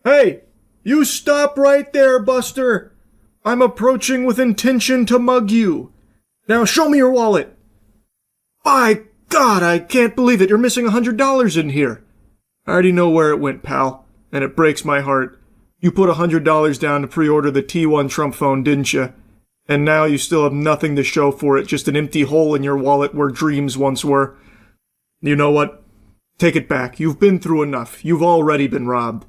Hey, you stop right there, Buster! I'm approaching with intention to mug you. Now show me your wallet. By God, I can't believe it. You're missing $100 in here. I already know where it went, pal, and it breaks my heart. You put $100 down to pre-order the T1 Trump phone, didn't you? And now you still have nothing to show for it, just an empty hole in your wallet where dreams once were. You know what? Take it back. You've been through enough. You've already been robbed.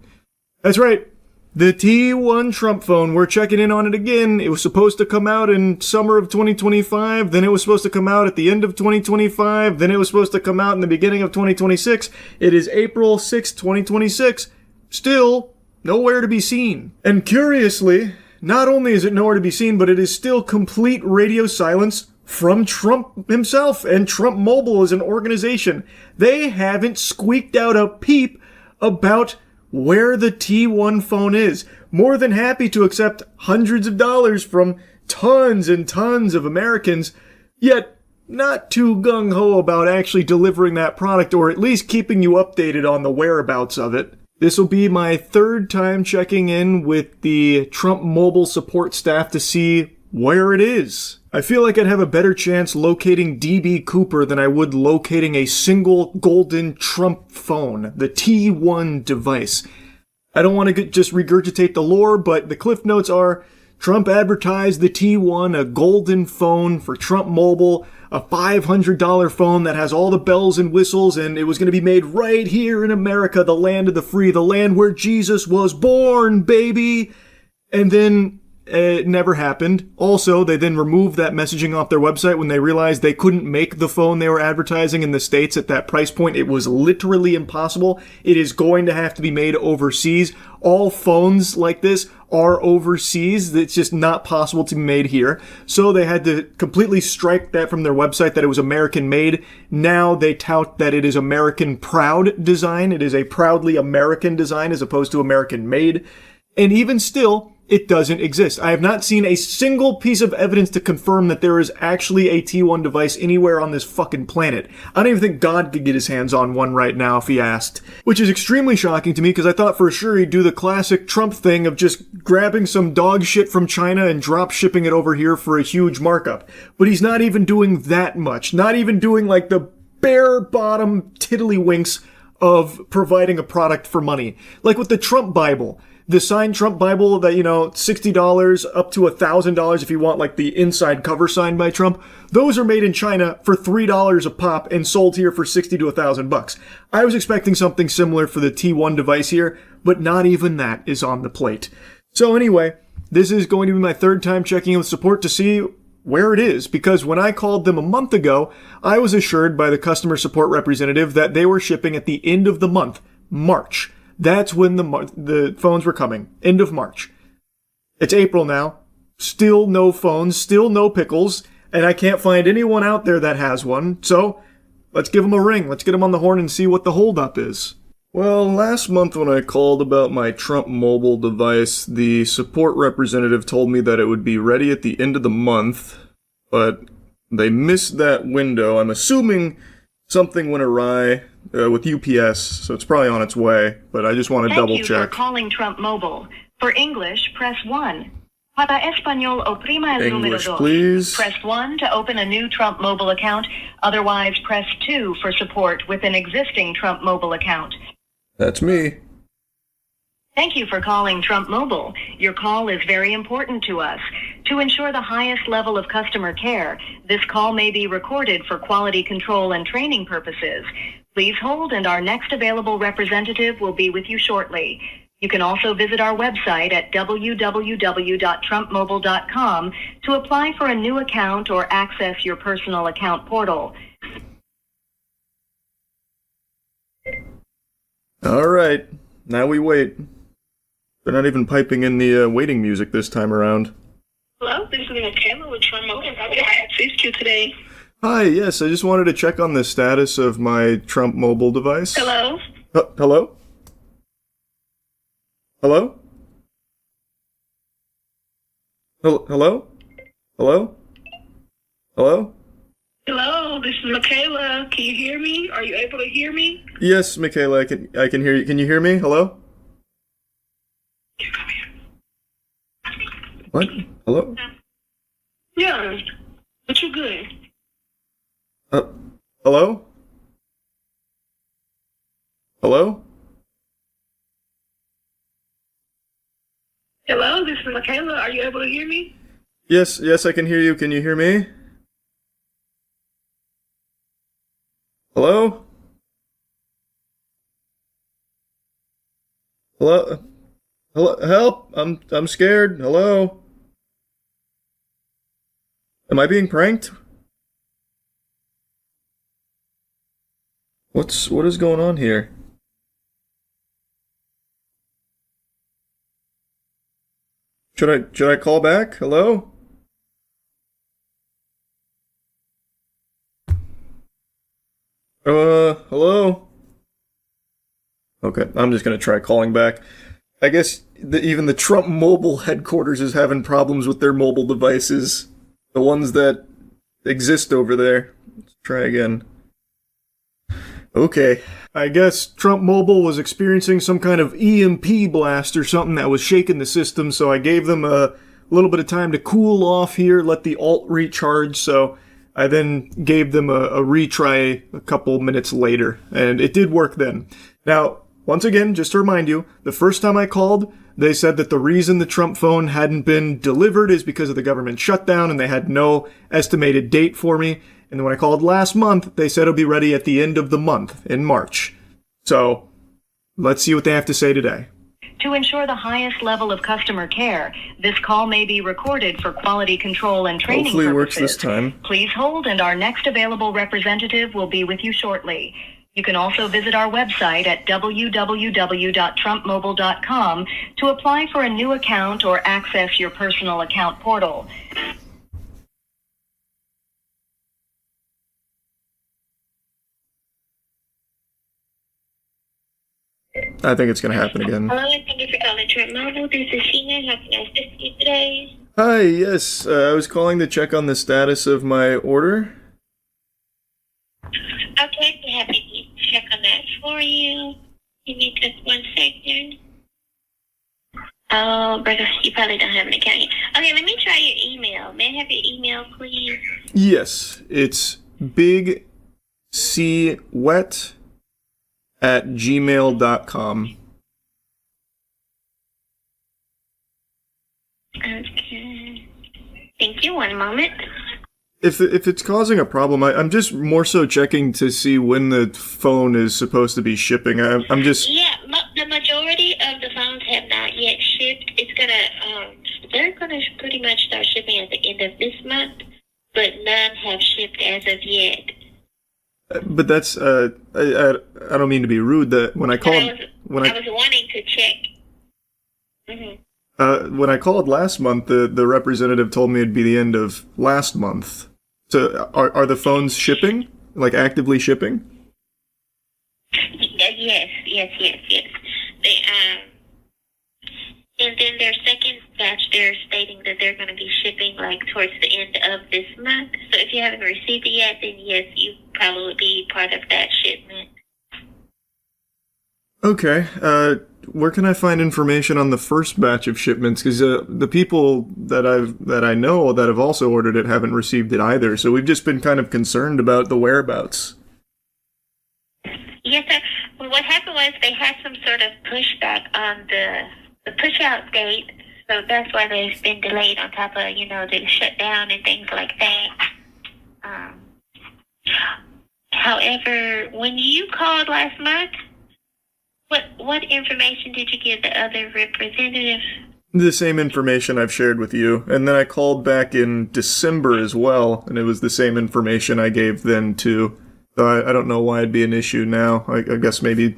That's right. The T1 Trump phone, we're checking in on it again. It was supposed to come out in summer of 2025, then it was supposed to come out at the end of 2025, then it was supposed to come out in the beginning of 2026. It is April 6, 2026. Still nowhere to be seen. And curiously, not only is it nowhere to be seen, but it is still complete radio silence from Trump himself, and Trump Mobile is an organization. They haven't squeaked out a peep about where the T1 phone is. More than happy to accept hundreds of dollars from tons and tons of Americans, yet not too gung-ho about actually delivering that product, or at least keeping you updated on the whereabouts of it. This will be my third time checking in with the Trump Mobile support staff to see where it is. I feel like I'd have a better chance locating DB Cooper than I would locating a single golden Trump phone, the T1 device. I don't want to just regurgitate the lore, but the cliff notes are Trump advertised the T1, a golden phone for Trump Mobile, a $500 phone that has all the bells and whistles, and it was going to be made right here in America, the land of the free, the land where Jesus was born, baby. And then it never happened. Also, they then removed that messaging off their website when they realized they couldn't make the phone they were advertising in the States at that price point. It was literally impossible. It is going to have to be made overseas. All phones like this are overseas. It's just not possible to be made here. So they had to completely strike that from their website that it was American made. Now they tout that it is American proud design. It is a proudly American design as opposed to American made. And even still, it doesn't exist. I have not seen a single piece of evidence to confirm that there is actually a T1 device anywhere on this fucking planet. I don't even think God could get his hands on one right now if he asked. Which is extremely shocking to me because I thought for sure he'd do the classic Trump thing of just grabbing some dog shit from China and drop shipping it over here for a huge markup. But he's not even doing that much. Not even doing like the bare bottom tiddlywinks of providing a product for money. Like with the Trump Bible. The signed Trump Bible that, $60 up to $1,000 if you want like the inside cover signed by Trump. Those are made in China for $3 a pop and sold here for $60 to $1,000. I was expecting something similar for the T1 device here, but not even that is on the plate. So anyway, this is going to be my third time checking in with support to see where it is, because when I called them a month ago, I was assured by the customer support representative that they were shipping at the end of the month, March. That's when the phones were coming. End of March. It's April now. Still no phones. Still no pickles. And I can't find anyone out there that has one. So, let's give them a ring. Let's get them on the horn and see what the holdup is. Well, last month when I called about my Trump Mobile device, the support representative told me that it would be ready at the end of the month. But they missed that window. I'm assuming something went awry with UPS, so it's probably on its way, but I just want to double check. Thank you for calling Trump Mobile. For English, press 1. Para Español, oprima el número English, dos. please. Press 1 to open a new Trump Mobile account. Otherwise, press 2 for support with an existing Trump Mobile account. That's me. Thank you for calling Trump Mobile. Your call is very important to us. To ensure the highest level of customer care, this call may be recorded for quality control and training purposes. Please hold, and our next available representative will be with you shortly. You can also visit our website at www.trumpmobile.com to apply for a new account or access your personal account portal. All right, now we wait. They're not even piping in the waiting music this time around. Hello, this is Michaela with Trump Mobile. How can I assist you today? Hi, yes, I just wanted to check on the status of my Trump Mobile device. Hello? Hello? Hello? Hello? Hello? Hello? Hello, this is Michaela. Can you hear me? Are you able to hear me? Yes, Michaela, I can hear you. Can you hear me? Hello? What? Hello? Yeah, but you're good. Hello? Hello? Hello, this is Michaela. Are you able to hear me? Yes, I can hear you. Can you hear me? Hello? Hello? Hello? Help! I'm scared. Hello? Am I being pranked? What is going on here? Should I call back? Hello? Hello? Okay, I'm just gonna try calling back. I guess even the Trump mobile headquarters is having problems with their mobile devices. The ones that exist over there. Let's try again. Okay. I guess Trump Mobile was experiencing some kind of EMP blast or something that was shaking the system, so I gave them a little bit of time to cool off here, let the alt recharge, so I then gave them a retry a couple minutes later, and it did work then. Now, once again, just to remind you, the first time I called, they said that the reason the Trump phone hadn't been delivered is because of the government shutdown, and they had no estimated date for me. And then when I called last month, they said it'll be ready at the end of the month, in March. So, let's see what they have to say today. To ensure the highest level of customer care, this call may be recorded for quality control and training Hopefully it works purposes. this time. Please hold, and our next available representative will be with you shortly. You can also visit our website at www.trumpmobile.com to apply for a new account or access your personal account portal. I think it's going to happen again. Hello, and thank you for calling Trump Mobile. This is Sheena. How can I assist you today? Hi, yes, I was calling to check on the status of my order. Okay, we're happy to check on that for you. Give me just 1 second. Oh, brother, you probably don't have an account yet. Okay, let me try your email. May I have your email, please? Yes, it's bigcwet@gmail.com. Okay. Thank you. 1 moment. If it's causing a problem, I'm just more so checking to see when the phone is supposed to be shipping. I'm just... Yeah, the majority of the phones have not yet shipped. It's they're gonna pretty much start shipping at the end of this month, but none have shipped as of yet. But that's, I don't mean to be rude, that when I called... I was wanting to check. Mm-hmm. When I called last month, the representative told me it'd be the end of last month. So are the phones shipping? Like actively shipping? Yes. They and then their second batch, they're stating that they're going to be shipping like towards the end of this month. So if you haven't received it yet, then yes, you probably would be part of that shipment. Okay. Where can I find information on the first batch of shipments? Because the people that I know that have also ordered it haven't received it either. So we've just been kind of concerned about the whereabouts. Yes, sir. Well, what happened was they had some sort of pushback on the push-out date, so that's why they've been delayed on top of, the shutdown and things like that. However, when you called last month, what information did you give the other representative? The same information I've shared with you. And then I called back in December as well, and it was the same information I gave then too. So I don't know why it'd be an issue now. I guess maybe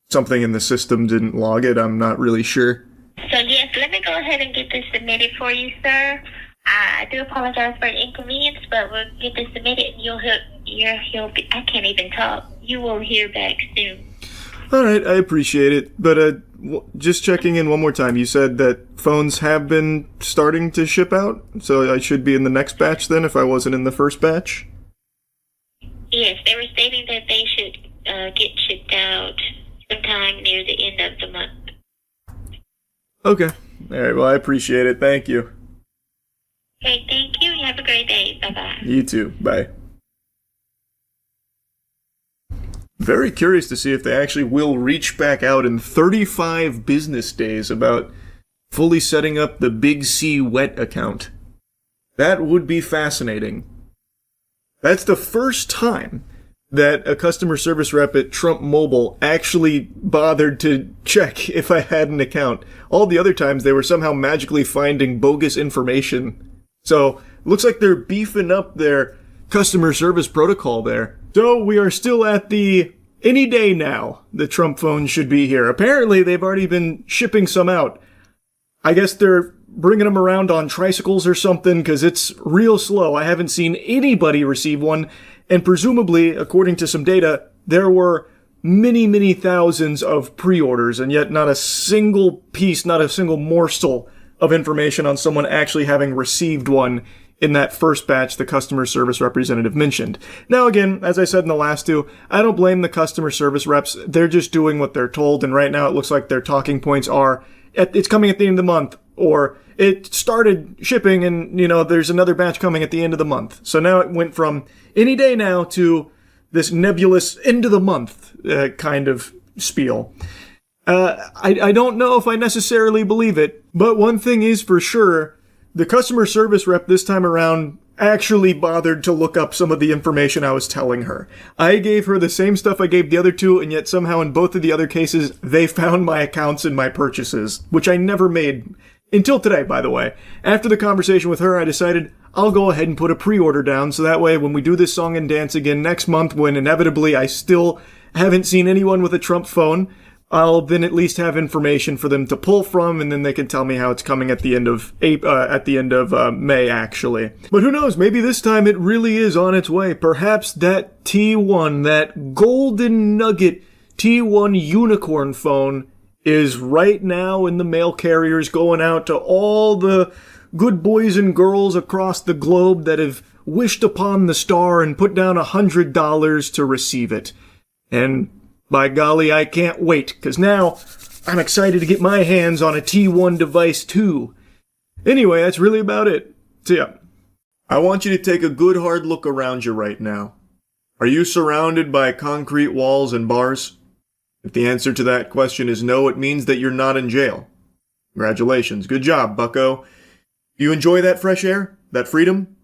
something in the system didn't log it. I'm not really sure. So yes, let me go ahead and get this submitted for you, sir. I do apologize for the inconvenience, but we'll get this submitted and you'll be, I can't even talk. You will hear back soon. All right, I appreciate it. But just checking in one more time, you said that phones have been starting to ship out, so I should be in the next batch then if I wasn't in the first batch? Yes, they were stating that they should get shipped out sometime near the end of the month. Okay. All right, well, I appreciate it. Thank you. You too. Bye. Very curious to see if they actually will reach back out in 35 business days about fully setting up the Big C Wet account. That would be fascinating. That's the first time that a customer service rep at Trump Mobile actually bothered to check if I had an account. All the other times they were somehow magically finding bogus information. So, looks like they're beefing up their customer service protocol there. So, we are still at the any day now the Trump phone should be here. Apparently, they've already been shipping some out. I guess they're bringing them around on tricycles or something, because it's real slow. I haven't seen anybody receive one, and presumably, according to some data, there were many, many thousands of pre-orders, and yet not a single piece, not a single morsel of information on someone actually having received one in that first batch the customer service representative mentioned. Now again, as I said in the last two, I don't blame the customer service reps. They're just doing what they're told, and right now it looks like their talking points are, it's coming at the end of the month, or it started shipping and, there's another batch coming at the end of the month. So now it went from any day now to this nebulous end of the month kind of spiel. I don't know if I necessarily believe it, but one thing is for sure, the customer service rep this time around actually bothered to look up some of the information I was telling her. I gave her the same stuff I gave the other two, and yet somehow in both of the other cases, they found my accounts and my purchases, which I never made until today, by the way. After the conversation with her, I decided I'll go ahead and put a pre-order down, so that way when we do this song and dance again next month, when inevitably I still haven't seen anyone with a Trump phone, I'll then at least have information for them to pull from, and then they can tell me how it's coming at the end of May, actually. But who knows? Maybe this time it really is on its way. Perhaps that T1, that golden nugget T1 unicorn phone, is right now in the mail carriers, going out to all the good boys and girls across the globe that have wished upon the star and put down $100 to receive it. And by golly, I can't wait, because now I'm excited to get my hands on a T1 device too. Anyway, that's really about it. So yeah, I want you to take a good hard look around you right now. Are you surrounded by concrete walls and bars? If the answer to that question is no, it means that you're not in jail. Congratulations. Good job, bucko. Do you enjoy that fresh air? That freedom?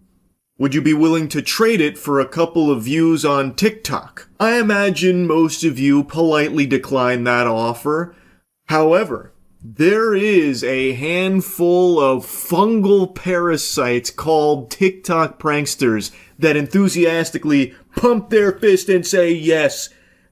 Would you be willing to trade it for a couple of views on TikTok? I imagine most of you politely decline that offer. However, there is a handful of fungal parasites called TikTok pranksters that enthusiastically pump their fist and say, yes,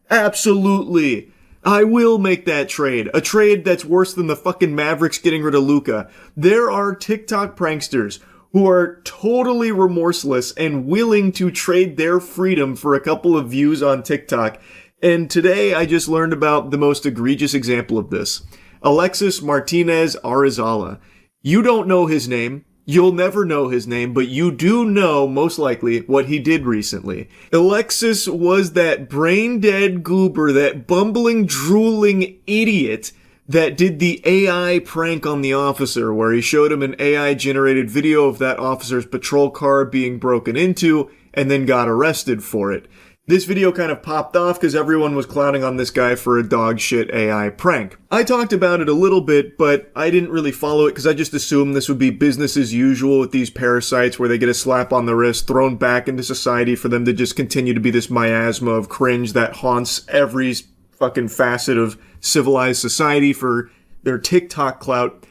absolutely, I will make that trade. A trade that's worse than the fucking Mavericks getting rid of Luka. There are TikTok pranksters who are totally remorseless and willing to trade their freedom for a couple of views on TikTok. And today I just learned about the most egregious example of this. Alexis Martinez Arizala. You don't know his name. You'll never know his name, but you do know, most likely, what he did recently. Alexis was that brain-dead goober, that bumbling, drooling idiot that did the AI prank on the officer, where he showed him an AI-generated video of that officer's patrol car being broken into, and then got arrested for it. This video kind of popped off because everyone was clowning on this guy for a dog shit AI prank. I talked about it a little bit, but I didn't really follow it because I just assumed this would be business as usual with these parasites where they get a slap on the wrist, thrown back into society for them to just continue to be this miasma of cringe that haunts every fucking facet of civilized society for their TikTok clout.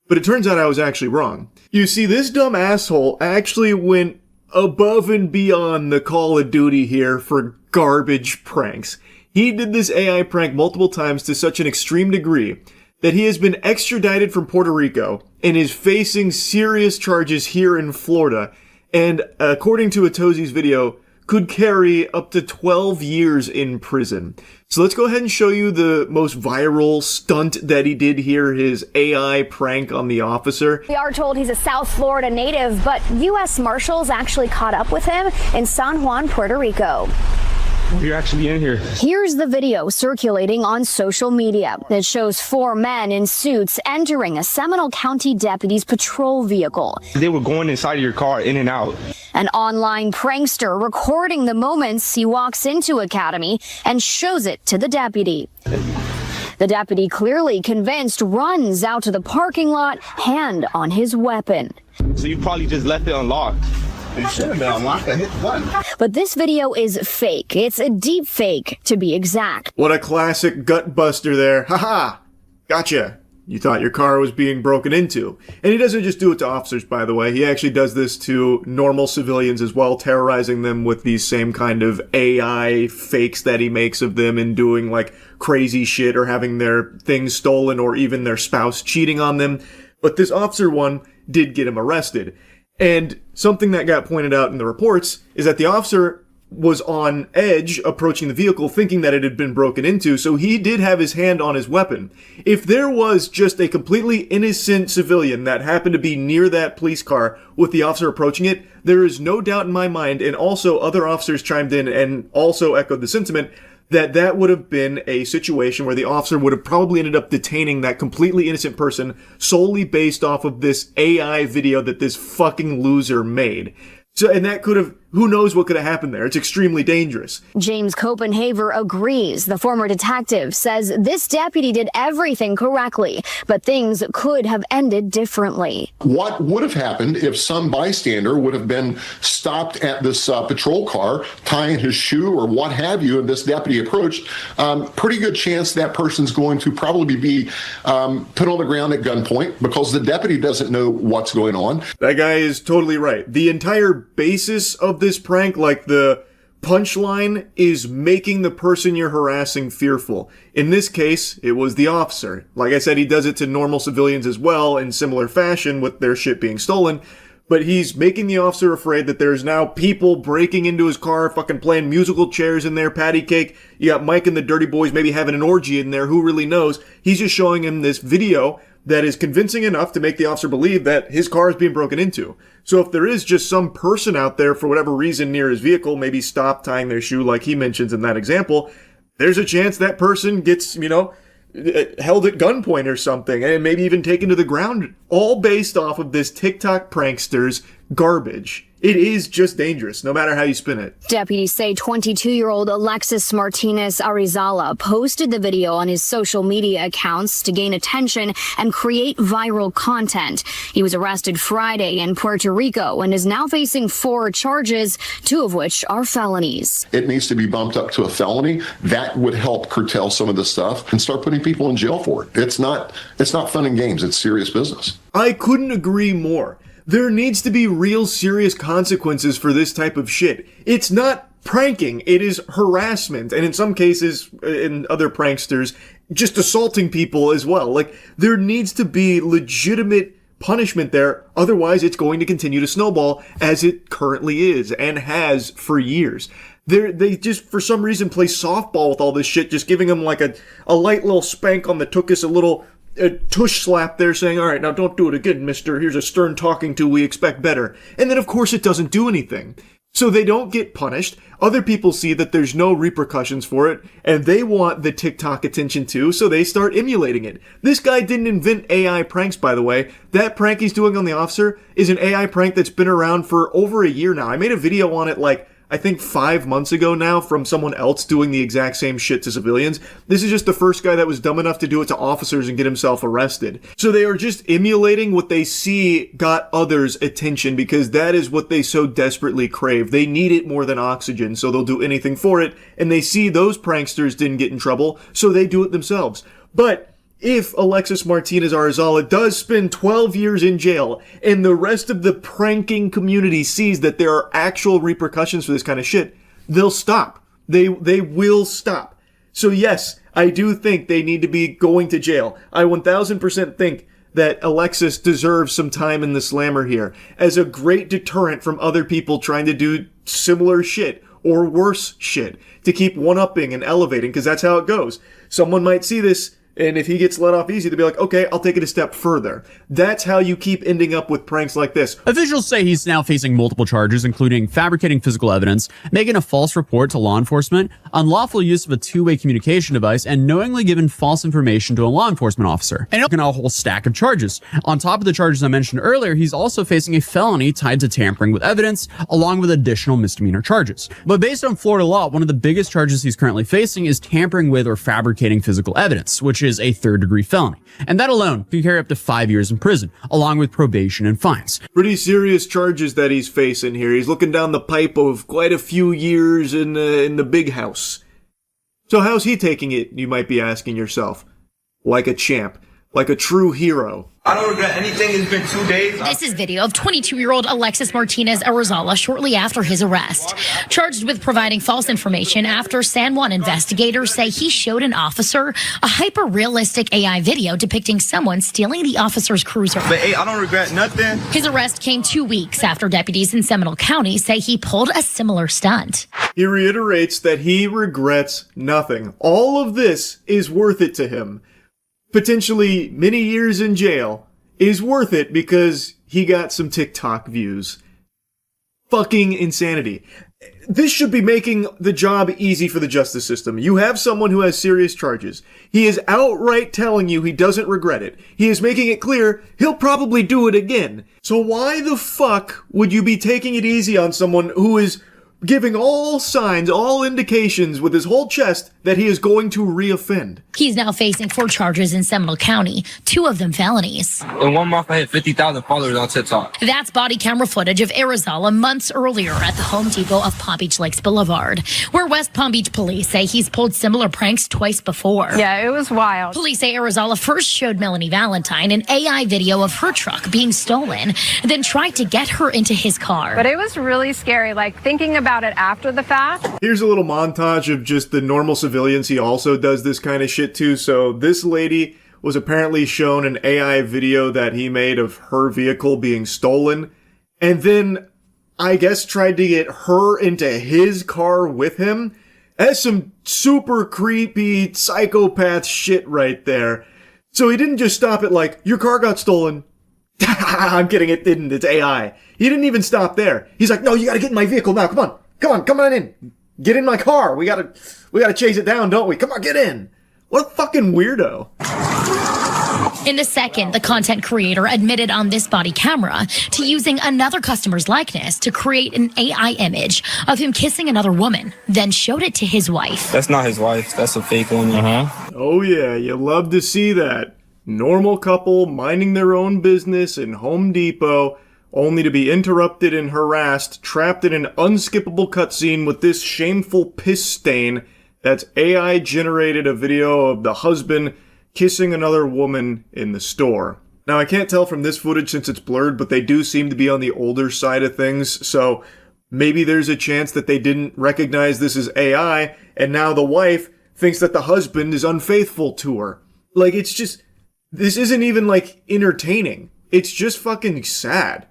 But it turns out I was actually wrong. You see, this dumb asshole actually went above and beyond the Call of Duty here for garbage pranks. He did this AI prank multiple times to such an extreme degree that he has been extradited from Puerto Rico and is facing serious charges here in Florida, and according to Atosi's video, could carry up to 12 years in prison. So let's go ahead and show you the most viral stunt that he did here, his AI prank on the officer. We are told he's a South Florida native, but U.S. Marshals actually caught up with him in San Juan, Puerto Rico. You're actually in here. Here's the video circulating on social media. It shows 4 men in suits entering a Seminole County deputy's patrol vehicle. They were going inside of your car, in and out. An online prankster recording the moments he walks into Academy and shows it to the deputy. The deputy, clearly convinced, runs out to the parking lot, hand on his weapon. So you probably just left it unlocked. It should have been unlocked. I hit the button. But this video is fake. It's a deep fake, to be exact. What a classic gut buster there. Haha! Gotcha. You thought your car was being broken into. And he doesn't just do it to officers, by the way. He actually does this to normal civilians as well, terrorizing them with these same kind of AI fakes that he makes of them and doing like crazy shit or having their things stolen or even their spouse cheating on them. But this officer one did get him arrested. And something that got pointed out in the reports is that the officer was on edge approaching the vehicle thinking that it had been broken into, so he did have his hand on his weapon. If there was just a completely innocent civilian that happened to be near that police car with the officer approaching it, there is no doubt in my mind, and also other officers chimed in and also echoed the sentiment, that that would have been a situation where the officer would have probably ended up detaining that completely innocent person solely based off of this AI video that this fucking loser made. So, and that could have, who knows what could have happened there. It's extremely dangerous. James Copenhaver agrees. The former detective says this deputy did everything correctly, but things could have ended differently. What would have happened if some bystander would have been stopped at this patrol car, tying his shoe or what have you, and this deputy approached? Pretty good chance that person's going to probably be put on the ground at gunpoint because the deputy doesn't know what's going on. That guy is totally right. The entire basis of this prank, like the punchline, is making the person you're harassing fearful. In this case, it was the officer. Like I said, he does it to normal civilians as well in similar fashion with their shit being stolen. But he's making the officer afraid that there's now people breaking into his car, fucking playing musical chairs in there, patty cake. You got Mike and the Dirty Boys maybe having an orgy in there, who really knows? He's just showing him this video that is convincing enough to make the officer believe that his car is being broken into. So if there is just some person out there for whatever reason near his vehicle, maybe stop tying their shoe like he mentions in that example, there's a chance that person gets, held at gunpoint or something and maybe even taken to the ground, all based off of this TikTok prankster's garbage. It is just dangerous, no matter how you spin it. Deputies say 22-year-old Alexis Martinez Arizala posted the video on his social media accounts to gain attention and create viral content. He was arrested Friday in Puerto Rico and is now facing 4 charges, 2 of which are felonies. It needs to be bumped up to a felony. That would help curtail some of this stuff and start putting people in jail for it. It's not fun and games. It's serious business. I couldn't agree more. There needs to be real serious consequences for this type of shit. It's not pranking, it is harassment, and in some cases, in other pranksters, just assaulting people as well. Like, there needs to be legitimate punishment there, otherwise it's going to continue to snowball as it currently is, and has for years. They just, for some reason, play softball with all this shit, just giving them like a light little spank on the tuchus, a little tush slap there saying, all right, now don't do it again, mister. Here's a stern talking to, we expect better. And then, of course, it doesn't do anything. So they don't get punished. Other people see that there's no repercussions for it, and they want the TikTok attention too, so they start emulating it. This guy didn't invent AI pranks, by the way. That prank he's doing on the officer is an AI prank that's been around for over a year now. I made a video on it I think 5 months ago now from someone else doing the exact same shit to civilians. This is just the first guy that was dumb enough to do it to officers and get himself arrested. So they are just emulating what they see got others' attention because that is what they so desperately crave. They need it more than oxygen, so they'll do anything for it. And they see those pranksters didn't get in trouble, so they do it themselves. But if Alexis Martinez Arizala does spend 12 years in jail and the rest of the pranking community sees that there are actual repercussions for this kind of shit, they'll stop. They will stop. So yes, I do think they need to be going to jail. I 1000% think that Alexis deserves some time in the slammer here as a great deterrent from other people trying to do similar shit or worse shit to keep one-upping and elevating, because that's how it goes. Someone might see this And if he gets let off easy, they'll be like, okay, I'll take it a step further. That's how you keep ending up with pranks like this. Officials say he's now facing multiple charges, including fabricating physical evidence, making a false report to law enforcement, unlawful use of a two-way communication device, and knowingly giving false information to a law enforcement officer. And a whole stack of charges. On top of the charges I mentioned earlier, he's also facing a felony tied to tampering with evidence, along with additional misdemeanor charges. But based on Florida law, one of the biggest charges he's currently facing is tampering with or fabricating physical evidence, which is a third-degree felony. And that alone can carry up to 5 years in prison, along with probation and fines. Pretty serious charges that he's facing here. He's looking down the pipe of quite a few years in the big house. So how's he taking it, you might be asking yourself? Like a champ. Like a true hero. I don't regret anything. It's been 2 days. This is video of 22-year-old Alexis Martinez Arizala shortly after his arrest. Charged with providing false information after San Juan investigators say he showed an officer a hyper-realistic AI video depicting someone stealing the officer's cruiser. But hey, I don't regret nothing. His arrest came 2 weeks after deputies in Seminole County say he pulled a similar stunt. He reiterates that he regrets nothing. All of this is worth it to him. Potentially many years in jail is worth it because he got some TikTok views. Fucking insanity. This should be making the job easy for the justice system. You have someone who has serious charges. He is outright telling you he doesn't regret it. He is making it clear he'll probably do it again. So why the fuck would you be taking it easy on someone who is giving all signs, all indications with his whole chest that he is going to reoffend? He's now facing 4 charges in Seminole County, 2 of them felonies. In 1 month, I hit 50,000 followers on TikTok. That's body camera footage of Arizala months earlier at the Home Depot of Palm Beach Lakes Boulevard, where West Palm Beach police say he's pulled similar pranks twice before. Yeah, it was wild. Police say Arizala first showed Melanie Valentine an AI video of her truck being stolen, then tried to get her into his car. But it was really scary, like thinking about it after the fact. Here's a little montage of just the normal civilians he also does this kind of shit to. So this lady was apparently shown an AI video that he made of her vehicle being stolen, and then I guess tried to get her into his car with him. That's some super creepy psychopath shit right there. So he didn't just stop at like, your car got stolen. I'm kidding, it didn't. It's AI. He didn't even stop there. He's like, no, you gotta get in my vehicle now. Come on in. Get in my car. We gotta chase it down, don't we? Come on, get in. What a fucking weirdo. In a second, the content creator admitted on this body camera to using another customer's likeness to create an AI image of him kissing another woman, then showed it to his wife. That's not his wife. That's a fake woman. Oh yeah, you love to see that. Normal couple minding their own business in Home Depot, only to be interrupted and harassed, trapped in an unskippable cutscene with this shameful piss stain that's AI generated a video of the husband kissing another woman in the store. Now, I can't tell from this footage since it's blurred, but they do seem to be on the older side of things, so maybe there's a chance that they didn't recognize this as AI, and now the wife thinks that the husband is unfaithful to her. Like, it's just, this isn't even, like, entertaining. It's just fucking sad.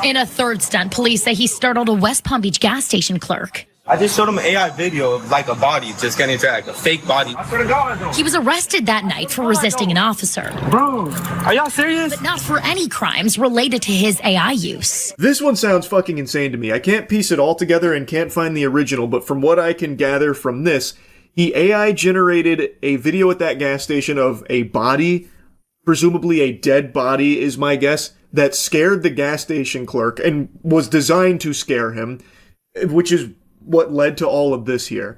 In a third stunt, police say he startled a West Palm Beach gas station clerk. I just showed him an AI video of like a body just getting attacked, a fake body. I swear to God. He was arrested that night for resisting an officer. Bro, are y'all serious? But not for any crimes related to his AI use. This one sounds fucking insane to me. I can't piece it all together and can't find the original, but from what I can gather from this, he AI generated a video at that gas station of a body, presumably a dead body is my guess, that scared the gas station clerk and was designed to scare him, which is what led to all of this here.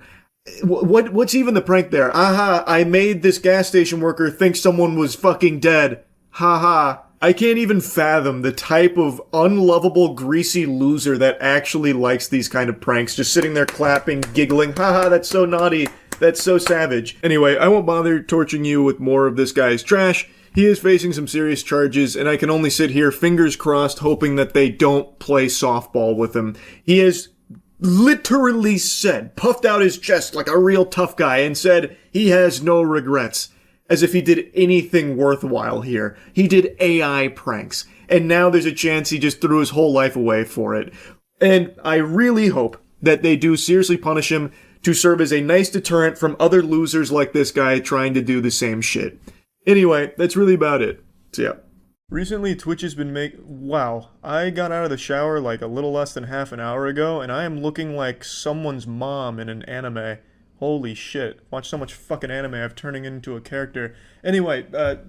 What's even the prank there? Aha, I made this gas station worker think someone was fucking dead. Haha. I can't even fathom the type of unlovable, greasy loser that actually likes these kind of pranks. Just sitting there clapping, giggling. Haha, that's so naughty. That's so savage. Anyway, I won't bother torching you with more of this guy's trash. He is facing some serious charges, and I can only sit here, fingers crossed, hoping that they don't play softball with him. He has literally said, puffed out his chest like a real tough guy and said he has no regrets, as if he did anything worthwhile here. He did AI pranks, and now there's a chance he just threw his whole life away for it. And I really hope that they do seriously punish him to serve as a nice deterrent from other losers like this guy trying to do the same shit. Anyway, that's really about it. So yeah. Recently, Twitch has been wow, I got out of the shower like a little less than half an hour ago, and I am looking like someone's mom in an anime. Holy shit. Watch so much fucking anime, I'm turning into a character. Anyway,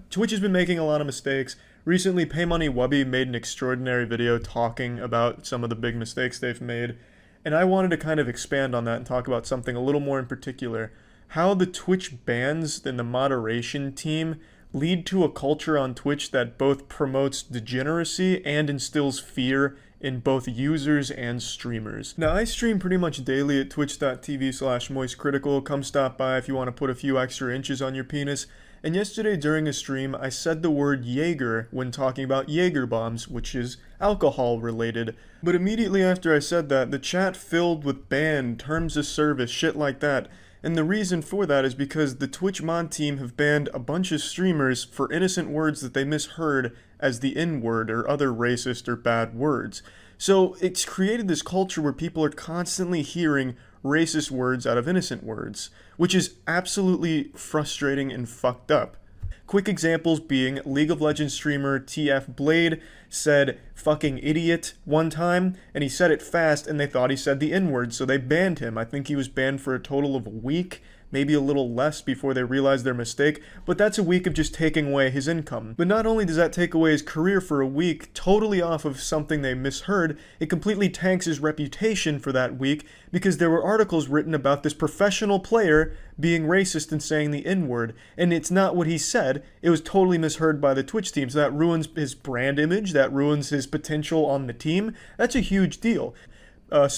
Twitch has been making a lot of mistakes. Recently, PayMoneyWubby made an extraordinary video talking about some of the big mistakes they've made, and I wanted to kind of expand on that and talk about something a little more in particular. How the Twitch bans and the moderation team lead to a culture on Twitch that both promotes degeneracy and instills fear in both users and streamers. Now, I stream pretty much daily at twitch.tv/moistcritical. Come stop by if you want to put a few extra inches on your penis. And yesterday during a stream, I said the word Jaeger when talking about Jaeger bombs, which is alcohol related. But immediately after I said that, the chat filled with ban, terms of service, shit like that. And the reason for that is because the Twitch mod team have banned a bunch of streamers for innocent words that they misheard as the N-word or other racist or bad words. So it's created this culture where people are constantly hearing racist words out of innocent words, which is absolutely frustrating and fucked up. Quick examples being League of Legends streamer TF Blade said fucking idiot one time, and he said it fast and they thought he said the N-word, so they banned him. I think he was banned for a total of a week, maybe a little less before they realized their mistake, but that's a week of just taking away his income. But not only does that take away his career for a week, totally off of something they misheard, it completely tanks his reputation for that week because there were articles written about this professional player being racist and saying the N-word, and it's not what he said. It was totally misheard by the Twitch team, so that ruins his brand image, that ruins his potential on the team. That's a huge deal.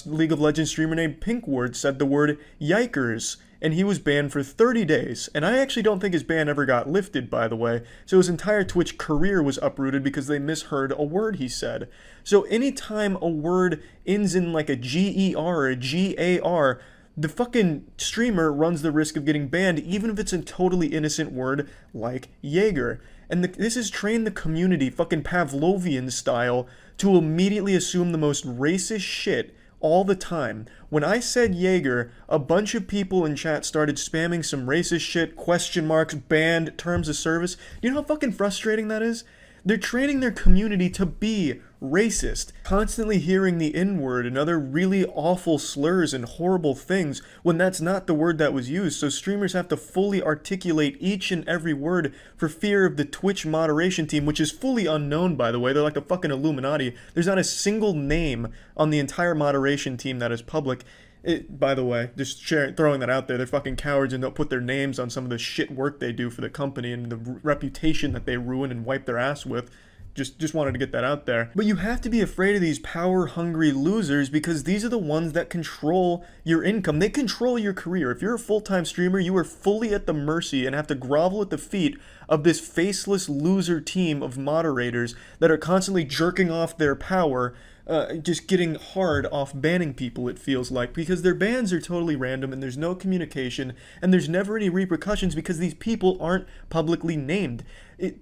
League of Legends streamer named Penguinz said the word yikers, and he was banned for 30 days. And I actually don't think his ban ever got lifted, by the way. So his entire Twitch career was uprooted because they misheard a word he said. So anytime a word ends in like a G-E-R or a G-A-R, the fucking streamer runs the risk of getting banned, even if it's a totally innocent word like Jaeger. And this has trained the community, fucking Pavlovian style, to immediately assume the most racist shit all the time. When I said Jaeger, a bunch of people in chat started spamming some racist shit, question marks, banned, terms of service. You know how fucking frustrating that is? They're training their community to be racist, constantly hearing the N-word and other really awful slurs and horrible things when that's not the word that was used. So streamers have to fully articulate each and every word for fear of the Twitch moderation team, which is fully unknown, by the way. They're like the fucking Illuminati. There's not a single name on the entire moderation team that is public. By the way, just throwing that out there, they're fucking cowards and don't put their names on some of the shit work they do for the company and the reputation that they ruin and wipe their ass with. Just wanted to get that out there. But you have to be afraid of these power-hungry losers because these are the ones that control your income. They control your career. If you're a full-time streamer, you are fully at the mercy and have to grovel at the feet of this faceless loser team of moderators that are constantly jerking off their power, just getting hard off banning people, it feels like, because their bans are totally random and there's no communication and there's never any repercussions because these people aren't publicly named.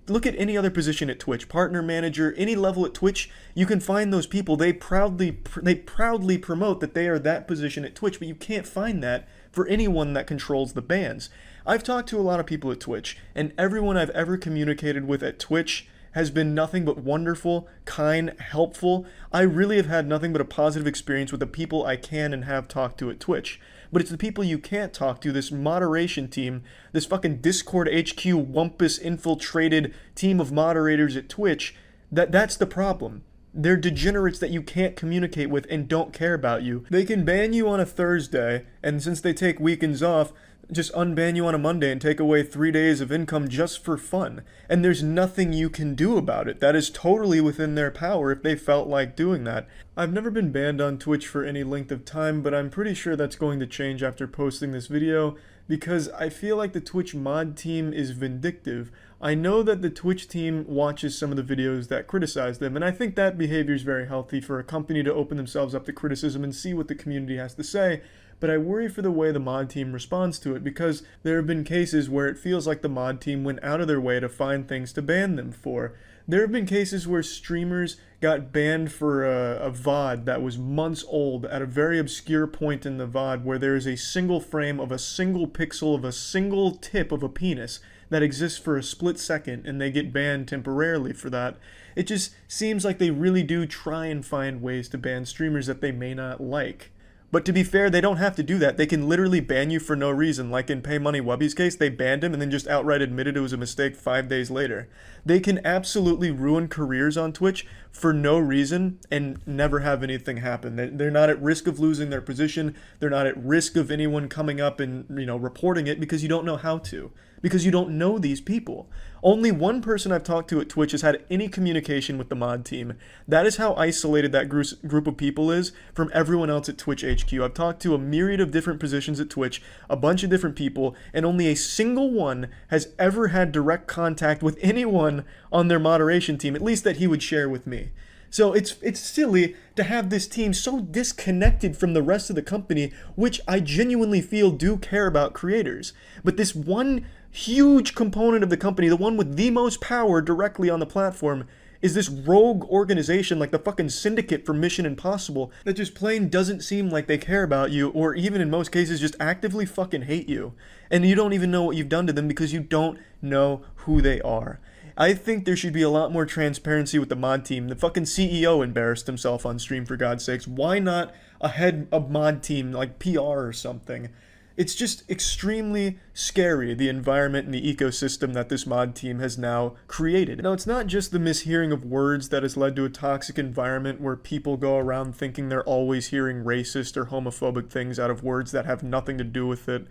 Look at any other position at Twitch, partner manager, any level at Twitch, you can find those people. They proudly promote that they are that position at Twitch, but you can't find that for anyone that controls the bans. I've talked to a lot of people at Twitch, and everyone I've ever communicated with at Twitch has been nothing but wonderful, kind, helpful. I really have had nothing but a positive experience with the people I can and have talked to at Twitch. But it's the people you can't talk to, this moderation team, this fucking Discord HQ wumpus infiltrated team of moderators at Twitch, that's the problem. They're degenerates that you can't communicate with and don't care about you. They can ban you on a Thursday, and since they take weekends off, just unban you on a Monday and take away 3 days of income just for fun. And there's nothing you can do about it. That is totally within their power if they felt like doing that. I've never been banned on Twitch for any length of time, but I'm pretty sure that's going to change after posting this video because I feel like the Twitch mod team is vindictive. I know that the Twitch team watches some of the videos that criticize them, and I think that behavior is very healthy for a company to open themselves up to criticism and see what the community has to say. but I worry for the way the mod team responds to it, because there have been cases where it feels like the mod team went out of their way to find things to ban them for. There have been cases where streamers got banned for a VOD that was months old at a very obscure point in the VOD where there is a single frame of a single pixel of a single tip of a penis that exists for a split second, and they get banned temporarily for that. It just seems like they really do try and find ways to ban streamers that they may not like. But to be fair, they don't have to do that. They can literally ban you for no reason. Like in Pay Money Wubby's case, they banned him and then just outright admitted it was a mistake 5 days later. They can absolutely ruin careers on Twitch for no reason and never have anything happen. They're not at risk of losing their position. They're not at risk of anyone coming up and, reporting it, because you don't know how to. Because you don't know these people. Only one person I've talked to at Twitch has had any communication with the mod team. That is how isolated that group of people is from everyone else at Twitch HQ. I've talked to a myriad of different positions at Twitch, a bunch of different people, and only a single one has ever had direct contact with anyone on their moderation team, at least that he would share with me. So it's silly to have this team so disconnected from the rest of the company, which I genuinely feel do care about creators. But this one huge component of the company, the one with the most power directly on the platform, is this rogue organization like the fucking Syndicate from Mission Impossible that just plain doesn't seem like they care about you, or even in most cases just actively fucking hate you. And you don't even know what you've done to them because you don't know who they are. I think there should be a lot more transparency with the mod team. The fucking CEO embarrassed himself on stream, for God's sakes. Why not a head of mod team, like PR or something? It's just extremely scary, the environment and the ecosystem that this mod team has now created. Now, it's not just the mishearing of words that has led to a toxic environment where people go around thinking they're always hearing racist or homophobic things out of words that have nothing to do with it.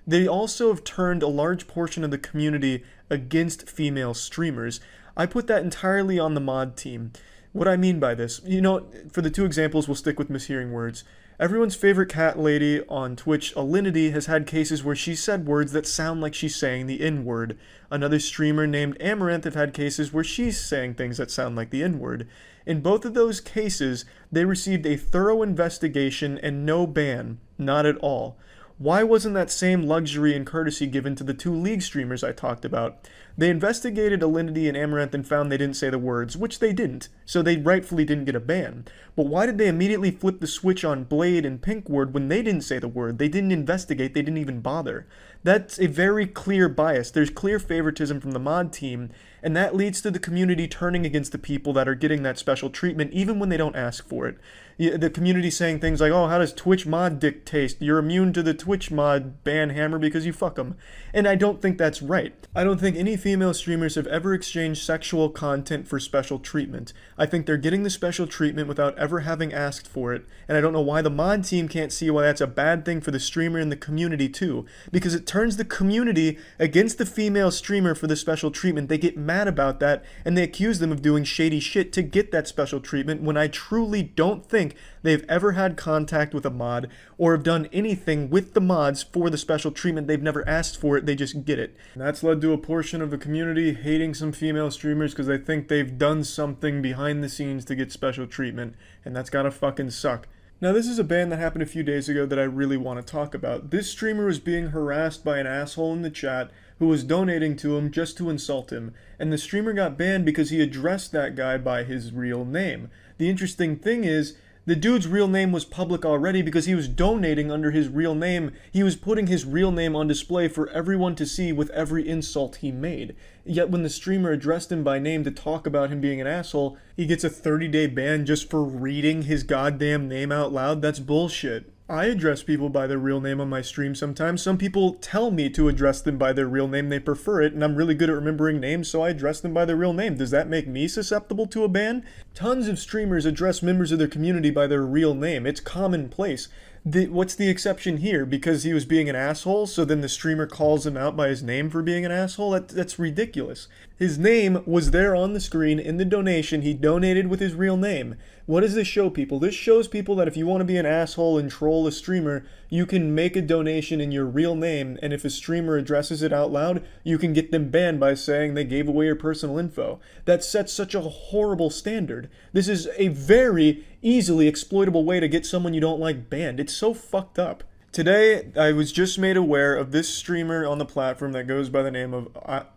They also have turned a large portion of the community against female streamers. I put that entirely on the mod team. What I mean by this, for the two examples, we'll stick with mishearing words. Everyone's favorite cat lady on Twitch, Alinity, has had cases where she said words that sound like she's saying the N-word. Another streamer named Amaranth have had cases where she's saying things that sound like the N-word. In both of those cases, they received a thorough investigation and no ban. Not at all. Why wasn't that same luxury and courtesy given to the two League streamers I talked about? They investigated Alinity and Amaranth and found they didn't say the words, which they didn't, so they rightfully didn't get a ban. But why did they immediately flip the switch on Blade and Pinkward when they didn't say the word? They didn't investigate, they didn't even bother. That's a very clear bias. There's clear favoritism from the mod team, and that leads to the community turning against the people that are getting that special treatment, even when they don't ask for it. The community saying things like, oh, how does Twitch mod dick taste? You're immune to the Twitch mod ban hammer because you fuck them. And I don't think that's right. I don't think any female streamers have ever exchanged sexual content for special treatment. I think they're getting the special treatment without ever having asked for it, and I don't know why the mod team can't see why that's a bad thing for the streamer and the community too, because it turns the community against the female streamer for the special treatment. They get mad about that, and they accuse them of doing shady shit to get that special treatment, when I truly don't think they've ever had contact with a mod or have done anything with the mods for the special treatment. They've never asked for it, they just get it. And that's led to a portion of the community hating some female streamers because they think they've done something behind the scenes to get special treatment, and that's gotta fucking suck. Now, this is a ban that happened a few days ago that I really want to talk about. This streamer was being harassed by an asshole in the chat who was donating to him just to insult him, and the streamer got banned because he addressed that guy by his real name. The interesting thing is, the dude's real name was public already because he was donating under his real name. He was putting his real name on display for everyone to see with every insult he made. Yet when the streamer addressed him by name to talk about him being an asshole, he gets a 30-day ban just for reading his goddamn name out loud? That's bullshit. I address people by their real name on my stream sometimes. Some people tell me to address them by their real name. They prefer it, and I'm really good at remembering names, so I address them by their real name. Does that make me susceptible to a ban? Tons of streamers address members of their community by their real name. It's commonplace. What's the exception here? Because he was being an asshole, so then the streamer calls him out by his name for being an asshole? That's ridiculous. His name was there on the screen in the donation. He donated with his real name. What does this show people? This shows people that if you want to be an asshole and troll a streamer, you can make a donation in your real name, and if a streamer addresses it out loud, you can get them banned by saying they gave away your personal info. That sets such a horrible standard. This is a very easily exploitable way to get someone you don't like banned. It's so fucked up. Today, I was just made aware of this streamer on the platform that goes by the name of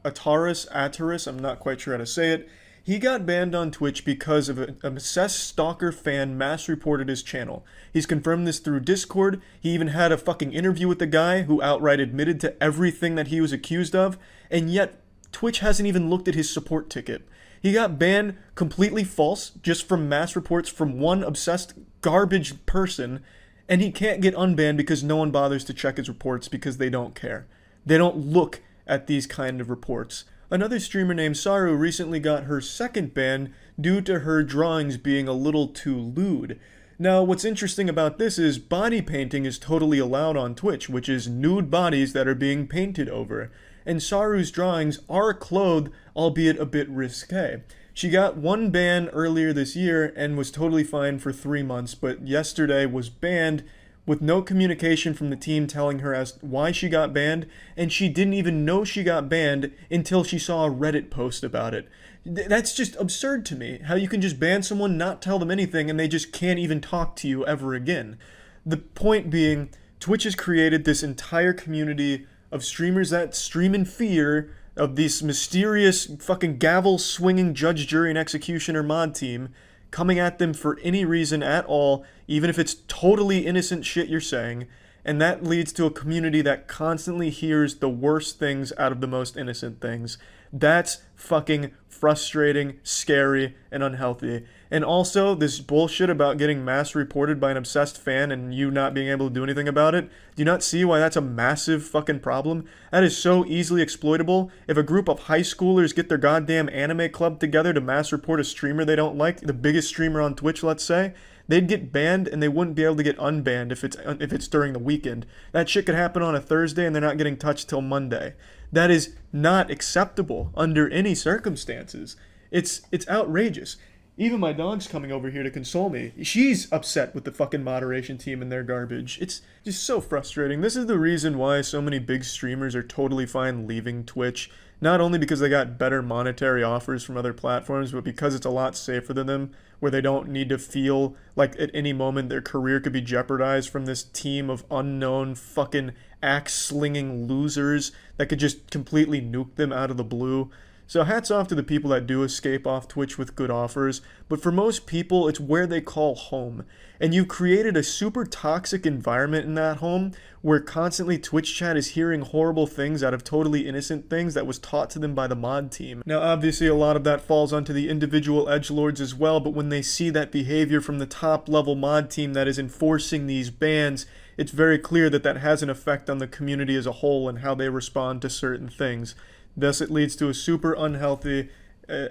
Ataris, I'm not quite sure how to say it. He got banned on Twitch because of an obsessed stalker fan mass reported his channel. He's confirmed this through Discord. He even had a fucking interview with the guy who outright admitted to everything that he was accused of, and yet Twitch hasn't even looked at his support ticket. He got banned completely false just from mass reports from one obsessed garbage person, and he can't get unbanned because no one bothers to check his reports because they don't care. They don't look at these kind of reports. Another streamer named Saru recently got her second ban due to her drawings being a little too lewd. Now, what's interesting about this is body painting is totally allowed on Twitch, which is nude bodies that are being painted over. And Saru's drawings are clothed, albeit a bit risque. She got one ban earlier this year and was totally fine for 3 months, but yesterday was banned with no communication from the team telling her as why she got banned, and she didn't even know she got banned until she saw a Reddit post about it. That's just absurd to me, how you can just ban someone, not tell them anything, and they just can't even talk to you ever again. The point being, Twitch has created this entire community of streamers that stream in fear of this mysterious fucking gavel-swinging judge, jury, and executioner mod team coming at them for any reason at all, even if it's totally innocent shit you're saying, and that leads to a community that constantly hears the worst things out of the most innocent things. That's fucking frustrating, scary, and unhealthy. And also, this bullshit about getting mass reported by an obsessed fan and you not being able to do anything about it, do you not see why that's a massive fucking problem? That is so easily exploitable. If a group of high schoolers get their goddamn anime club together to mass report a streamer they don't like, the biggest streamer on Twitch, let's say, they'd get banned and they wouldn't be able to get unbanned if it's during the weekend. That shit could happen on a Thursday and they're not getting touched till Monday. That is not acceptable under any circumstances. It's outrageous. Even my dog's coming over here to console me. She's upset with the fucking moderation team and their garbage. It's just so frustrating. This is the reason why so many big streamers are totally fine leaving Twitch. Not only because they got better monetary offers from other platforms, but because it's a lot safer than them, where they don't need to feel like at any moment their career could be jeopardized from this team of unknown fucking axe-slinging losers that could just completely nuke them out of the blue. So hats off to the people that do escape off Twitch with good offers, but for most people, it's where they call home. And you've created a super toxic environment in that home where constantly Twitch chat is hearing horrible things out of totally innocent things that was taught to them by the mod team. Now, obviously, a lot of that falls onto the individual edgelords as well, but when they see that behavior from the top-level mod team that is enforcing these bans, it's very clear that that has an effect on the community as a whole and how they respond to certain things. Thus, it leads to a super unhealthy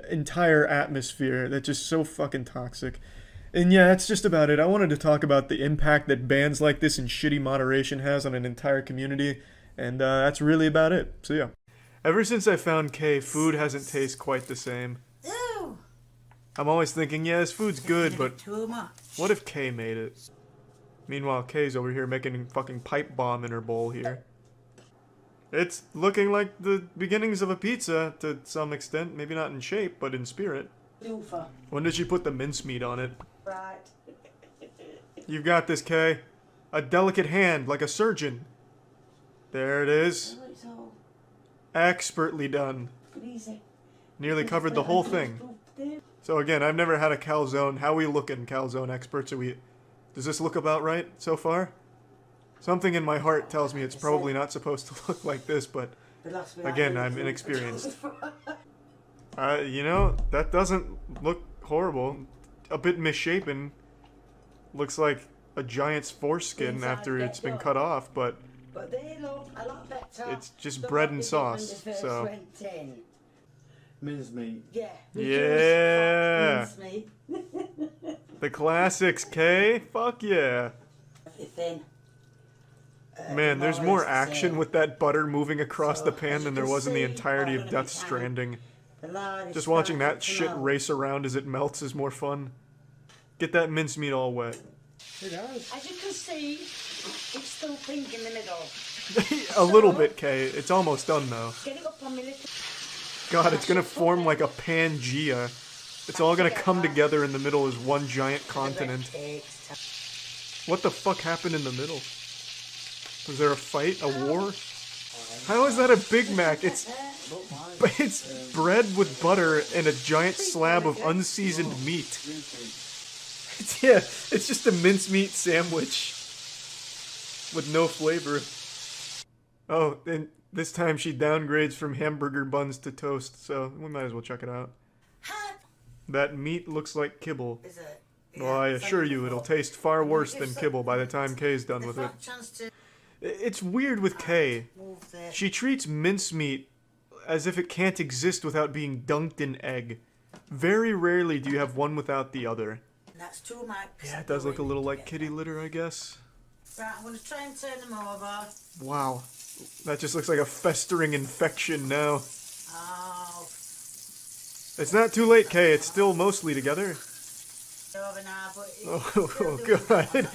entire atmosphere that's just so fucking toxic. And yeah, that's just about it. I wanted to talk about the impact that bans like this and shitty moderation has on an entire community, and that's really about it. So yeah. Ever since I found K, food hasn't tasted quite the same. Ew. I'm always thinking, yeah, this food's good, but what if K made it? Meanwhile, K's over here making fucking pipe bomb in her bowl here. It's looking like the beginnings of a pizza to some extent. Maybe not in shape, but in spirit. When did she put the mincemeat on it? Right. You've got this, Kay. A delicate hand, like a surgeon. There it is. Expertly done. Nearly covered the whole thing. So again, I've never had a calzone. How are we looking, calzone experts? Does this look about right so far? Something in my heart tells me it's probably not supposed to look like this, but again, I'm inexperienced. You know, that doesn't look horrible. A bit misshapen. Looks like a giant's foreskin after it's been cut off, but it's just bread and sauce, so. Mincemeat. Yeah. The classics, Kay. Fuck yeah. Man, there's more action with that butter moving across the pan than there was in the entirety of Death Stranding. Just watching that shit race around as it melts is more fun. Get that mincemeat all wet. As you can see, it's still pink in the middle. A little bit, Kay. It's almost done, though. God, it's gonna form like a Pangea. It's all gonna come together in the middle as one giant continent. What the fuck happened in the middle? Was there a fight? A war? How is that a Big Mac? It's bread with butter and a giant slab of unseasoned meat. Yeah, it's just a mincemeat sandwich with no flavor. Oh, and this time she downgrades from hamburger buns to toast, so we might as well check it out. That meat looks like kibble. Is it? Well, I assure you, it'll taste far worse than kibble by the time Kay's done with it. It's weird with Kay. She treats mincemeat as if it can't exist without being dunked in egg. Very rarely do you have one without the other. That's 2 Macs. Yeah, it does look a little like kitty litter, I guess. Right, I'm going to try and turn them over. Wow. That just looks like a festering infection now. Oh. It's not too late, Kay. It's still mostly together. Over now, but Oh, God.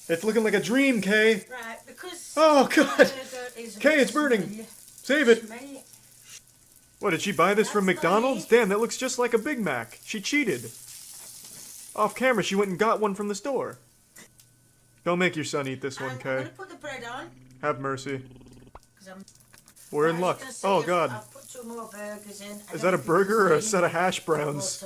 It's looking like a dream, Kay. Right, because... Oh, God. Kay, it's burning. Save it. What, did she buy this from McDonald's? Damn, that looks just like a Big Mac. She cheated. Off camera, she went and got one from the store. Don't make your son eat this one, I'm Kay. going to put the bread on. Have mercy. We're in luck. Oh, God. I've put 2 more burgers in. Is that a burger or a set of hash browns?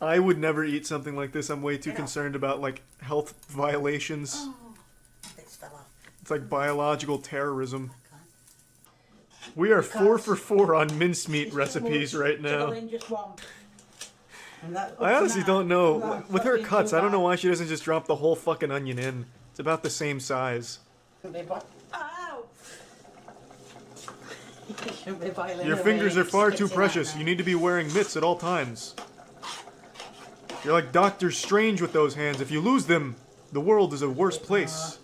I would never eat something like this. I'm way too concerned about, like, health violations. Oh, bits fell off. It's like biological terrorism. We are 4 for 4 on mincemeat recipes right now. I honestly don't know. With her cuts, I don't know why she doesn't just drop the whole fucking onion in. It's about the same size. Ow! Your fingers are far too precious. You need to be wearing mitts at all times. You're like Doctor Strange with those hands. If you lose them, the world is a worse place.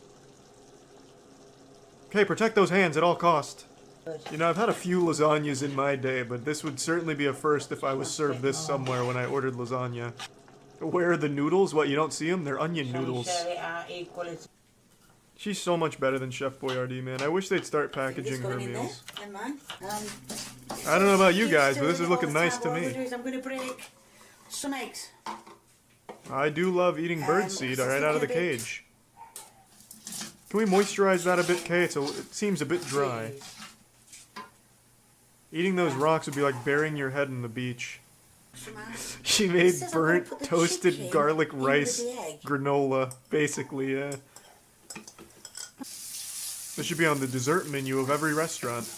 Okay, protect those hands at all cost. You know, I've had a few lasagnas in my day, but this would certainly be a first if I was served this somewhere when I ordered lasagna. Where are the noodles? What, you don't see them? They're onion noodles. She's so much better than Chef Boyardee, man. I wish they'd start packaging her meals. I don't know about you guys, but this is looking nice to me. I'm going to break some eggs. I do love eating birdseed right out of the cage. Can we moisturize that a bit, Kay? It seems a bit dry. Eating those rocks would be like burying your head in the beach. She made burnt, toasted garlic rice granola, basically, yeah. This should be on the dessert menu of every restaurant.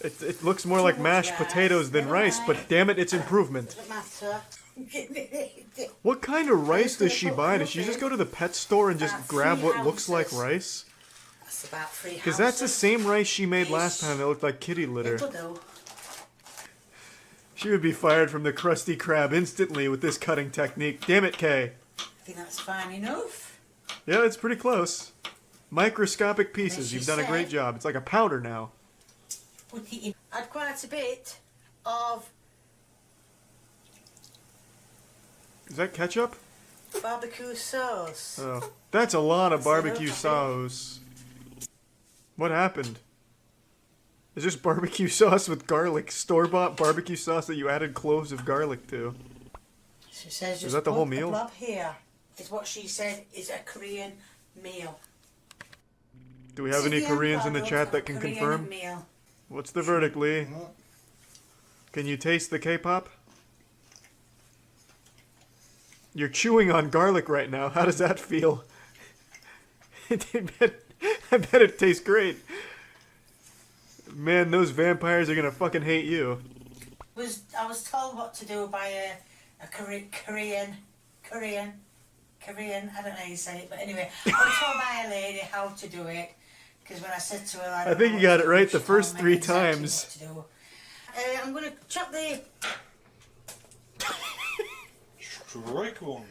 It looks more like mashed potatoes than rice, but damn it, it's improvement. What kind of rice does she buy? Does she just go to the pet store and just grab what looks like rice? Because that's the same rice she made last time that looked like kitty litter. She would be fired from the Krusty Krab instantly with this cutting technique. Damn it, Kay. I think that's fine enough. Yeah, it's pretty close. Microscopic pieces. You've done a great job. It's like a powder now. Add quite a bit of... Is that ketchup? barbecue sauce. Oh, that's a lot of barbecue sauce. What happened? It's just barbecue sauce with garlic. Store-bought barbecue sauce that you added cloves of garlic to. She says just is that the whole meal? Blob here is what she said is a Korean meal. Do we have any Koreans in the chat that can confirm? Meal. What's the verdict, Lee? Can you taste the K-pop? You're chewing on garlic right now. How does that feel? I bet it tastes great. Man, those vampires are gonna fucking hate you. I was told what to do by a Korean. I don't know how you say it, but anyway, I was told by a lady how to do it. Because when I said to her, I think you got it right the first 3 times. I'm gonna chop the. Strike one.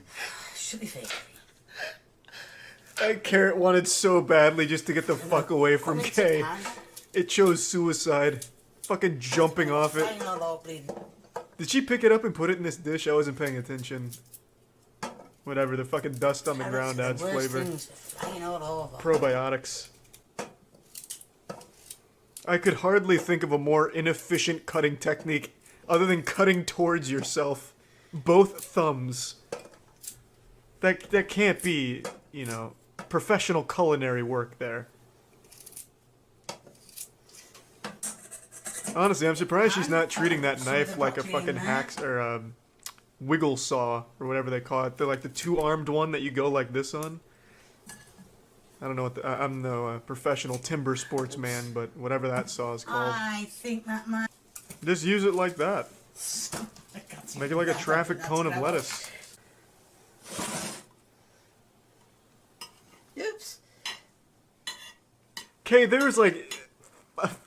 Should be fake. That carrot wanted so badly just to get the fuck away from Kay. It chose suicide. Fucking jumping off it. Did she pick it up and put it in this dish? I wasn't paying attention. Whatever, the fucking dust on the ground adds flavor. Probiotics. I could hardly think of a more inefficient cutting technique other than cutting towards yourself. Both thumbs. That can't be, you know, professional culinary work there. Honestly, I'm surprised she's not treating that knife like a fucking wiggle saw, or whatever they call it. They're like the two-armed one that you go like this on. I don't know what I'm no professional timber sportsman, but whatever that saw is called. I think that might... Just use it like that. Make it like a traffic cone of lettuce. Oops. Okay, there's like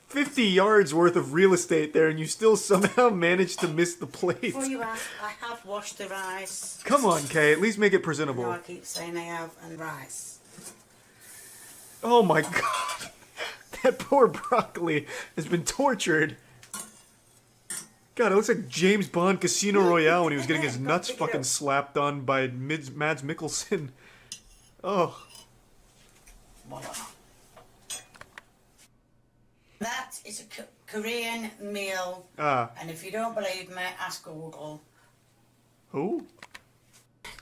50 yards worth of real estate there, and you still somehow managed to miss the plate. Before you ask, I have washed the rice. Come on, Kay, at least make it presentable. No, I keep saying I have, and rice. Oh my god. That poor broccoli has been tortured. God, it looks like James Bond Casino Royale when he was getting his nuts fucking slapped on by Mads Mikkelsen. Oh. That is a Korean meal. And if you don't believe me, ask Google. Who?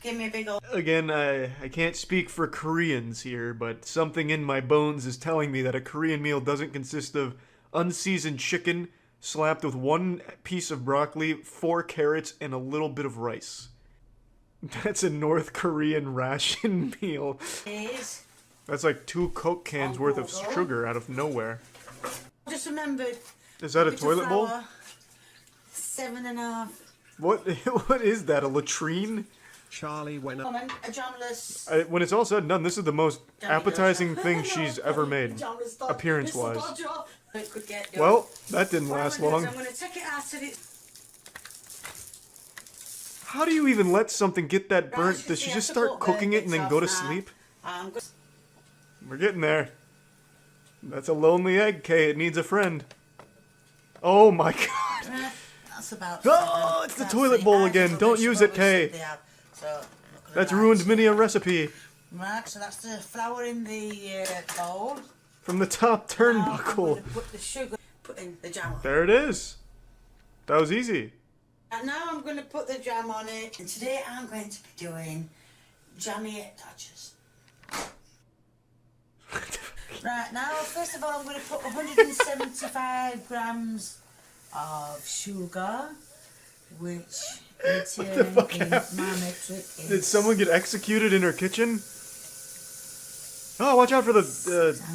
Give me a big old... Again, I can't speak for Koreans here, but something in my bones is telling me that a Korean meal doesn't consist of unseasoned chicken slapped with 1 piece of broccoli, 4 carrots, and a little bit of rice. That's a North Korean ration meal. Is That's like 2 Coke cans worth of sugar out of nowhere. just remembered. Is that a toilet bowl? 7.5. What is that, a latrine? Charlie went up. A Johnless. When it's all said and done, this is the most appetizing thing she's ever made, appearance-wise. Well, that didn't last long. I'm going to take it out of it. How do you even let something get that burnt? Does she just start cooking it and then go to sleep? We're getting there. That's a lonely egg, Kay. It needs a friend. Oh my god. That's about... Oh, it's the toilet bowl again. Don't use it, Kay. That's ruined many a recipe. Right, so that's the flour in the bowl. From the top turnbuckle. Put the sugar, put in the jam on. There it is. That was easy. And now I'm going to put the jam on it. And today I'm going to be doing jammy Dodgers. Right, now first of all I'm going to put 175 grams of sugar, which What the fuck happened? Did someone get executed in her kitchen? Oh, watch out for the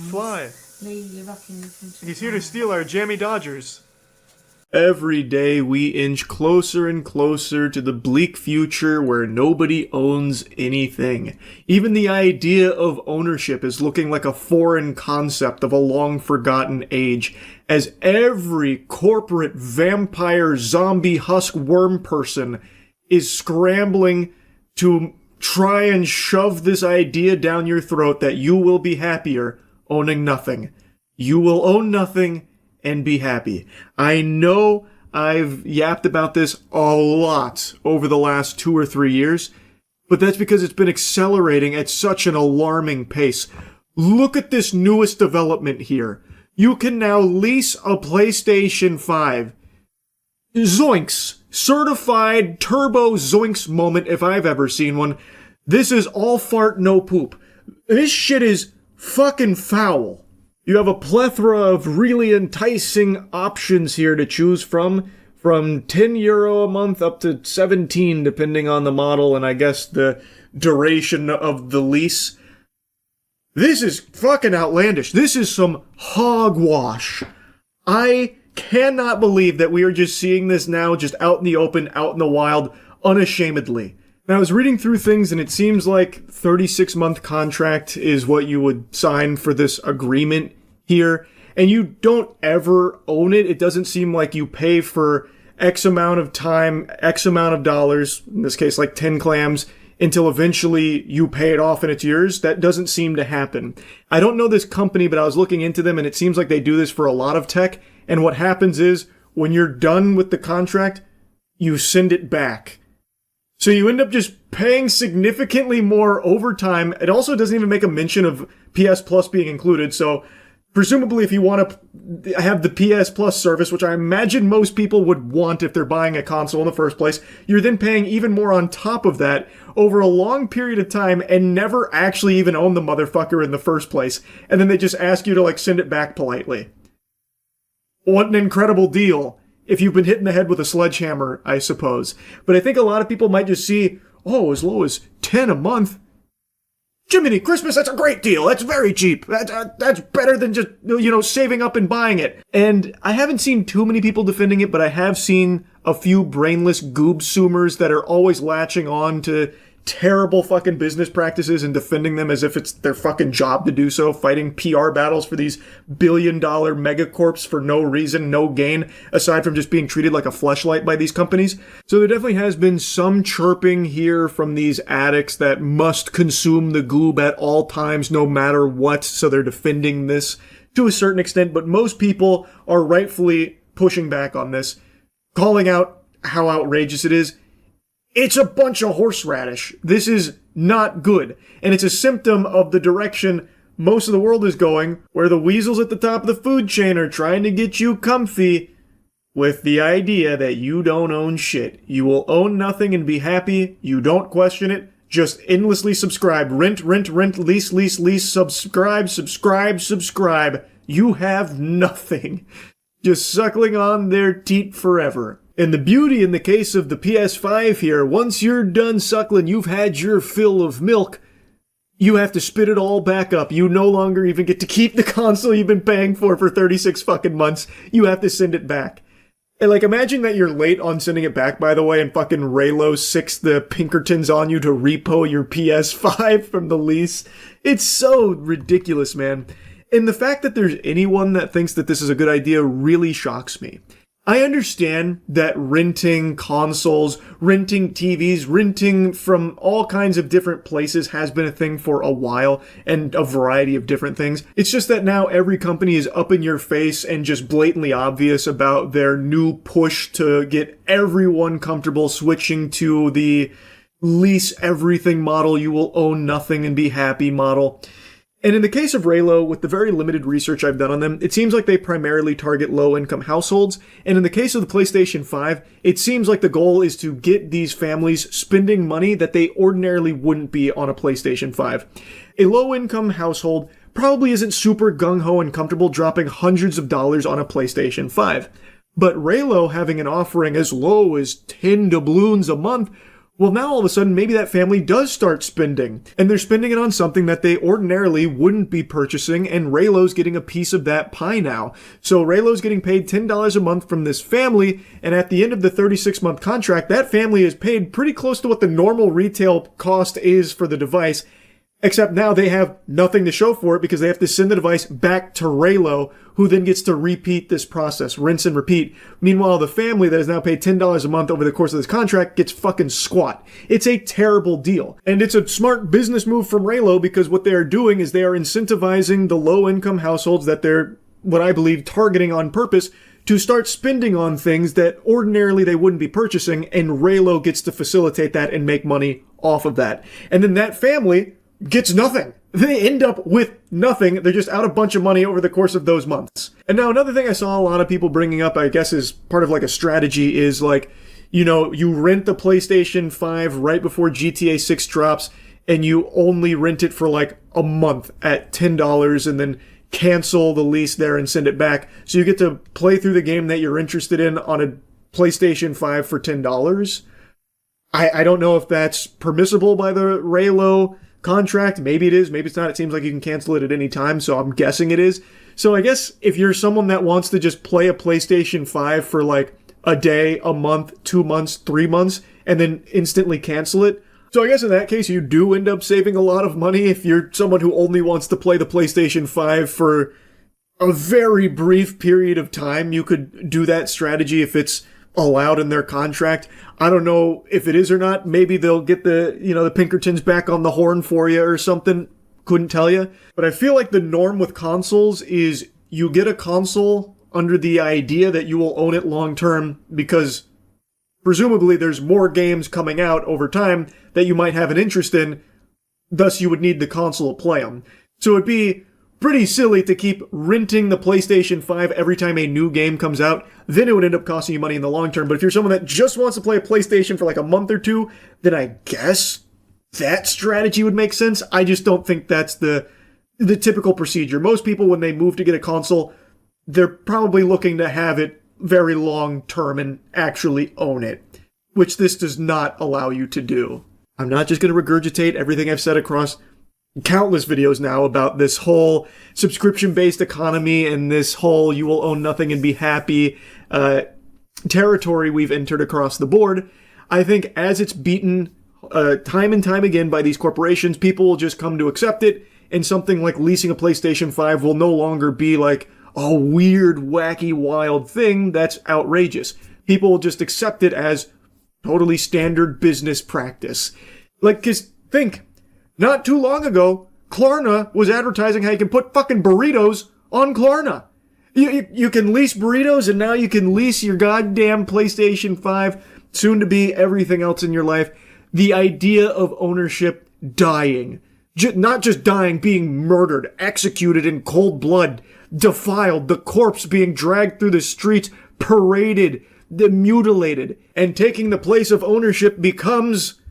fly. He's here to steal our jammy Dodgers. Every day we inch closer and closer to the bleak future where nobody owns anything. Even the idea of ownership is looking like a foreign concept of a long-forgotten age, as every corporate vampire zombie husk worm person is scrambling to try and shove this idea down your throat that you will be happier owning nothing. You will own nothing and be happy. I know I've yapped about this a lot over the last 2 or 3 years, but that's because it's been accelerating at such an alarming pace. Look at this newest development here. You can now lease a PlayStation 5. Zoinks! Certified turbo zoinks moment if I've ever seen one. This is all fart, no poop. This shit is fucking foul. You have a plethora of really enticing options here to choose from €10 a month up to 17 depending on the model and I guess the duration of the lease. This is fucking outlandish. This is some hogwash. I cannot believe that we are just seeing this now just out in the open, out in the wild, unashamedly. Now, I was reading through things and it seems like 36-month contract is what you would sign for this agreement here. And you don't ever own it. It doesn't seem like you pay for X amount of time, X amount of dollars, in this case like 10 clams, until eventually you pay it off and it's yours. That doesn't seem to happen. I don't know this company, but I was looking into them and it seems like they do this for a lot of tech. And what happens is when you're done with the contract, you send it back. So you end up just paying significantly more overtime. It also doesn't even make a mention of PS Plus being included. So Presumably, if you want to have the PS Plus service, which I imagine most people would want if they're buying a console in the first place, you're then paying even more on top of that over a long period of time and never actually even own the motherfucker in the first place. And then they just ask you to, like, send it back politely. What an incredible deal. If you've been hit in the head with a sledgehammer, I suppose. But I think a lot of people might just see, oh, as low as 10 a month. Jiminy Christmas, that's a great deal. That's very cheap. That's better than just, saving up and buying it. And I haven't seen too many people defending it, but I have seen a few brainless goob-soomers that are always latching on to terrible fucking business practices and defending them as if it's their fucking job to do so, fighting PR battles for these billion-dollar megacorps for no reason, no gain, aside from just being treated like a fleshlight by these companies. So there definitely has been some chirping here from these addicts that must consume the goob at all times, no matter what, so they're defending this to a certain extent, but most people are rightfully pushing back on this, calling out how outrageous it is. It's a bunch of horseradish. This is not good. And it's a symptom of the direction most of the world is going, where the weasels at the top of the food chain are trying to get you comfy with the idea that you don't own shit. You will own nothing and be happy. You don't question it. Just endlessly subscribe. Rent, lease, subscribe. You have nothing. Just suckling on their teat forever. And the beauty in the case of the PS5 here, once you're done suckling, you've had your fill of milk, you have to spit it all back up. You no longer even get to keep the console you've been paying for 36 fucking months. You have to send it back. And imagine that you're late on sending it back, by the way, and fucking Raylo sicks the Pinkertons on you to repo your PS5 from the lease. It's so ridiculous, man. And the fact that there's anyone that thinks that this is a good idea really shocks me. I understand that renting consoles, renting TVs, renting from all kinds of different places has been a thing for a while, and a variety of different things. It's just that now every company is up in your face and just blatantly obvious about their new push to get everyone comfortable switching to the lease everything model, you will own nothing and be happy model. And in the case of Raylo, with the very limited research I've done on them, it seems like they primarily target low-income households. And in the case of the PlayStation 5, it seems like the goal is to get these families spending money that they ordinarily wouldn't be on a PlayStation 5. A low-income household probably isn't super gung-ho and comfortable dropping hundreds of dollars on a PlayStation 5. But Raylo having an offering as low as 10 doubloons a month, well, now all of a sudden, maybe that family does start spending, and they're spending it on something that they ordinarily wouldn't be purchasing, and Raylo's getting a piece of that pie now. So Raylo's getting paid $10 a month from this family, and at the end of the 36-month contract, that family is paid pretty close to what the normal retail cost is for the device, except now they have nothing to show for it because they have to send the device back to Raylo, who then gets to repeat this process, rinse and repeat. Meanwhile, the family that is now paid $10 a month over the course of this contract gets fucking squat. It's a terrible deal. And it's a smart business move from Raylo because what they are doing is they are incentivizing the low-income households that they're, what I believe, targeting on purpose to start spending on things that ordinarily they wouldn't be purchasing, and Raylo gets to facilitate that and make money off of that. And then that family gets nothing. They end up with nothing. They're just out a bunch of money over the course of those months. And now another thing I saw a lot of people bringing up, I guess is part of a strategy, is you rent the PlayStation 5 right before GTA 6 drops, and you only rent it for a month at $10 and then cancel the lease there and send it back. So you get to play through the game that you're interested in on a PlayStation 5 for $10. I don't know if that's permissible by the Raylo contract. Maybe it is, maybe it's not. It seems like you can cancel it at any time, so I'm guessing it is. So I guess if you're someone that wants to just play a PlayStation 5 for a day, a month, 2 months, 3 months, and then instantly cancel it, so I guess in that case you do end up saving a lot of money if you're someone who only wants to play the PlayStation 5 for a very brief period of time. You could do that strategy if it's allowed in their contract. I don't know if it is or not. Maybe they'll get the Pinkertons back on the horn for you or something. Couldn't tell you. But I feel like the norm with consoles is you get a console under the idea that you will own it long term because presumably there's more games coming out over time that you might have an interest in. Thus, you would need the console to play them. So it'd be pretty silly to keep renting the PlayStation 5 every time a new game comes out. Then it would end up costing you money in the long term. But if you're someone that just wants to play a PlayStation for like a month or two, then I guess that strategy would make sense. I just don't think that's the typical procedure. Most people, when they move to get a console, they're probably looking to have it very long term and actually own it, which this does not allow you to do. I'm not just going to regurgitate everything I've said across countless videos now about this whole subscription-based economy and this whole you will own nothing and be happy territory we've entered across the board. I think as it's beaten time and time again by these corporations, people will just come to accept it, and something like leasing a PlayStation 5 will no longer be like a weird, wacky, wild thing that's outrageous. People will just accept it as totally standard business practice. Like, 'cause think, not too long ago, Klarna was advertising how you can put fucking burritos on Klarna. You can lease burritos, and now you can lease your goddamn PlayStation 5, soon to be everything else in your life. The idea of ownership dying. Not just dying, being murdered, executed in cold blood, defiled, the corpse being dragged through the streets, paraded, mutilated, and taking the place of ownership becomes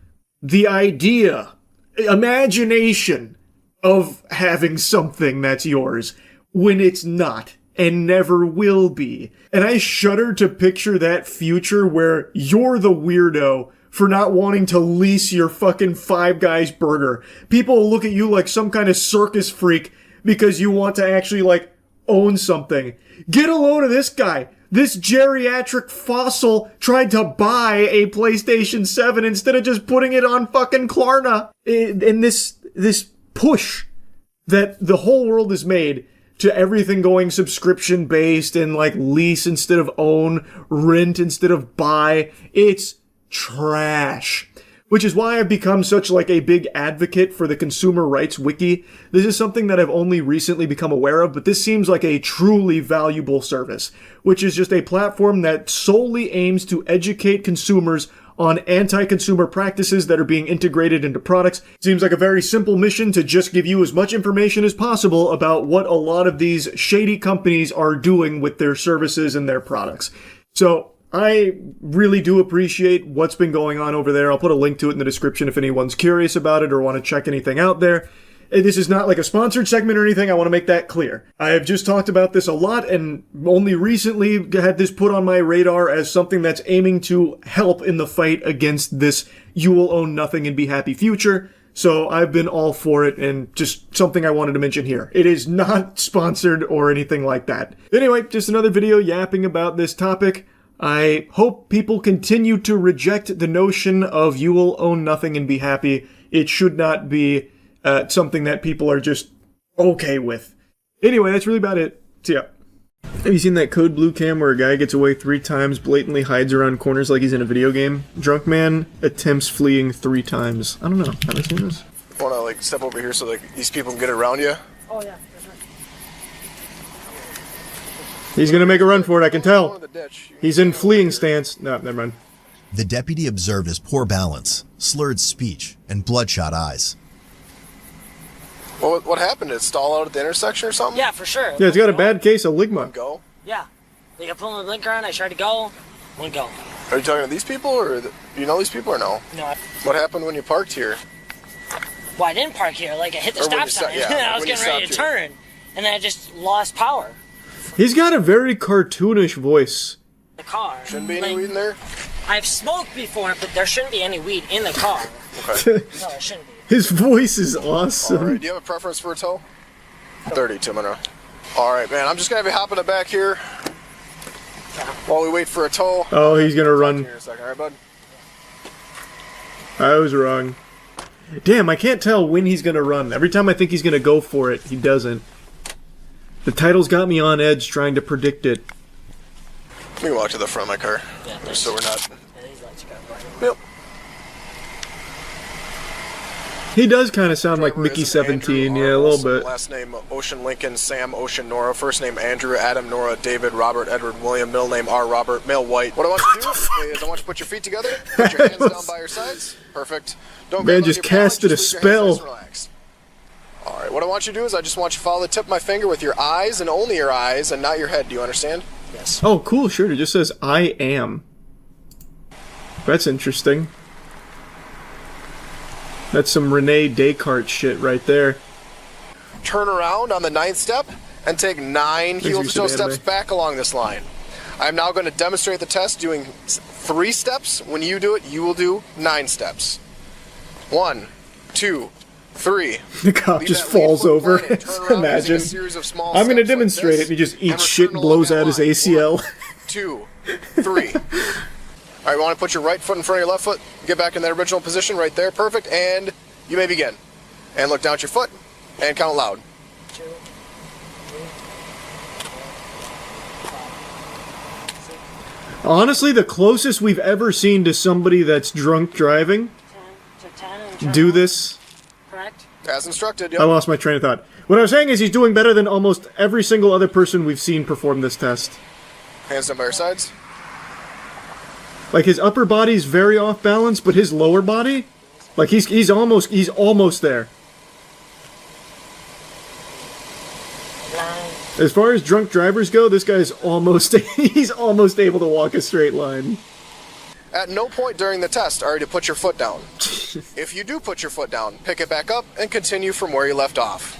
the idea, imagination of having something that's yours when it's not and never will be. And I shudder to picture that future where you're the weirdo for not wanting to lease your fucking Five Guys burger. People will look at you like some kind of circus freak because you want to actually, like, own something. Get a load of this guy. This geriatric fossil tried to buy a PlayStation 7 instead of just putting it on fucking Klarna. And this push that the whole world has made to everything going subscription-based and, like, lease instead of own, rent instead of buy, it's trash. Which is why I've become such like a big advocate for the consumer rights wiki. This is something that I've only recently become aware of, but this seems like a truly valuable service, which is just a platform that solely aims to educate consumers on anti-consumer practices that are being integrated into products. Seems like a very simple mission to just give you as much information as possible about what a lot of these shady companies are doing with their services and their products. So I really do appreciate what's been going on over there. I'll put a link to it in the description if anyone's curious about it or want to check anything out there. This is not like a sponsored segment or anything. I want to make that clear. I have just talked about this a lot and only recently had this put on my radar as something that's aiming to help in the fight against this you will own nothing and be happy future. So I've been all for it, and just something I wanted to mention here. It is not sponsored or anything like that. Anyway, just another video yapping about this topic. I hope people continue to reject the notion of you will own nothing and be happy. It should not be something that people are just okay with. Anyway, that's really about it. See ya. Have you seen that Code Blue cam where a guy gets away 3 times, blatantly hides around corners like he's in a video game? Drunk man attempts fleeing 3 times. I don't know. Have I seen this? Want to like step over here so like these people can get around you? Oh yeah. He's gonna make a run for it, I can tell. He's in fleeing stance. No, never mind. The deputy observed his poor balance, slurred speech, and bloodshot eyes. Well, what happened? Did it stall out at the intersection or something? Yeah, for sure. Yeah, it's got a bad case of ligma. Go? Yeah. They got put on the blinker on, I tried to go, wouldn't go. Are you talking to these people, or do you know these people, or no? No. What happened when you parked here? Well, I didn't park here. Like, I hit the Or when stop you sign, sto- yeah, I was when you getting ready to stopped turn, and then I just lost power. He's got a very cartoonish voice. The car. Shouldn't be any weed in there? I've smoked before, but there shouldn't be any weed in the car. Okay. No, there shouldn't be. His voice is awesome. Alright, do you have a preference for a tow? 32 minutes. Alright, man, I'm just gonna be hopping it back here while we wait for a tow. Oh, he's gonna run. Here in a second. Alright, bud? I was wrong. Damn, I can't tell when he's gonna run. Every time I think he's gonna go for it, he doesn't. The title's got me on edge trying to predict it. We can walk to the front of my car, just so we're not... Yep. He does kind of sound like Mickey 17, yeah, a little bit. Last name Ocean Lincoln, Sam Ocean Nora. First name Andrew, Adam Nora, David, Robert, Edward, William. Middle name R. Robert, male white. What I want you to do is I want you to put your feet together, put your hands down by your sides. Perfect. Don't Man just casted a spell. All right, what I want you to do is I just want you to follow the tip of my finger with your eyes and only your eyes and not your head. Do you understand? Yes. Oh, cool shirt. It just says, I am. That's interesting. That's some Rene Descartes shit right there. Turn around on the 9th step and take 9 heel-to-toe steps back along this line. I'm now going to demonstrate the test doing 3 steps. When you do it, you will do 9 steps. 1, 2, 3. The cop just falls over. Imagine. I'm going to demonstrate it, and he just eats shit and blows out his ACL. 1, 2, 3. All right, you want to put your right foot in front of your left foot. Get back in that original position right there. Perfect. And you may begin. And look down at your foot and count loud. 2, 3. Honestly, the closest we've ever seen to somebody that's drunk driving do this. Correct. As instructed, yep. I lost my train of thought. What I was saying is he's doing better than almost every single other person we've seen perform this test. Hands down by your sides. Like, his upper body's very off balance, but his lower body, like, he's almost there. As far as drunk drivers go, this guy's he's almost able to walk a straight line. At no point during the test are you to put your foot down. If you do put your foot down, pick it back up and continue from where you left off.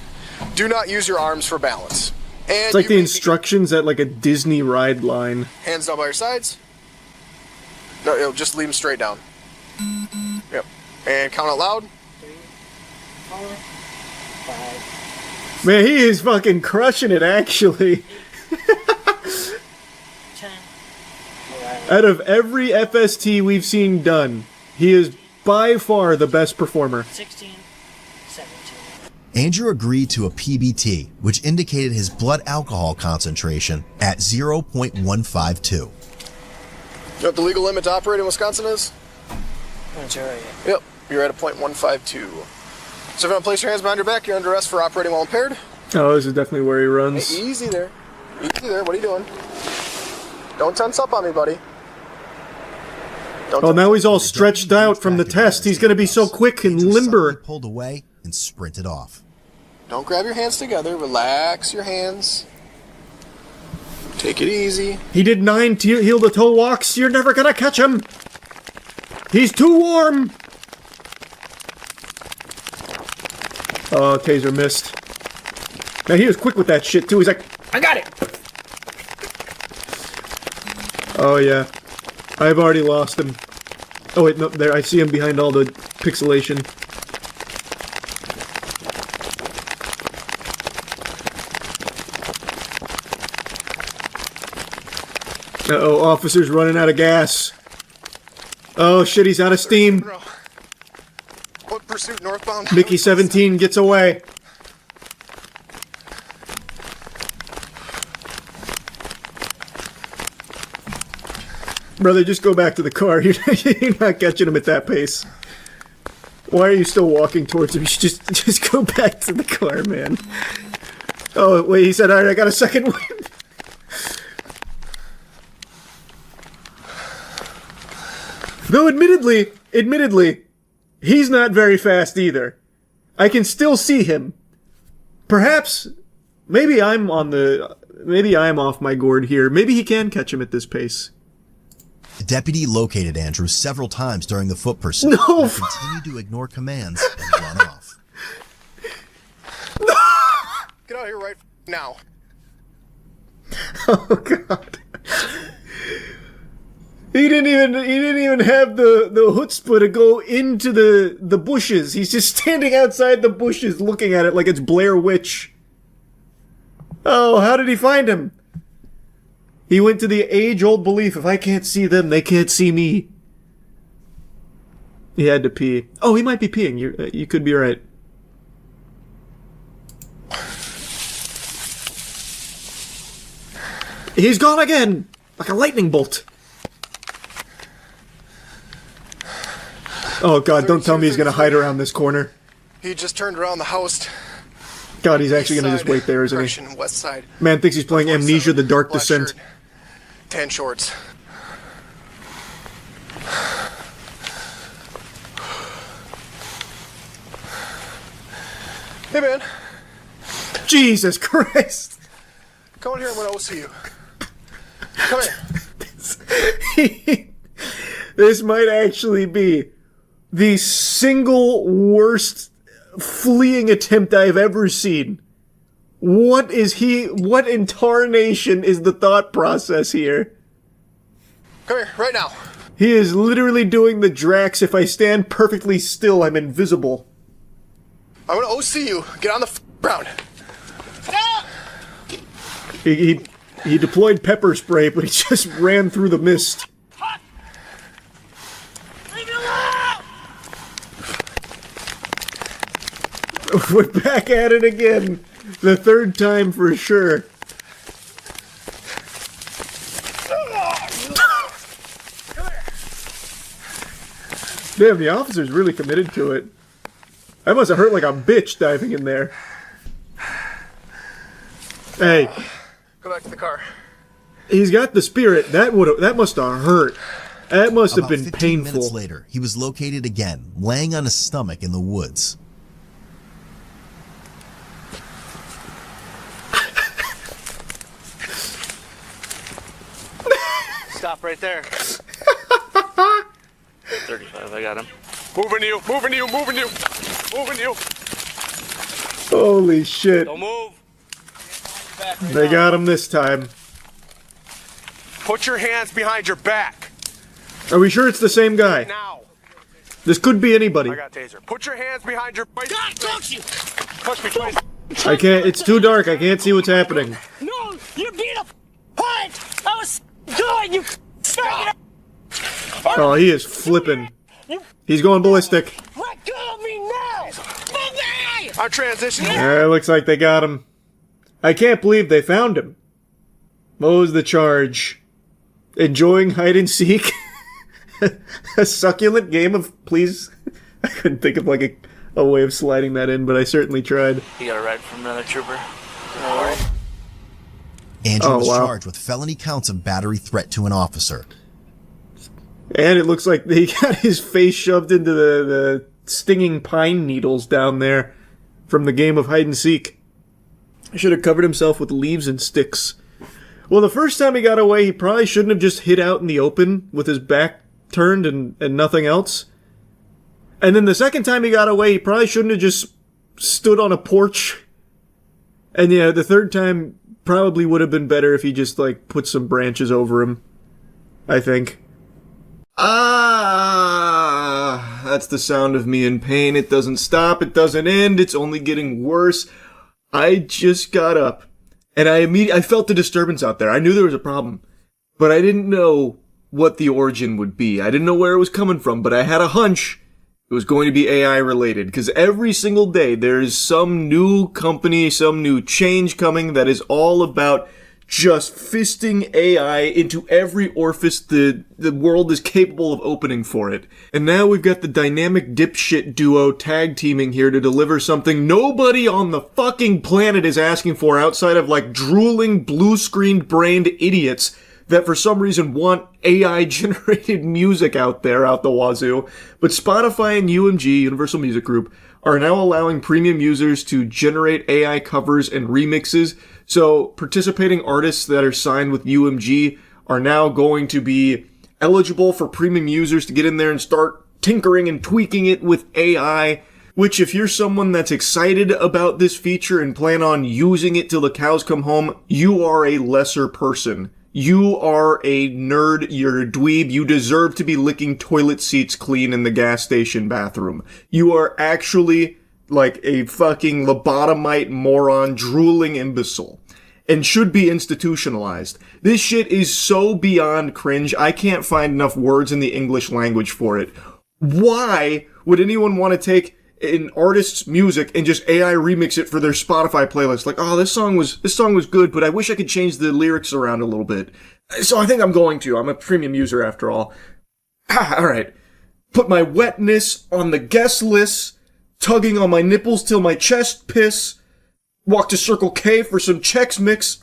Do not use your arms for balance. And it's like the instructions at, like, a Disney ride line. Hands down by your sides. No, just leave them straight down. Yep. And count out loud. 3, 4, 5. Man, he is fucking crushing it, actually. 10. Out of every FST we've seen done, he is by far the best performer. 16, 17. Andrew agreed to a PBT, which indicated his blood alcohol concentration at 0.152. You know what the legal limit to operate in Wisconsin is? Yep, you're at a .152. So if you don't place your hands behind your back, you're under arrest for operating while impaired. Oh, this is definitely where he runs. Hey, easy there. Easy there. What are you doing? Don't tense up on me, buddy. Oh, now he's all stretched out from the test. He's going to be so quick and limber. He pulled away and sprinted off. Don't grab your hands together. Relax your hands. Take it easy. He did 9 heel-to-toe walks. You're never going to catch him. He's too warm. Oh, taser missed. Man, he was quick with that shit, too. He's like, I got it. Oh, yeah. I've already lost him. Oh, wait, no, there. I see him behind all the pixelation. Uh-oh, officer's running out of gas. Oh, shit, he's out of steam. Foot pursuit northbound. Mickey 17 gets away. Brother, just go back to the car. You're not catching him at that pace. Why are you still walking towards him? You should just go back to the car, man. Oh, wait, he said, alright, I got a second wind. Though admittedly, he's not very fast either. I can still see him. Perhaps, maybe I'm off my gourd here. Maybe he can catch him at this pace. The deputy located Andrew several times during the foot pursuit. No! And continued to ignore commands and run off. No! Get out of here right now. Oh god. He didn't even have the chutzpah to go into the bushes. He's just standing outside the bushes looking at it like it's Blair Witch. Oh, how did he find him? He went to the age-old belief, if I can't see them, they can't see me. He had to pee. Oh, he might be peeing. You could be right. He's gone again! Like a lightning bolt. Oh god, don't tell me he's gonna hide around this corner. He just turned around the house. God, he's actually gonna just wait there, isn't he? West side. Man thinks he's playing Amnesia: The Dark Descent. Shirt, tan shorts. Hey, man. Jesus Christ. Come on here, I'm gonna OC you. Come here. This might actually be the single worst fleeing attempt I've ever seen. What in tarnation is the thought process here? Come here, right now. He is literally doing the Drax, if I stand perfectly still, I'm invisible. I'm gonna OC you. Get on the ground. He deployed pepper spray, but he just ran through the mist. Leave me alone! We're back at it again. The third time for sure. Damn, the officer's really committed to it. I must have hurt like a bitch diving in there. Hey. Go back to the car. He's got the spirit. That must have hurt. That must have been 15 painful. minutes later, he was located again, laying on his stomach in the woods. Stop right there. 35, I got him. Moving you, moving you, moving you, moving you. Holy shit. Don't move. They got him this time. Put your hands behind your back. Are we sure it's the same guy? Now. This could be anybody. I got taser. Put your hands behind your back. God, don't you! Push me twice. I can't, it's too dark, I can't see what's happening. No, you're being a punt! I was good, you faggot! Oh, he is flipping. He's going ballistic. Let go of me now! Move me! I'm transitioning. Yeah, it looks like they got him. I can't believe they found him. What was the charge? Enjoying hide and seek? A succulent game of please? I couldn't think of like a way of sliding that in, but I certainly tried. You got a ride from another trooper. Andrew was charged with felony counts of battery threat to an officer. And it looks like he got his face shoved into the stinging pine needles down there from the game of hide and seek. He should have covered himself with leaves and sticks. Well, the first time he got away, he probably shouldn't have just hid out in the open with his back turned and nothing else. And then the second time he got away, he probably shouldn't have just stood on a porch. And yeah, the third time probably would have been better if he just, like, put some branches over him. I think. Ah, that's the sound of me in pain. It doesn't stop. It doesn't end. It's only getting worse. I just got up. And I felt the disturbance out there. I knew there was a problem. But I didn't know what the origin would be. I didn't know where it was coming from, but I had a hunch it was going to be AI related. Because every single day there's some new company, some new change coming that is all about just fisting AI into every orifice the world is capable of opening for it. And now we've got the dynamic dipshit duo tag teaming here to deliver something nobody on the fucking planet is asking for outside of like drooling blue-screened brained idiots that for some reason want AI-generated music out there, out the wazoo. But Spotify and UMG, Universal Music Group, are now allowing premium users to generate AI covers and remixes. So participating artists that are signed with UMG are now going to be eligible for premium users to get in there and start tinkering and tweaking it with AI. Which, if you're someone that's excited about this feature and plan on using it till the cows come home, you are a lesser person. You are a nerd, you're a dweeb, you deserve to be licking toilet seats clean in the gas station bathroom. You are actually like a fucking lobotomite moron, drooling imbecile, and should be institutionalized. This shit is so beyond cringe, I can't find enough words in the English language for it. Why would anyone want to take an artist's music and just AI remix it for their Spotify playlist? Like, oh, this song was good, but I wish I could change the lyrics around a little bit. So I think I'm going to. I'm a premium user after all. Alright. Put my wetness on the guest list, tugging on my nipples till my chest piss. Walk to Circle K for some Chex Mix.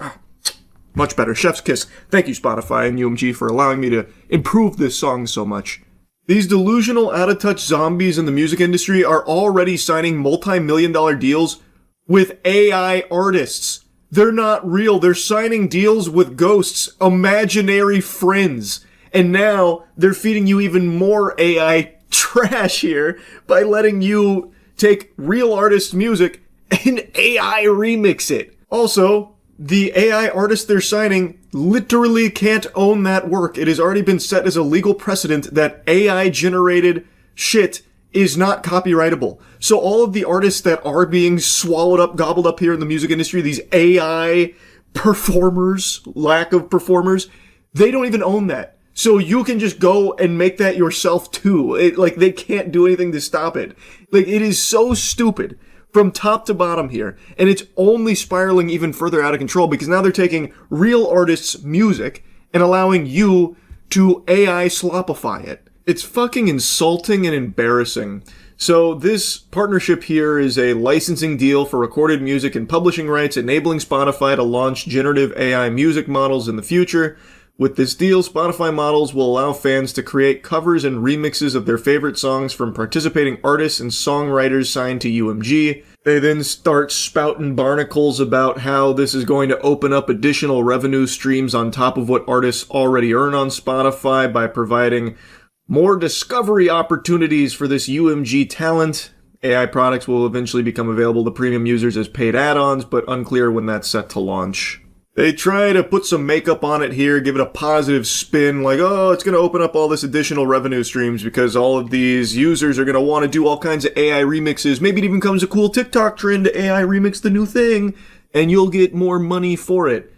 Much better. Chef's kiss. Thank you, Spotify and UMG, for allowing me to improve this song so much. These delusional, out-of-touch zombies in the music industry are already signing multi-million-dollar deals with AI artists. They're not real. They're signing deals with ghosts, imaginary friends. And now they're feeding you even more AI trash here by letting you take real artists' music and AI remix it. Also, the AI artists they're signing literally can't own that work. It has already been set as a legal precedent that AI-generated shit is not copyrightable. So all of the artists that are being swallowed up, gobbled up here in the music industry, these AI performers, lack of performers, they don't even own that. So you can just go and make that yourself too. They can't do anything to stop it. It is so stupid from top to bottom here. And it's only spiraling even further out of control because now they're taking real artists' music and allowing you to AI slopify it. It's fucking insulting and embarrassing. So this partnership here is a licensing deal for recorded music and publishing rights, enabling Spotify to launch generative AI music models in the future. With this deal, Spotify models will allow fans to create covers and remixes of their favorite songs from participating artists and songwriters signed to UMG. They then start spouting barnacles about how this is going to open up additional revenue streams on top of what artists already earn on Spotify by providing more discovery opportunities for this UMG talent. AI products will eventually become available to premium users as paid add-ons, but unclear when that's set to launch. They try to put some makeup on it here, give it a positive spin, like, oh, it's going to open up all this additional revenue streams because all of these users are going to want to do all kinds of AI remixes. Maybe it even becomes a cool TikTok trend to AI remix the new thing, and you'll get more money for it.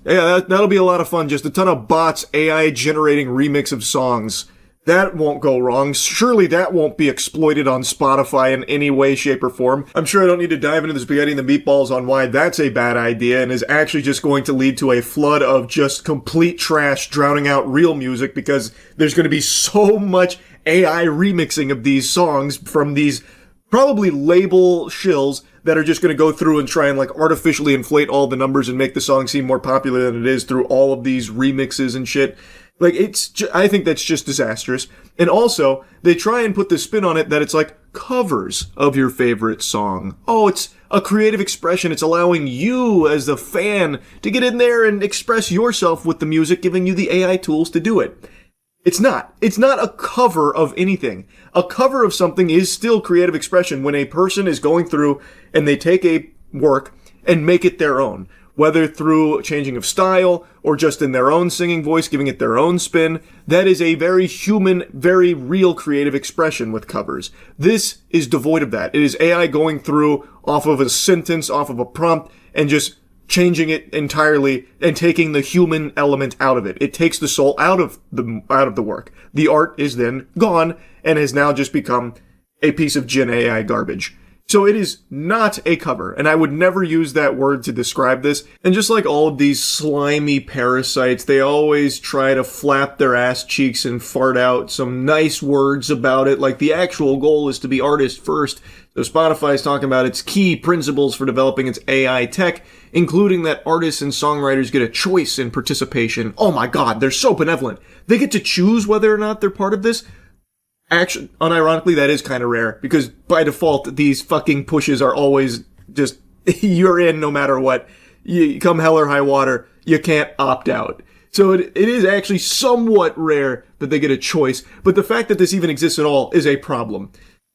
Yeah, that'll be a lot of fun. Just a ton of bots AI generating remix of songs. That won't go wrong. Surely that won't be exploited on Spotify in any way, shape, or form. I'm sure I don't need to dive into the spaghetti and the meatballs on why that's a bad idea and is actually just going to lead to a flood of just complete trash drowning out real music because there's going to be so much AI remixing of these songs from these probably label shills that are just going to go through and try and artificially inflate all the numbers and make the song seem more popular than it is through all of these remixes and shit. I think that's just disastrous. And also, they try and put this spin on it that it's covers of your favorite song. Oh, it's a creative expression. It's allowing you as the fan to get in there and express yourself with the music, giving you the AI tools to do it. It's not. It's not a cover of anything. A cover of something is still creative expression when a person is going through and they take a work and make it their own. Whether through changing of style or just in their own singing voice, giving it their own spin, that is a very human, very real creative expression with covers. This is devoid of that. It is AI going through off of a sentence, off of a prompt, and just changing it entirely and taking the human element out of it. It takes the soul out of the work. The art is then gone and has now just become a piece of Gen AI garbage. So it is not a cover, and I would never use that word to describe this. And just like all of these slimy parasites, they always try to flap their ass cheeks and fart out some nice words about it, like the actual goal is to be artist first. So Spotify is talking about its key principles for developing its AI tech, including that artists and songwriters get a choice in participation. Oh my god, they're so benevolent. They get to choose whether or not they're part of this. Actually, unironically, that is kind of rare, because by default, these fucking pushes are always just, you're in no matter what. You come hell or high water, you can't opt out. So it is actually somewhat rare that they get a choice, but the fact that this even exists at all is a problem.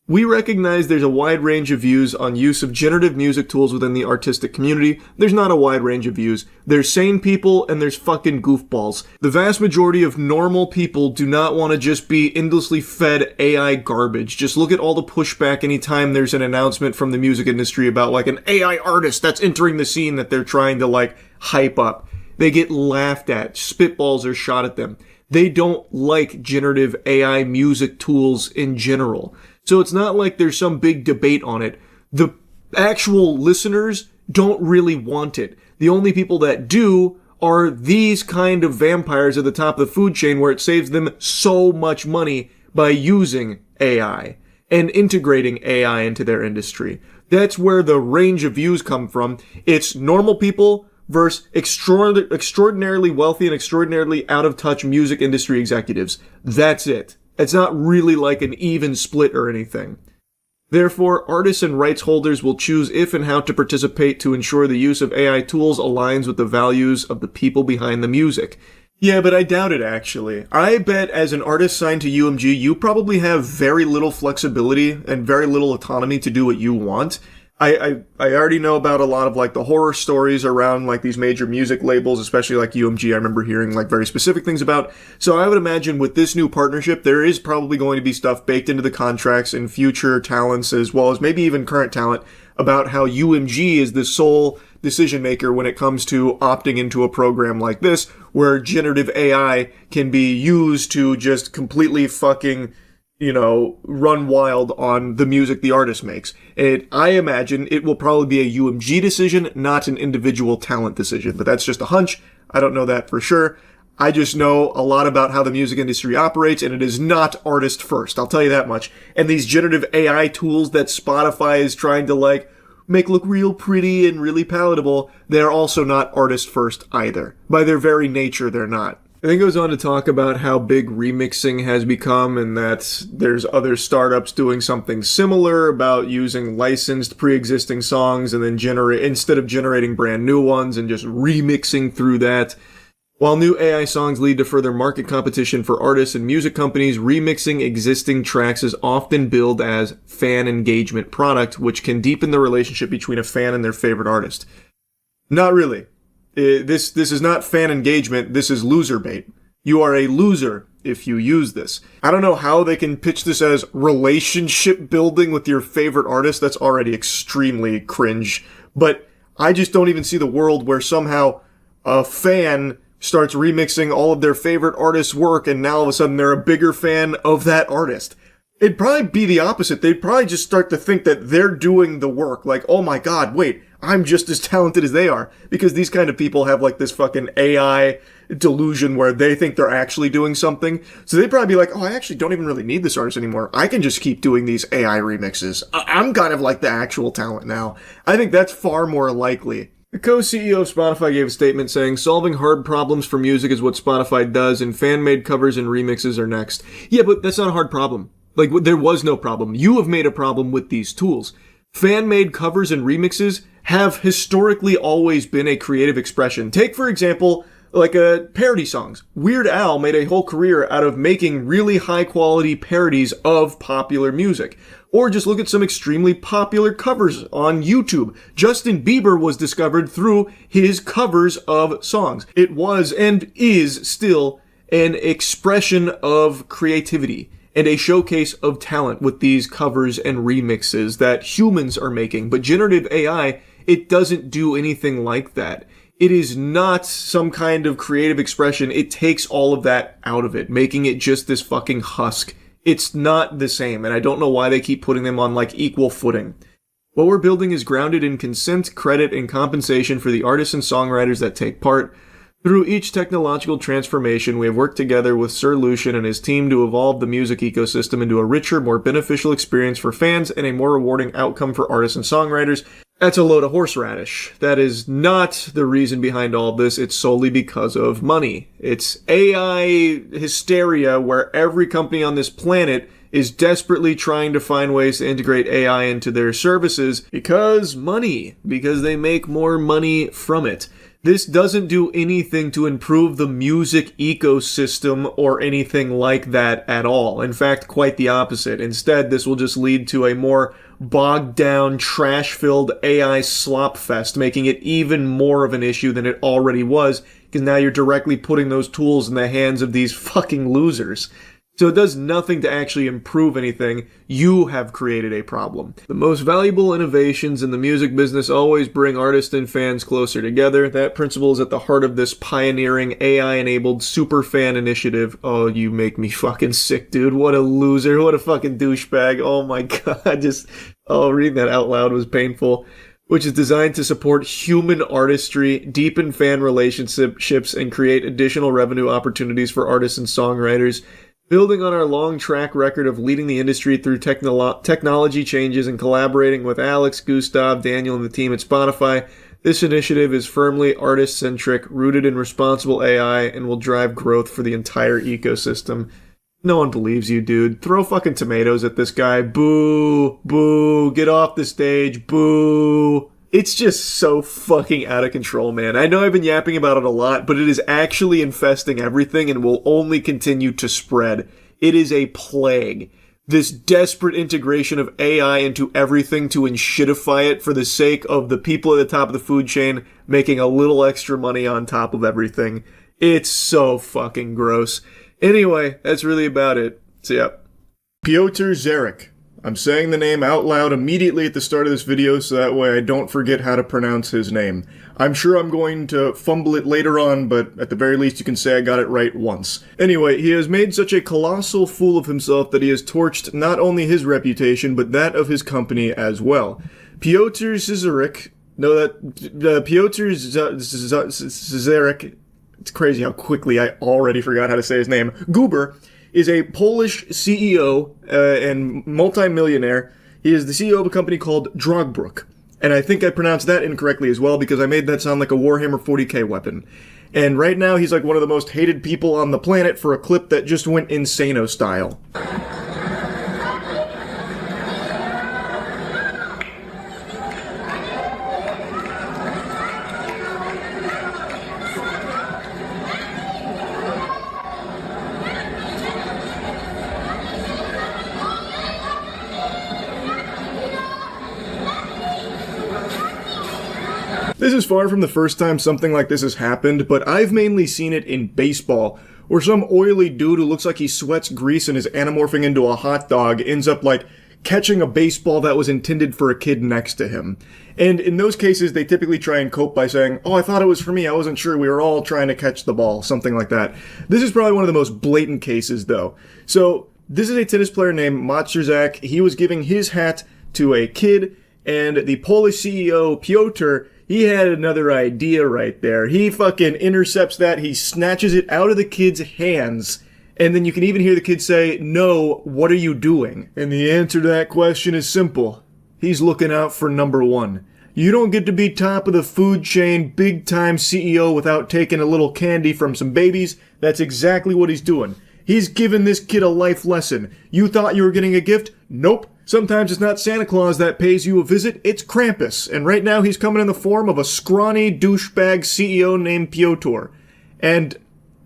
We recognize there's a wide range of views on use of generative music tools within the artistic community. There's not a wide range of views. There's sane people and there's fucking goofballs. The vast majority of normal people do not want to just be endlessly fed AI garbage. Just look at all the pushback anytime there's an announcement from the music industry about an AI artist that's entering the scene that they're trying to hype up. They get laughed at. Spitballs are shot at them. They don't like generative AI music tools in general. So it's not like there's some big debate on it. The actual listeners don't really want it. The only people that do are these kind of vampires at the top of the food chain where it saves them so much money by using AI and integrating AI into their industry. That's where the range of views come from. It's normal people versus extraordinarily wealthy and extraordinarily out-of-touch music industry executives. That's it. It's not really like an even split or anything. Therefore, artists and rights holders will choose if and how to participate to ensure the use of AI tools aligns with the values of the people behind the music. Yeah, but I doubt it, actually. I bet as an artist signed to UMG, you probably have very little flexibility and very little autonomy to do what you want. I already know about a lot of like the horror stories around like these major music labels, especially like UMG. I remember hearing like very specific things about. So I would imagine with this new partnership, there is probably going to be stuff baked into the contracts and future talents as well as maybe even current talent about how UMG is the sole decision maker when it comes to opting into a program like this, where generative AI can be used to just completely fucking, run wild on the music the artist makes. I imagine it will probably be a UMG decision, not an individual talent decision. But that's just a hunch. I don't know that for sure. I just know a lot about how the music industry operates, and it is not artist first. I'll tell you that much. And these generative AI tools that Spotify is trying to make look real pretty and really palatable, they're also not artist first either. By their very nature, they're not. And then goes on to talk about how big remixing has become and that there's other startups doing something similar about using licensed pre-existing songs and then instead of generating brand new ones and just remixing through that. While new AI songs lead to further market competition for artists and music companies, remixing existing tracks is often billed as fan engagement product, which can deepen the relationship between a fan and their favorite artist. Not really. This is not fan engagement, this is loser bait. You are a loser if you use this. I don't know how they can pitch this as relationship building with your favorite artist. That's already extremely cringe. But I just don't even see the world where somehow a fan starts remixing all of their favorite artists' work and now all of a sudden they're a bigger fan of that artist. It'd probably be the opposite. They'd probably just start to think that they're doing the work. Like, oh my god, wait, I'm just as talented as they are. Because these kind of people have like this fucking AI delusion where they think they're actually doing something. So they'd probably be like, oh, I actually don't even really need this artist anymore. I can just keep doing these AI remixes. I'm kind of like the actual talent now. I think that's far more likely. The co-CEO of Spotify gave a statement saying, solving hard problems for music is what Spotify does, and fan-made covers and remixes are next. Yeah, but that's not a hard problem. Like, there was no problem. You have made a problem with these tools. Fan-made covers and remixes have historically always been a creative expression. Take, for example, like parody songs. Weird Al made a whole career out of making really high-quality parodies of popular music. Or just look at some extremely popular covers on YouTube. Justin Bieber was discovered through his covers of songs. It was and is still an expression of creativity and a showcase of talent with these covers and remixes that humans are making. But generative AI, it doesn't do anything like that. It is not some kind of creative expression. It takes all of that out of it, making it just this fucking husk. It's not the same, and I don't know why they keep putting them on like equal footing. What we're building is grounded in consent, credit, and compensation for the artists and songwriters that take part. Through each technological transformation, we have worked together with Sir Lucian and his team to evolve the music ecosystem into a richer, more beneficial experience for fans and a more rewarding outcome for artists and songwriters. That's a load of horseradish. That is not the reason behind all this. It's solely because of money. It's AI hysteria where every company on this planet is desperately trying to find ways to integrate AI into their services because money, because they make more money from it. This doesn't do anything to improve the music ecosystem or anything like that at all. In fact, quite the opposite. Instead, this will just lead to a more bogged down, trash-filled AI slop fest, making it even more of an issue than it already was, because now you're directly putting those tools in the hands of these fucking losers. So it does nothing to actually improve anything. You have created a problem. The most valuable innovations in the music business always bring artists and fans closer together. That principle is at the heart of this pioneering AI-enabled superfan initiative. Oh, you make me fucking sick, dude. What a loser. What a fucking douchebag. Oh my god. Reading that out loud was painful. Which is designed to support human artistry, deepen fan relationships, and create additional revenue opportunities for artists and songwriters. Building on our long track record of leading the industry through technology changes and collaborating with Alex, Gustav, Daniel, and the team at Spotify, this initiative is firmly artist-centric, rooted in responsible AI, and will drive growth for the entire ecosystem. No one believes you, dude. Throw fucking tomatoes at this guy. Boo. Boo. Get off the stage. Boo. It's just so fucking out of control, man. I know I've been yapping about it a lot, but it is actually infesting everything and will only continue to spread. It is a plague. This desperate integration of AI into everything to inshitify it for the sake of the people at the top of the food chain making a little extra money on top of everything. It's so fucking gross. Anyway, that's really about it. So yeah. Penguinz0. I'm saying the name out loud immediately at the start of this video so that way I don't forget how to pronounce his name. I'm sure I'm going to fumble it later on, but at the very least you can say I got it right once. Anyway, he has made such a colossal fool of himself that he has torched not only his reputation, but that of his company as well. Penguinz0, Penguinz0, it's crazy how quickly I already forgot how to say his name, Goober, is a Polish CEO and multi-millionaire. He is the CEO of a company called Drogbrook. And I think I pronounced that incorrectly as well because I made that sound like a Warhammer 40k weapon. And right now he's like one of the most hated people on the planet for a clip that just went insano style. This is far from the first time something like this has happened, but I've mainly seen it in baseball, where some oily dude who looks like he sweats grease and is anamorphing into a hot dog ends up like catching a baseball that was intended for a kid next to him. And in those cases, they typically try and cope by saying, "Oh, I thought it was for me, I wasn't sure, we were all trying to catch the ball," something like that. This is probably one of the most blatant cases, though. So, this is a tennis player named Matrzak. He was giving his hat to a kid, and the Polish CEO, Piotr, he had another idea right there. He fucking intercepts that, he snatches it out of the kid's hands, and then you can even hear the kid say, "No, what are you doing?" And the answer to that question is simple. He's looking out for number one. You don't get to be top of the food chain, big time CEO without taking a little candy from some babies. That's exactly what he's doing. He's giving this kid a life lesson. You thought you were getting a gift? Nope. Sometimes it's not Santa Claus that pays you a visit, it's Krampus. And right now he's coming in the form of a scrawny douchebag CEO named Piotr. And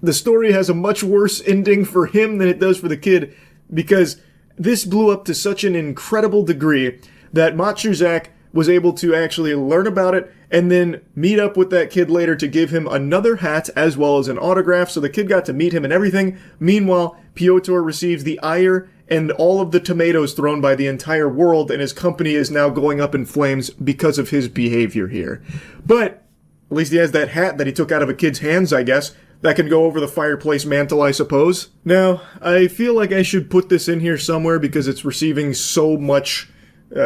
the story has a much worse ending for him than it does for the kid, because this blew up to such an incredible degree that Matrzak was able to actually learn about it and then meet up with that kid later to give him another hat as well as an autograph, so the kid got to meet him and everything. Meanwhile, Piotr receives the ire and all of the tomatoes thrown by the entire world, and his company is now going up in flames because of his behavior here. But at least he has that hat that he took out of a kid's hands, I guess. That can go over the fireplace mantle, I suppose. Now, I feel like I should put this in here somewhere because it's receiving so much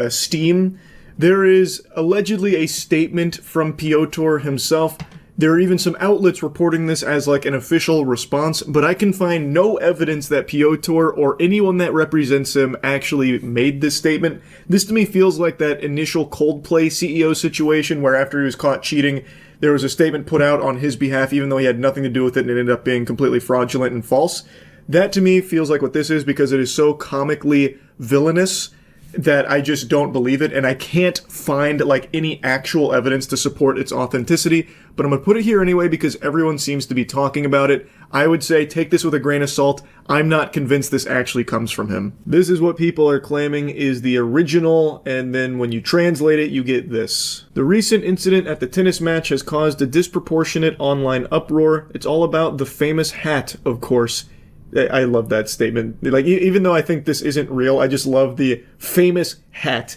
steam. There is allegedly a statement from Piotr himself. There are even some outlets reporting this as like an official response, but I can find no evidence that Piotr or anyone that represents him actually made this statement. This to me feels like that initial Coldplay CEO situation where after he was caught cheating, there was a statement put out on his behalf even though he had nothing to do with it and it ended up being completely fraudulent and false. That to me feels like what this is because it is so comically villainous that I just don't believe it, and I can't find like any actual evidence to support its authenticity, but I'm gonna put it here anyway because everyone seems to be talking about it. I would say take this with a grain of salt. I'm not convinced this actually comes from him. This is what people are claiming is the original, and then when you translate it, you get this. The recent incident at the tennis match has caused a disproportionate online uproar. It's all about the famous hat, of course. I love that statement. Like, even though I think this isn't real, I just love the famous hat.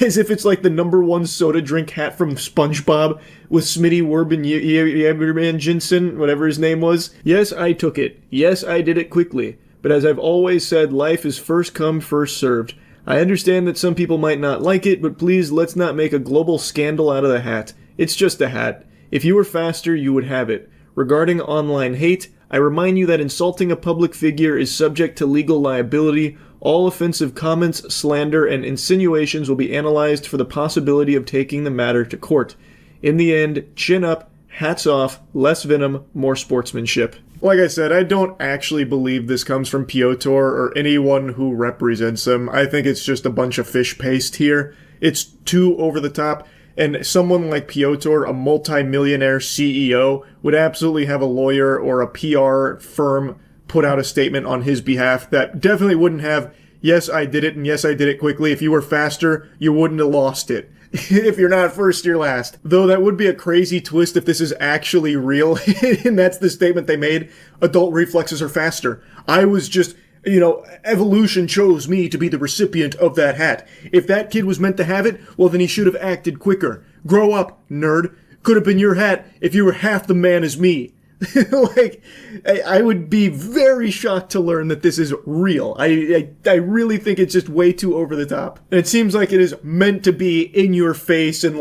As if it's like the #1 soda drink hat from SpongeBob with Smitty Jensen, whatever his name was. Yes, I took it. Yes, I did it quickly. But as I've always said, life is first come, first served. I understand that some people might not like it, but please let's not make a global scandal out of the hat. It's just a hat. If you were faster, you would have it. Regarding online hate, I remind you that insulting a public figure is subject to legal liability. All offensive comments, slander, and insinuations will be analyzed for the possibility of taking the matter to court. In the end, chin up, hats off, less venom, more sportsmanship. Like I said, I don't actually believe this comes from Piotr or anyone who represents him. I think it's just a bunch of fish paste here. It's too over the top, and someone like Piotr, a multi-millionaire CEO, would absolutely have a lawyer or a PR firm put out a statement on his behalf that definitely wouldn't have, yes, I did it, and yes, I did it quickly. If you were faster, you wouldn't have lost it. If you're not first, you're last. Though that would be a crazy twist if this is actually real, and that's the statement they made. Adult reflexes are faster. I was just, evolution chose me to be the recipient of that hat. If that kid was meant to have it, well, then he should have acted quicker. Grow up, nerd. Could have been your hat if you were half the man as me. I would be very shocked to learn that this is real. I really think it's just way too over the top. And it seems like it is meant to be in your face and,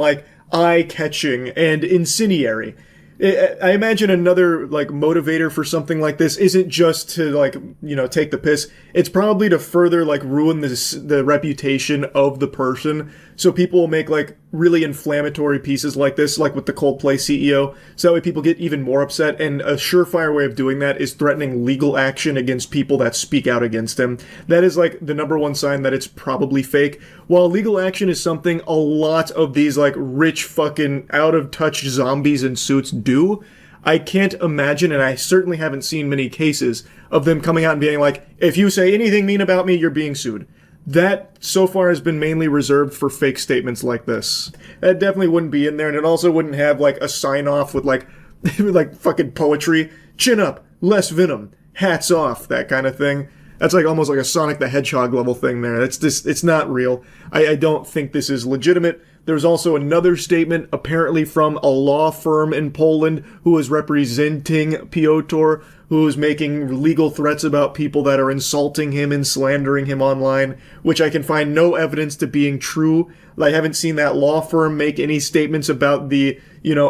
eye-catching and incendiary. I imagine another, motivator for something like this isn't just to, take the piss. It's probably to further, ruin the reputation of the person. So people will make, really inflammatory pieces like this, like with the Coldplay CEO. So that way people get even more upset. And a surefire way of doing that is threatening legal action against people that speak out against him. That is, the number one sign that it's probably fake. While legal action is something a lot of these, rich fucking out-of-touch zombies in suits do, I can't imagine, and I certainly haven't seen many cases of them coming out and being like, if you say anything mean about me, you're being sued. That, so far, has been mainly reserved for fake statements like this. That definitely wouldn't be in there, and it also wouldn't have, a sign-off with, fucking poetry. Chin up, less venom, hats off, that kind of thing. That's almost like a Sonic the Hedgehog level thing there. That's just, it's not real. I don't think this is legitimate. There's also another statement, apparently from a law firm in Poland who is representing Piotr, who is making legal threats about people that are insulting him and slandering him online, which I can find no evidence to being true. I haven't seen that law firm make any statements about the,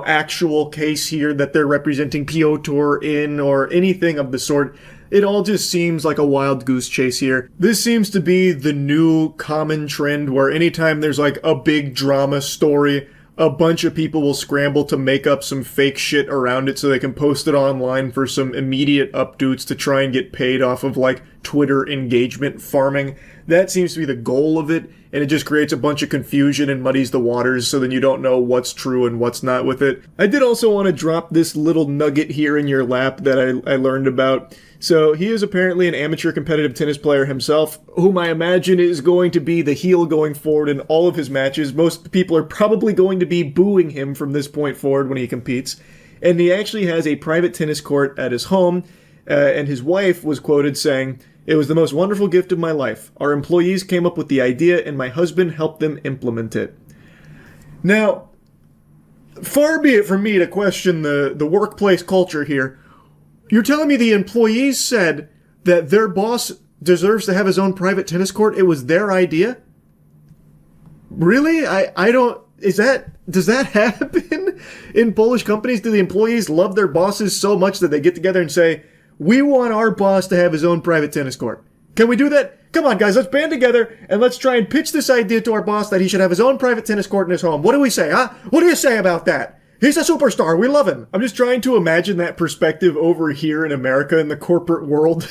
actual case here that they're representing Piotr in or anything of the sort. It all just seems like a wild goose chase here. This seems to be the new common trend where anytime there's a big drama story, a bunch of people will scramble to make up some fake shit around it so they can post it online for some immediate updates to try and get paid off of Twitter engagement farming. That seems to be the goal of it, and it just creates a bunch of confusion and muddies the waters so then you don't know what's true and what's not with it. I did also want to drop this little nugget here in your lap that I learned about. So he is apparently an amateur competitive tennis player himself, whom I imagine is going to be the heel going forward in all of his matches. Most people are probably going to be booing him from this point forward when he competes. And he actually has a private tennis court at his home, and his wife was quoted saying, "It was the most wonderful gift of my life. Our employees came up with the idea, and my husband helped them implement it." Now, far be it from me to question the workplace culture here. You're telling me the employees said that their boss deserves to have his own private tennis court? It was their idea? Really? I don't... does that happen in Polish companies? Do the employees love their bosses so much that they get together and say, we want our boss to have his own private tennis court? Can we do that? Come on, guys, let's band together and let's try and pitch this idea to our boss that he should have his own private tennis court in his home. What do we say, huh? What do you say about that? He's a superstar. We love him. I'm just trying to imagine that perspective over here in America in the corporate world.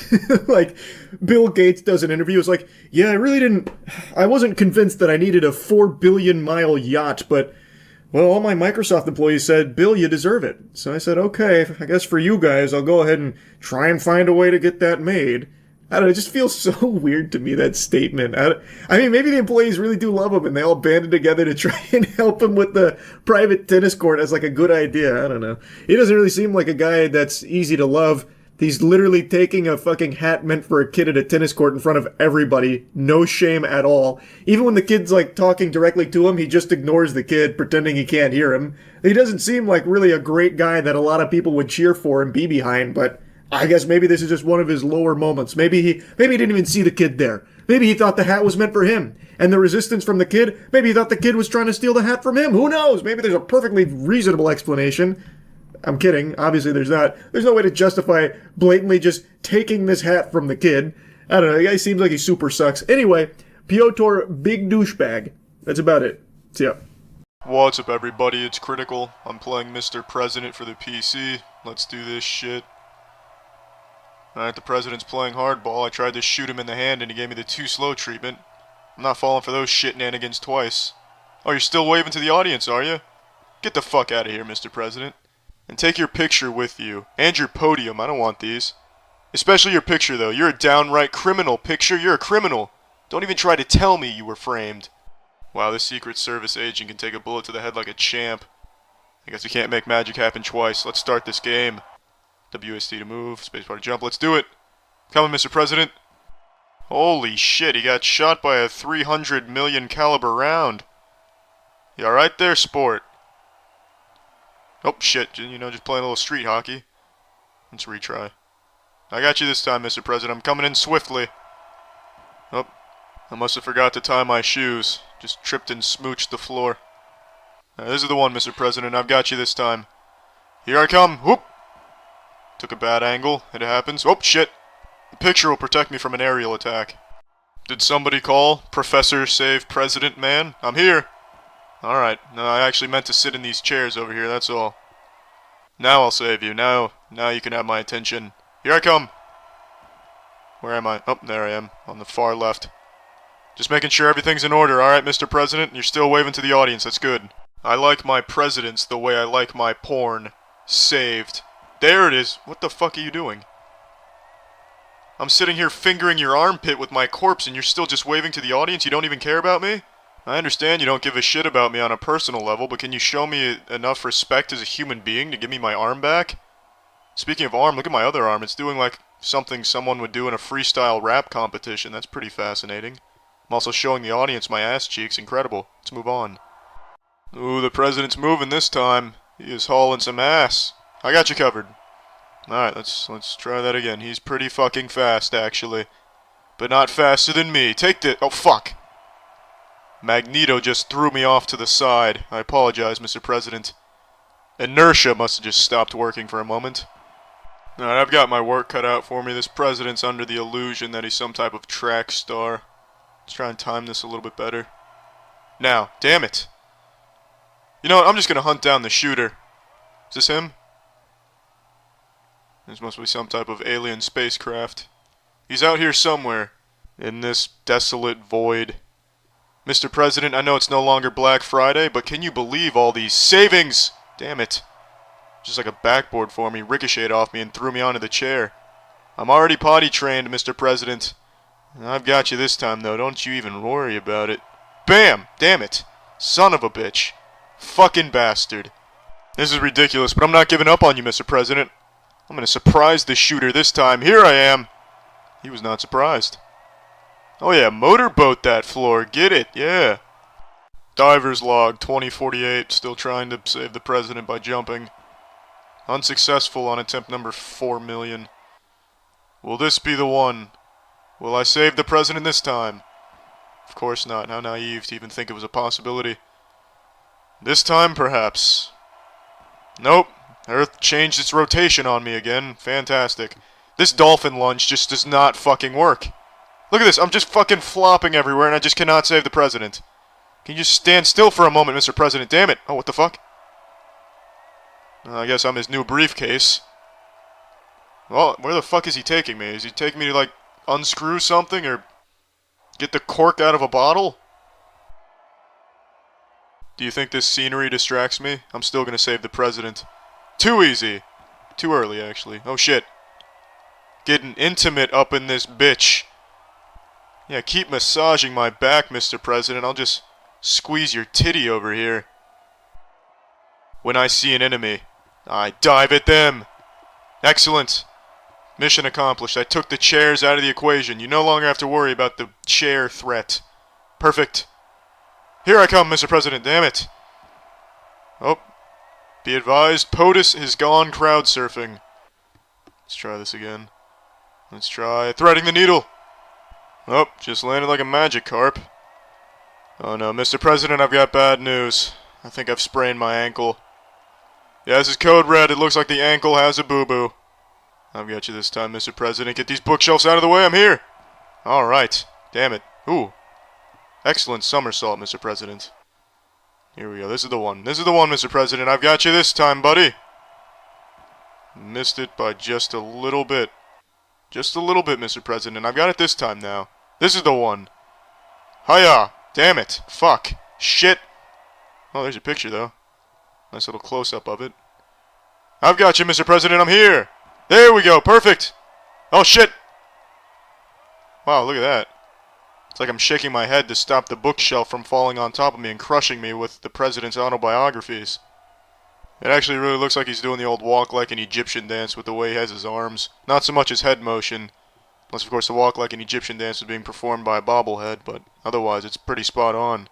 Bill Gates does an interview. It's like, yeah, I wasn't convinced that I needed a 4 billion mile yacht, but, well, all my Microsoft employees said, Bill, you deserve it. So I said, okay, I guess for you guys, I'll go ahead and try and find a way to get that made. I don't know, it just feels so weird to me, that statement. I mean, maybe the employees really do love him and they all banded together to try and help him with the private tennis court as a good idea. I don't know. He doesn't really seem like a guy that's easy to love. He's literally taking a fucking hat meant for a kid at a tennis court in front of everybody. No shame at all. Even when the kid's talking directly to him, he just ignores the kid, pretending he can't hear him. He doesn't seem like really a great guy that a lot of people would cheer for and be behind, but I guess maybe this is just one of his lower moments. Maybe he didn't even see the kid there. Maybe he thought the hat was meant for him. And the resistance from the kid, maybe he thought the kid was trying to steal the hat from him. Who knows? Maybe there's a perfectly reasonable explanation. I'm kidding. Obviously there's not. There's no way to justify blatantly just taking this hat from the kid. I don't know. The guy seems like he super sucks. Anyway, Piotr, big douchebag. That's about it. See ya. What's up, everybody? It's Critical. I'm playing Mr. President for the PC. Let's do this shit. Alright, the president's playing hardball. I tried to shoot him in the hand and he gave me the too slow treatment. I'm not falling for those shit-nanigans twice. Oh, you're still waving to the audience, are you? Get the fuck out of here, Mr. President. And take your picture with you. And your podium. I don't want these. Especially your picture, though. You're a downright criminal. Picture, you're a criminal. Don't even try to tell me you were framed. Wow, this Secret Service agent can take a bullet to the head like a champ. I guess we can't make magic happen twice. Let's start this game. WSD to move, spacebar to jump. Let's do it. Coming, Mr. President. Holy shit, he got shot by a 300 million caliber round. You alright there, sport? Oh, shit, you know, just playing a little street hockey. Let's retry. I got you this time, Mr. President. I'm coming in swiftly. Oh, I must have forgot to tie my shoes. Just tripped and smooched the floor. This is the one, Mr. President. I've got you this time. Here I come. Whoop! Took a bad angle. It happens. Oh, shit. The picture will protect me from an aerial attack. Did somebody call? Professor Save President Man? I'm here. Alright. No, I actually meant to sit in these chairs over here, that's all. Now I'll save you. Now you can have my attention. Here I come. Where am I? Oh, there I am. On the far left. Just making sure everything's in order, alright, Mr. President? You're still waving to the audience, that's good. I like my presidents the way I like my porn. Saved. There it is. What the fuck are you doing? I'm sitting here fingering your armpit with my corpse and you're still just waving to the audience? You don't even care about me? I understand you don't give a shit about me on a personal level, but can you show me enough respect as a human being to give me my arm back? Speaking of arm, look at my other arm. It's doing like something someone would do in a freestyle rap competition. That's pretty fascinating. I'm also showing the audience my ass cheeks. Incredible. Let's move on. Ooh, the president's moving this time. He is hauling some ass. I got you covered. Alright, let's try that again. He's pretty fucking fast, actually. But not faster than me. Take this. Oh, fuck. Magneto just threw me off to the side. I apologize, Mr. President. Inertia must have just stopped working for a moment. Alright, I've got my work cut out for me. This president's under the illusion that he's some type of track star. Let's try and time this a little bit better. Now, damn it. You know what, I'm just gonna hunt down the shooter. Is this him? This must be some type of alien spacecraft. He's out here somewhere. In this desolate void. Mr. President, I know it's no longer Black Friday, but can you believe all these savings? Damn it. Just like a backboard for me, ricocheted off me and threw me onto the chair. I'm already potty trained, Mr. President. I've got you this time, though. Don't you even worry about it. Bam! Damn it. Son of a bitch. Fucking bastard. This is ridiculous, but I'm not giving up on you, Mr. President. I'm gonna surprise the shooter this time. Here I am. He was not surprised. Oh yeah, motorboat that floor. Get it, yeah. Diver's log, 2048. Still trying to save the president by jumping. Unsuccessful on attempt number 4 million. Will this be the one? Will I save the president this time? Of course not. How naive to even think it was a possibility. This time, perhaps. Nope. Earth changed its rotation on me again. Fantastic. This dolphin lunge just does not fucking work. Look at this. I'm just fucking flopping everywhere and I just cannot save the president. Can you just stand still for a moment, Mr. President? Damn it. Oh, what the fuck? I guess I'm his new briefcase. Well, where the fuck is he taking me? Is he taking me to, like, unscrew something or get the cork out of a bottle? Do you think this scenery distracts me? I'm still gonna save the president. Too easy. Too early, actually. Oh, shit. Getting intimate up in this bitch. Yeah, keep massaging my back, Mr. President. I'll just squeeze your titty over here. When I see an enemy, I dive at them. Excellent. Mission accomplished. I took the chairs out of the equation. You no longer have to worry about the chair threat. Perfect. Here I come, Mr. President. Damn it. Oh. Be advised, POTUS has gone crowd surfing. Let's try this again. Let's try threading the needle. Oh, just landed like a magic carp. Oh no, Mr. President, I've got bad news. I think I've sprained my ankle. Yeah, this is code red. It looks like the ankle has a boo-boo. I've got you this time, Mr. President. Get these bookshelves out of the way. I'm here. Alright. Damn it. Ooh. Excellent somersault, Mr. President. Here we go. This is the one. This is the one, Mr. President. I've got you this time, buddy. Missed it by just a little bit. Just a little bit, Mr. President. I've got it this time now. This is the one. Hiya! Damn it. Fuck. Shit. Oh, there's your picture, though. Nice little close-up of it. I've got you, Mr. President. I'm here. There we go. Perfect. Oh, shit. Wow, look at that. It's like I'm shaking my head to stop the bookshelf from falling on top of me and crushing me with the president's autobiographies. It actually really looks like he's doing the old walk like an Egyptian dance with the way he has his arms. Not so much his head motion. Unless, of course, the walk like an Egyptian dance is being performed by a bobblehead, but otherwise it's pretty spot on.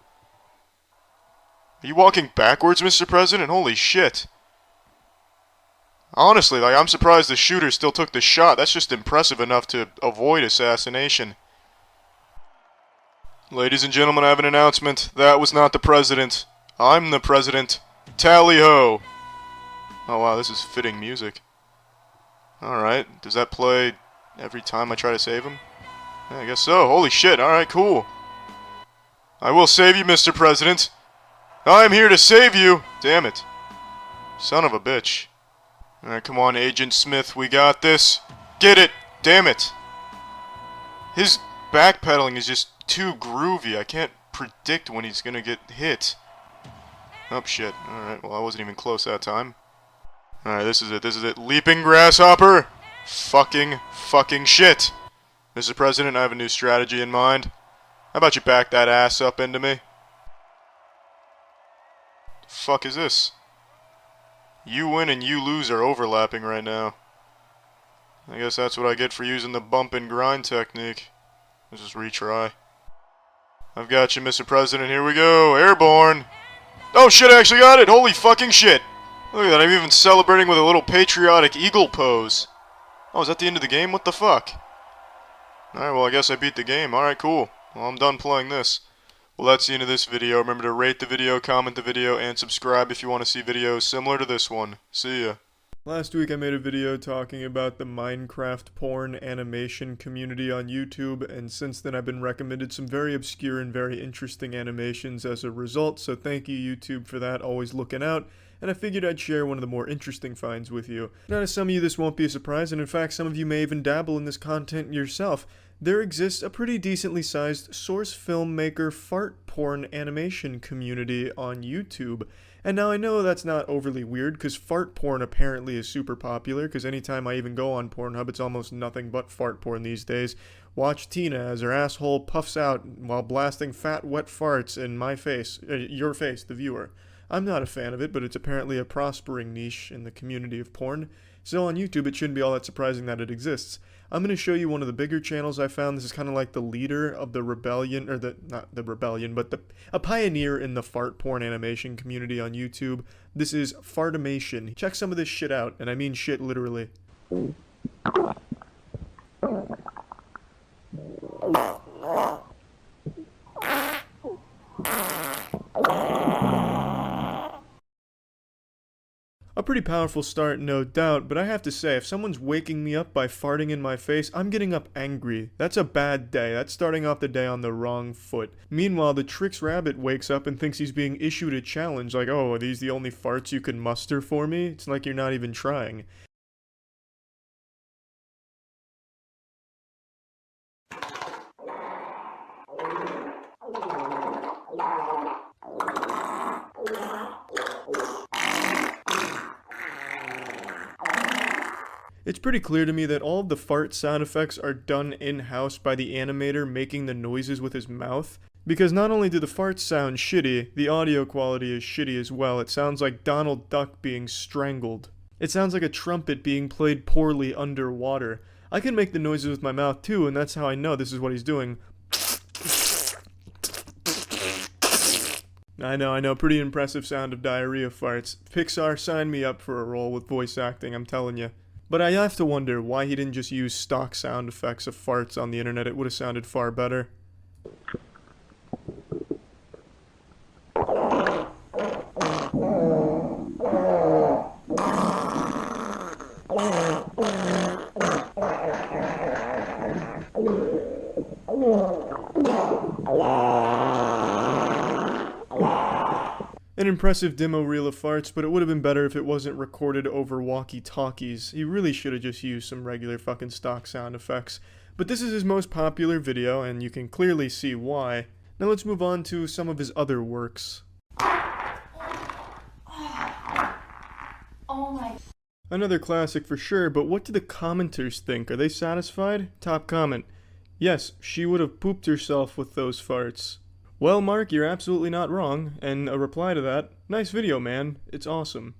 Are you walking backwards, Mr. President? Holy shit. Honestly, like, I'm surprised the shooter still took the shot. That's just impressive enough to avoid assassination. Ladies and gentlemen, I have an announcement. That was not the president. I'm the president. Tally-ho! Oh wow, this is fitting music. Alright, does that play every time I try to save him? Yeah, I guess so. Holy shit, alright, cool. I will save you, Mr. President. I'm here to save you! Damn it. Son of a bitch. Alright, come on, Agent Smith, we got this. Get it! Damn it! His backpedaling is just too groovy. I can't predict when he's gonna get hit. Oh shit. Alright, well I wasn't even close that time. Alright, this is it. This is it. Leaping grasshopper! Fucking shit! Mr. President, I have a new strategy in mind. How about you back that ass up into me? The fuck is this? You win and you lose are overlapping right now. I guess that's what I get for using the bump and grind technique. Let's just retry. I've got you, Mr. President. Here we go. Airborne. Oh shit, I actually got it. Holy fucking shit. Look at that. I'm even celebrating with a little patriotic eagle pose. Oh, is that the end of the game? What the fuck? Alright, well, I guess I beat the game. Alright, cool. Well, I'm done playing this. Well, that's the end of this video. Remember to rate the video, comment the video, and subscribe if you want to see videos similar to this one. See ya. Last week I made a video talking about the Minecraft porn animation community on YouTube, and since then I've been recommended some very obscure and very interesting animations as a result, so thank you YouTube for that, always looking out, and I figured I'd share one of the more interesting finds with you. Now to some of you this won't be a surprise, and in fact some of you may even dabble in this content yourself. There exists a pretty decently sized source filmmaker fart porn animation community on YouTube. And now I know that's not overly weird, because fart porn apparently is super popular, because anytime I even go on Pornhub, it's almost nothing but fart porn these days. Watch Tina as her asshole puffs out while blasting fat, wet farts in my face, your face, the viewer. I'm not a fan of it, but it's apparently a prospering niche in the community of porn. So on YouTube, it shouldn't be all that surprising that it exists. I'm going to show you one of the bigger channels I found. This is kind of like the leader of the rebellion, or not the rebellion, but a pioneer in the fart porn animation community on YouTube. This is Fartimation. Check some of this shit out, and I mean shit literally. A pretty powerful start, no doubt, but I have to say, if someone's waking me up by farting in my face, I'm getting up angry. That's a bad day. That's starting off the day on the wrong foot. Meanwhile, the Trix Rabbit wakes up and thinks he's being issued a challenge, like, oh, are these the only farts you can muster for me? It's like you're not even trying. It's pretty clear to me that all of the fart sound effects are done in-house by the animator making the noises with his mouth. Because not only do the farts sound shitty, the audio quality is shitty as well. It sounds like Donald Duck being strangled. It sounds like a trumpet being played poorly underwater. I can make the noises with my mouth too, and that's how I know this is what he's doing. I know, pretty impressive sound of diarrhea farts. Pixar, sign me up for a role with voice acting, I'm telling you. But I have to wonder why he didn't just use stock sound effects of farts on the internet. It would have sounded far better. An impressive demo reel of farts, but it would have been better if it wasn't recorded over walkie-talkies. He really should have just used some regular fucking stock sound effects. But this is his most popular video, and you can clearly see why. Now let's move on to some of his other works. Oh my. Another classic for sure, but what do the commenters think? Are they satisfied? Top comment. Yes, she would have pooped herself with those farts. Well, Mark, you're absolutely not wrong, and a reply to that, nice video, man, it's awesome.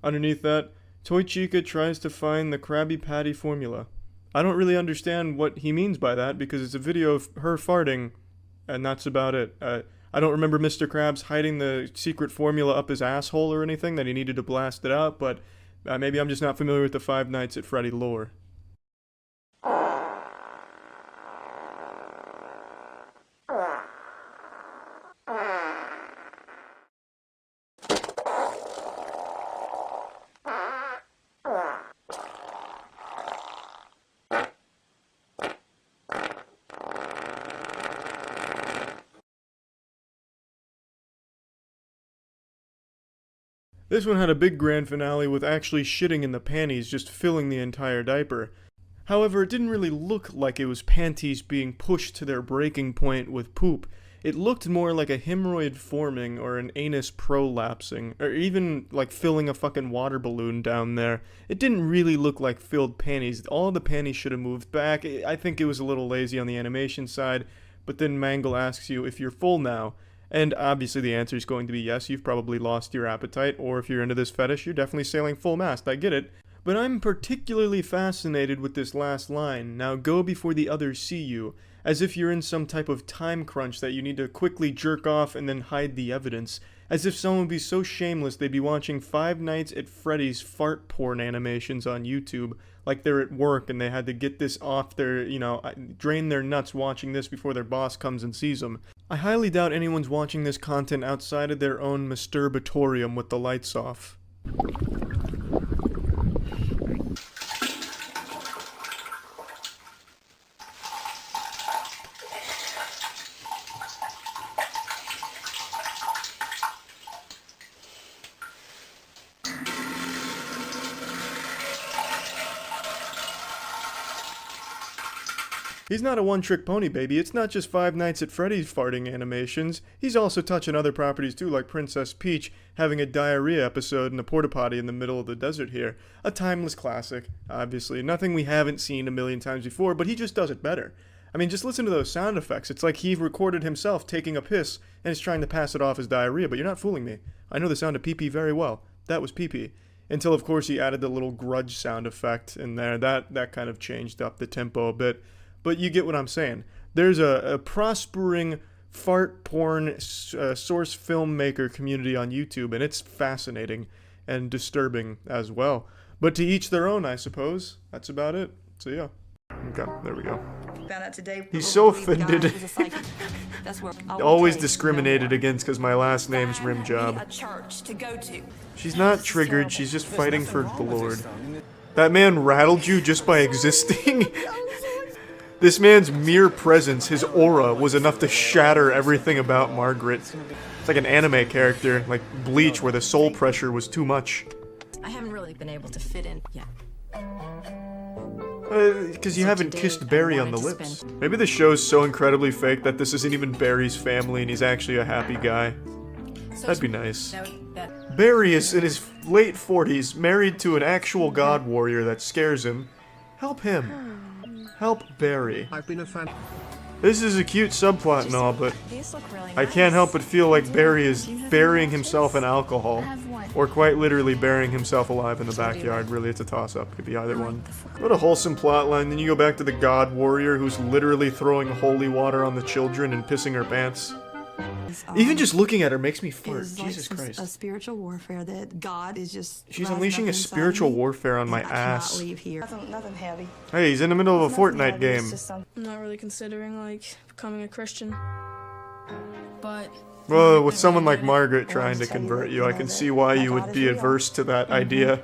Underneath that, Toy Chica tries to find the Krabby Patty formula. I don't really understand what he means by that, because it's a video of her farting, and that's about it. I don't remember Mr. Krabs hiding the secret formula up his asshole or anything, that he needed to blast it out, but maybe I'm just not familiar with the Five Nights at Freddy lore. This one had a big grand finale with actually shitting in the panties just filling the entire diaper. However, it didn't really look like it was panties being pushed to their breaking point with poop. It looked more like a hemorrhoid forming or an anus prolapsing, or even like filling a fucking water balloon down there. It didn't really look like filled panties. All the panties should have moved back. I think it was a little lazy on the animation side, but then Mangle asks you if you're full now. And obviously the answer is going to be yes, you've probably lost your appetite, or if you're into this fetish, you're definitely sailing full mast, I get it. But I'm particularly fascinated with this last line, now go before the others see you, as if you're in some type of time crunch that you need to quickly jerk off and then hide the evidence, as if someone would be so shameless they'd be watching Five Nights at Freddy's fart porn animations on YouTube, like they're at work and they had to get this off their, drain their nuts watching this before their boss comes and sees them. I highly doubt anyone's watching this content outside of their own masturbatorium with the lights off. He's not a one-trick pony, baby. It's not just Five Nights at Freddy's farting animations. He's also touching other properties too, like Princess Peach having a diarrhea episode in a porta potty in the middle of the desert here. A timeless classic, obviously. Nothing we haven't seen a million times before, but he just does it better. I mean, just listen to those sound effects. It's like he recorded himself taking a piss and is trying to pass it off as diarrhea, but you're not fooling me. I know the sound of pee-pee very well. That was pee-pee. Until, of course, he added the little grudge sound effect in there. That kind of changed up the tempo a bit. But you get what I'm saying. There's a prospering fart porn source filmmaker community on YouTube, and it's fascinating and disturbing as well. But to each their own, I suppose. That's about it. So yeah. Okay, there we go. Found out today. He's so offended. Always discriminated against because my last name's Rimjob. She's not triggered, she's just fighting for the Lord. That man rattled you just by existing? This man's mere presence, his aura, was enough to shatter everything about Margaret. It's like an anime character, like Bleach, where the soul pressure was too much. I haven't really been able to fit in yet. Because you haven't kissed Barry on the lips. Maybe the show's so incredibly fake that this isn't even Barry's family and he's actually a happy guy. That'd be nice. Barry is in his late 40s, married to an actual god warrior that scares him. Help him. Help Barry. I've been a fan. This is a cute subplot and all, but I can't help but feel like Barry is burying himself in alcohol. Or quite literally burying himself alive in the backyard. Really, it's a toss-up. Could be either one. What a wholesome plotline. Then you go back to the god warrior who's literally throwing holy water on the children and pissing her pants. Even just looking at her makes me fart. Jesus Christ. A spiritual warfare that God is just. She's unleashing a spiritual warfare on my ass. I cannot leave here. Nothing heavy. Hey, he's in the middle of a Fortnite game. I'm not really considering becoming a Christian, but. Well, with someone like Margaret trying to convert you, I can see why you would be adverse to that idea.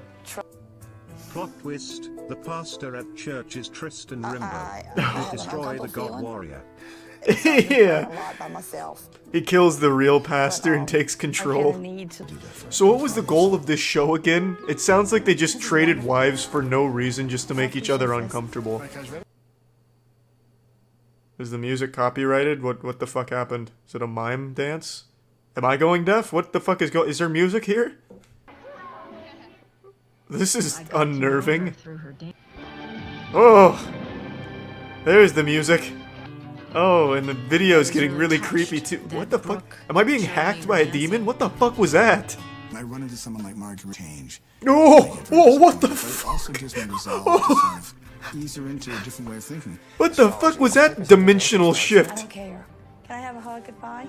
Plot twist: the pastor at church is Tristan Rimbo. Destroy the god warrior. Yeah. A lot by myself. He kills the real pastor and takes control. So what was the goal of this show again? It sounds like they just traded wives for no reason just to make each other uncomfortable. Is the music copyrighted? What the fuck happened? Is it a mime dance? Am I going deaf? What the fuck is there music here? This is unnerving. Oh! There's the music. Oh, and the video's getting really creepy too. What the fuck? Am I being hacked by a demon? What the fuck was that? I run into someone like Margaret change. Oh! Oh, what the fuck? Also gives me resolve to sort of ease her into a different way of thinking. What the fuck was that dimensional shift? I don't care. Can I have a hug goodbye?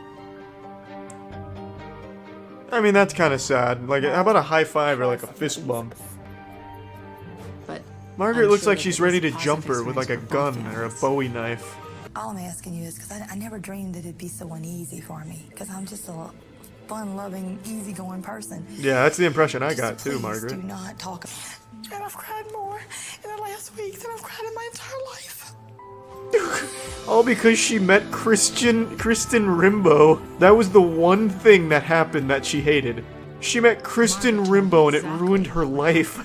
I mean, that's kind of sad. Like, how about a high five or like a fist bump? Margaret looks like she's ready to jump her with like a gun or a Bowie knife. All I'm asking you is because I never dreamed that it'd be so uneasy for me. Because I'm just a fun-loving, easygoing person. Yeah, that's the impression I got too, Margaret. Do not talk. And I've cried more in the last week than I've cried in my entire life. All because she met Kristen Rimbaud. That was the one thing that happened that she hated. She met Kristen Rimbaud and it ruined her life.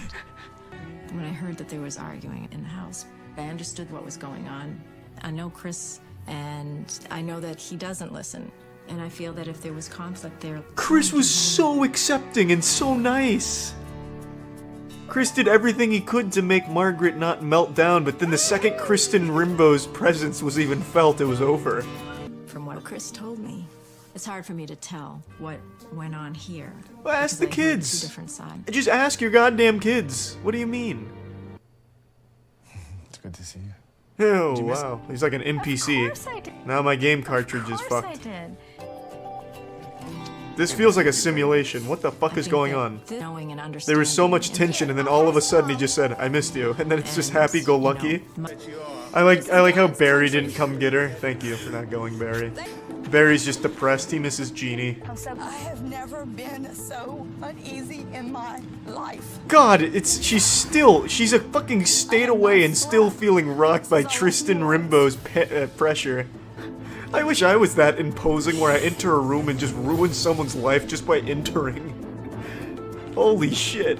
When I heard that there was arguing in the house, I understood what was going on. I know Chris, and I know that he doesn't listen. And I feel that if there was conflict there... Chris was so accepting and so nice. Chris did everything he could to make Margaret not melt down, but then the second Kristen Rimbaud's presence was even felt, it was over. From what Chris told me, it's hard for me to tell what went on here. Well, ask the because I heard kids. two different sides. Just ask your goddamn kids. What do you mean? It's good to see you. Oh, wow. He's like an NPC. Now my game cartridge is fucked. This feels like a simulation. What the fuck is going on? There was so much tension and then all of a sudden he just said, I missed you. And then it's just happy-go-lucky. I like how Barry didn't come get her. Thank you for not going, Barry. Barry's just depressed. He misses Jeannie. I have never been so uneasy in my life. God, she's a fucking state away and still feeling rocked by Tristan Rimbaud's pressure. I wish I was that imposing where I enter a room and just ruin someone's life just by entering. Holy shit.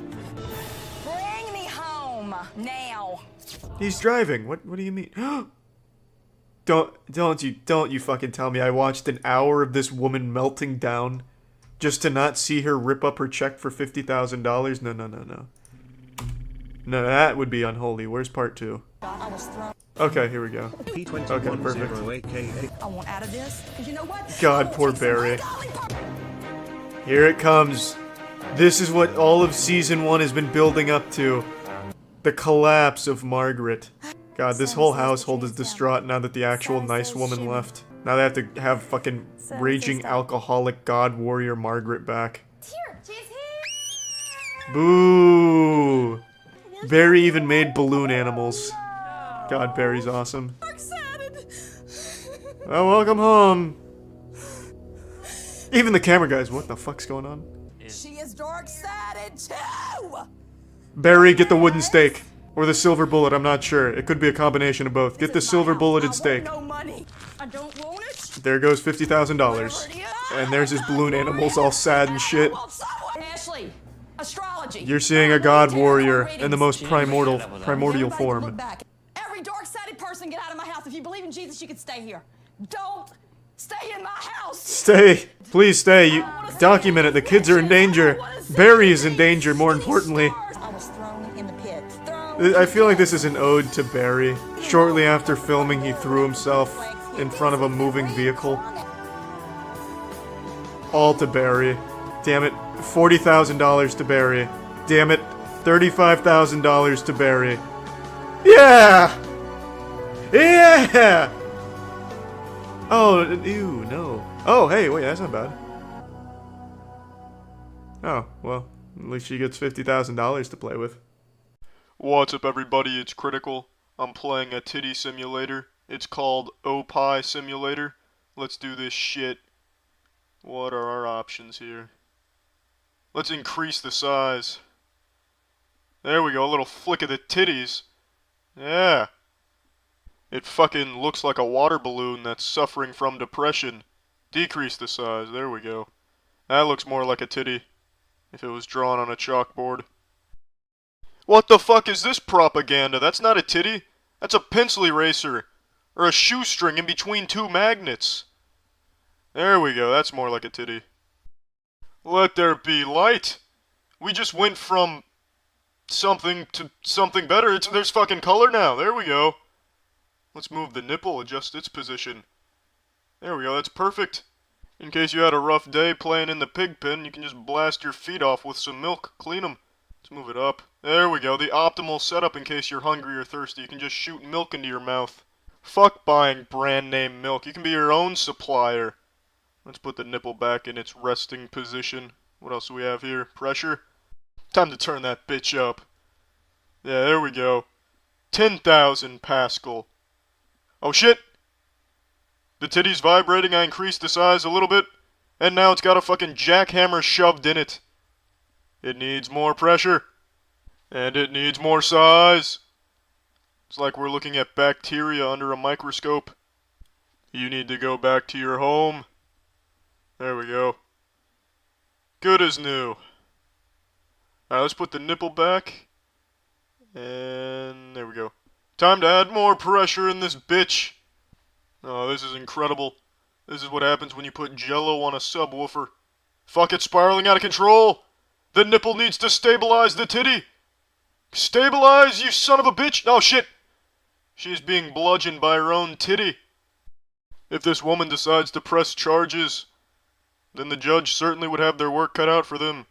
Bring me home now. He's driving. What do you mean? Don't you fucking tell me I watched an hour of this woman melting down just to not see her rip up her check for $50,000? No. No, that would be unholy. Where's part 2? Okay, here we go. Okay, perfect. I want out of this, because you know what? God, poor Barry. Here it comes. This is what all of Season 1 has been building up to. The collapse of Margaret. God, this whole household is distraught now that the actual nice woman left. Now they have to have fucking raging alcoholic god warrior Margaret back. Boo! Barry even made balloon animals. God, Barry's awesome. Oh, welcome home. Even the camera guys, what the fuck's going on? She is dark-sided too! Barry, get the wooden stake. Or the silver bullet, I'm not sure. It could be a combination of both. Get the silver bulleted stake. There goes $50,000. And there's his balloon animals all sad and shit. Ashley, astrology. You're seeing a god warrior in the most primordial form. Every dark-sided person get out of my house. If you believe in Jesus, you can stay here. Don't stay in my house. Stay. Please stay. You document it. The kids are in danger. Barry is in danger, more importantly. I feel like this is an ode to Barry. Shortly after filming, he threw himself in front of a moving vehicle. All to Barry. Damn it. $40,000 to Barry. Damn it. $35,000 to Barry. Yeah! Yeah! Oh, ew, no. Oh, hey, wait, that's not bad. Oh, well, at least she gets $50,000 to play with. What's up, everybody? It's Critical. I'm playing a titty simulator. It's called Opie Simulator. Let's do this shit. What are our options here? Let's increase the size. There we go, a little flick of the titties. Yeah. It fucking looks like a water balloon that's suffering from depression. Decrease the size. There we go. That looks more like a titty if it was drawn on a chalkboard. What the fuck is this propaganda? That's not a titty. That's a pencil eraser. Or a shoestring in between two magnets. There we go. That's more like a titty. Let there be light. We just went from something to something better. There's fucking color now. There we go. Let's move the nipple, adjust its position. There we go, that's perfect. In case you had a rough day playing in the pig pen, you can just blast your feet off with some milk, clean them. Let's move it up. There we go, the optimal setup in case you're hungry or thirsty. You can just shoot milk into your mouth. Fuck buying brand name milk, you can be your own supplier. Let's put the nipple back in its resting position. What else do we have here? Pressure? Time to turn that bitch up. Yeah, there we go. 10,000 Pascal. Oh shit! The titty's vibrating, I increased the size a little bit, and now it's got a fucking jackhammer shoved in it. It needs more pressure. And it needs more size. It's like we're looking at bacteria under a microscope. You need to go back to your home. There we go. Good as new. Alright, let's put the nipple back. And there we go. Time to add more pressure in this bitch. Oh, this is incredible. This is what happens when you put Jello on a subwoofer. Fuck, it's spiraling out of control. The nipple needs to stabilize the titty. Stabilize, you son of a bitch. Oh, shit. She's being bludgeoned by her own titty. If this woman decides to press charges, then the judge certainly would have their work cut out for them.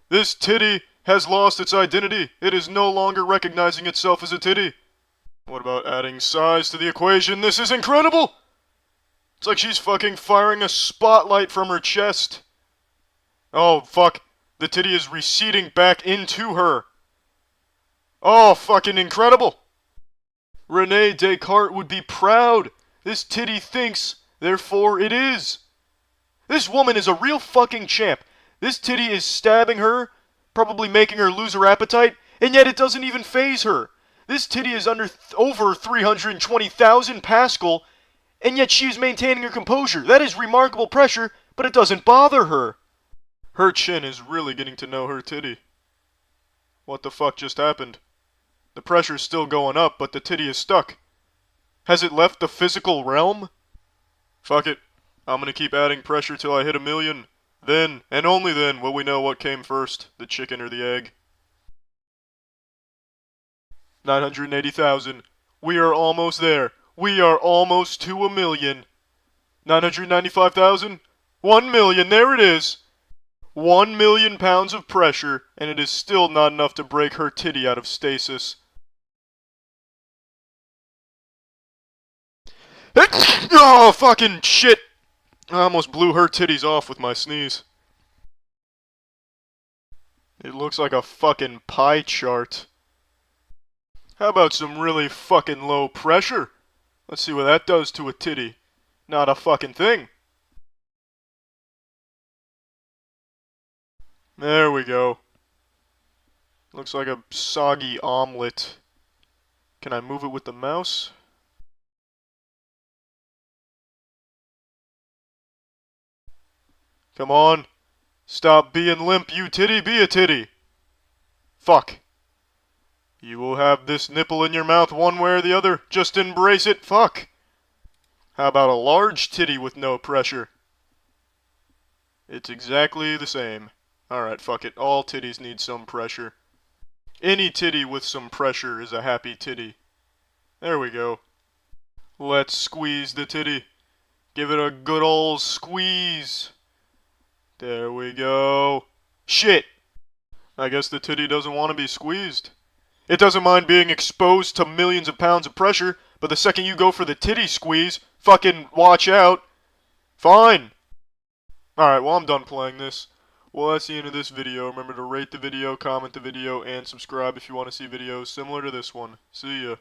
This titty has lost its identity. It is no longer recognizing itself as a titty. What about adding size to the equation? This is incredible! It's like she's fucking firing a spotlight from her chest. Oh, fuck. The titty is receding back into her. Oh, fucking incredible! Rene Descartes would be proud. This titty thinks, therefore it is. This woman is a real fucking champ. This titty is stabbing her, probably making her lose her appetite, and yet it doesn't even faze her. This titty is over 320,000 Pascal, and yet she is maintaining her composure. That is remarkable pressure, but it doesn't bother her. Her chin is really getting to know her titty. What the fuck just happened? The pressure's still going up, but the titty is stuck. Has it left the physical realm? Fuck it. I'm gonna keep adding pressure till I hit 1,000,000. Then, and only then, will we know what came first, the chicken or the egg. 980,000. We are almost there. We are almost to 1,000,000. 995,000. 1,000,000, there it is. 1,000,000 pounds of pressure, and it is still not enough to break her titty out of stasis. Oh, fucking shit! I almost blew her titties off with my sneeze. It looks like a fucking pie chart. How about some really fucking low pressure? Let's see what that does to a titty. Not a fucking thing. There we go. Looks like a soggy omelet. Can I move it with the mouse? Come on. Stop being limp, you titty. Be a titty. Fuck. You will have this nipple in your mouth one way or the other. Just embrace it. Fuck. How about a large titty with no pressure? It's exactly the same. Alright, fuck it. All titties need some pressure. Any titty with some pressure is a happy titty. There we go. Let's squeeze the titty. Give it a good ol' squeeze. There we go. Shit! I guess the titty doesn't want to be squeezed. It doesn't mind being exposed to millions of pounds of pressure, but the second you go for the titty squeeze, fucking watch out. Fine. Alright, well I'm done playing this. Well, that's the end of this video. Remember to rate the video, comment the video, and subscribe if you want to see videos similar to this one. See ya.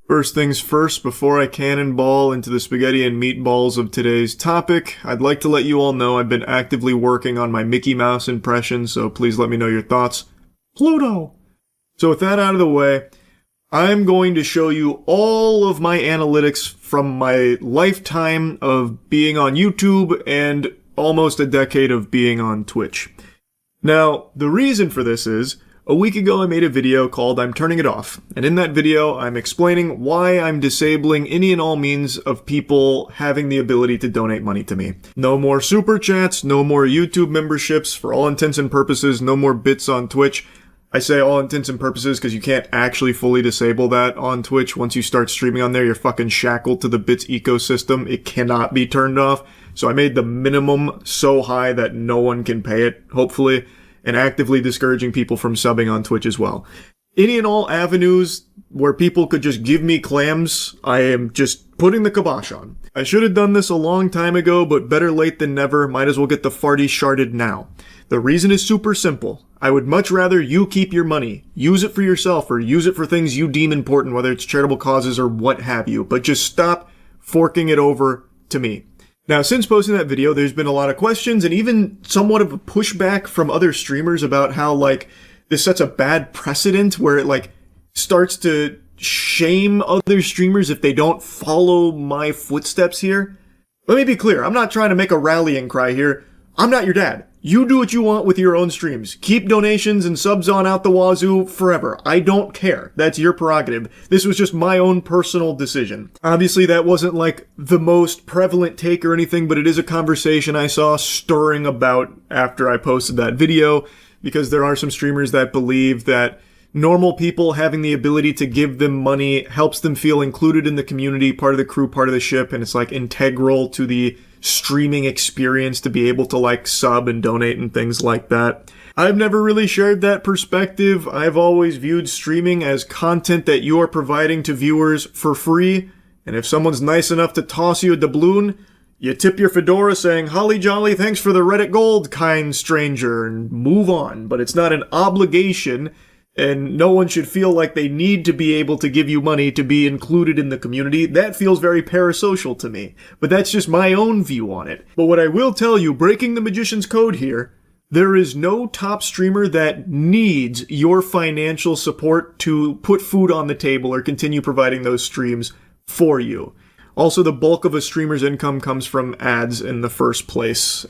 First things first, before I cannonball into the spaghetti and meatballs of today's topic, I'd like to let you all know I've been actively working on my Mickey Mouse impression, so please let me know your thoughts. Pluto! So with that out of the way, I'm going to show you all of my analytics from my lifetime of being on YouTube and almost a decade of being on Twitch. Now, the reason for this is, a week ago I made a video called I'm Turning It Off, and in that video I'm explaining why I'm disabling any and all means of people having the ability to donate money to me. No more super chats, no more YouTube memberships, for all intents and purposes, no more bits on Twitch. I say all intents and purposes because you can't actually fully disable that on Twitch. Once you start streaming on there, you're fucking shackled to the bits ecosystem. It cannot be turned off. So I made the minimum so high that no one can pay it, hopefully, and actively discouraging people from subbing on Twitch as well. Any and all avenues where people could just give me clams, I am just putting the kibosh on. I should have done this a long time ago, but better late than never. Might as well get the farty sharded now. The reason is super simple. I would much rather you keep your money, use it for yourself, or use it for things you deem important, whether it's charitable causes or what have you, but just stop forking it over to me. Now, since posting that video, there's been a lot of questions and even somewhat of a pushback from other streamers about how, like, this sets a bad precedent where it, like, starts to shame other streamers if they don't follow my footsteps here. Let me be clear, I'm not trying to make a rallying cry here. I'm not your dad. You do what you want with your own streams. Keep donations and subs on out the wazoo forever. I don't care. That's your prerogative. This was just my own personal decision. Obviously, that wasn't like the most prevalent take or anything, but it is a conversation I saw stirring about after I posted that video, because there are some streamers that believe that normal people having the ability to give them money helps them feel included in the community, part of the crew, part of the ship, and it's like integral to the streaming experience to be able to like sub and donate and things like that. I've never really shared that perspective. I've always viewed streaming as content that you are providing to viewers for free, and if someone's nice enough to toss you a doubloon, you tip your fedora saying, "Holly jolly, thanks for the Reddit gold, kind stranger," and move on. But it's not an obligation, and no one should feel like they need to be able to give you money to be included in the community. That feels very parasocial to me. But that's just my own view on it. But what I will tell you, breaking the magician's code here, there is no top streamer that needs your financial support to put food on the table or continue providing those streams for you. Also, the bulk of a streamer's income comes from ads in the first place.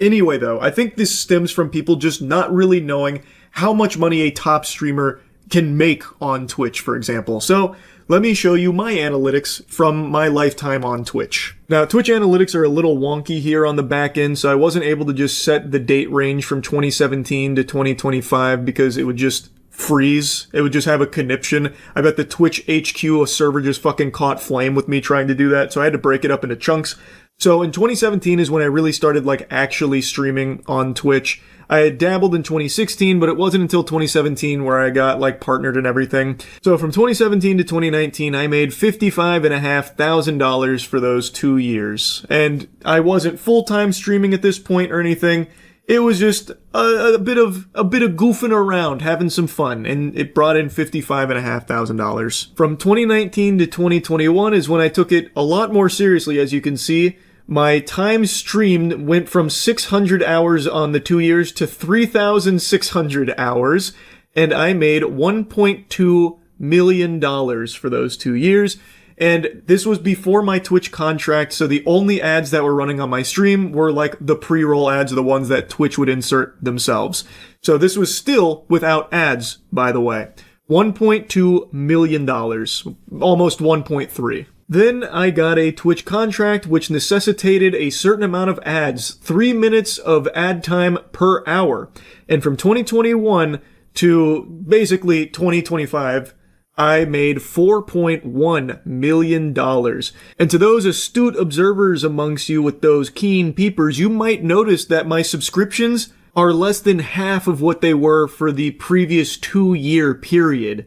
Anyway, though, I think this stems from people just not really knowing how much money a top streamer can make on Twitch, for example. So let me show you my analytics from my lifetime on Twitch. Now, Twitch analytics are a little wonky here on the back end, so I wasn't able to just set the date range from 2017 to 2025 because it would just freeze. It would just have a conniption. I bet the Twitch HQ server just fucking caught flame with me trying to do that, so I had to break it up into chunks. So in 2017 is when I really started like actually streaming on Twitch. I had dabbled in 2016, but it wasn't until 2017 where I got like partnered and everything. So from 2017 to 2019, I made $55,500 for those 2 years. And I wasn't full-time streaming at this point or anything. It was just a bit of goofing around, having some fun, and it brought in $55,500. From 2019 to 2021 is when I took it a lot more seriously, as you can see. My time streamed went from 600 hours on the 2 years to 3,600 hours, and I made $1.2 million for those 2 years. And this was before my Twitch contract, so the only ads that were running on my stream were like the pre-roll ads, the ones that Twitch would insert themselves. So this was still without ads, by the way. $1.2 million, almost 1.3. Then I got a Twitch contract which necessitated a certain amount of ads, 3 minutes of ad time per hour. And from 2021 to basically 2025, I made $4.1 million. And to those astute observers amongst you with those keen peepers, you might notice that my subscriptions are less than half of what they were for the previous 2-year period.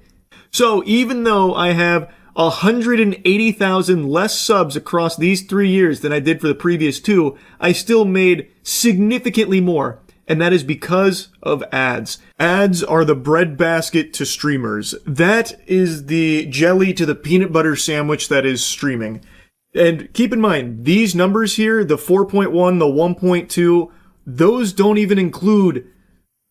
So even though I have 180,000 less subs across these 3 years than I did for the previous 2, I still made significantly more. And that is because of ads. Ads are the breadbasket to streamers. That is the jelly to the peanut butter sandwich that is streaming. And keep in mind, these numbers here, the 4.1, the 1.2, those don't even include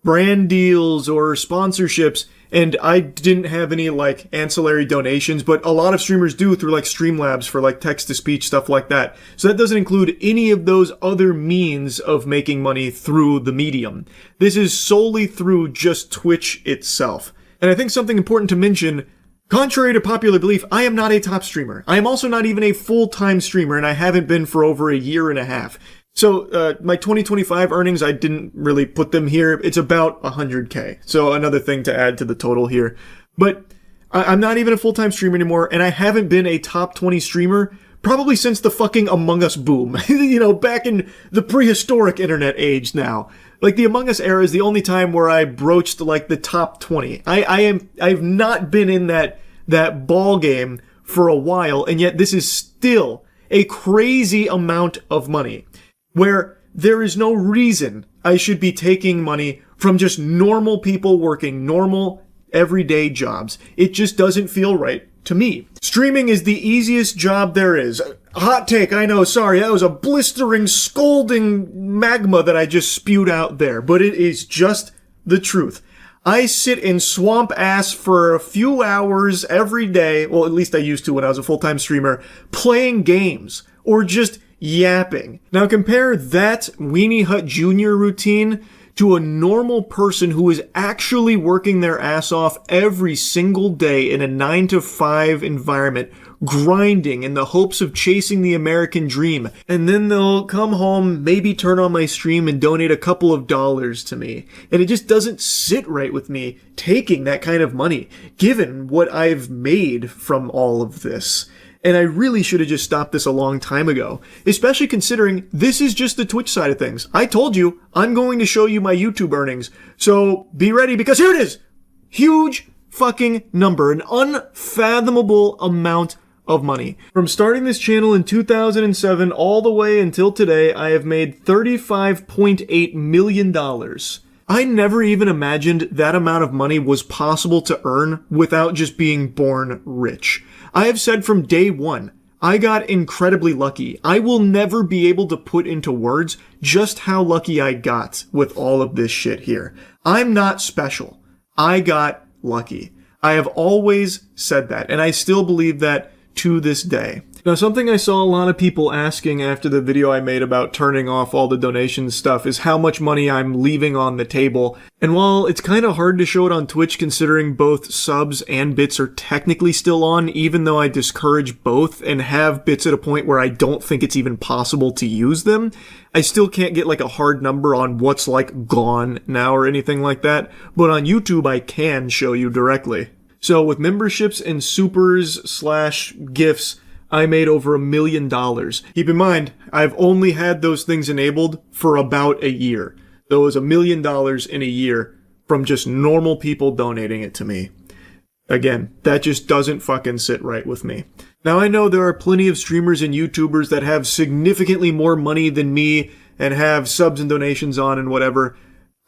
brand deals or sponsorships. And I didn't have any like ancillary donations, but a lot of streamers do through like Streamlabs for like text-to-speech, stuff like that. So that doesn't include any of those other means of making money through the medium. This is solely through just Twitch itself. And I think something important to mention, contrary to popular belief, I am not a top streamer. I am also not even a full-time streamer, and I haven't been for over a year and a half. So, my 2025 earnings, I didn't really put them here. It's about 100K. So another thing to add to the total here. But I'm not even a full-time streamer anymore, and I haven't been a top 20 streamer probably since the fucking Among Us boom. You know, back in the prehistoric internet age now. Like, the Among Us era is the only time where I broached, like, the top 20. I've not been in that ball game for a while, and yet this is still a crazy amount of money, where there is no reason I should be taking money from just normal people working normal, everyday jobs. It just doesn't feel right to me. Streaming is the easiest job there is. Hot take, I know, sorry, that was a blistering, scalding magma that I just spewed out there, but it is just the truth. I sit in swamp ass for a few hours every day, well, at least I used to when I was a full-time streamer, playing games, or just yapping. Now compare that Weenie Hut Jr. routine to a normal person who is actually working their ass off every single day in a 9-to-5 environment, grinding in the hopes of chasing the American dream. And then they'll come home, maybe turn on my stream and donate a couple of dollars to me. And it just doesn't sit right with me taking that kind of money, given what I've made from all of this. And I really should have just stopped this a long time ago, especially considering this is just the Twitch side of things. I told you, I'm going to show you my YouTube earnings. So be ready, because here it is! Huge fucking number, an unfathomable amount of money. From starting this channel in 2007 all the way until today, I have made $35.8 million. I never even imagined that amount of money was possible to earn without just being born rich. I have said from day one, I got incredibly lucky. I will never be able to put into words just how lucky I got with all of this shit here. I'm not special. I got lucky. I have always said that, and I still believe that to this day. Now, something I saw a lot of people asking after the video I made about turning off all the donation stuff is how much money I'm leaving on the table. And while it's kind of hard to show it on Twitch considering both subs and bits are technically still on, even though I discourage both and have bits at a point where I don't think it's even possible to use them, I still can't get like a hard number on what's like gone now or anything like that. But on YouTube, I can show you directly. So with memberships and supers/gifts, I made over $1 million. Keep in mind, I've only had those things enabled for about a year. That was $1 million in a year from just normal people donating it to me. Again, that just doesn't fucking sit right with me. Now I know there are plenty of streamers and YouTubers that have significantly more money than me and have subs and donations on and whatever.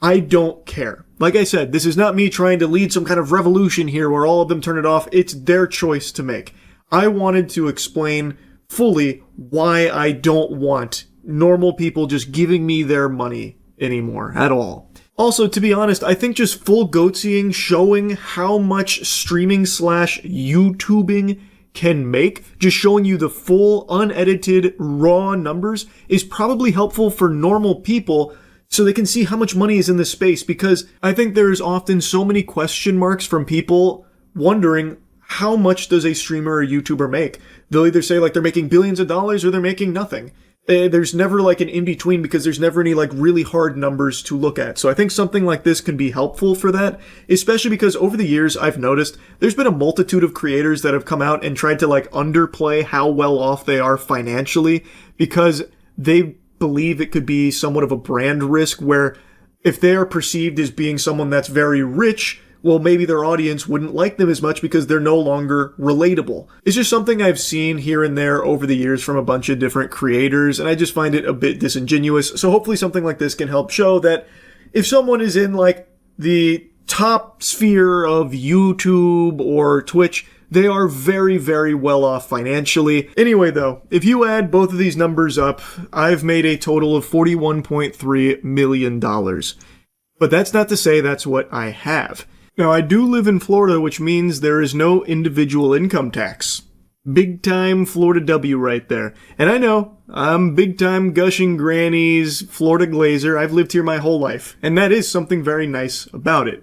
I don't care. Like I said, this is not me trying to lead some kind of revolution here where all of them turn it off. It's their choice to make. I wanted to explain fully why I don't want normal people just giving me their money anymore at all. Also, to be honest, I think just full goatseeing, showing how much streaming/YouTubing can make, just showing you the full, unedited, raw numbers is probably helpful for normal people so they can see how much money is in this space, because I think there's often so many question marks from people wondering, how much does a streamer or YouTuber make? They'll either say like they're making billions of dollars or they're making nothing. There's never like an in-between because there's never any like really hard numbers to look at. So I think something like this can be helpful for that, especially because over the years I've noticed there's been a multitude of creators that have come out and tried to like underplay how well off they are financially because they believe it could be somewhat of a brand risk where if they are perceived as being someone that's very rich, well, maybe their audience wouldn't like them as much because they're no longer relatable. It's just something I've seen here and there over the years from a bunch of different creators, and I just find it a bit disingenuous. So hopefully something like this can help show that if someone is in like the top sphere of YouTube or Twitch, they are very, very well off financially. Anyway, though, if you add both of these numbers up, I've made a total of $41.3 million. But that's not to say that's what I have. Now, I do live in Florida, which means there is no individual income tax. Big time Florida W right there. And I know, I'm big time gushing grannies, Florida glazer. I've lived here my whole life. And that is something very nice about it.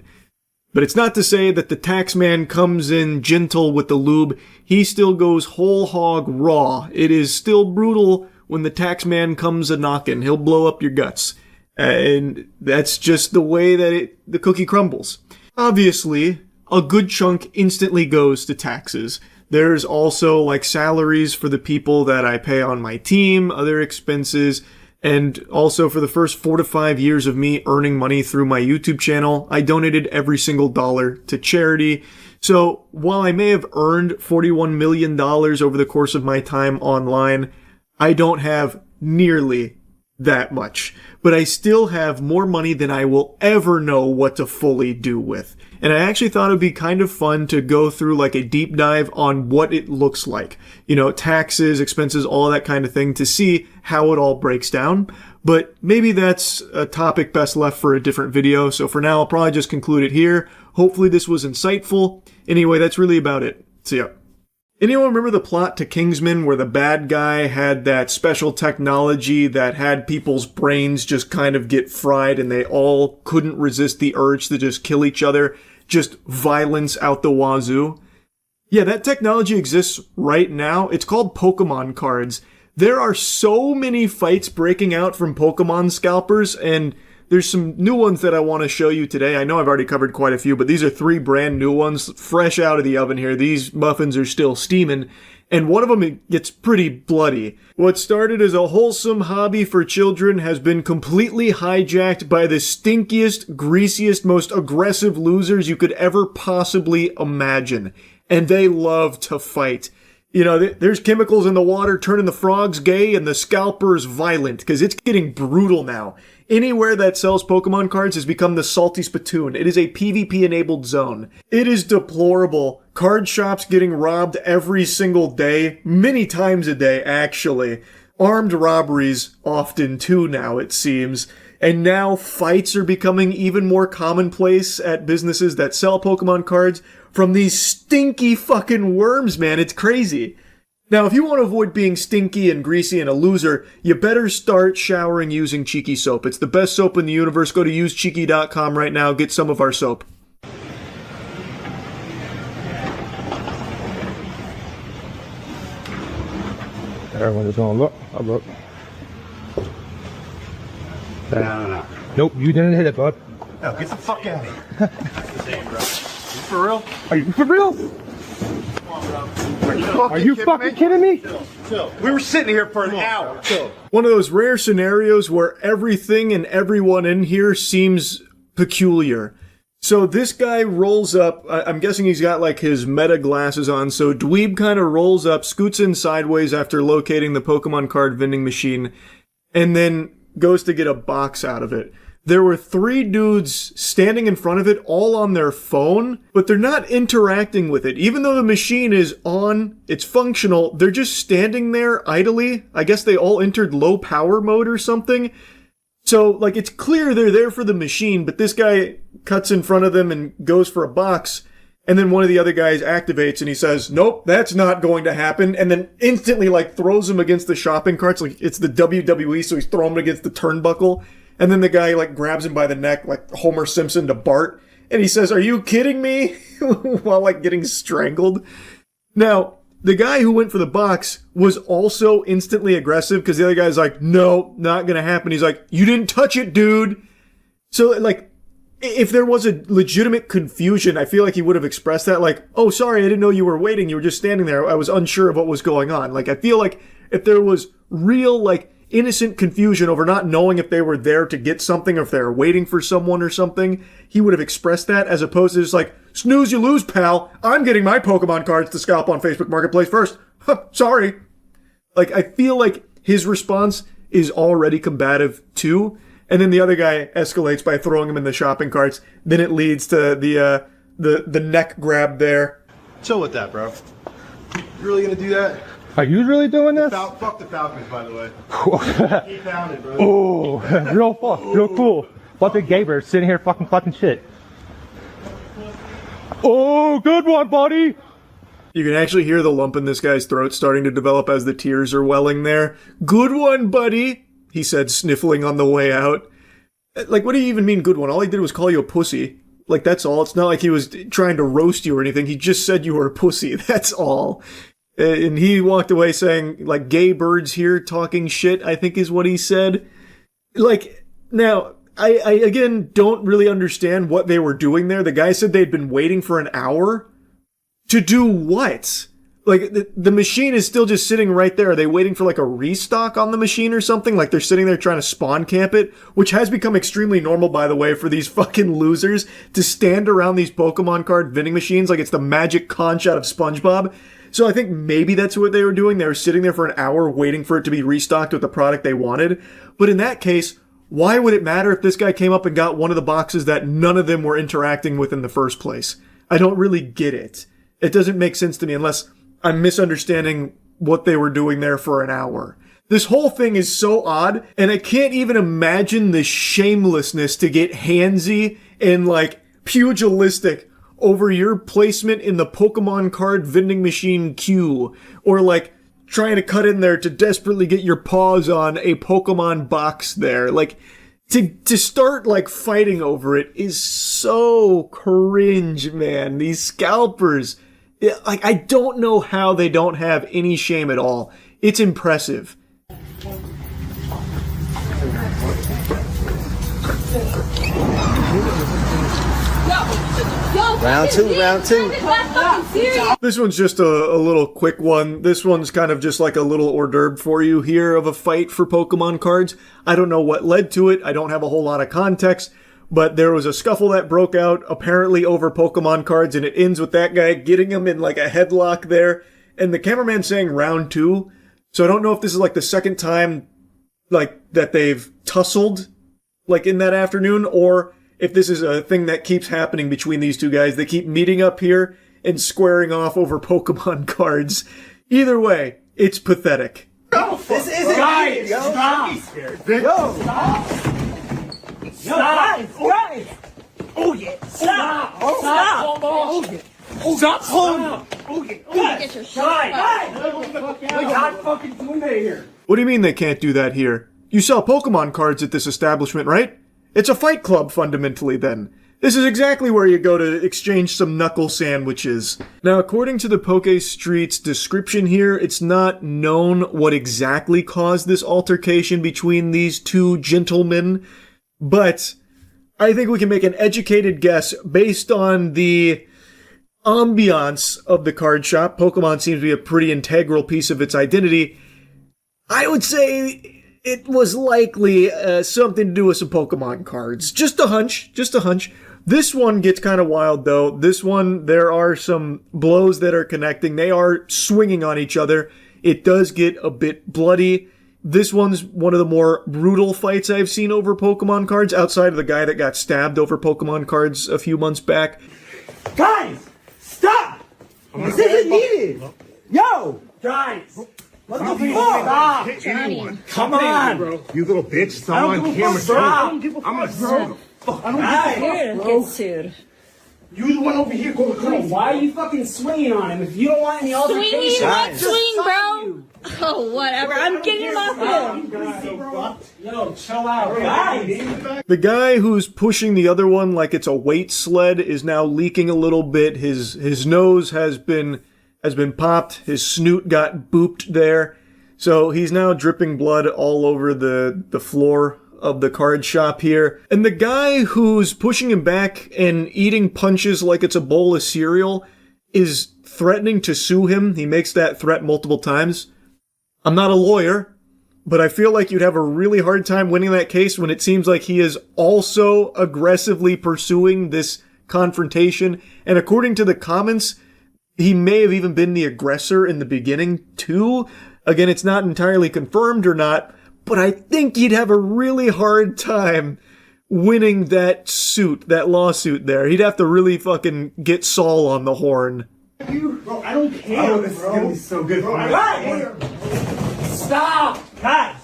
But it's not to say that the tax man comes in gentle with the lube. He still goes whole hog raw. It is still brutal when the tax man comes a-knockin'. He'll blow up your guts. And that's just the way that the cookie crumbles. Obviously, a good chunk instantly goes to taxes. There's also like salaries for the people that I pay on my team, other expenses, and also for the first 4 to 5 years of me earning money through my YouTube channel, I donated every single dollar to charity. So while I may have earned $41 million over the course of my time online, I don't have nearly that much. But I still have more money than I will ever know what to fully do with. And I actually thought it would be kind of fun to go through like a deep dive on what it looks like. You know, taxes, expenses, all that kind of thing to see how it all breaks down. But maybe that's a topic best left for a different video. So for now, I'll probably just conclude it here. Hopefully this was insightful. Anyway, that's really about it. See ya. Anyone remember the plot to Kingsman where the bad guy had that special technology that had people's brains just kind of get fried and they all couldn't resist the urge to just kill each other? Just violence out the wazoo? Yeah, that technology exists right now. It's called Pokemon cards. There are so many fights breaking out from Pokemon scalpers, and there's some new ones that I want to show you today. I know I've already covered quite a few, but these are 3 brand new ones, fresh out of the oven here. These muffins are still steaming, and one of them gets pretty bloody. What started as a wholesome hobby for children has been completely hijacked by the stinkiest, greasiest, most aggressive losers you could ever possibly imagine. And they love to fight. You know, there's chemicals in the water turning the frogs gay and the scalpers violent, because it's getting brutal now. Anywhere that sells Pokemon cards has become the salty spittoon. It is a PvP-enabled zone. It is deplorable. Card shops getting robbed every single day, many times a day, actually. Armed robberies often too now, it seems. And now fights are becoming even more commonplace at businesses that sell Pokemon cards from these stinky fucking worms, man. It's crazy. Now, if you want to avoid being stinky and greasy and a loser, you better start showering using Cheeky soap. It's the best soap in the universe. Go to usecheeky.com right now. Get some of our soap. Everyone just gonna look. I'll look. No. Nope, you didn't hit it, bud. No, get the fuck out of here. You for real? Are you for real? Are you fucking kidding me? Chill. We were sitting here for an hour. Chill. One of those rare scenarios where everything and everyone in here seems peculiar. So this guy rolls up, I'm guessing he's got like his meta glasses on, so Dweeb kind of rolls up, scoots in sideways after locating the Pokemon card vending machine, and then goes to get a box out of it. There were 3 dudes standing in front of it, all on their phone, but they're not interacting with it. Even though the machine is on, it's functional, they're just standing there idly. I guess they all entered low power mode or something. So, like, it's clear they're there for the machine, but this guy cuts in front of them and goes for a box, and then one of the other guys activates and he says, nope, that's not going to happen, and then instantly, like, throws him against the shopping carts, like it's the WWE, so he's throwing him against the turnbuckle. And then the guy, like, grabs him by the neck, like Homer Simpson to Bart. And he says, are you kidding me? While, like, getting strangled. Now, the guy who went for the box was also instantly aggressive because the other guy's like, no, not gonna happen. He's like, you didn't touch it, dude. So, like, if there was a legitimate confusion, I feel like he would have expressed that. Like, oh, sorry, I didn't know you were waiting. You were just standing there. I was unsure of what was going on. Like, I feel like if there was real, like, innocent confusion over not knowing if they were there to get something or if they were waiting for someone or something, he would have expressed that as opposed to just like, snooze you lose, pal. I'm getting my Pokemon cards to scalp on Facebook Marketplace first. Sorry. Like, I feel like his response is already combative too. And then the other guy escalates by throwing him in the shopping carts. Then it leads to the neck grab there. Chill with that, bro. You really gonna do that? Are you really doing this? Fuck the Falcons, by the way. Keep pounding, bro. Oh, real cool. Bunch of gabers sitting here fucking shit. Oh, good one, buddy. You can actually hear the lump in this guy's throat starting to develop as the tears are welling there. Good one, buddy, he said, sniffling on the way out. Like, what do you even mean, good one? All he did was call you a pussy. Like, that's all. It's not like he was trying to roast you or anything. He just said you were a pussy. That's all. And he walked away saying, like, gay birds here talking shit, I think is what he said. Like, now, I again don't really understand what they were doing there. The guy said they'd been waiting for an hour. To do what? Like, the machine is still just sitting right there. Are they waiting for, like, a restock on the machine or something? Like, they're sitting there trying to spawn camp it, which has become extremely normal, by the way, for these fucking losers to stand around these Pokemon card vending machines like it's the magic conch out of SpongeBob. So I think maybe that's what they were doing. They were sitting there for an hour waiting for it to be restocked with the product they wanted. But in that case, why would it matter if this guy came up and got one of the boxes that none of them were interacting with in the first place? I don't really get it. It doesn't make sense to me unless I'm misunderstanding what they were doing there for an hour. This whole thing is so odd, and I can't even imagine the shamelessness to get handsy and, like, pugilistic over your placement in the Pokemon card vending machine queue, or, like, trying to cut in there to desperately get your paws on a Pokemon box there. Like, to start, like, fighting over it is so cringe, man. These scalpers... Like, I don't know how they don't have any shame at all. It's impressive. Round two. This one's just a little quick one. This one's kind of just like a little hors d'oeuvre for you here of a fight for Pokemon cards. I don't know what led to it. I don't have a whole lot of context. But there was a scuffle that broke out, apparently over Pokemon cards, and it ends with that guy getting him in like a headlock there, and the cameraman saying round 2. So I don't know if this is like the second time, like, that they've tussled, like, in that afternoon, or if this is a thing that keeps happening between these two guys. They keep meeting up here and squaring off over Pokemon cards. Either way, it's pathetic. This isn't Guys, yo. stop. Yo, Stop. Stop! Oh yeah! Stop! Stop! Oh yeah! Stop! Oh yeah! Get your shot. We're not fucking doing that here. What do you mean they can't do that here? You sell Pokemon cards at this establishment, right? It's a fight club, fundamentally, then. This is exactly where you go to exchange some knuckle sandwiches. Now, according to the Poke Street's description here, it's not known what exactly caused this altercation between these two gentlemen, but I think we can make an educated guess based on the ambiance of the card shop. Pokemon seems to be a pretty integral piece of its identity. I would say it was likely something to do with some Pokemon cards. Just a hunch. This one gets kind of wild, though. This one, there are some blows that are connecting. They are swinging on each other. It does get a bit bloody. This one's one of the more brutal fights I've seen over Pokemon cards, outside of the guy that got stabbed over Pokemon cards a few months back. Guys, stop! This isn't needed. Yo, guys, what the fuck? Stop! Come on, bro. You little bitch! Stop I on don't give a camera. fuck. I'm gonna throw the fuck. I don't give a fuck, bro. Get sued. You the one over here going crazy. Why are you fucking swinging on him if you don't want any altercation? Swing, bro. Oh, whatever. I'm getting him off him. Yo, chill out, guys. The guy who's pushing the other one like it's a weight sled is now leaking a little bit. His nose has been popped. His snoot got booped there. So he's now dripping blood all over the floor of the card shop here. And the guy who's pushing him back and eating punches like it's a bowl of cereal is threatening to sue him. He makes that threat multiple times. I'm not a lawyer, but I feel like you'd have a really hard time winning that case when it seems like he is also aggressively pursuing this confrontation. And according to the comments, he may have even been the aggressor in the beginning too. Again, it's not entirely confirmed or not, but I think he'd have a really hard time winning that lawsuit there. He'd have to really fucking get Saul on the horn. Bro, I don't care. Oh, this is gonna be so good for me. Stop! Guys!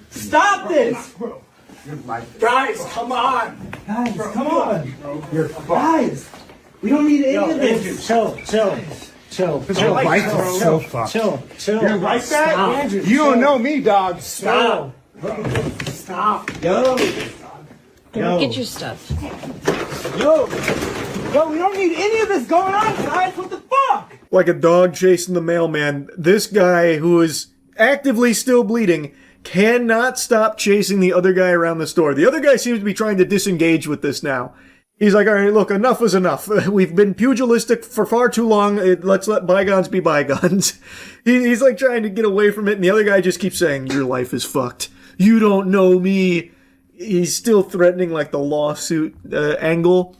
Stop this! You're my Guys, come on! Guys, come on! You're Guys! We don't need any of this. Andrew, chill. Your life is so fucked. Chill. You're like that? Stop. Andrew, you don't know me, dog. Stop. Yo. Get your stuff. Yo, we don't need any of this going on, guys. What the fuck? Like a dog chasing the mailman, this guy who is actively still bleeding cannot stop chasing the other guy around the store. The other guy seems to be trying to disengage with this now. He's like, all right, look, enough is enough. We've been pugilistic for far too long. Let's let bygones be bygones. He's like trying to get away from it, and the other guy just keeps saying, your life is fucked. You don't know me. He's still threatening like the lawsuit angle,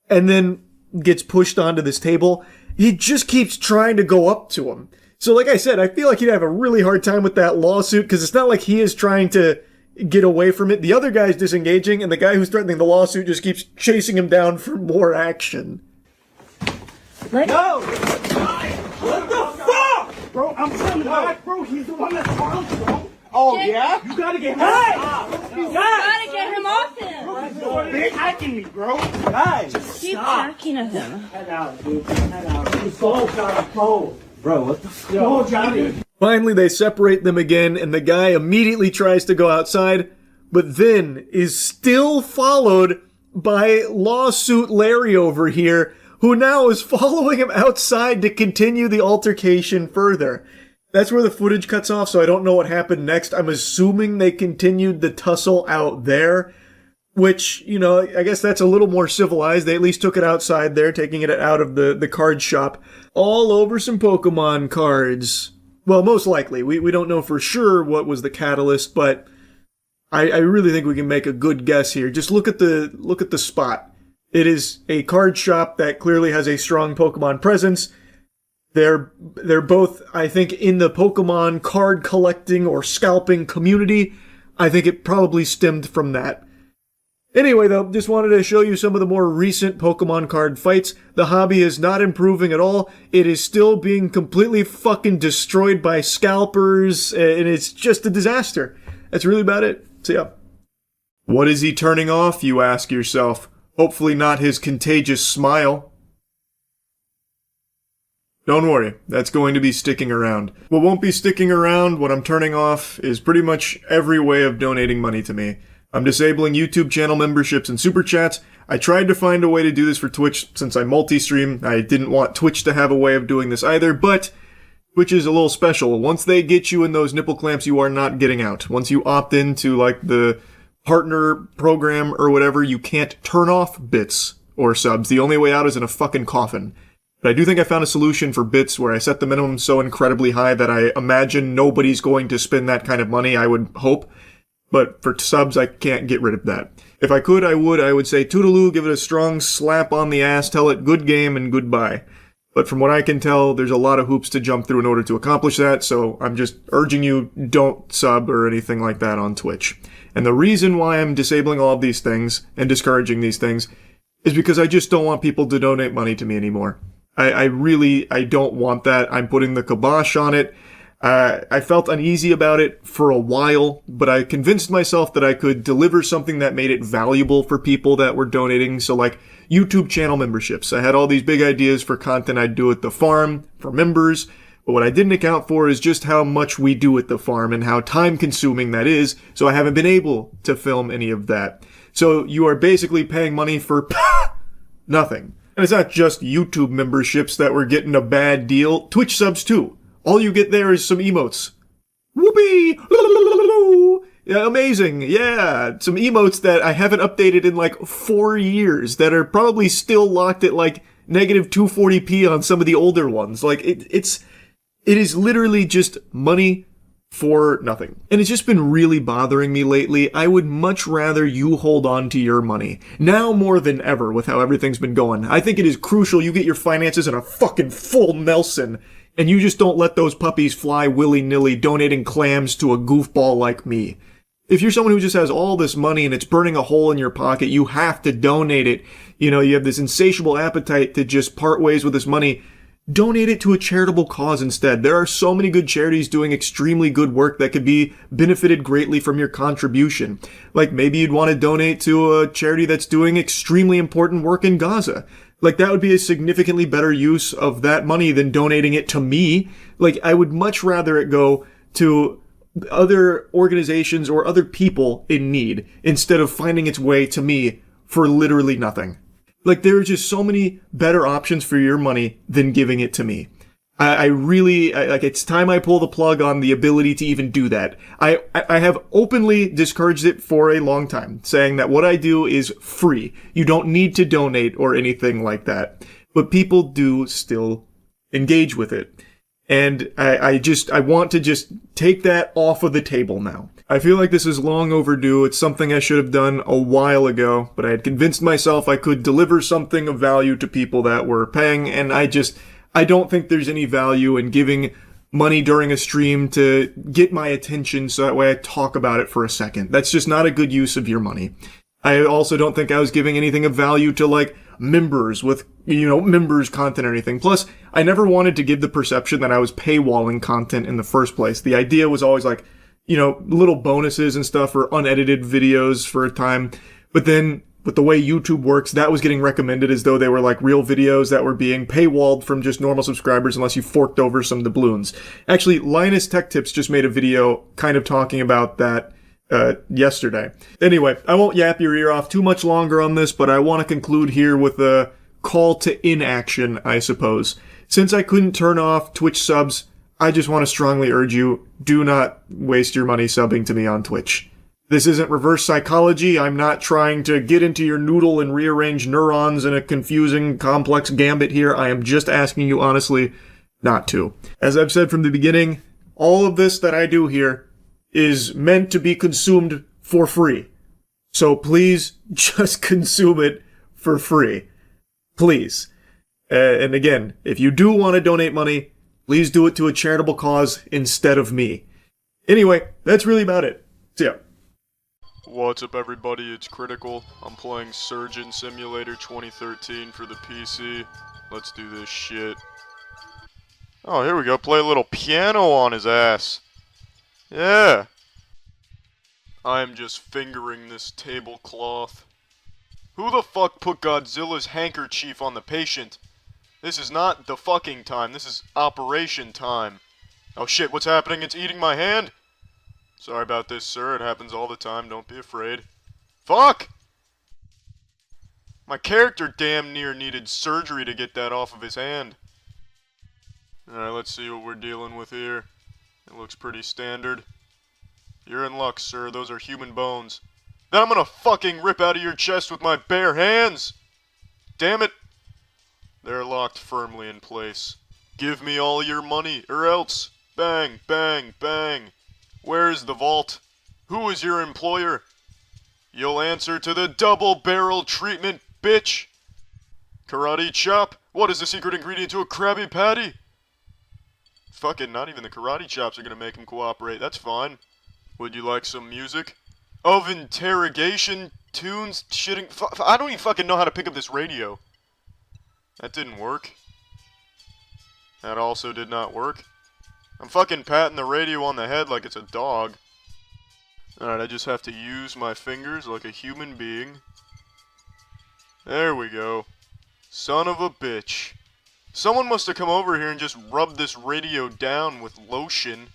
and then gets pushed onto this table. He just keeps trying to go up to him. So like I said, I feel like he'd have a really hard time with that lawsuit, because it's not like he is trying to get away from it. The other guy's disengaging, and the guy who's threatening the lawsuit just keeps chasing him down for more action. No! What the fuck? Bro, I'm coming back, bro. He's the one that's harmed, bro. Oh, yeah? You gotta get him off. You gotta get him off him. Bro, he's attacking me, bro. Guys, Keep attacking him. Head out, dude. Head out. He's so trying to go. Bro, what the fuck? Yo, Johnny. Finally, they separate them again, and the guy immediately tries to go outside, but then is still followed by Lawsuit Larry over here, who now is following him outside to continue the altercation further. That's where the footage cuts off, so I don't know what happened next. I'm assuming they continued the tussle out there, which, you know, I guess that's a little more civilized. They at least took it outside there, taking it out of the card shop, all over some Pokemon cards. Well, most likely. We don't know for sure what was the catalyst, but I really think we can make a good guess here. Just look at the spot. It is a card shop that clearly has a strong Pokemon presence. They're both, I think, in the Pokemon card collecting or scalping community. I think it probably stemmed from that. Anyway, though, just wanted to show you some of the more recent Pokemon card fights. The hobby is not improving at all. It is still being completely fucking destroyed by scalpers, and it's just a disaster. That's really about it. So, yeah. What is he turning off, you ask yourself? Hopefully not his contagious smile. Don't worry, that's going to be sticking around. What won't be sticking around, what I'm turning off, is pretty much every way of donating money to me. I'm disabling YouTube channel memberships and super chats. I tried to find a way to do this for Twitch since I multi-stream. I didn't want Twitch to have a way of doing this either, but Twitch is a little special. Once they get you in those nipple clamps, you are not getting out. Once you opt into like the partner program or whatever, you can't turn off bits or subs. The only way out is in a fucking coffin. But I do think I found a solution for bits where I set the minimum so incredibly high that I imagine nobody's going to spend that kind of money, I would hope. But for subs, I can't get rid of that. If I could, I would say toodaloo, give it a strong slap on the ass, tell it good game and goodbye. But from what I can tell, there's a lot of hoops to jump through in order to accomplish that, so I'm just urging you, don't sub or anything like that on Twitch. And the reason why I'm disabling all of these things and discouraging these things is because I just don't want people to donate money to me anymore. I don't want that. I'm putting the kibosh on it. I felt uneasy about it for a while, but I convinced myself that I could deliver something that made it valuable for people that were donating. So like YouTube channel memberships. I had all these big ideas for content I'd do at the farm for members, but what I didn't account for is just how much we do at the farm and how time consuming that is. So I haven't been able to film any of that. So you are basically paying money for nothing. And it's not just YouTube memberships that were getting a bad deal. Twitch subs too. All you get there is some emotes. Whoopee! Yeah, amazing. Yeah, some emotes that I haven't updated in like 4 years that are probably still locked at like negative 240p on some of the older ones. Like it is literally just money for nothing. And it's just been really bothering me lately. I would much rather you hold on to your money. Now more than ever with how everything's been going. I think it is crucial you get your finances in a fucking full Nelson and you just don't let those puppies fly willy-nilly donating clams to a goofball like me. If you're someone who just has all this money and it's burning a hole in your pocket, you have to donate it. You know, you have this insatiable appetite to just part ways with this money. Donate it to a charitable cause instead. There are so many good charities doing extremely good work that could be benefited greatly from your contribution. Like maybe you'd want to donate to a charity that's doing extremely important work in Gaza. Like, that would be a significantly better use of that money than donating it to me. Like, I would much rather it go to other organizations or other people in need instead of finding its way to me for literally nothing. Like, there are just so many better options for your money than giving it to me. I really, it's time I pull the plug on the ability to even do that. I have openly discouraged it for a long time, saying that what I do is free. You don't need to donate or anything like that. But people do still engage with it. And I want to just take that off of the table now. I feel like this is long overdue. It's something I should have done a while ago, but I had convinced myself I could deliver something of value to people that were paying, and I don't think there's any value in giving money during a stream to get my attention so that way I talk about it for a second. That's just not a good use of your money. I also don't think I was giving anything of value to, like, members with, members content or anything. Plus, I never wanted to give the perception that I was paywalling content in the first place. The idea was always like, little bonuses and stuff or unedited videos for a time. But then, with the way YouTube works, that was getting recommended as though they were like real videos that were being paywalled from just normal subscribers unless you forked over some doubloons. Actually, Linus Tech Tips just made a video kind of talking about that yesterday. Anyway, I won't yap your ear off too much longer on this, but I want to conclude here with a call to inaction, I suppose. Since I couldn't turn off Twitch subs, I just want to strongly urge you, do not waste your money subbing to me on Twitch. This isn't reverse psychology. I'm not trying to get into your noodle and rearrange neurons in a confusing, complex gambit here. I am just asking you honestly not to. As I've said from the beginning, all of this that I do here is meant to be consumed for free. So please just consume it for free. Please. And again, if you do want to donate money, please do it to a charitable cause instead of me. Anyway, that's really about it. See ya. What's up everybody, it's Critical. I'm playing Surgeon Simulator 2013 for the PC. Let's do this shit. Oh, here we go, play a little piano on his ass. Yeah. I am just fingering this tablecloth. Who the fuck put Godzilla's handkerchief on the patient? This is not the fucking time, this is operation time. Oh shit, what's happening? It's eating my hand? Sorry about this, sir. It happens all the time. Don't be afraid. Fuck! My character damn near needed surgery to get that off of his hand. Alright, let's see what we're dealing with here. It looks pretty standard. You're in luck, sir. Those are human bones. Then I'm gonna fucking rip out of your chest with my bare hands! Damn it! They're locked firmly in place. Give me all your money, or else! Bang, bang, bang! Where is the vault? Who is your employer? You'll answer to the double barrel treatment, bitch! Karate chop? What is the secret ingredient to a Krabby Patty? Fuck it, not even the karate chops are gonna make him cooperate, that's fine. Would you like some music? Of interrogation tunes shitting. I don't even fucking know how to pick up this radio. That didn't work. That also did not work. I'm fucking patting the radio on the head like it's a dog. Alright, I just have to use my fingers like a human being. There we go. Son of a bitch. Someone must have come over here and just rubbed this radio down with lotion.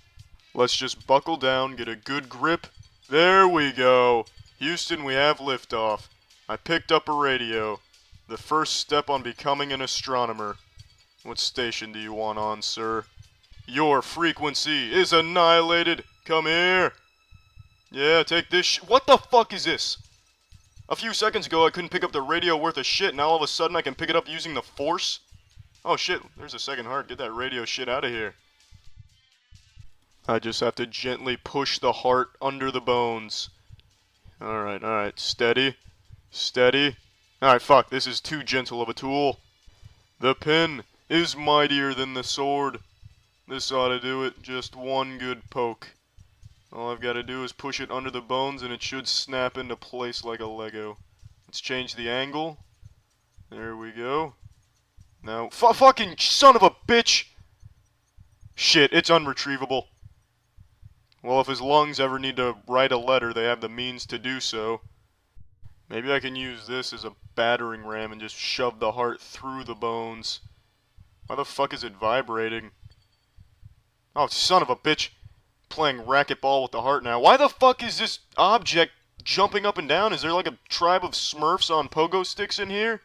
Let's just buckle down, get a good grip. There we go. Houston, we have liftoff. I picked up a radio. The first step on becoming an astronomer. What station do you want on, sir? Your frequency is annihilated. Come here. Yeah, take this what the fuck is this? A few seconds ago I couldn't pick up the radio worth of shit. Now all of a sudden I can pick it up using the force? Oh shit, there's a second heart. Get that radio shit out of here. I just have to gently push the heart under the bones. Alright. Steady. Steady. Alright, fuck. This is too gentle of a tool. The pen is mightier than the sword. This ought to do it. Just one good poke. All I've got to do is push it under the bones and it should snap into place like a Lego. Let's change the angle. There we go. Now, fucking son of a bitch! Shit, it's unretrievable. Well, if his lungs ever need to write a letter, they have the means to do so. Maybe I can use this as a battering ram and just shove the heart through the bones. Why the fuck is it vibrating? Oh, son of a bitch. Playing racquetball with the heart now. Why the fuck is this object jumping up and down? Is there like a tribe of Smurfs on pogo sticks in here?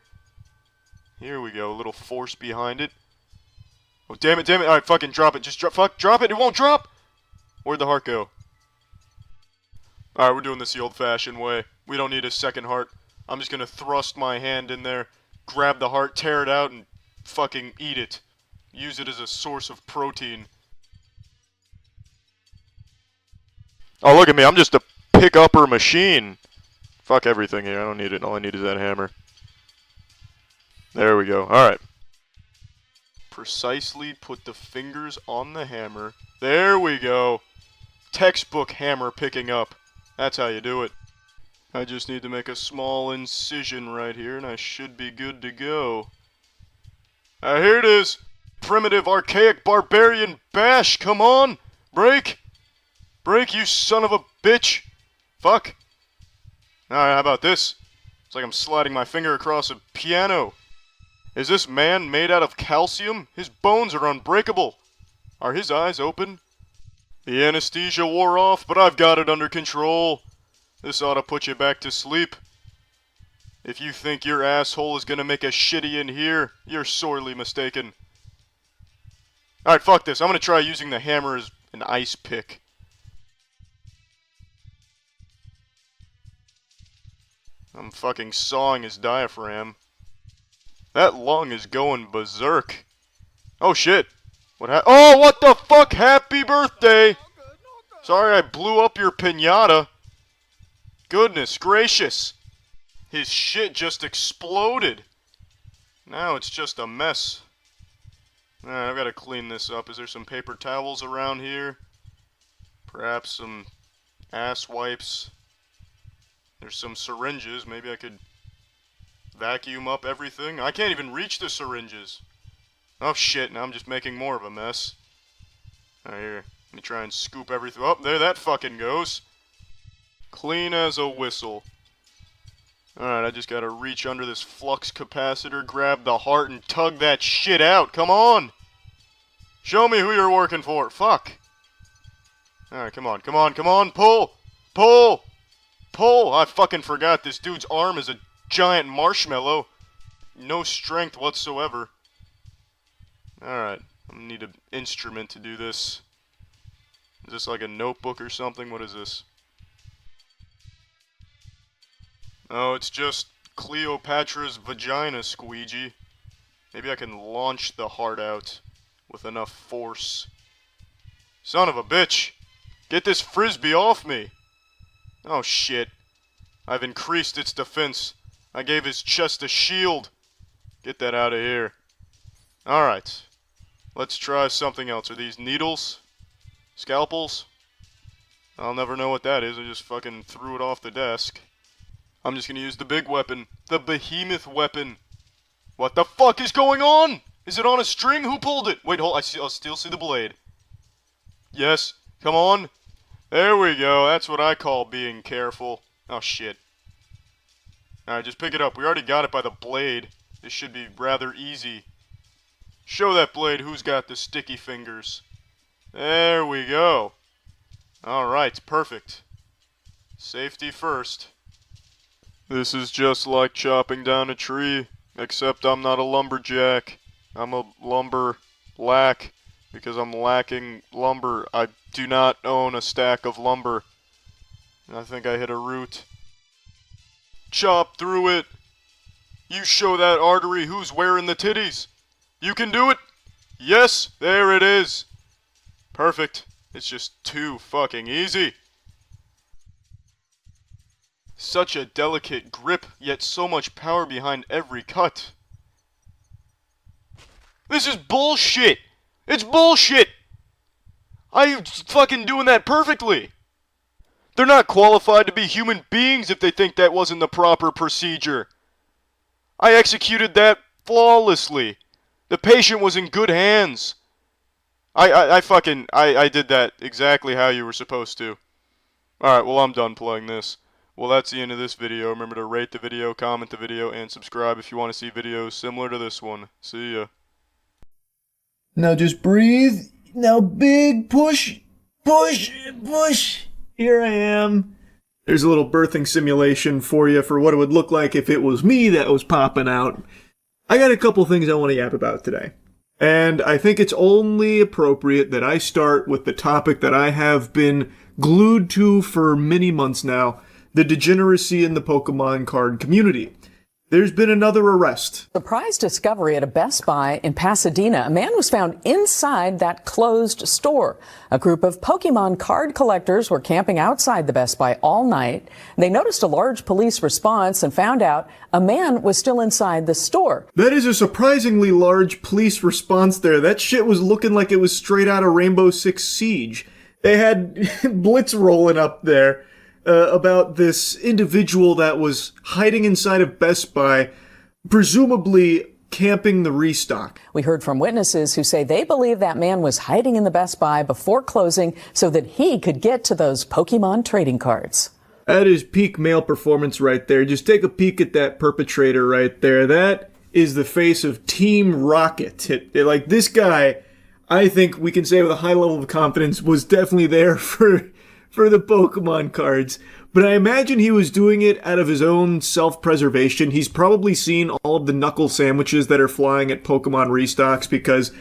Here we go, a little force behind it. Oh, damn it, damn it. Alright, fucking drop it. Just drop it. It won't drop. Where'd the heart go? Alright, we're doing this the old-fashioned way. We don't need a second heart. I'm just gonna thrust my hand in there, grab the heart, tear it out, and fucking eat it. Use it as a source of protein. Oh, look at me. I'm just a pick-upper machine. Fuck everything here. I don't need it. All I need is that hammer. There we go. Alright. Precisely put the fingers on the hammer. There we go. Textbook hammer picking up. That's how you do it. I just need to make a small incision right here, and I should be good to go. Here it is. Primitive, archaic, barbarian bash. Come on. Break. Break, you son of a bitch. Fuck. Alright, how about this? It's like I'm sliding my finger across a piano. Is this man made out of calcium? His bones are unbreakable. Are his eyes open? The anesthesia wore off, but I've got it under control. This ought to put you back to sleep. If you think your asshole is gonna make a shitty in here, you're sorely mistaken. Alright, fuck this. I'm gonna try using the hammer as an ice pick. I'm fucking sawing his diaphragm. That lung is going berserk. Oh shit. Oh, what the fuck? Happy birthday! Sorry I blew up your piñata. Goodness gracious. His shit just exploded. Now it's just a mess. Alright, I've got to clean this up. Is there some paper towels around here? Perhaps some ass wipes. There's some syringes. Maybe I could vacuum up everything. I can't even reach the syringes. Oh shit, now I'm just making more of a mess. Alright, here. Let me try and scoop everything. Oh, there that fucking goes. Clean as a whistle. Alright, I just gotta reach under this flux capacitor, grab the heart, and tug that shit out. Come on! Show me who you're working for. Fuck. Alright, come on, come on, come on. Pull! Pull! Pull! I fucking forgot this dude's arm is a giant marshmallow. No strength whatsoever. Alright, I'm gonna need an instrument to do this. Is this like a notebook or something? What is this? Oh, it's just Cleopatra's vagina squeegee. Maybe I can launch the heart out with enough force. Son of a bitch! Get this frisbee off me! Oh shit. I've increased its defense. I gave his chest a shield. Get that out of here. Alright. Let's try something else. Are these needles? Scalpels? I'll never know what that is. I just fucking threw it off the desk. I'm just gonna use the big weapon. The behemoth weapon. What the fuck is going on? Is it on a string? Who pulled it? Wait, hold. I'll still see the blade. Yes. Come on. There we go. That's what I call being careful. Oh, shit. Alright, just pick it up. We already got it by the blade. This should be rather easy. Show that blade who's got the sticky fingers. There we go. Alright, perfect. Safety first. This is just like chopping down a tree, except I'm not a lumberjack. I'm a lumber lack, because I'm lacking lumber. I do not own a stack of lumber. I think I hit a root. Chop through it. You show that artery who's wearing the titties. You can do it. Yes, there it is. Perfect. It's just too fucking easy. Such a delicate grip, yet so much power behind every cut. This is bullshit! It's bullshit! I'm fucking doing that perfectly! They're not qualified to be human beings if they think that wasn't the proper procedure. I executed that flawlessly. The patient was in good hands. I did that exactly how you were supposed to. Alright, well I'm done playing this. Well, that's the end of this video. Remember to rate the video, comment the video, and subscribe if you want to see videos similar to this one. See ya. Now just breathe. Now big push, push, push. Here I am. There's a little birthing simulation for you for what it would look like if it was me that was popping out. I got a couple things I want to yap about today. And I think it's only appropriate that I start with the topic that I have been glued to for many months now, the degeneracy in the Pokemon card community. There's been another arrest. Surprise discovery at a Best Buy in Pasadena. A man was found inside that closed store. A group of Pokemon card collectors were camping outside the Best Buy all night. They noticed a large police response and found out a man was still inside the store. That is a surprisingly large police response there. That shit was looking like it was straight out of Rainbow Six Siege. They had blitz rolling up there. About this individual that was hiding inside of Best Buy, presumably camping the restock. We heard from witnesses who say they believe that man was hiding in the Best Buy before closing so that he could get to those Pokemon trading cards. That is peak male performance right there. Just take a peek at that perpetrator right there. That is the face of Team Rocket. Like, this guy, I think we can say with a high level of confidence, was definitely there for the Pokemon cards, but I imagine he was doing it out of his own self-preservation. He's probably seen all of the knuckle sandwiches that are flying at Pokemon restocks, because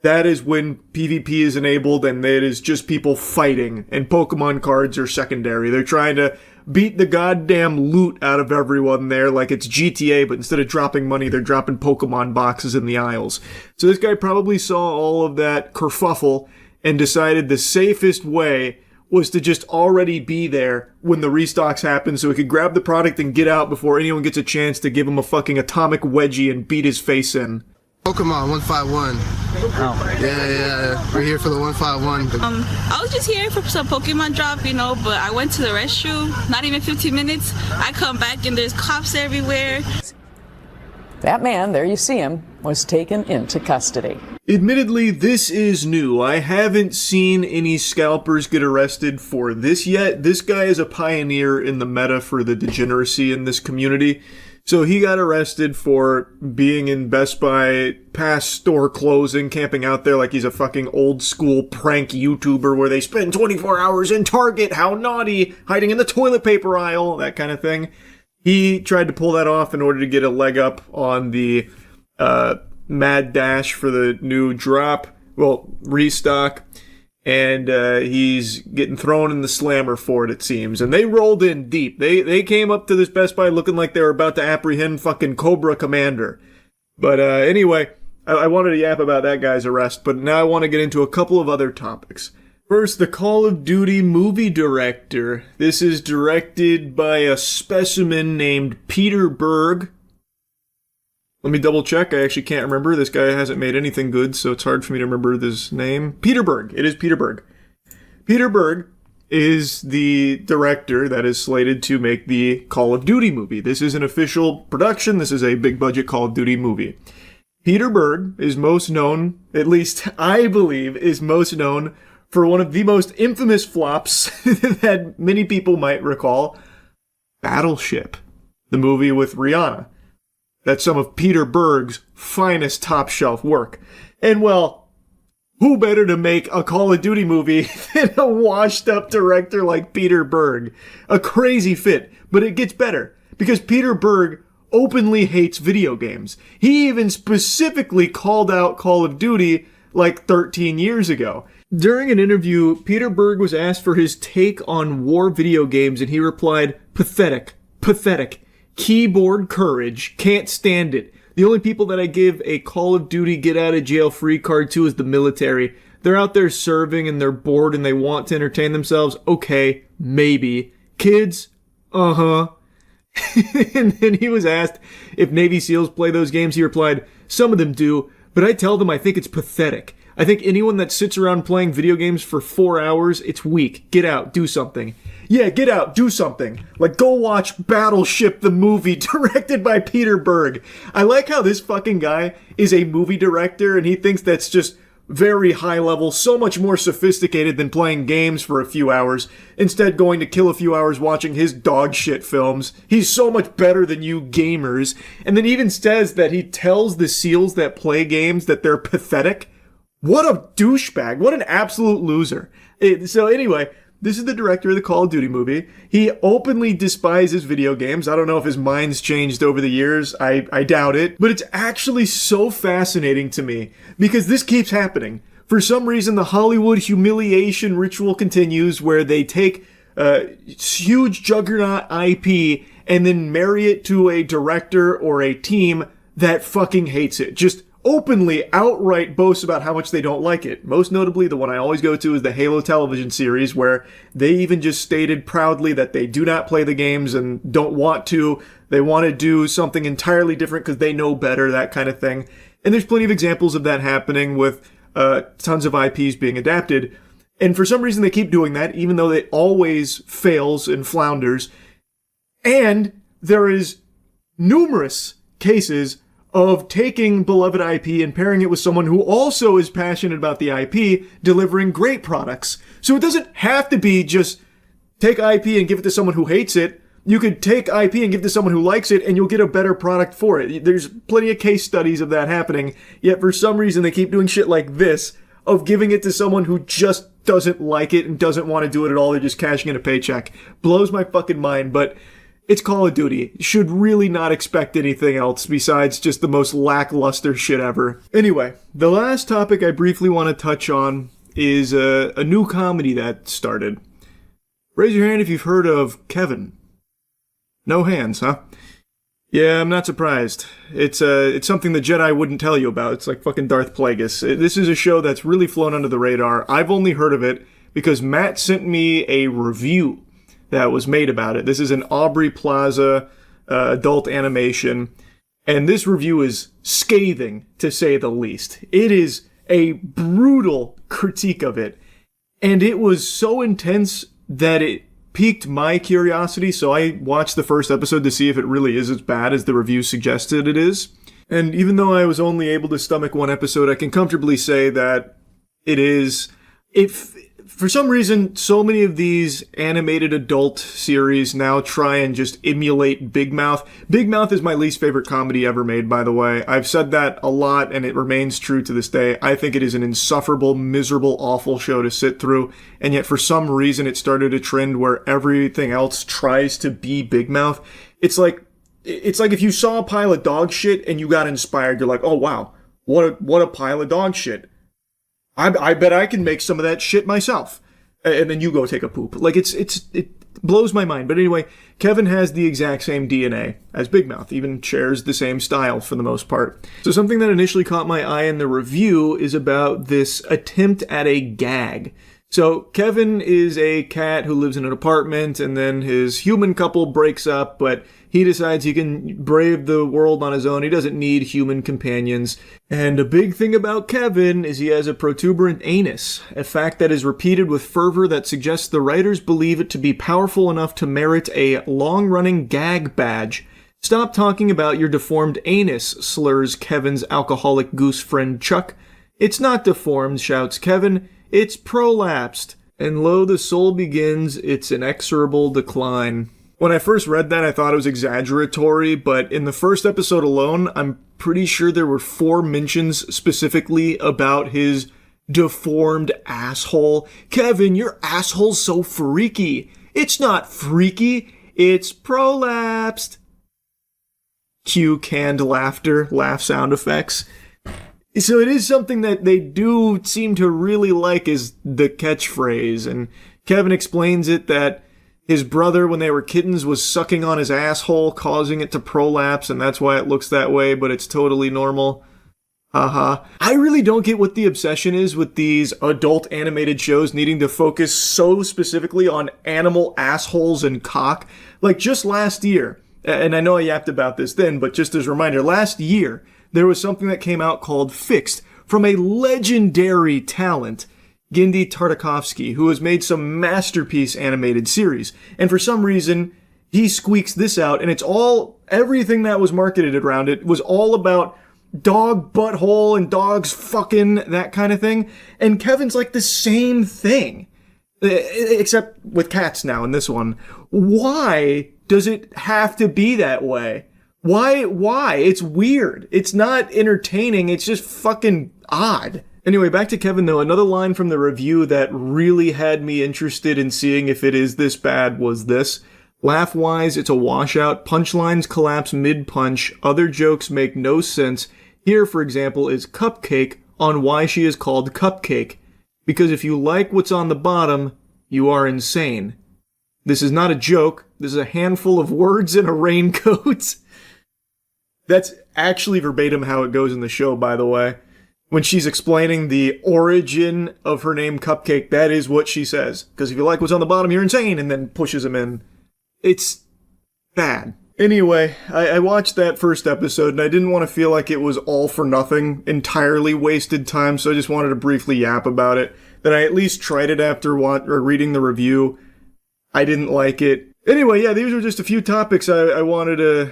that is when PvP is enabled and it is just people fighting, and Pokemon cards are secondary. They're trying to beat the goddamn loot out of everyone there like it's GTA, but instead of dropping money, they're dropping Pokemon boxes in the aisles. So this guy probably saw all of that kerfuffle and decided the safest way was to just already be there when the restocks happen so he could grab the product and get out before anyone gets a chance to give him a fucking atomic wedgie and beat his face in. Pokemon 151. Oh. Yeah. We're here for the 151. I was just here for some Pokemon drop, you know, but I went to the restroom, not even 15 minutes. I come back and there's cops everywhere. That man, there you see him, was taken into custody. Admittedly, this is new. I haven't seen any scalpers get arrested for this yet. This guy is a pioneer in the meta for the degeneracy in this community. So he got arrested for being in Best Buy past store closing, camping out there like he's a fucking old school prank YouTuber where they spend 24 hours in Target, how naughty, hiding in the toilet paper aisle, that kind of thing. He tried to pull that off in order to get a leg up on the mad dash for the new drop, restock, and he's getting thrown in the slammer for it seems. And they rolled in deep. They came up to this Best Buy looking like they were about to apprehend fucking Cobra Commander. But anyway, I wanted to yap about that guy's arrest, but now I want to get into a couple of other topics. First, the Call of Duty movie director. This is directed by a specimen named Peter Berg. Let me double check. I actually can't remember. This guy hasn't made anything good, so it's hard for me to remember this name. Peter Berg. It is Peter Berg. Peter Berg is the director that is slated to make the Call of Duty movie. This is an official production. This is a big budget Call of Duty movie. Peter Berg is most known, at least I believe, is most known for one of the most infamous flops that many people might recall, Battleship, the movie with Rihanna. That's some of Peter Berg's finest top-shelf work. And, well, who better to make a Call of Duty movie than a washed-up director like Peter Berg? A crazy fit, but it gets better, because Peter Berg openly hates video games. He even specifically called out Call of Duty like 13 years ago. During an interview, Peter Berg was asked for his take on war video games, and he replied, pathetic, keyboard courage, can't stand it. The only people that I give a Call of Duty get out of jail free card to is the military. They're out there serving and they're bored and they want to entertain themselves. Okay, maybe. Kids? Uh-huh. And then he was asked if Navy SEALs play those games. He replied, some of them do, but I tell them I think it's pathetic. I think anyone that sits around playing video games for 4 hours, it's weak. Get out, do something. Yeah, get out, do something. Like, go watch Battleship the movie, directed by Peter Berg. I like how this fucking guy is a movie director and he thinks that's just very high level, so much more sophisticated than playing games for a few hours, instead going to kill a few hours watching his dog shit films. He's so much better than you gamers. And then even says that he tells the SEALs that play games that they're pathetic. What a douchebag. What an absolute loser. So anyway, this is the director of the Call of Duty movie. He openly despises video games. I don't know if his mind's changed over the years. I doubt it. But it's actually so fascinating to me because this keeps happening. For some reason, the Hollywood humiliation ritual continues where they take huge juggernaut IP and then marry it to a director or a team that fucking hates it. Just openly, outright boasts about how much they don't like it. Most notably, the one I always go to is the Halo television series, where they even just stated proudly that they do not play the games and don't want to. They want to do something entirely different because they know better, that kind of thing. And there's plenty of examples of that happening with tons of IPs being adapted. And for some reason, they keep doing that, even though it always fails and flounders. And there is numerous cases of taking beloved IP and pairing it with someone who also is passionate about the IP, delivering great products. So it doesn't have to be just take IP and give it to someone who hates it. You could take IP and give it to someone who likes it, and you'll get a better product for it. There's plenty of case studies of that happening, yet for some reason they keep doing shit like this, of giving it to someone who just doesn't like it and doesn't want to do it at all. They're just cashing in a paycheck. Blows my fucking mind, but it's Call of Duty. Should really not expect anything else besides just the most lackluster shit ever. Anyway, the last topic I briefly want to touch on is a new comedy that started. Raise your hand if you've heard of Kevin. No hands, huh? Yeah, I'm not surprised. It's something the Jedi wouldn't tell you about. It's like fucking Darth Plagueis. This is a show that's really flown under the radar. I've only heard of it because Matt sent me a review that was made about it. This is an Aubrey Plaza adult animation, and this review is scathing, to say the least. It is a brutal critique of it, and it was so intense that it piqued my curiosity, so I watched the first episode to see if it really is as bad as the review suggested it is. And even though I was only able to stomach one episode, I can comfortably say that it is. If for some reason, so many of these animated adult series now try and just emulate Big Mouth. Big Mouth is my least favorite comedy ever made, by the way. I've said that a lot, and it remains true to this day. I think it is an insufferable, miserable, awful show to sit through, and yet for some reason it started a trend where everything else tries to be Big Mouth. It's like if you saw a pile of dog shit and you got inspired. You're like, oh wow, what a pile of dog shit. I bet I can make some of that shit myself. And then you go take a poop. Like, it blows my mind. But anyway, Kevin has the exact same DNA as Big Mouth, even shares the same style for the most part. So something that initially caught my eye in the review is about this attempt at a gag. So Kevin is a cat who lives in an apartment, and then his human couple breaks up, but he decides he can brave the world on his own. He doesn't need human companions. And a big thing about Kevin is he has a protuberant anus, a fact that is repeated with fervor that suggests the writers believe it to be powerful enough to merit a long-running gag badge. Stop talking about your deformed anus, slurs Kevin's alcoholic goose friend Chuck. It's not deformed, shouts Kevin. It's prolapsed. And lo, the soul begins its inexorable decline. When I first read that, I thought it was exaggeratory, but in the first episode alone, I'm pretty sure there were 4 mentions specifically about his deformed asshole. Kevin, your asshole's so freaky. It's not freaky, it's prolapsed. Cue canned laughter, laugh sound effects. So it is something that they do seem to really like, is the catchphrase, and Kevin explains it that his brother, when they were kittens, was sucking on his asshole, causing it to prolapse, and that's why it looks that way, but it's totally normal. Haha. I really don't get what the obsession is with these adult animated shows needing to focus so specifically on animal assholes and cock. Like, just last year, and I know I yapped about this then, but just as a reminder, last year, there was something that came out called Fixed from a legendary talent, Genndy Tartakovsky, who has made some masterpiece animated series. And for some reason, he squeaks this out, and it's all, everything that was marketed around it was all about dog butthole and dogs fucking, that kind of thing. And Kevin's like the same thing. Except with cats now in this one. Why does it have to be that way? Why? It's weird. It's not entertaining. It's just fucking odd. Anyway, back to Kevin though. Another line from the review that really had me interested in seeing if it is this bad was this. Laugh-wise, it's a washout. Punchlines collapse mid-punch. Other jokes make no sense. Here, for example, is Cupcake on why she is called Cupcake. Because if you like what's on the bottom, you are insane. This is not a joke. This is a handful of words in a raincoat. That's actually verbatim how it goes in the show, by the way. When she's explaining the origin of her name Cupcake, that is what she says. Because if you like what's on the bottom, you're insane, and then pushes him in. It's bad. Anyway, I watched that first episode, and I didn't want to feel like it was all for nothing, entirely wasted time, so I just wanted to briefly yap about it. Then I at least tried it after reading the review. I didn't like it. Anyway, yeah, these were just a few topics I wanted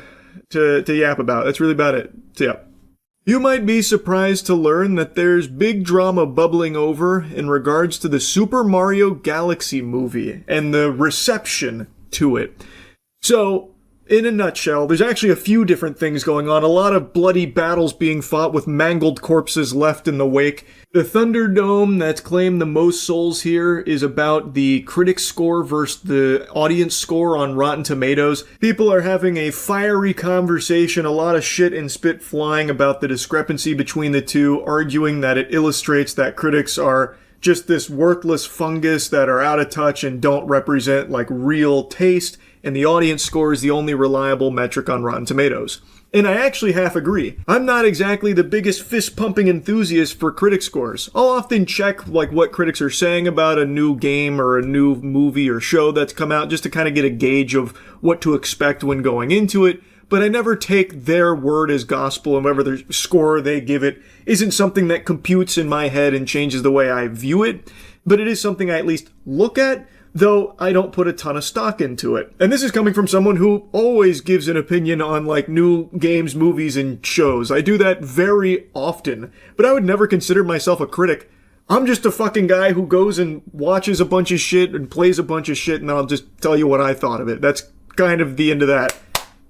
to yap about. That's really about it. So yeah. You might be surprised to learn that there's big drama bubbling over in regards to the Super Mario Galaxy movie and the reception to it. So, in a nutshell, there's actually a few different things going on. A lot of bloody battles being fought with mangled corpses left in the wake. The Thunderdome that's claimed the most souls here is about the critic score versus the audience score on Rotten Tomatoes. People are having a fiery conversation, a lot of shit and spit flying about the discrepancy between the two, arguing that it illustrates that critics are just this worthless fungus that are out of touch and don't represent like real taste, and the audience score is the only reliable metric on Rotten Tomatoes. And I actually half agree. I'm not exactly the biggest fist-pumping enthusiast for critic scores. I'll often check like what critics are saying about a new game or a new movie or show that's come out just to kind of get a gauge of what to expect when going into it, but I never take their word as gospel, and whatever the score they give it isn't something that computes in my head and changes the way I view it, but it is something I at least look at, though I don't put a ton of stock into it. And this is coming from someone who always gives an opinion on like new games, movies, and shows. I do that very often, but I would never consider myself a critic. I'm just a fucking guy who goes and watches a bunch of shit and plays a bunch of shit, and I'll just tell you what I thought of it. That's kind of the end of that.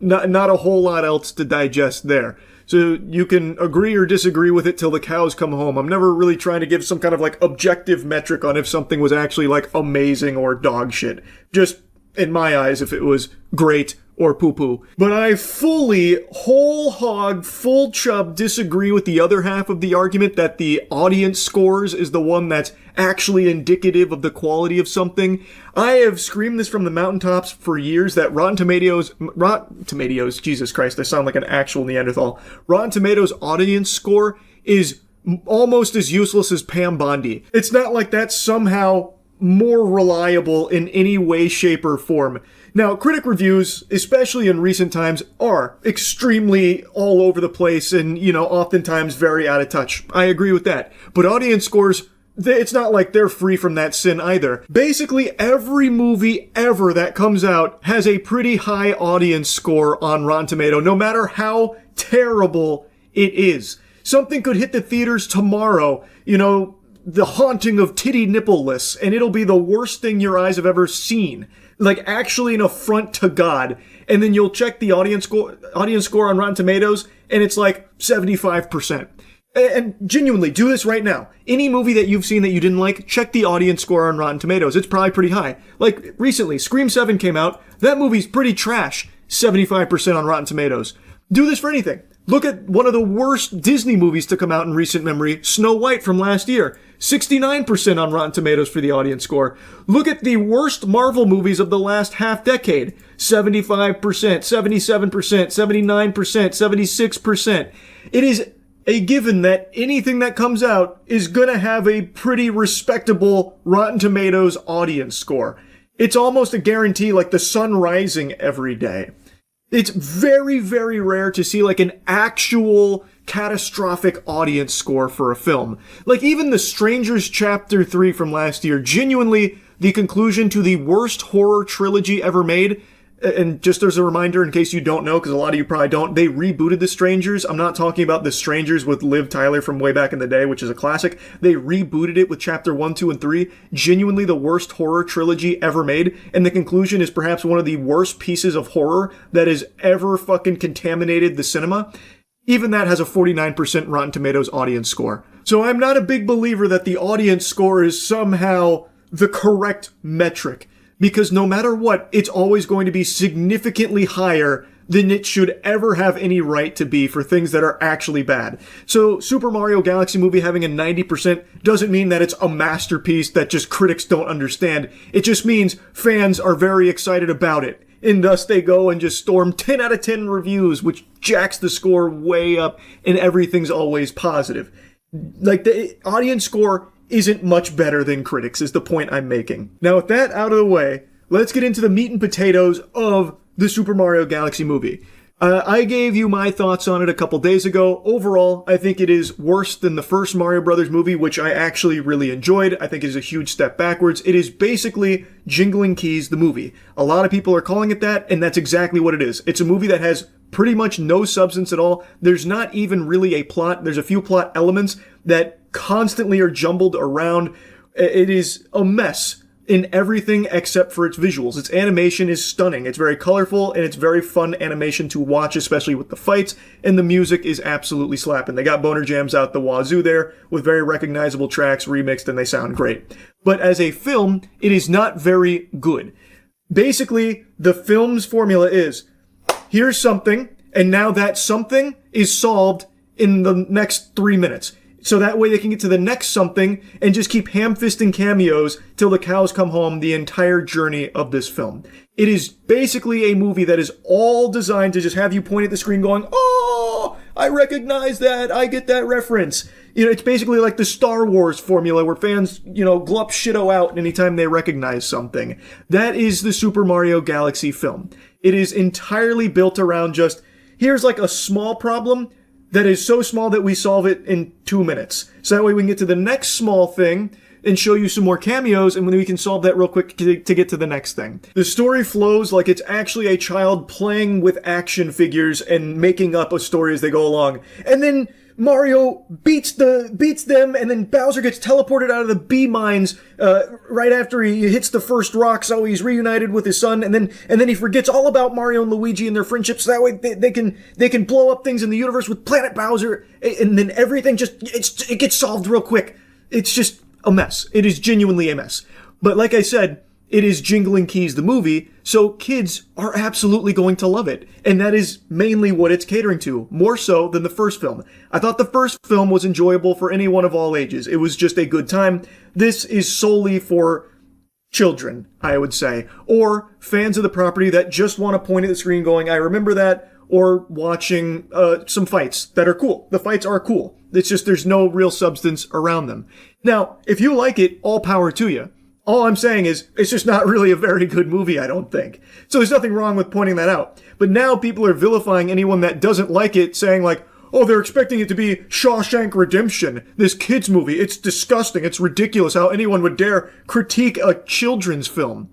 Not a whole lot else to digest there. So you can agree or disagree with it till the cows come home. I'm never really trying to give some kind of like objective metric on if something was actually like amazing or dog shit. Just, in my eyes, if it was great or poo-poo. But I fully, whole hog, full chub disagree with the other half of the argument that the audience scores is the one that's actually indicative of the quality of something. I have screamed this from the mountaintops for years that Rotten Tomatoes, Jesus Christ, I sound like an actual Neanderthal. Rotten Tomatoes audience score is almost as useless as Pam Bondi. It's not like that's somehow more reliable in any way, shape, or form. Now, critic reviews, especially in recent times, are extremely all over the place and, oftentimes very out of touch. I agree with that. But audience scores, it's not like they're free from that sin either. Basically, every movie ever that comes out has a pretty high audience score on Rotten Tomato, no matter how terrible it is. Something could hit the theaters tomorrow, The Haunting of Titty Nippleless, and it'll be the worst thing your eyes have ever seen. Like, actually an affront to God. And then you'll check the audience score on Rotten Tomatoes, and it's like 75%. And genuinely, do this right now. Any movie that you've seen that you didn't like, check the audience score on Rotten Tomatoes. It's probably pretty high. Like, recently, Scream 7 came out. That movie's pretty trash. 75% on Rotten Tomatoes. Do this for anything. Look at one of the worst Disney movies to come out in recent memory, Snow White from last year. 69% on Rotten Tomatoes for the audience score. Look at the worst Marvel movies of the last half decade. 75%, 77%, 79%, 76%. It is a given that anything that comes out is gonna have a pretty respectable Rotten Tomatoes audience score. It's almost a guarantee, like the sun rising every day. It's very, very rare to see like an actual catastrophic audience score for a film. Like even The Strangers Chapter 3 from last year, genuinely the conclusion to the worst horror trilogy ever made, and just as a reminder, in case you don't know, because a lot of you probably don't, they rebooted The Strangers. I'm not talking about The Strangers with Liv Tyler from way back in the day, which is a classic. They rebooted it with Chapter 1, 2, and 3. Genuinely the worst horror trilogy ever made. And the conclusion is perhaps one of the worst pieces of horror that has ever fucking contaminated the cinema. Even that has a 49% Rotten Tomatoes audience score. So I'm not a big believer that the audience score is somehow the correct metric. Because no matter what, it's always going to be significantly higher than it should ever have any right to be for things that are actually bad. So Super Mario Galaxy Movie having a 90% doesn't mean that it's a masterpiece that just critics don't understand. It just means fans are very excited about it. And thus they go and just storm 10 out of 10 reviews, which jacks the score way up, and everything's always positive. Like, the audience score isn't much better than critics, is the point I'm making. Now, with that out of the way, let's get into the meat and potatoes of the Super Mario Galaxy Movie. I gave you my thoughts on it a couple days ago. Overall, I think it is worse than the first Mario Brothers movie, which I actually really enjoyed. I think it is a huge step backwards. It is basically Jingling Keys, the movie. A lot of people are calling it that, and that's exactly what it is. It's a movie that has pretty much no substance at all. There's not even really a plot. There's a few plot elements that constantly are jumbled around. It is a mess in everything except for its visuals. Its animation is stunning. It's very colorful, and it's very fun animation to watch, especially with the fights, and the music is absolutely slapping. They got boner jams out the wazoo there with very recognizable tracks remixed, and they sound great. But as a film, it is not very good. Basically, the film's formula is, here's something, and now that something is solved in the next 3 minutes. So that way they can get to the next something and just keep ham-fisting cameos till the cows come home the entire journey of this film. It is basically a movie that is all designed to just have you point at the screen going, oh, I recognize that, I get that reference. You know, it's basically like the Star Wars formula where fans, glup shitto out anytime they recognize something. That is the Super Mario Galaxy film. It is entirely built around just, here's like a small problem that is so small that we solve it in 2 minutes. So that way we can get to the next small thing and show you some more cameos, and then we can solve that real quick to get to the next thing. The story flows like it's actually a child playing with action figures and making up a story as they go along. And then Mario beats them, and then Bowser gets teleported out of the bee mines right after he hits the first rock, so he's reunited with his son, and then he forgets all about Mario and Luigi and their friendship, so that way they can blow up things in the universe with Planet Bowser, and then everything it gets solved real quick. It's just a mess. It is genuinely a mess. But like I said, it is Jingling Keys, the movie, so kids are absolutely going to love it. And that is mainly what it's catering to, more so than the first film. I thought the first film was enjoyable for anyone of all ages. It was just a good time. This is solely for children, I would say, or fans of the property that just want to point at the screen going, I remember that, or watching some fights that are cool. The fights are cool. It's just there's no real substance around them. Now, if you like it, all power to you. All I'm saying is, it's just not really a very good movie, I don't think. So there's nothing wrong with pointing that out. But now people are vilifying anyone that doesn't like it, saying like, oh, they're expecting it to be Shawshank Redemption, this kid's movie. It's disgusting. It's ridiculous how anyone would dare critique a children's film.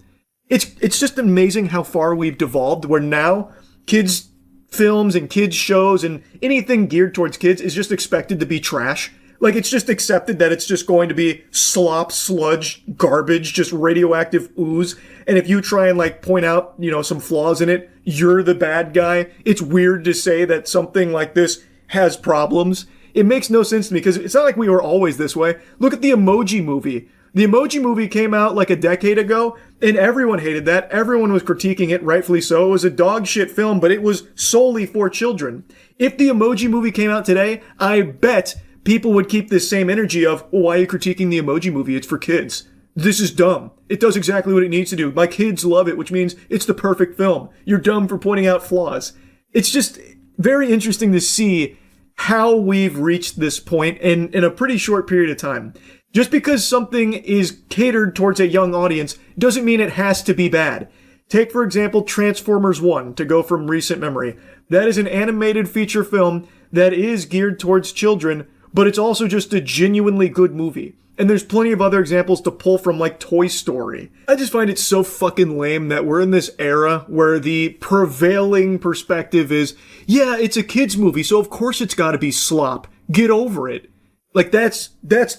It's just amazing how far we've devolved, where now kids' films and kids' shows and anything geared towards kids is just expected to be trash. Like, it's just accepted that it's just going to be slop, sludge, garbage, just radioactive ooze. And if you try and, like, point out, some flaws in it, you're the bad guy. It's weird to say that something like this has problems. It makes no sense to me, because it's not like we were always this way. Look at the Emoji Movie. The Emoji Movie came out like a decade ago, and everyone hated that. Everyone was critiquing it, rightfully so. It was a dog shit film, but it was solely for children. If the Emoji Movie came out today, I bet people would keep this same energy of, well, why are you critiquing the Emoji Movie? It's for kids. This is dumb. It does exactly what it needs to do. My kids love it, which means it's the perfect film. You're dumb for pointing out flaws. It's just very interesting to see how we've reached this point in a pretty short period of time. Just because something is catered towards a young audience doesn't mean it has to be bad. Take, for example, Transformers 1, to go from recent memory. That is an animated feature film that is geared towards children, but it's also just a genuinely good movie. And there's plenty of other examples to pull from, like Toy Story. I just find it so fucking lame that we're in this era where the prevailing perspective is, yeah, it's a kid's movie, so of course it's gotta be slop. Get over it. Like, that's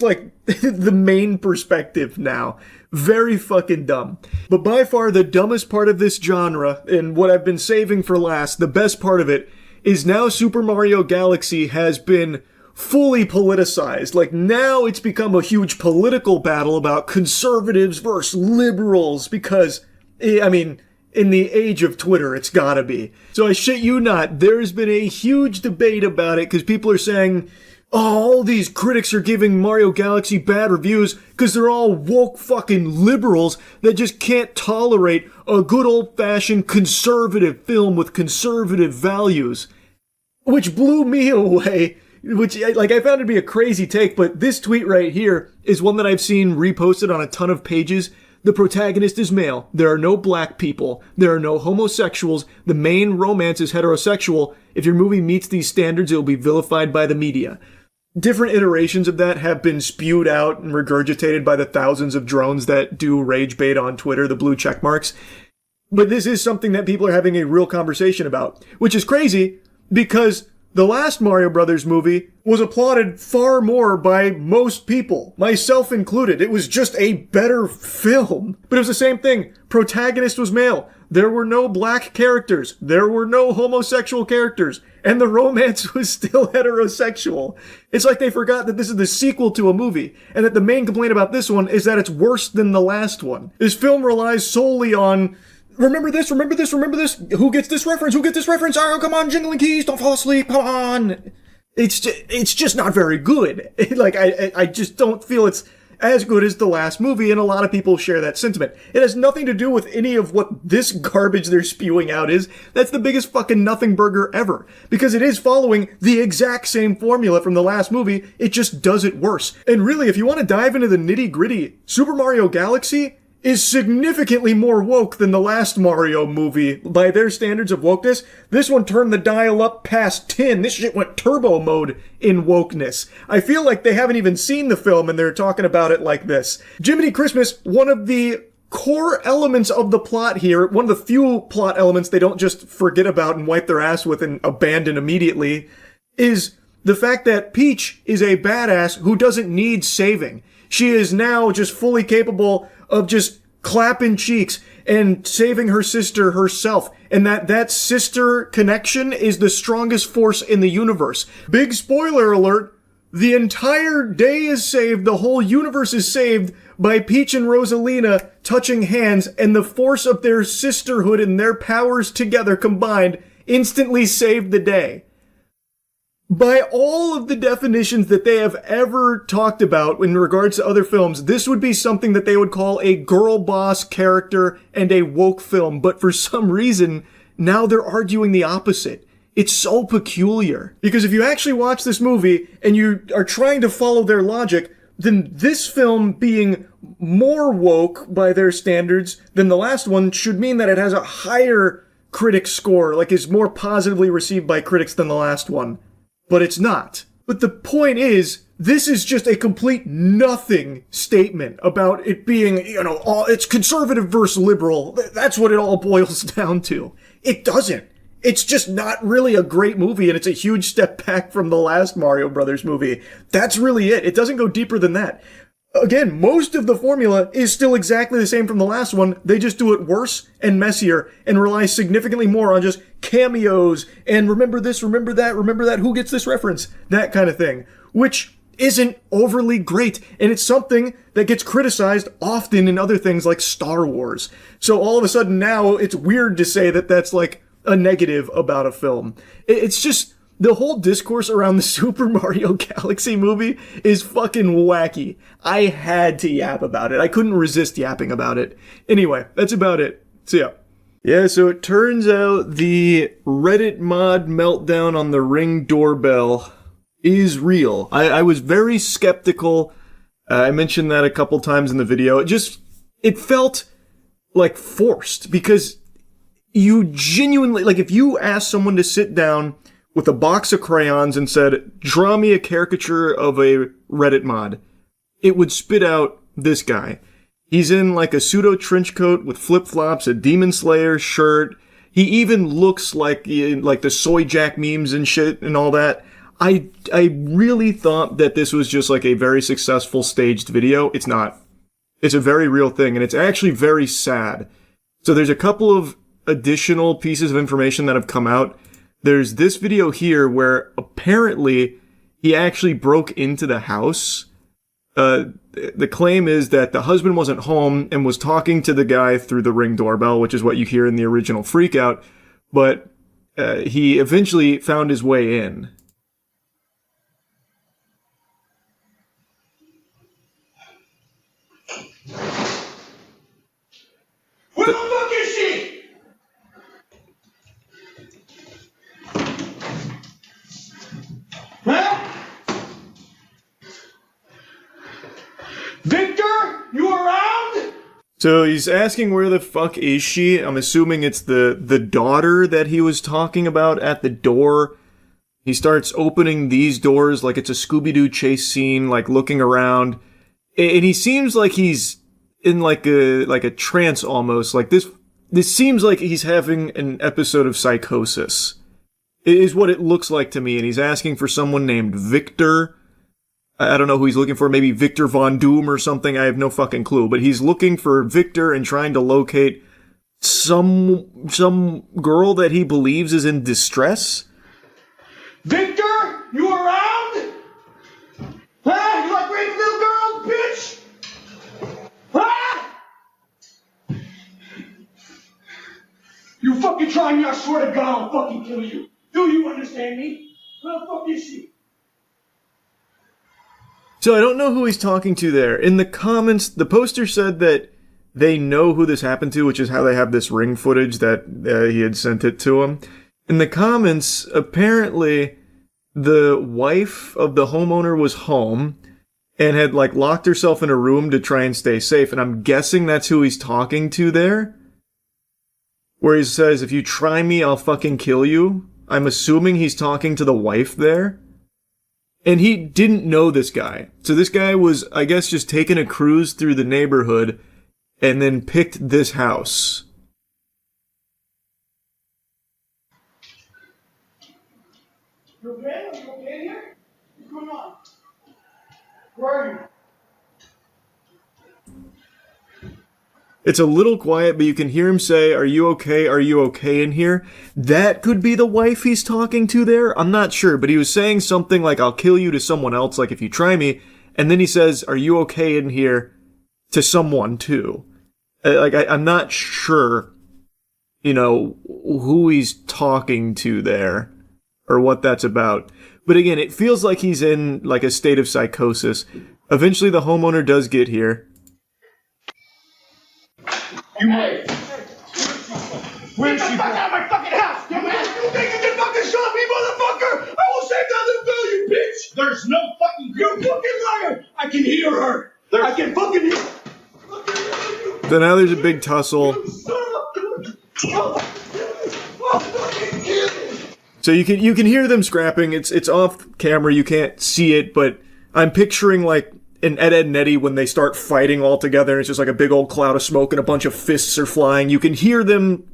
like the main perspective now. Very fucking dumb. But by far the dumbest part of this genre, and what I've been saving for last, the best part of it, is now Super Mario Galaxy has been fully politicized. Like, now it's become a huge political battle about conservatives versus liberals, because, I mean, in the age of Twitter, it's gotta be. So I shit you not, there's been a huge debate about it, because people are saying, oh, all these critics are giving Mario Galaxy bad reviews because they're all woke fucking liberals that just can't tolerate a good old-fashioned conservative film with conservative values. Which blew me away, which, like, I found it to be a crazy take, but this tweet right here is one that I've seen reposted on a ton of pages. The protagonist is male. There are no black people. There are no homosexuals. The main romance is heterosexual. If your movie meets these standards, it will be vilified by the media. Different iterations of that have been spewed out and regurgitated by the thousands of drones that do rage bait on Twitter, the blue check marks. But this is something that people are having a real conversation about, which is crazy because the last Mario Brothers movie was applauded far more by most people, myself included. It was just a better film. But it was the same thing. Protagonist was male. There were no black characters. There were no homosexual characters. And the romance was still heterosexual. It's like they forgot that this is the sequel to a movie, and that the main complaint about this one is that it's worse than the last one. This film relies solely on, remember this, remember this, remember this, who gets this reference, who gets this reference, oh, come on, jingling keys, don't fall asleep, come on. It's just not very good. Like, I just don't feel it's as good as the last movie, and a lot of people share that sentiment. It has nothing to do with any of what this garbage they're spewing out is. That's the biggest fucking nothing burger ever. Because it is following the exact same formula from the last movie, it just does it worse. And really, if you want to dive into the nitty-gritty, Super Mario Galaxy is significantly more woke than the last Mario movie. By their standards of wokeness, this one turned the dial up past 10. This shit went turbo mode in wokeness. I feel like they haven't even seen the film and they're talking about it like this. Jiminy Christmas, one of the core elements of the plot here, one of the few plot elements they don't just forget about and wipe their ass with and abandon immediately, is the fact that Peach is a badass who doesn't need saving. She is now just fully capable of just clapping cheeks and saving her sister herself. And that sister connection is the strongest force in the universe. Big spoiler alert, the entire day is saved, the whole universe is saved by Peach and Rosalina touching hands, and the force of their sisterhood and their powers together combined instantly saved the day. By all of the definitions that they have ever talked about in regards to other films, this would be something that they would call a girl boss character and a woke film. But for some reason, now they're arguing the opposite. It's so peculiar. Because if you actually watch this movie and you are trying to follow their logic, then this film being more woke by their standards than the last one should mean that it has a higher critic score, like is more positively received by critics than the last one. But it's not. But the point is, this is just a complete nothing statement about it being, it's conservative versus liberal. That's what it all boils down to. It doesn't. It's just not really a great movie, and it's a huge step back from the last Mario Brothers movie. That's really it. It doesn't go deeper than that. Again, most of the formula is still exactly the same from the last one. They just do it worse and messier and rely significantly more on just cameos and remember this, remember that, who gets this reference, that kind of thing, which isn't overly great. And it's something that gets criticized often in other things like Star Wars. So all of a sudden now it's weird to say that that's like a negative about a film. It's just, the whole discourse around the Super Mario Galaxy movie is fucking wacky. I had to yap about it. I couldn't resist yapping about it. Anyway, that's about it. See ya. Yeah, so it turns out the Reddit mod meltdown on the Ring doorbell is real. I was very skeptical. I mentioned that a couple times in the video. It felt like forced because you genuinely, like if you ask someone to sit down with a box of crayons and said, draw me a caricature of a Reddit mod, it would spit out this guy. He's in like a pseudo trench coat with flip-flops, a Demon Slayer shirt. He even looks like the Soy Jack memes and shit and all that. I really thought that this was just like a very successful staged video. It's not. It's a very real thing, and it's actually very sad. So there's a couple of additional pieces of information that have come out. There's this video here where apparently he actually broke into the house. The claim is that the husband wasn't home and was talking to the guy through the Ring doorbell, which is what you hear in the original Freakout, but he eventually found his way in. Where the fuck is she? Huh? Victor, you around? So he's asking where the fuck is she? I'm assuming it's the daughter that he was talking about at the door. He starts opening these doors like it's a Scooby-Doo chase scene, like looking around. And he seems like he's in like a trance almost. Like this seems like he's having an episode of psychosis. It is what it looks like to me. And he's asking for someone named Victor. I don't know who he's looking for. Maybe Victor Von Doom or something. I have no fucking clue. But he's looking for Victor and trying to locate some girl that he believes is in distress. Victor, you around? Huh? You like raping little girls, bitch? Huh? You fucking try me, I swear to God I'll fucking kill you. Do you understand me? Where the fuck is she? So I don't know who he's talking to there. In the comments, the poster said that they know who this happened to, which is how they have this Ring footage that he had sent it to him. In the comments, apparently the wife of the homeowner was home and had like locked herself in a room to try and stay safe. And I'm guessing that's who he's talking to there. Where he says, if you try me, I'll fucking kill you. I'm assuming he's talking to the wife there. And he didn't know this guy. So this guy was, I guess, just taking a cruise through the neighborhood and then picked this house. You okay? Are you okay here? What's going on? Where are you? It's a little quiet, but you can hear him say, "Are you okay? Are you okay in here?" That could be the wife he's talking to there. I'm not sure, but he was saying something like, "I'll kill you" to someone else, like if you try me. And then he says, "Are you okay in here?" to someone too. I'm not sure, who he's talking to there or what that's about. But again, it feels like he's in like a state of psychosis. Eventually the homeowner does get here. You might. Where is she? Get the fuck out of my fucking house, dumbass! You think you can fucking shot me, motherfucker? I will save that little girl, you bitch! There's no fucking... You fucking liar! I can hear her! I can fucking hear her! So now there's a big tussle. So you can hear them scrapping. It's off camera. You can't see it, but I'm picturing like in Ed, Edd n Eddy when they start fighting all together. It's just like a big old cloud of smoke and a bunch of fists are flying. You can hear them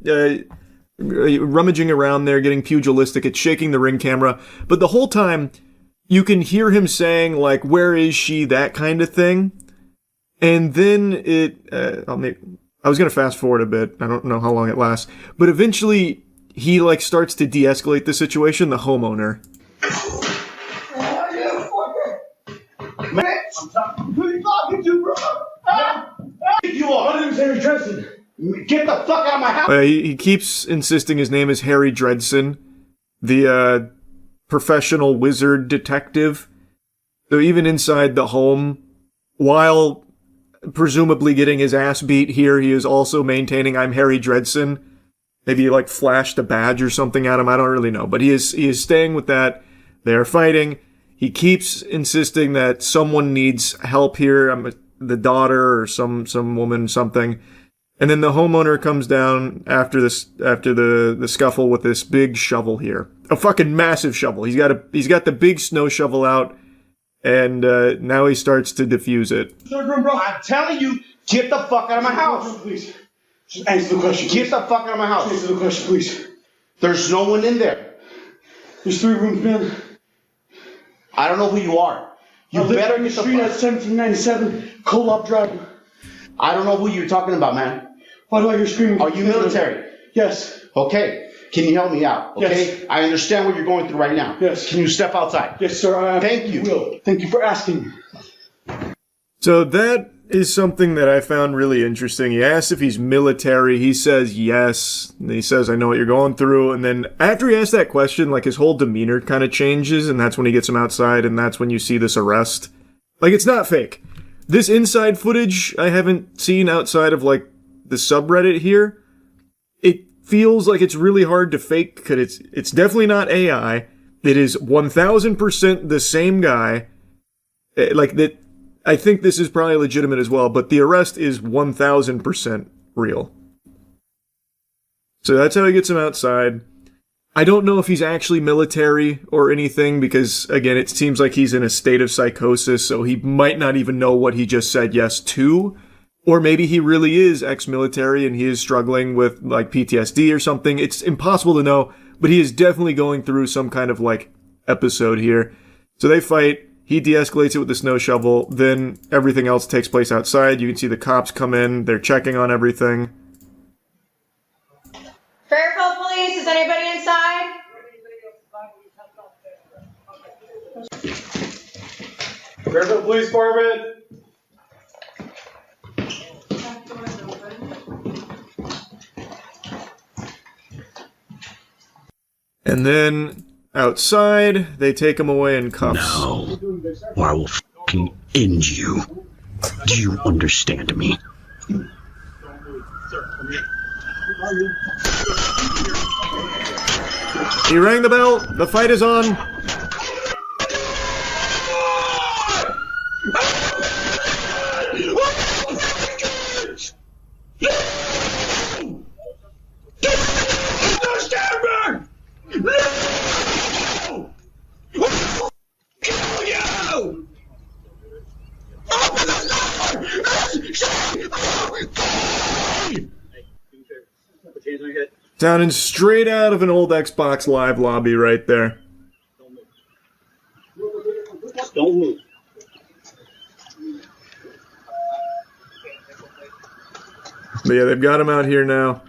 rummaging around there, getting pugilistic. It's shaking the Ring camera. But the whole time, you can hear him saying, like, "Where is she?" That kind of thing. And then I was going to fast forward a bit. I don't know how long it lasts. But eventually, he, like, starts to de-escalate the situation, the homeowner. Who are you talking to, bro? You are. My name's Harry Dredson. Get the fuck out of my house. He keeps insisting his name is Harry Dredson, the professional wizard detective. So even inside the home, while presumably getting his ass beat here, he is also maintaining, "I'm Harry Dredson." Maybe he like flashed a badge or something at him. I don't really know, but he is staying with that. They are fighting. He keeps insisting that someone needs help here. The daughter or some woman, something. And then the homeowner comes down after the scuffle with this big shovel here. A fucking massive shovel. He's got the big snow shovel out, and now he starts to defuse it. Third room, bro. I'm telling you, get the fuck out of my house. Please. Just answer the question. Get the fuck out of my house. Answer the question, please. There's no one in there. There's 3 rooms, man. I don't know who you are. You better get the street at 1797 Co-op Drive. I don't know who you're talking about, man. Why do I hear screaming? Are you military? Yes. Okay. Can you help me out? Okay. Yes. I understand what you're going through right now. Yes. Can you step outside? Yes, sir. Thank you. Will. Thank you for asking. So that is something that I found really interesting. He asks if he's military. He says yes. And he says, I know what you're going through. And then after he asks that question, like his whole demeanor kind of changes. And that's when he gets him outside. And that's when you see this arrest. Like, it's not fake. This inside footage I haven't seen outside of like the subreddit here. It feels like it's really hard to fake because it's definitely not AI. It is 1000% the same guy. Like that. I think this is probably legitimate as well, but the arrest is 1000% real. So that's how he gets him outside. I don't know if he's actually military or anything because, again, it seems like he's in a state of psychosis, so he might not even know what he just said yes to. Or maybe he really is ex-military and he is struggling with, like, PTSD or something. It's impossible to know, but he is definitely going through some kind of, like, episode here. So they fight. He de-escalates it with the snow shovel. Then everything else takes place outside. You can see the cops come in. They're checking on everything. Fairfield Police, is anybody inside? Fairfield Police Department. And then outside, they take him away in cuffs. No, or I will fucking end you. Do you understand me? He rang the bell. The fight is on. Sounding straight out of an old Xbox Live lobby right there. Don't move. But yeah, they've got him out here now.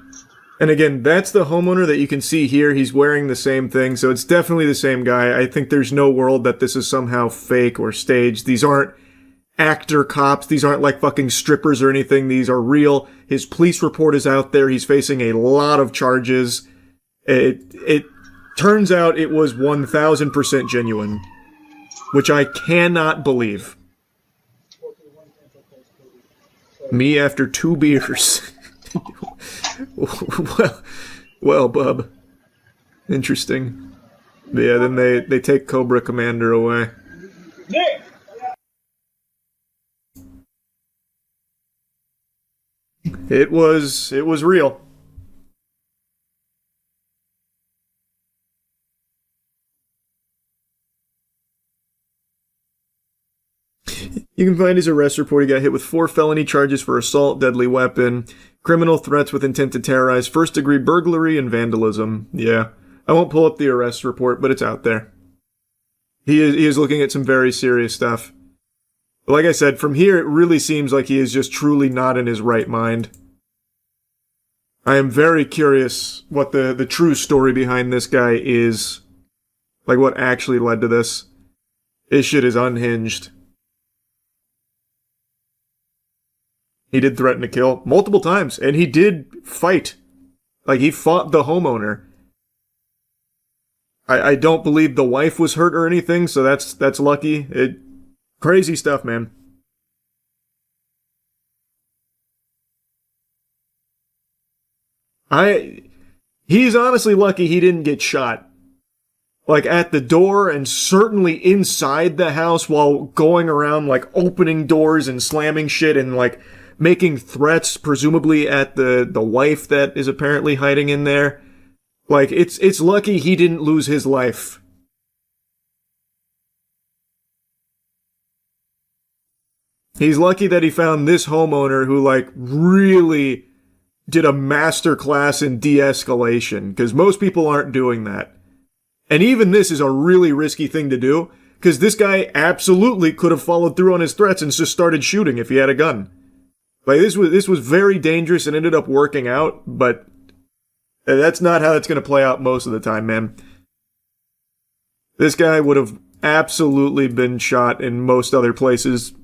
And again, that's the homeowner that you can see here. He's wearing the same thing, so it's definitely the same guy. I think there's no world that this is somehow fake or staged. These aren't actor cops. These aren't like fucking strippers or anything. These are real. His police report is out there. He's facing a lot of charges. It turns out it was 1000% genuine, which I cannot believe. Me after 2 beers. well, bub. Interesting. But yeah, then they take Cobra Commander away. It was real. You can find his arrest report. He got hit with 4 felony charges for assault, deadly weapon, criminal threats with intent to terrorize, first-degree burglary, and vandalism. Yeah. I won't pull up the arrest report, but it's out there. He is looking at some very serious stuff. Like I said, from here, it really seems like he is just truly not in his right mind. I am very curious what the true story behind this guy is. Like, what actually led to this. This shit is unhinged. He did threaten to kill multiple times, and he did fight. Like, he fought the homeowner. I don't believe the wife was hurt or anything, so that's lucky. Crazy stuff, man. He's honestly lucky he didn't get shot. Like, at the door and certainly inside the house while going around, like, opening doors and slamming shit and, like, making threats, presumably at the wife that is apparently hiding in there. Like, it's lucky he didn't lose his life. He's lucky that he found this homeowner who, like, really did a master class in de-escalation, because most people aren't doing that. And even this is a really risky thing to do, because this guy absolutely could have followed through on his threats and just started shooting if he had a gun. Like, this was very dangerous and ended up working out, but that's not how it's going to play out most of the time, man. This guy would have absolutely been shot in most other places.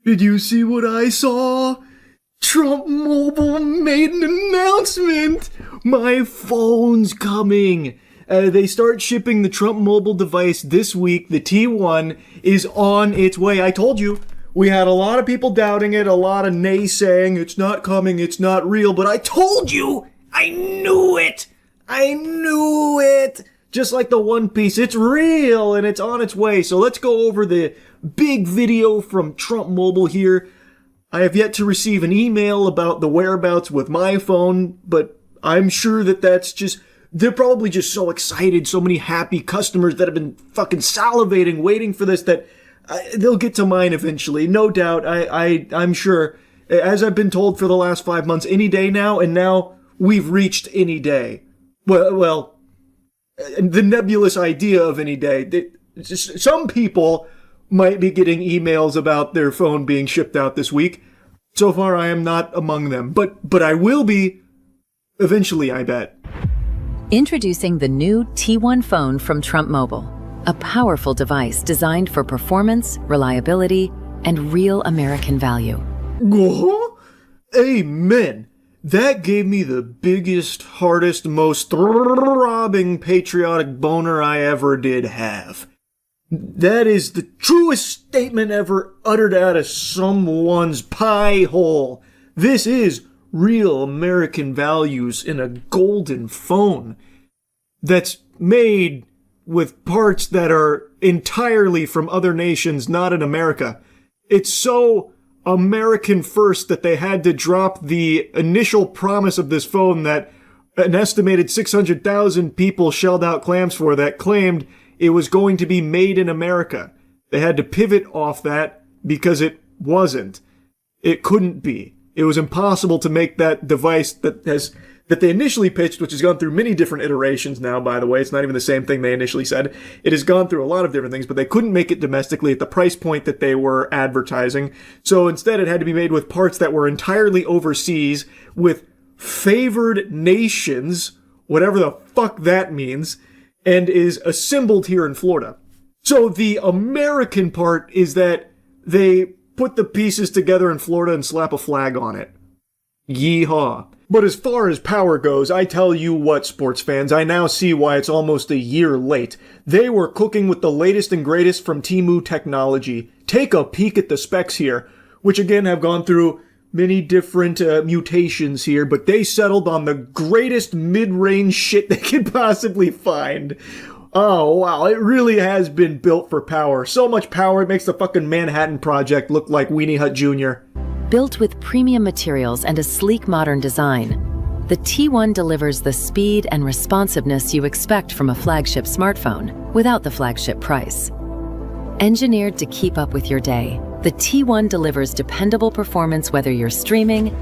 Did you see what I saw? Trump Mobile made an announcement! My phone's coming! They start shipping the Trump Mobile device this week. The T1 is on its way. I told you, we had a lot of people doubting it, a lot of naysaying, it's not coming, it's not real, but I told you! I knew it! I knew it! Just like the One Piece, it's real and it's on its way. So let's go over the big video from Trump Mobile here. I have yet to receive an email about the whereabouts with my phone, but I'm sure that that's just, they're probably just so excited, so many happy customers that have been fucking salivating, waiting for this, that they'll get to mine eventually. No doubt, I'm sure. As I've been told for the last 5 months, any day now, and now we've reached any day. Well, the nebulous idea of any day. Some people might be getting emails about their phone being shipped out this week. So far, I am not among them. But I will be eventually, I bet. Introducing the new T1 phone from Trump Mobile. A powerful device designed for performance, reliability, and real American value. Amen. That gave me the biggest, hardest, most throbbing patriotic boner I ever did have. That is the truest statement ever uttered out of someone's pie hole. This is real American values in a golden phone that's made with parts that are entirely from other nations, not in America. It's so American first that they had to drop the initial promise of this phone that an estimated 600,000 people shelled out clams for, that claimed it was going to be made in America. They had to pivot off that because it wasn't. It couldn't be. It was impossible to make that device that they initially pitched, which has gone through many different iterations now, by the way. It's not even the same thing they initially said. It has gone through a lot of different things, but they couldn't make it domestically at the price point that they were advertising. So instead, it had to be made with parts that were entirely overseas, with favored nations, whatever the fuck that means, and is assembled here in Florida. So the American part is that they put the pieces together in Florida and slap a flag on it. Yeehaw. But as far as power goes, I tell you what, sports fans, I now see why it's almost a year late. They were cooking with the latest and greatest from Temu technology. Take a peek at the specs here, which again have gone through many different mutations here, but they settled on the greatest mid-range shit they could possibly find. Oh, wow, it really has been built for power. So much power, it makes the fucking Manhattan Project look like Weenie Hut Jr. Built with premium materials and a sleek modern design, The T1 delivers the speed and responsiveness you expect from a flagship smartphone without the flagship price. Engineered to keep up with your day, the T1 delivers dependable performance whether you're streaming,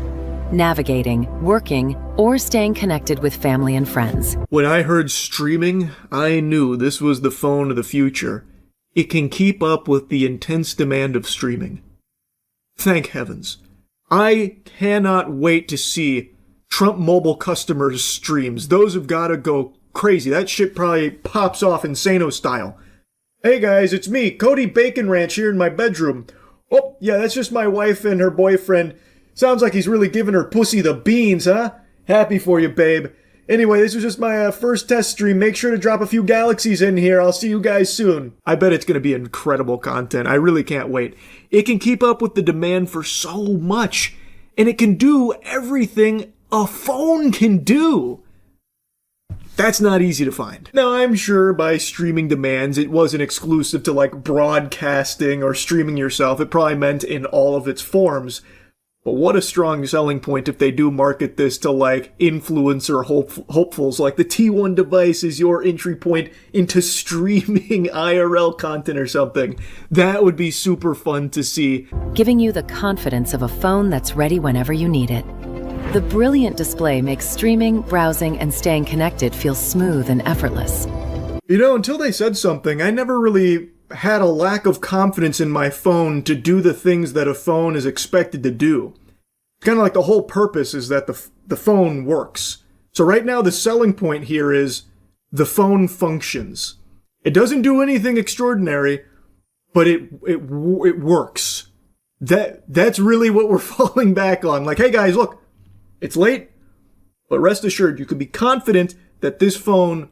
navigating, working, or staying connected with family and friends. When I heard streaming, I knew this was the phone of the future. It can keep up with the intense demand of streaming. Thank heavens. I cannot wait to see Trump Mobile customers' streams. Those have got to go crazy. That shit probably pops off Insano style. Hey guys, it's me, Cody Bacon Ranch, here in my bedroom. Oh, yeah, that's just my wife and her boyfriend. Sounds like he's really giving her pussy the beans, huh? Happy for you, babe. Anyway, this was just my first test stream. Make sure to drop a few galaxies in here. I'll see you guys soon. I bet it's going to be incredible content. I really can't wait. It can keep up with the demand for so much. And it can do everything a phone can do. That's not easy to find. Now, I'm sure by streaming demands, it wasn't exclusive to like broadcasting or streaming yourself. It probably meant in all of its forms. But what a strong selling point if they do market this to like influencer hopefuls, like the T1 device is your entry point into streaming IRL content or something. That would be super fun to see. Giving you the confidence of a phone that's ready whenever you need it. The brilliant display makes streaming, browsing, and staying connected feel smooth and effortless. You know, until they said something, I never really had a lack of confidence in my phone to do the things that a phone is expected to do. Kind of like the whole purpose is that the phone works. So right now the selling point here is the phone functions. It doesn't do anything extraordinary, but it works. That's really what we're falling back on. Like, hey guys, look, it's late, but rest assured you can be confident that this phone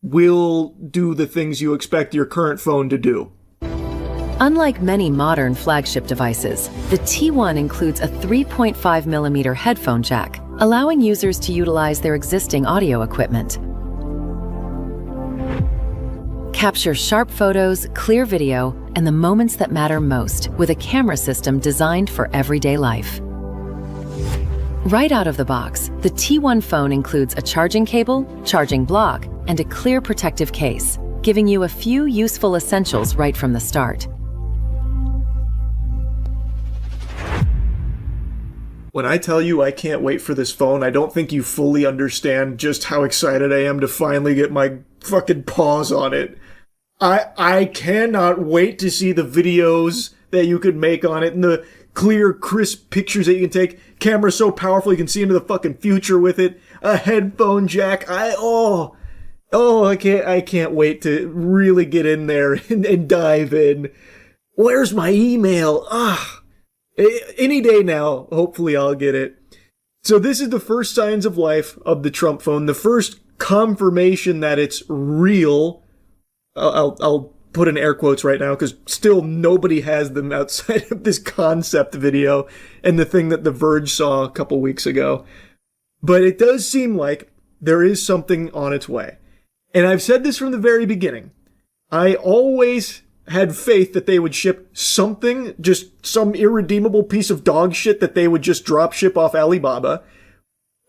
will do the things you expect your current phone to do. Unlike many modern flagship devices, the T1 includes a 3.5mm headphone jack, allowing users to utilize their existing audio equipment. Capture sharp photos, clear video, and the moments that matter most with a camera system designed for everyday life. Right out of the box, the T1 phone includes a charging cable, charging block, and a clear protective case, giving you a few useful essentials right from the start. When I tell you I can't wait for this phone, I don't think you fully understand just how excited I am to finally get my fucking paws on it. I cannot wait to see the videos that you could make on it and the clear, crisp pictures that you can take. Camera so powerful you can see into the fucking future with it. A headphone jack. I can't wait to really get in there and dive in. Where's my email? Any day now, hopefully I'll get it. So this is the first signs of life of the Trump phone. The first confirmation that it's real. I'll put in air quotes right now because still nobody has them outside of this concept video and the thing that The Verge saw a couple weeks ago. But it does seem like there is something on its way. And I've said this from the very beginning. I always had faith that they would ship something, just some irredeemable piece of dog shit that they would just drop ship off Alibaba.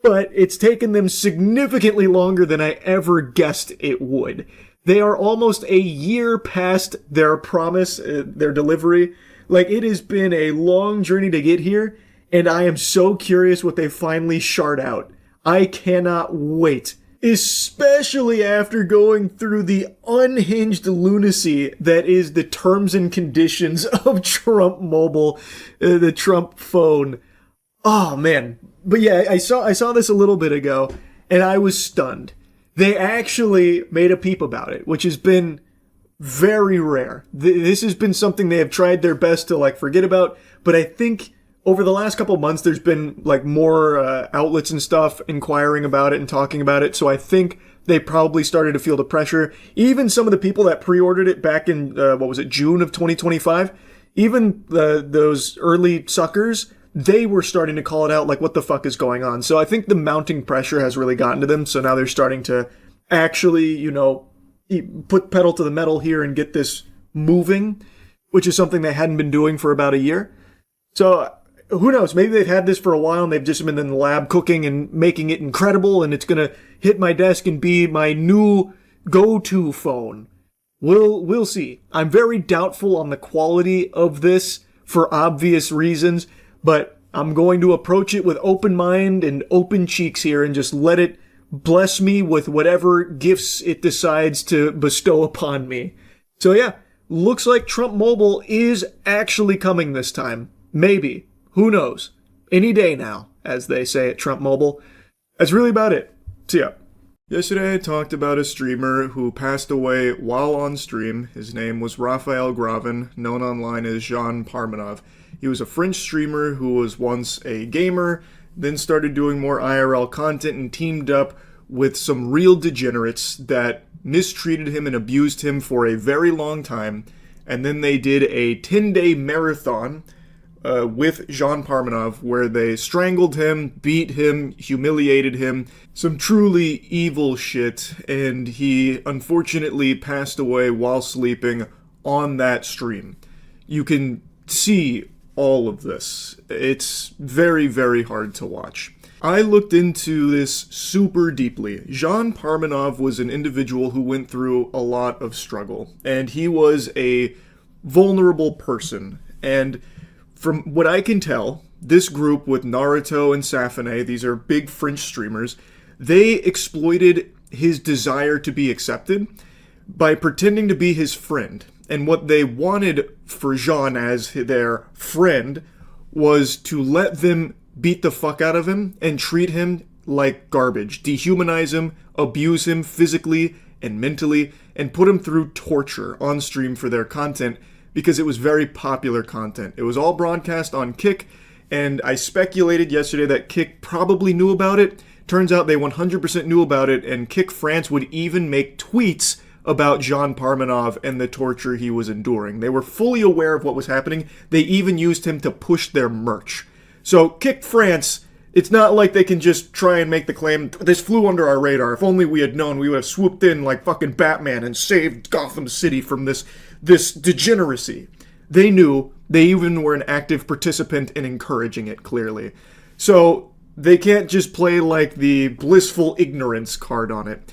But it's taken them significantly longer than I ever guessed it would. They are almost a year past their promise, their delivery. Like, it has been a long journey to get here, and I am so curious what they finally shard out. I cannot wait. Especially after going through the unhinged lunacy that is the terms and conditions of Trump Mobile, the Trump phone. Oh, man. But yeah, I saw this a little bit ago, and I was stunned. They actually made a peep about it, which has been very rare. This has been something they have tried their best to like forget about, but I think over the last couple months there's been like more outlets and stuff inquiring about it and talking about it, so I think they probably started to feel the pressure. Even some of the people that pre-ordered it back in, June of 2025, even those early suckers, they were starting to call it out like, what the fuck is going on? So I think the mounting pressure has really gotten to them. So now they're starting to actually, put pedal to the metal here and get this moving, which is something they hadn't been doing for about a year. So who knows? Maybe they've had this for a while and they've just been in the lab cooking and making it incredible, and it's gonna hit my desk and be my new go-to phone. We'll see. I'm very doubtful on the quality of this for obvious reasons, but I'm going to approach it with open mind and open cheeks here and just let it bless me with whatever gifts it decides to bestow upon me. So yeah, looks like Trump Mobile is actually coming this time. Maybe. Who knows? Any day now, as they say at Trump Mobile. That's really about it. See ya. Yesterday I talked about a streamer who passed away while on stream. His name was Raphael Gravin, known online as Jean Parmenov. He was a French streamer who was once a gamer, then started doing more IRL content and teamed up with some real degenerates that mistreated him and abused him for a very long time. And then they did a 10-day marathon with Jean Parmenov, where they strangled him, beat him, humiliated him, some truly evil shit, and he unfortunately passed away while sleeping on that stream. You can see all of this. It's very, very hard to watch. I looked into this super deeply. Jean Parmenov was an individual who went through a lot of struggle, and he was a vulnerable person, and from what I can tell, this group with Naruto and Safane, these are big French streamers, they exploited his desire to be accepted by pretending to be his friend. And what they wanted for Jean as their friend was to let them beat the fuck out of him and treat him like garbage, dehumanize him, abuse him physically and mentally, and put him through torture on stream for their content, because it was very popular content. It was all broadcast on Kick, and I speculated yesterday that Kick probably knew about it. Turns out they 100% knew about it, and Kick France would even make tweets about Jean Parmenov and the torture he was enduring. They were fully aware of what was happening. They even used him to push their merch. So Kick France, it's not like they can just try and make the claim, this flew under our radar. If only we had known, we would have swooped in like fucking Batman and saved Gotham City from this degeneracy. They knew. They even were an active participant in encouraging it, clearly. So they can't just play like the blissful ignorance card on it.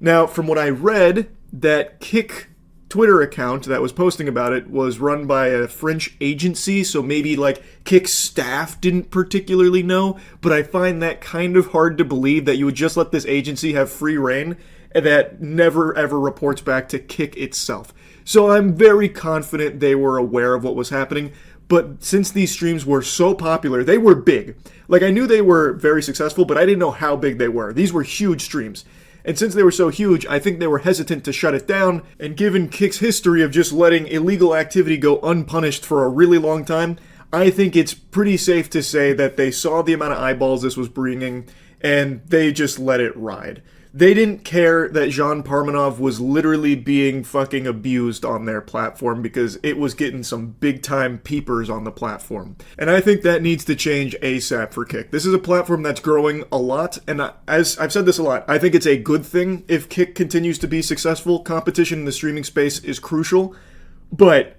Now, from what I read, that Kick Twitter account that was posting about it was run by a French agency, so maybe like Kick's staff didn't particularly know, but I find that kind of hard to believe that you would just let this agency have free reign and that never ever reports back to Kick itself. So I'm very confident they were aware of what was happening, but since these streams were so popular, they were big. Like, I knew they were very successful, but I didn't know how big they were. These were huge streams. And since they were so huge, I think they were hesitant to shut it down, and given Kick's history of just letting illegal activity go unpunished for a really long time, I think it's pretty safe to say that they saw the amount of eyeballs this was bringing, and they just let it ride. They didn't care that Jean Parmenov was literally being fucking abused on their platform because it was getting some big-time peepers on the platform. And I think that needs to change ASAP for Kick. This is a platform that's growing a lot, and as I've said this a lot, I think it's a good thing if Kick continues to be successful. Competition in the streaming space is crucial, but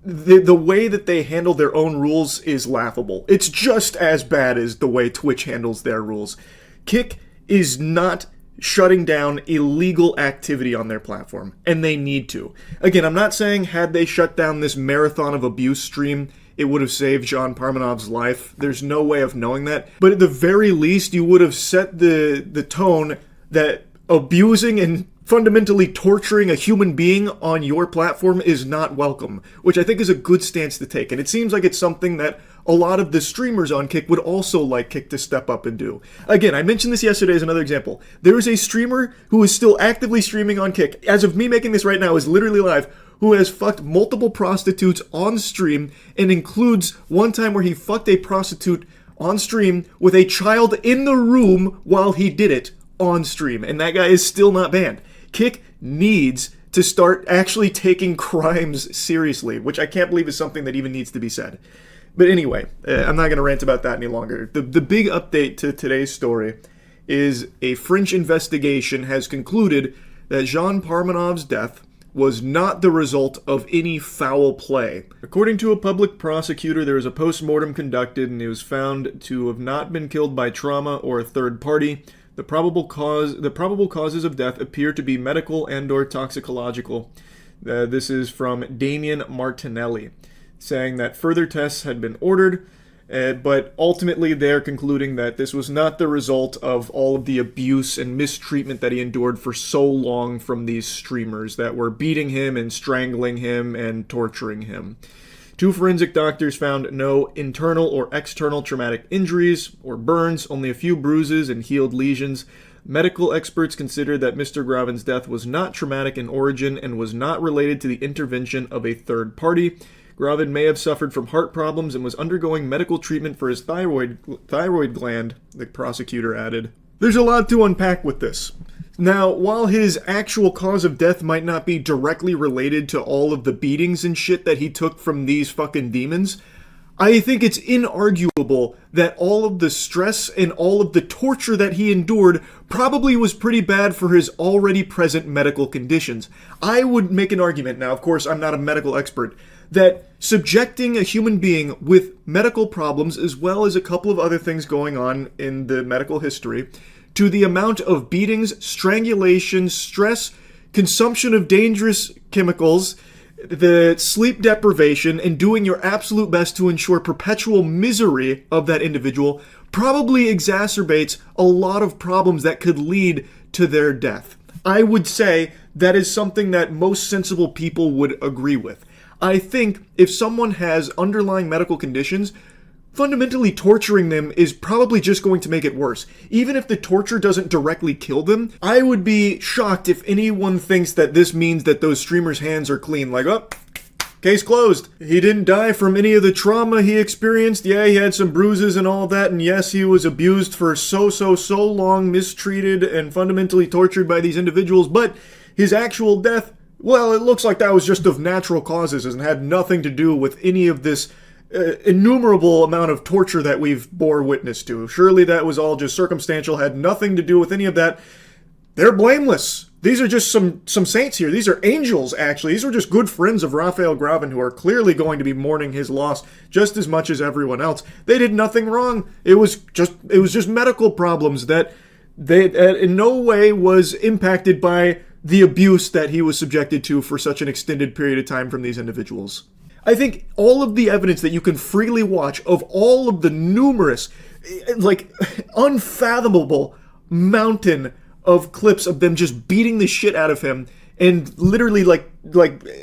the way that they handle their own rules is laughable. It's just as bad as the way Twitch handles their rules. Kick is not shutting down illegal activity on their platform, and they need to. Again, I'm not saying had they shut down this marathon of abuse stream, it would have saved Jean Parmenov's life. There's no way of knowing that. But at the very least, you would have set the tone that abusing and fundamentally torturing a human being on your platform is not welcome, which I think is a good stance to take. And it seems like it's something that a lot of the streamers on Kick would also like Kick to step up and do. Again, I mentioned this yesterday as another example. There is a streamer who is still actively streaming on Kick, as of me making this right now, is literally live, who has fucked multiple prostitutes on stream, and includes one time where he fucked a prostitute on stream with a child in the room while he did it on stream, and that guy is still not banned. Kick needs to start actually taking crimes seriously, which I can't believe is something that even needs to be said. But anyway, I'm not going to rant about that any longer. The big update to today's story is a French investigation has concluded that Jean Parmenov's death was not the result of any foul play. According to a public prosecutor, there was a post-mortem conducted and he was found to have not been killed by trauma or a third party. The probable causes of death appear to be medical and or toxicological. This is from Damian Martinelli, saying that further tests had been ordered, but ultimately they're concluding that this was not the result of all of the abuse and mistreatment that he endured for so long from these streamers that were beating him and strangling him and torturing him. 2 forensic doctors found no internal or external traumatic injuries or burns, only a few bruises and healed lesions. Medical experts considered that Mr. Gravin's death was not traumatic in origin and was not related to the intervention of a third party. Gravin may have suffered from heart problems and was undergoing medical treatment for his thyroid gland, the prosecutor added. There's a lot to unpack with this. Now, while his actual cause of death might not be directly related to all of the beatings and shit that he took from these fucking demons, I think it's inarguable that all of the stress and all of the torture that he endured probably was pretty bad for his already present medical conditions. I would make an argument, now of course I'm not a medical expert, that subjecting a human being with medical problems as well as a couple of other things going on in the medical history to the amount of beatings, strangulation, stress, consumption of dangerous chemicals, the sleep deprivation, and doing your absolute best to ensure perpetual misery of that individual probably exacerbates a lot of problems that could lead to their death. I would say that is something that most sensible people would agree with. I think if someone has underlying medical conditions, fundamentally torturing them is probably just going to make it worse. Even if the torture doesn't directly kill them, I would be shocked if anyone thinks that this means that those streamers' hands are clean. Like, oh, case closed. He didn't die from any of the trauma he experienced. Yeah, he had some bruises and all that, and yes, he was abused for so long, mistreated, and fundamentally tortured by these individuals, but his actual death, well, it looks like that was just of natural causes and had nothing to do with any of this innumerable amount of torture that we've bore witness to. Surely that was all just circumstantial, had nothing to do with any of that. They're blameless. These are just some saints here. These are angels, actually. These are just good friends of Raphael Gravin who are clearly going to be mourning his loss just as much as everyone else. They did nothing wrong. It was just medical problems that they in no way was impacted by the abuse that he was subjected to for such an extended period of time from these individuals. I think all of the evidence that you can freely watch of all of the numerous, like, unfathomable mountain of clips of them just beating the shit out of him and literally, like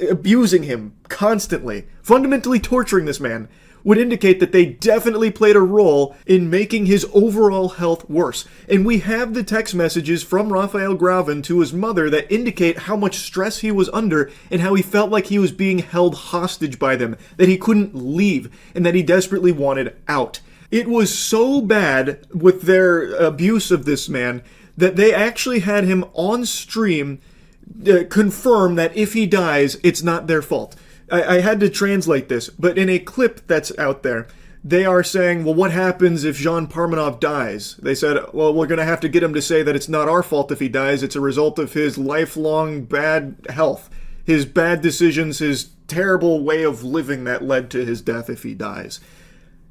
abusing him constantly, fundamentally torturing this man, would indicate that they definitely played a role in making his overall health worse. And we have the text messages from Raphael Gravin to his mother that indicate how much stress he was under and how he felt like he was being held hostage by them, that he couldn't leave, and that he desperately wanted out. It was so bad with their abuse of this man that they actually had him on stream confirm that if he dies, it's not their fault. I had to translate this, but in a clip that's out there, they are saying, well, what happens if Jean Parmenov dies? They said, well, we're going to have to get him to say that it's not our fault if he dies. It's a result of his lifelong bad health, his bad decisions, his terrible way of living that led to his death if he dies.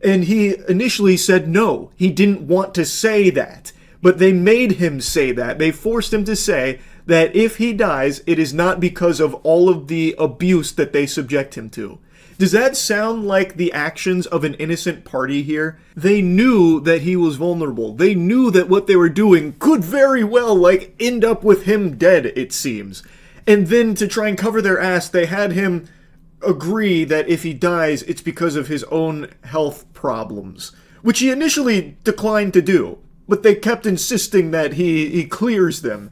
And he initially said no. He didn't want to say that. But they made him say that. They forced him to say that if he dies, it is not because of all of the abuse that they subject him to. Does that sound like the actions of an innocent party here? They knew that he was vulnerable. They knew that what they were doing could very well, end up with him dead, it seems. And then to try and cover their ass, they had him agree that if he dies, it's because of his own health problems, which he initially declined to do. But they kept insisting that he clears them.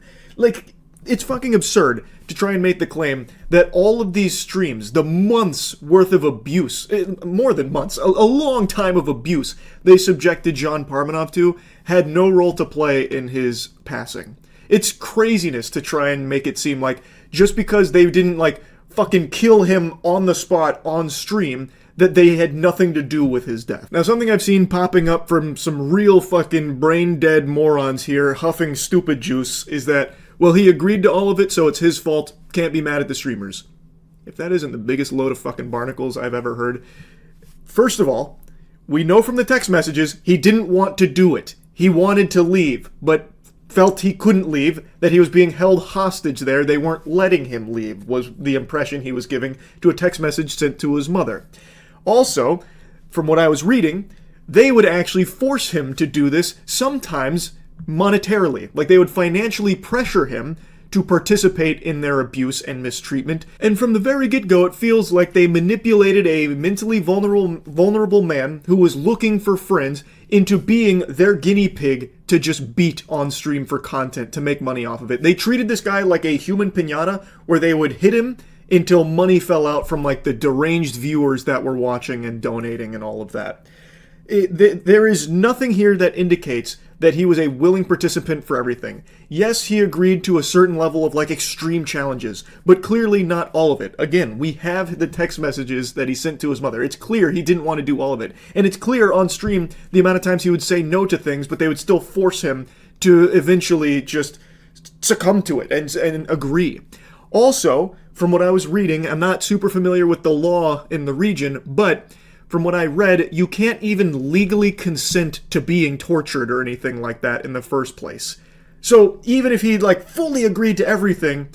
It's fucking absurd to try and make the claim that all of these streams, the months worth of abuse, more than months, a long time of abuse they subjected Jean Parmenov to, had no role to play in his passing. It's craziness to try and make it seem like just because they didn't, fucking kill him on the spot on stream, that they had nothing to do with his death. Now, something I've seen popping up from some real fucking brain-dead morons here huffing stupid juice is that Well, he agreed to all of it, so it's his fault. Can't be mad at the streamers. If that isn't the biggest load of fucking barnacles I've ever heard. First of all, we know from the text messages he didn't want to do it. He wanted to leave, but felt he couldn't leave, that he was being held hostage there. They weren't letting him leave, was the impression he was giving to a text message sent to his mother. Also, from what I was reading, they would actually force him to do this, sometimes monetarily. Like, they would financially pressure him to participate in their abuse and mistreatment. And from the very get-go, it feels like they manipulated a mentally vulnerable man who was looking for friends into being their guinea pig to just beat on stream for content to make money off of it. They treated this guy like a human piñata, where they would hit him until money fell out from like the deranged viewers that were watching and donating and all of that. There is nothing here that indicates that he was a willing participant for everything. Yes, he agreed to a certain level of like extreme challenges, but clearly not all of it. Again, we have the text messages that he sent to his mother. It's clear he didn't want to do all of it. And it's clear on stream the amount of times he would say no to things, but they would still force him to eventually just succumb to it and agree. Also, from what I was reading, I'm not super familiar with the law in the region, but from what I read, you can't even legally consent to being tortured or anything like that in the first place. So even if he like fully agreed to everything,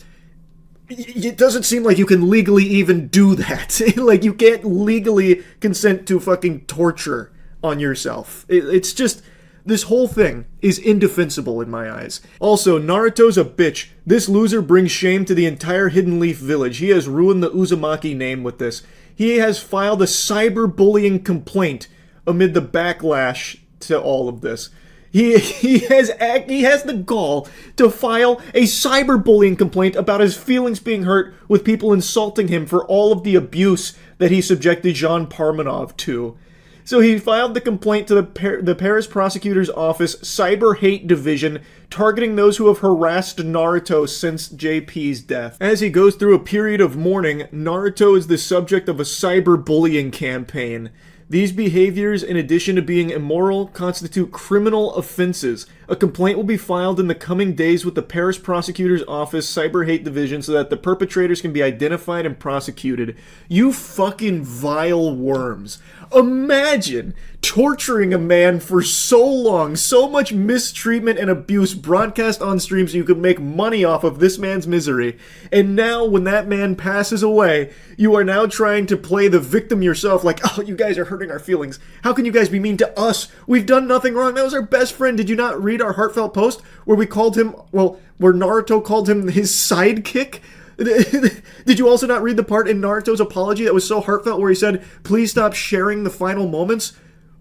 it doesn't seem like you can legally even do that. Like, you can't legally consent to fucking torture on yourself. It's just, this whole thing is indefensible in my eyes. Also, Naruto's a bitch. This loser brings shame to the entire Hidden Leaf village. He has ruined the Uzumaki name with this. He has filed a cyberbullying complaint amid the backlash to all of this. He has the gall to file a cyberbullying complaint about his feelings being hurt with people insulting him for all of the abuse that he subjected Jean Parmenov to. So he filed the complaint to the Paris prosecutor's office cyber hate division, targeting those who have harassed Naruto since JP's death. As he goes through a period of mourning, Naruto is the subject of a cyberbullying campaign. These behaviors, in addition to being immoral, constitute criminal offenses. A complaint will be filed in the coming days with the Paris prosecutor's office cyber hate division so that the perpetrators can be identified and prosecuted. You fucking vile worms. Imagine torturing a man for so long, so much mistreatment and abuse broadcast on stream so you could make money off of this man's misery. And now, when that man passes away, you are now trying to play the victim yourself, like, oh, you guys are hurting our feelings. How can you guys be mean to us? We've done nothing wrong. That was our best friend. Did you not read our heartfelt post where we called him, well, where Naruto called him his sidekick? Did you also not read the part in Naruto's apology that was so heartfelt where he said, please stop sharing the final moments?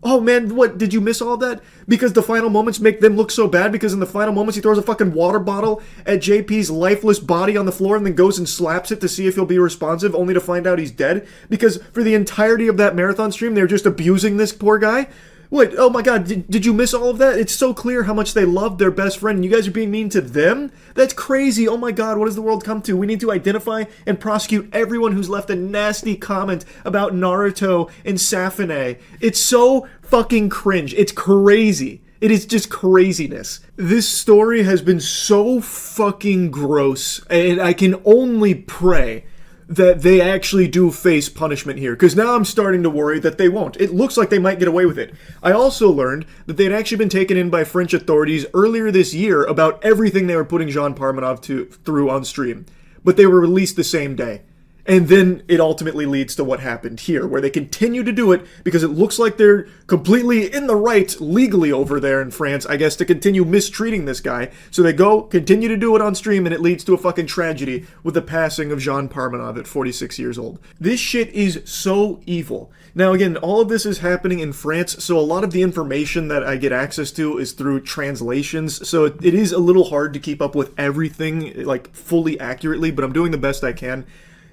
Oh man, what, did you miss all of that? Because the final moments make them look so bad, because in the final moments he throws a fucking water bottle at JP's lifeless body on the floor and then goes and slaps it to see if he'll be responsive, only to find out he's dead? Because for the entirety of that marathon stream, they were just abusing this poor guy? What? Oh my god, did you miss all of that? It's so clear how much they loved their best friend, and you guys are being mean to them? That's crazy. Oh my god, what does the world come to? We need to identify and prosecute everyone who's left a nasty comment about Naruto and Safune. It's so fucking cringe. It's crazy. It is just craziness. This story has been so fucking gross, and I can only pray that they actually do face punishment here, because now I'm starting to worry that they won't. It looks like they might get away with it. I also learned that they'd actually been taken in by French authorities earlier this year about everything they were putting Jean Parmenov through on stream, but they were released the same day. And then it ultimately leads to what happened here, where they continue to do it because it looks like they're completely in the right legally over there in France, I guess, to continue mistreating this guy. So they continue to do it on stream, and it leads to a fucking tragedy with the passing of Jean Parmenov at 46 years old. This shit is so evil. Now again, all of this is happening in France, so a lot of the information that I get access to is through translations, so it is a little hard to keep up with everything, like, fully accurately, but I'm doing the best I can.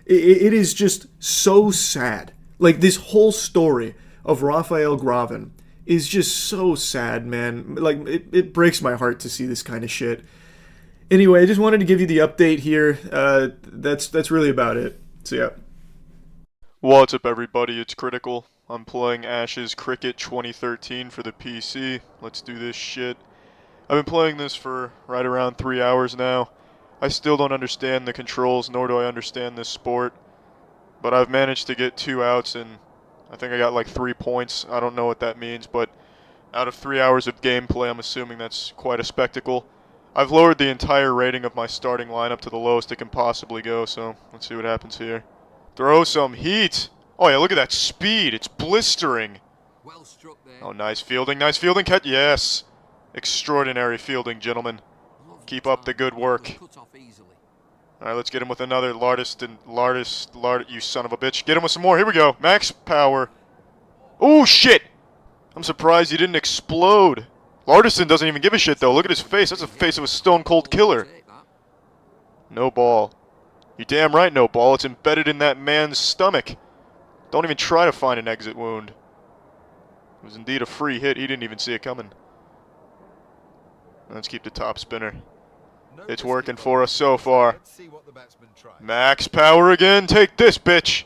It is just so sad. Like, this whole story of Raphael Gravin is just so sad, man. Like, it breaks my heart to see this kind of shit. Anyway, I just wanted to give you the update here. That's really about it. So, yeah. What's up, everybody? It's Critical. I'm playing Ash's Cricket 2013 for the PC. Let's do this shit. I've been playing this for right around 3 hours now. I still don't understand the controls, nor do I understand this sport. But I've managed to get 2 outs, and I think I got like 3 points. I don't know what that means, but out of 3 hours of gameplay, I'm assuming that's quite a spectacle. I've lowered the entire rating of my starting lineup to the lowest it can possibly go, so let's see what happens here. Throw some heat! Oh yeah, look at that speed, it's blistering! Oh, nice fielding, catch, yes! Extraordinary fielding, gentlemen. Keep up the good work. Alright, let's get him with another Lardis, you son of a bitch. Get him with some more, here we go, max power. Oh shit! I'm surprised he didn't explode. Lardison doesn't even give a shit, though. Look at his face. That's the face of a stone-cold killer. No ball. You're damn right, no ball. It's embedded in that man's stomach. Don't even try to find an exit wound. It was indeed a free hit. He didn't even see it coming. Let's keep the top spinner. It's working for us so far. Max power again. Take this, bitch.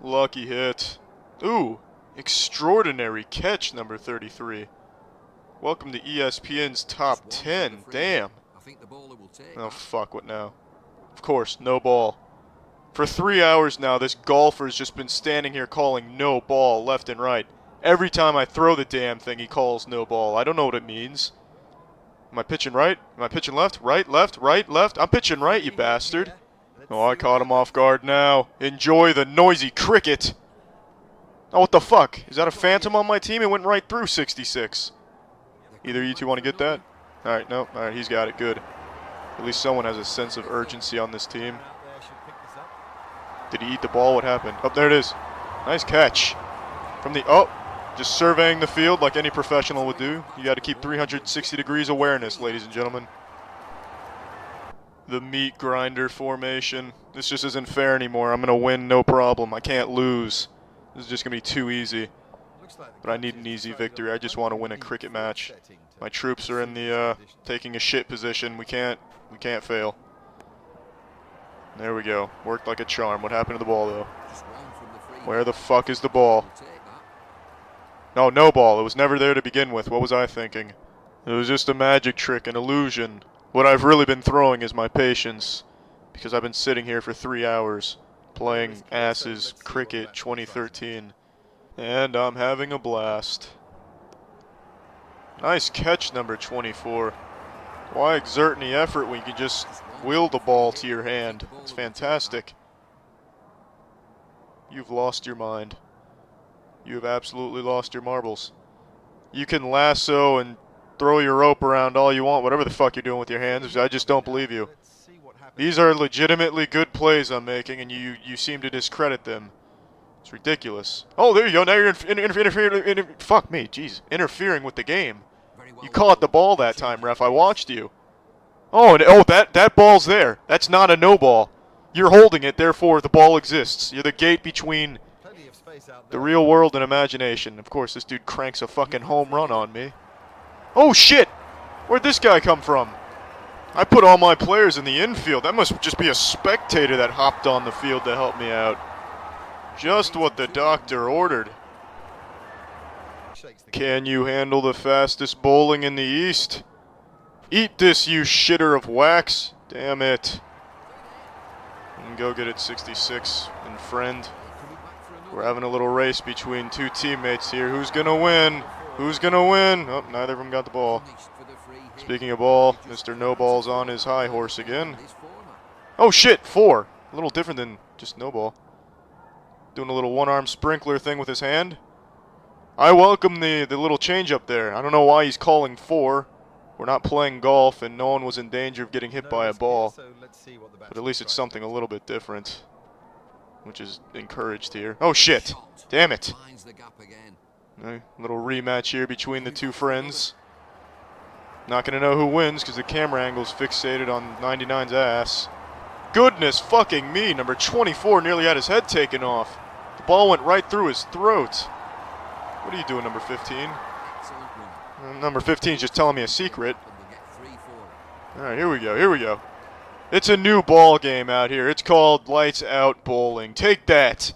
Lucky hit. Ooh. Extraordinary catch, number 33. Welcome to ESPN's top 10. Damn. Oh, fuck, what now? Of course, no ball. For 3 hours now, this golfer's just been standing here calling no ball left and right. Every time I throw the damn thing, he calls no ball. I don't know what it means. Am I pitching right? Am I pitching left? Right, left, right, left? I'm pitching right, you bastard. Oh, I caught him off guard now. Enjoy the noisy cricket. Oh, what the fuck? Is that a phantom on my team? It went right through 66. Either you two want to get that? Alright, no. Alright, he's got it. Good. At least someone has a sense of urgency on this team. Did he eat the ball? What happened? Oh, there it is. Nice catch. From the... Oh! Just surveying the field like any professional would do. You got to keep 360 degrees awareness, ladies and gentlemen. The meat grinder formation. This just isn't fair anymore. I'm going to win no problem. I can't lose. This is just going to be too easy. But I need an easy victory. I just want to win a cricket match. My troops are in the taking a shit position. We can't fail. There we go. Worked like a charm. What happened to the ball, though? Where the fuck is the ball? No, no ball. It was never there to begin with. What was I thinking? It was just a magic trick, an illusion. What I've really been throwing is my patience. Because I've been sitting here for 3 hours playing Asses Cricket 2013. And I'm having a blast. Nice catch, number 24. Why exert any effort when you can just wheel the ball to your hand? It's fantastic. You've lost your mind. You have absolutely lost your marbles. You can lasso and throw your rope around all you want, whatever the fuck you're doing with your hands. I just don't believe you. These are legitimately good plays I'm making, and you seem to discredit them. It's ridiculous. Oh, there you go. Now you're fuck me, jeez. Interfering with the game. You caught the ball that time, ref. I watched you. Oh, that ball's there. That's not a no ball. You're holding it, therefore the ball exists. You're the gate between the real world and imagination. Of course, this dude cranks a fucking home run on me. Oh, shit! Where'd this guy come from? I put all my players in the infield. That must just be a spectator that hopped on the field to help me out. Just what the doctor ordered. Can you handle the fastest bowling in the East? Eat this, you shitter of wax. Damn it. And go get it, 66 and friend. We're having a little race between two teammates here. Who's gonna win? Who's gonna win? Oh, neither of them got the ball. Speaking of ball, Mr. No Ball's on his high horse again. Oh shit, 4. A little different than just no ball. Doing a little one-arm sprinkler thing with his hand. I welcome the little change up there. I don't know why he's calling 4. We're not playing golf and no one was in danger of getting hit by a ball. But at least it's something a little bit different, which is encouraged here. Oh shit! Damn it! A little rematch here between the two friends. Not gonna know who wins because the camera angle's fixated on 99's ass. Goodness fucking me, number 24 nearly had his head taken off. The ball went right through his throat. What are you doing, number 15? Number 15's just telling me a secret. Alright, here we go, here we go. It's a new ball game out here. It's called Lights Out Bowling. Take that!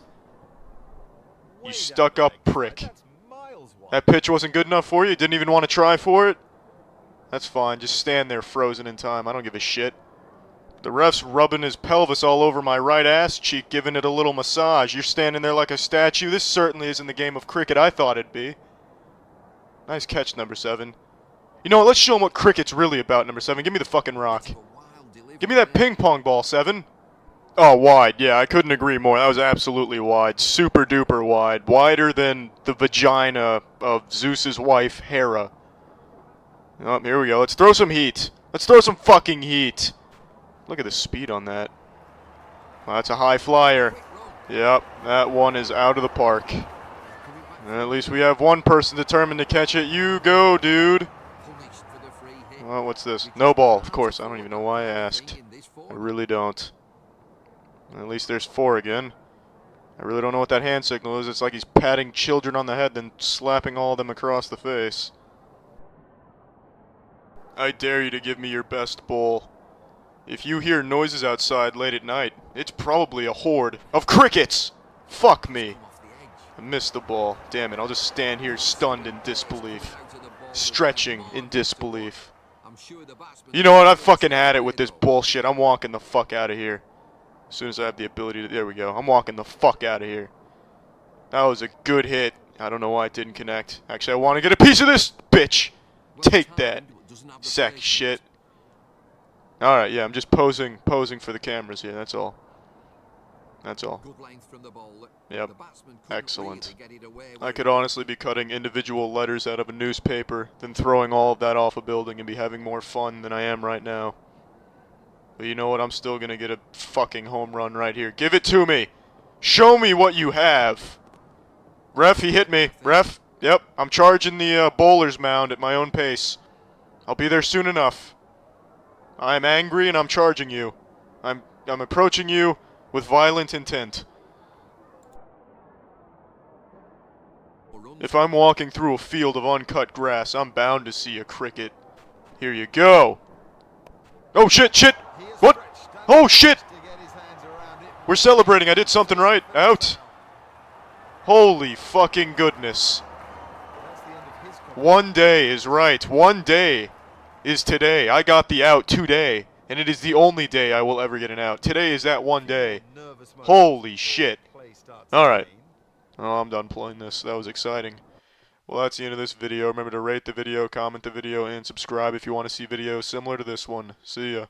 You stuck-up prick. That pitch wasn't good enough for you? Didn't even want to try for it? That's fine. Just stand there frozen in time. I don't give a shit. The ref's rubbing his pelvis all over my right ass cheek, giving it a little massage. You're standing there like a statue. This certainly isn't the game of cricket I thought it'd be. Nice catch, number 7. You know what, let's show him what cricket's really about, number 7. Give me the fucking rock. Give me that ping pong ball, 7. Oh, wide. Yeah, I couldn't agree more. That was absolutely wide. Super duper wide. Wider than the vagina of Zeus's wife, Hera. Oh, here we go. Let's throw some heat. Let's throw some fucking heat. Look at the speed on that. Well, that's a high flyer. Yep, that one is out of the park. And at least we have one person determined to catch it. You go, dude. Well, what's this? No ball, of course. I don't even know why I asked. I really don't. At least there's 4 again. I really don't know what that hand signal is. It's like he's patting children on the head, then slapping all of them across the face. I dare you to give me your best bowl. If you hear noises outside late at night, it's probably a horde of crickets! Fuck me. I missed the ball. Damn it, I'll just stand here stunned in disbelief. Stretching in disbelief. You know what, I've fucking had it with this bullshit. I'm walking the fuck out of here. As soon as I have the ability to... There we go. I'm walking the fuck out of here. That was a good hit. I don't know why it didn't connect. Actually, I want to get a piece of this, bitch! Take that. Sack of shit. Alright, yeah, I'm just posing for the cameras here, that's all. That's all. Yep. Excellent. I could honestly be cutting individual letters out of a newspaper, then throwing all of that off a building and be having more fun than I am right now. But you know what? I'm still gonna get a fucking home run right here. Give it to me! Show me what you have! Ref, he hit me. Ref, yep, I'm charging the bowler's mound at my own pace. I'll be there soon enough. I'm angry and I'm charging you. I'm approaching you with violent intent. If I'm walking through a field of uncut grass, I'm bound to see a cricket. Here you go. Oh shit, shit! What? Oh shit! We're celebrating, I did something right. Out. Holy fucking goodness. One day is right. One day is today. I got the out today, and it is the only day I will ever get an out. Today is that one day. Holy shit. Alright. Oh, I'm done playing this. That was exciting. Well, that's the end of this video. Remember to rate the video, comment the video, and subscribe if you want to see videos similar to this one. See ya.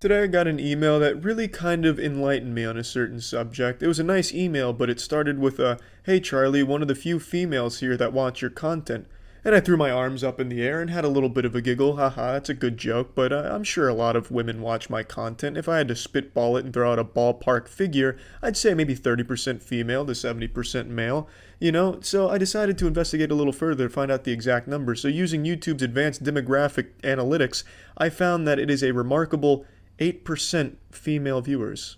Today I got an email that really kind of enlightened me on a certain subject. It was a nice email, but it started with a, "Hey Charlie, one of the few females here that watch your content." And I threw my arms up in the air and had a little bit of a giggle. Haha, that's a good joke, but I'm sure a lot of women watch my content. If I had to spitball it and throw out a ballpark figure, I'd say maybe 30% female to 70% male. You know, so I decided to investigate a little further to find out the exact number. So using YouTube's advanced demographic analytics, I found that it is a remarkable 8% female viewers.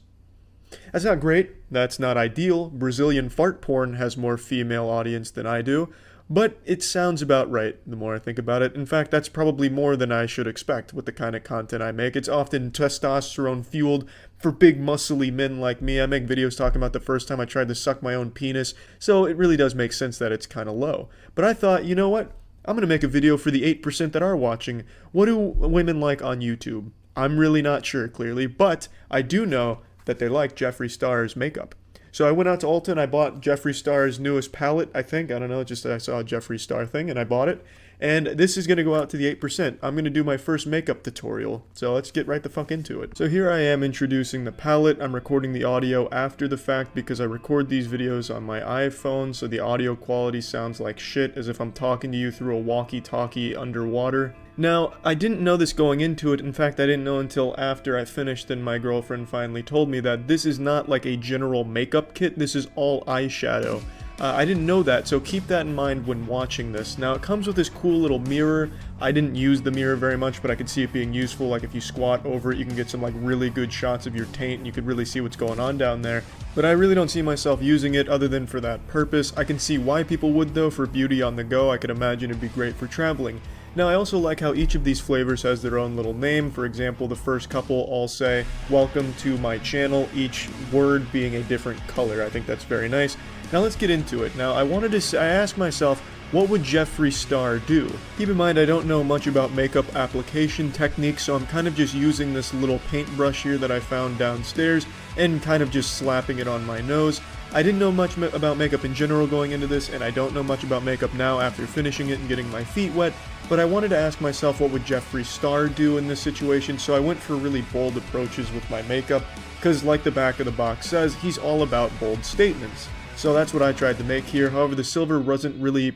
That's not great. That's not ideal. Brazilian fart porn has more female audience than I do. But it sounds about right, the more I think about it. In fact, that's probably more than I should expect with the kind of content I make. It's often testosterone-fueled for big, muscly men like me. I make videos talking about the first time I tried to suck my own penis, so it really does make sense that it's kind of low. But I thought, you know what? I'm going to make a video for the 8% that are watching. What do women like on YouTube? I'm really not sure, clearly, but I do know that they like Jeffree Star's makeup. So I went out to Ulta and I bought Jeffree Star's newest palette, I think. I don't know, just I saw a Jeffree Star thing and I bought it. And this is going to go out to the 8%. I'm going to do my first makeup tutorial. So let's get right the fuck into it. So here I am introducing the palette. I'm recording the audio after the fact because I record these videos on my iPhone. So the audio quality sounds like shit, as if I'm talking to you through a walkie-talkie underwater. Now, I didn't know this going into it. In fact, I didn't know until after I finished and my girlfriend finally told me that this is not like a general makeup kit. This is all eyeshadow. I didn't know that, so keep that in mind when watching this. Now, it comes with this cool little mirror. I didn't use the mirror very much, but I could see it being useful. Like, if you squat over it, you can get some, like, really good shots of your taint, and you could really see what's going on down there. But I really don't see myself using it other than for that purpose. I can see why people would, though, for beauty on the go. I could imagine it'd be great for traveling. Now, I also like how each of these flavors has their own little name. For example, the first couple all say, "Welcome to my channel," each word being a different color. I think that's very nice. Now let's get into it. Now I asked myself, what would Jeffree Star do? Keep in mind I don't know much about makeup application techniques, so I'm kind of just using this little paintbrush here that I found downstairs and kind of just slapping it on my nose. I didn't know much about makeup in general going into this, and I don't know much about makeup now after finishing it and getting my feet wet, but I wanted to ask myself what would Jeffree Star do in this situation, so I went for really bold approaches with my makeup, because like the back of the box says, he's all about bold statements. So that's what I tried to make here. However, the silver wasn't really,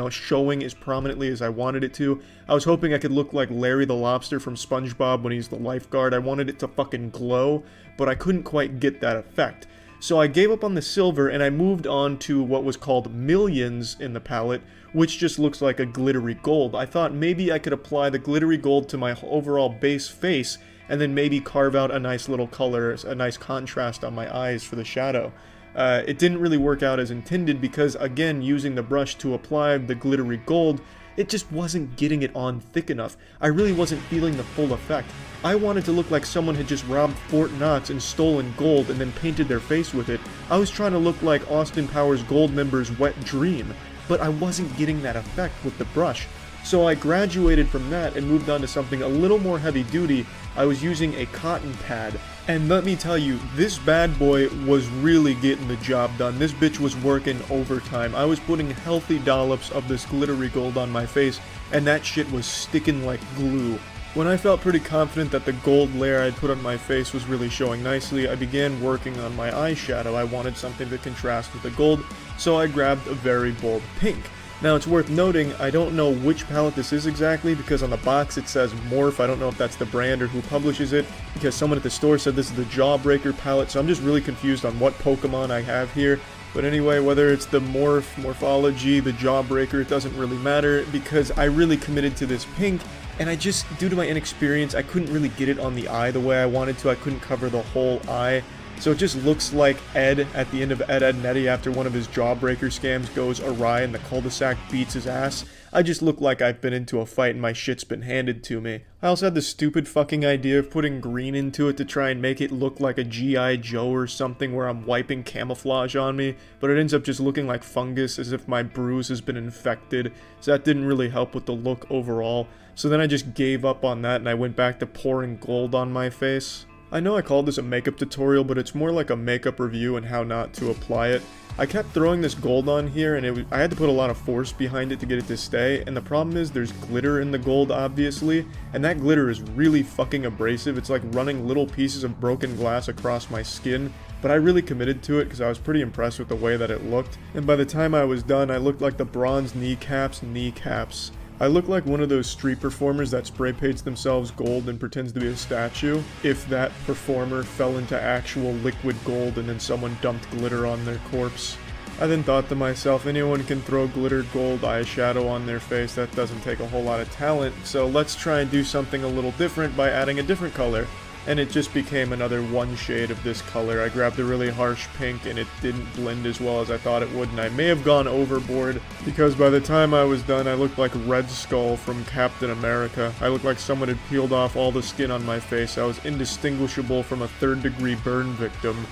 showing as prominently as I wanted it to. I was hoping I could look like Larry the Lobster from SpongeBob when he's the lifeguard. I wanted it to fucking glow, but I couldn't quite get that effect. So I gave up on the silver and I moved on to what was called Millions in the palette, which just looks like a glittery gold. I thought maybe I could apply the glittery gold to my overall base face and then maybe carve out a nice little color, a nice contrast on my eyes for the shadow. It didn't really work out as intended because, again, using the brush to apply the glittery gold, it just wasn't getting it on thick enough. I really wasn't feeling the full effect. I wanted to look like someone had just robbed Fort Knox and stolen gold and then painted their face with it. I was trying to look like Austin Powers Goldmember's Wet Dream, but I wasn't getting that effect with the brush. So I graduated from that and moved on to something a little more heavy duty. I was using a cotton pad. And let me tell you, this bad boy was really getting the job done. This bitch was working overtime. I was putting healthy dollops of this glittery gold on my face, and that shit was sticking like glue. When I felt pretty confident that the gold layer I'd put on my face was really showing nicely, I began working on my eyeshadow. I wanted something to contrast with the gold, so I grabbed a very bold pink. Now, it's worth noting, I don't know which palette this is exactly, because on the box it says Morph. I don't know if that's the brand or who publishes it, because someone at the store said this is the Jawbreaker palette, so I'm just really confused on what Pokemon I have here. But anyway, whether it's the Morph, Morphology, the Jawbreaker, it doesn't really matter, because I really committed to this pink, and I just, due to my inexperience, I couldn't really get it on the eye the way I wanted to. I couldn't cover the whole eye. So it just looks like Ed at the end of Ed, Edd n Eddy after one of his Jawbreaker scams goes awry and the cul-de-sac beats his ass. I just look like I've been into a fight and my shit's been handed to me. I also had the stupid fucking idea of putting green into it to try and make it look like a G.I. Joe or something where I'm wiping camouflage on me, but it ends up just looking like fungus as if my bruise has been infected, so that didn't really help with the look overall. So then I just gave up on that and I went back to pouring gold on my face. I know I called this a makeup tutorial, but it's more like a makeup review and how not to apply it. I kept throwing this gold on here, and I had to put a lot of force behind it to get it to stay, and the problem is there's glitter in the gold, obviously, and that glitter is really fucking abrasive. It's like running little pieces of broken glass across my skin, but I really committed to it because I was pretty impressed with the way that it looked, and by the time I was done, I looked like the bronze kneecaps. I look like one of those street performers that spray paints themselves gold and pretends to be a statue, if that performer fell into actual liquid gold and then someone dumped glitter on their corpse. I then thought to myself, anyone can throw glittered gold eyeshadow on their face, that doesn't take a whole lot of talent, so let's try and do something a little different by adding a different color. And it just became another one shade of this color. I grabbed a really harsh pink and it didn't blend as well as I thought it would, and I may have gone overboard because by the time I was done I looked like Red Skull from Captain America. I looked like someone had peeled off all the skin on my face. I was indistinguishable from a third-degree burn victim.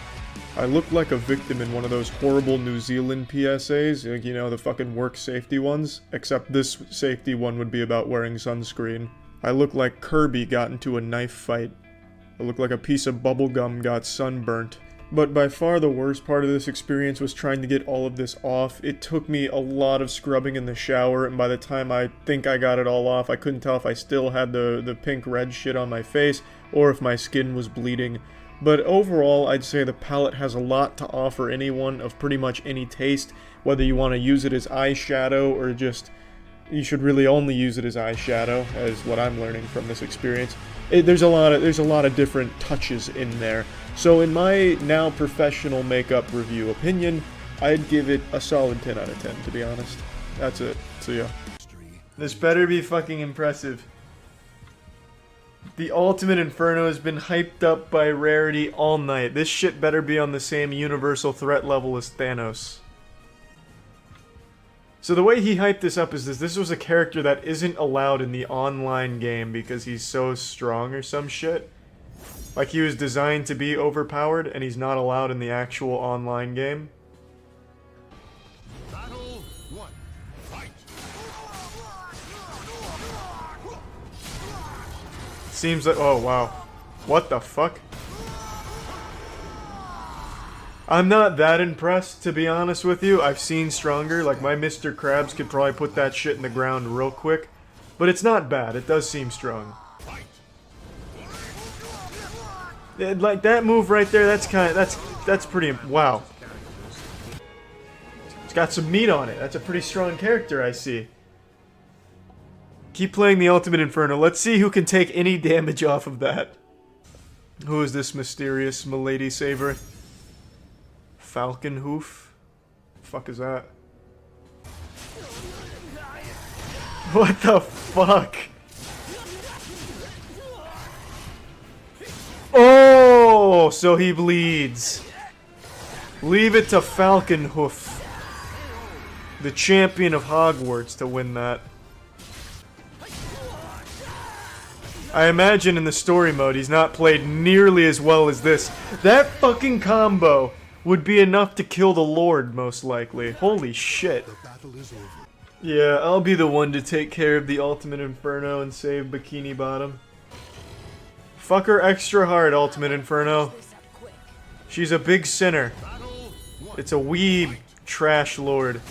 I looked like a victim in one of those horrible New Zealand PSAs, like, you know, the fucking work safety ones, except this safety one would be about wearing sunscreen. I looked like Kirby got into a knife fight. I looked like a piece of bubblegum got sunburnt. But by far the worst part of this experience was trying to get all of this off. It took me a lot of scrubbing in the shower, and by the time I think I got it all off, I couldn't tell if I still had the pink-red shit on my face, or if my skin was bleeding. But overall, I'd say the palette has a lot to offer anyone of pretty much any taste, whether you want to use it as eyeshadow or just... You should really only use it as eyeshadow, as what I'm learning from this experience. There's a lot of different touches in there. So in my now professional makeup review opinion, I'd give it a solid 10 out of 10, to be honest. That's it. So yeah. This better be fucking impressive. The Ultimate Inferno has been hyped up by Rarity all night. This shit better be on the same universal threat level as Thanos. So the way he hyped this up is this was a character that isn't allowed in the online game because he's so strong or some shit. Like he was designed to be overpowered and he's not allowed in the actual online game. Seems like... Oh, wow. What the fuck? I'm not that impressed, to be honest with you. I've seen stronger. Like, my Mr. Krabs could probably put that shit in the ground real quick. But it's not bad. It does seem strong. Like, that move right there, that's kind of... That's pretty... Wow. It's got some meat on it. That's a pretty strong character, I see. Keep playing the Ultimate Inferno. Let's see who can take any damage off of that. Who is this mysterious milady saver? Falcon Hoof? Fuck is that? What the fuck? Oh, so he bleeds. Leave it to Falcon Hoof, the champion of Hogwarts, to win that. I imagine in the story mode he's not played nearly as well as this. That fucking combo would be enough to kill the Lord, most likely. Holy shit. Yeah, I'll be the one to take care of the Ultimate Inferno and save Bikini Bottom. Fuck her extra hard, Ultimate Inferno. She's a big sinner. It's a weeb trash lord.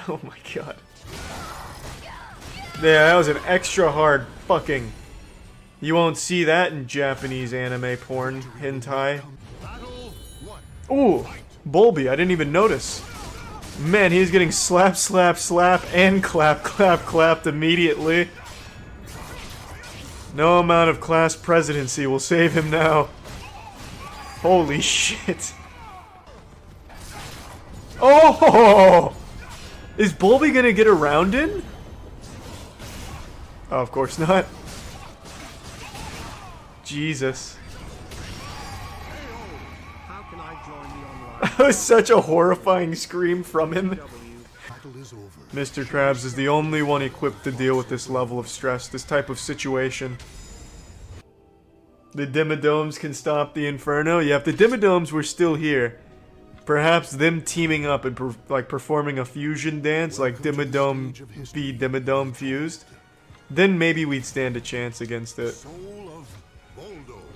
Oh my god. Yeah, that was an extra hard fucking. You won't see that in Japanese anime porn, hentai. Ooh, Bulby, I didn't even notice. Man, he's getting slap, slap, slap, and clap, clap, clapped immediately. No amount of class presidency will save him now. Holy shit. Oh! Is Bulby gonna get around in? Oh, of course not. Jesus. That was such a horrifying scream from him. Mr. Krabs is the only one equipped to deal with this level of stress, this type of situation. The Dimidomes can stop the Inferno? Yeah, if the Dimidomes were still here, perhaps them teaming up and performing a fusion dance like Dimidome be Dimidome fused, then maybe we'd stand a chance against it.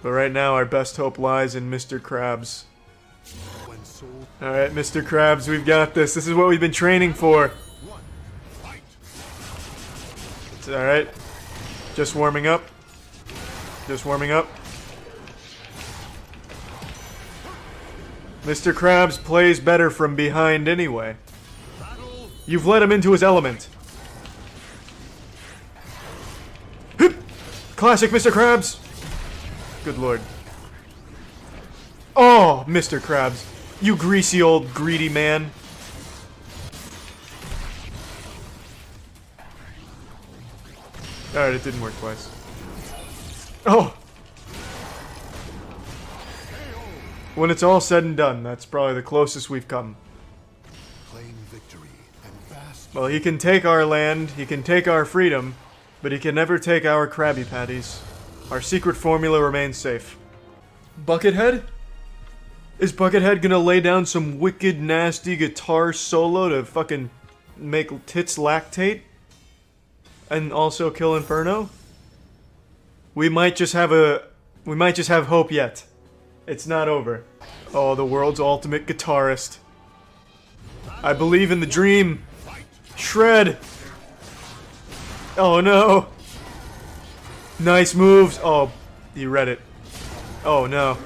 But right now our best hope lies in Mr. Krabs. Alright, Mr. Krabs, we've got this. This is what we've been training for. It's alright. Just warming up. Just warming up. Mr. Krabs plays better from behind anyway. You've let him into his element. Classic Mr. Krabs! Good lord. Oh, Mr. Krabs. You greasy old greedy man. Alright, it didn't work twice. Oh! When it's all said and done, that's probably the closest we've come. Well, he can take our land, he can take our freedom, but he can never take our Krabby Patties. Our secret formula remains safe. Buckethead? Is Buckethead gonna lay down some wicked, nasty guitar solo to fucking make tits lactate? And also kill Inferno? We might just have hope yet. It's not over. Oh, the world's ultimate guitarist. I believe in the dream. Shred! Oh no! Nice moves! Oh, he read it. Oh no.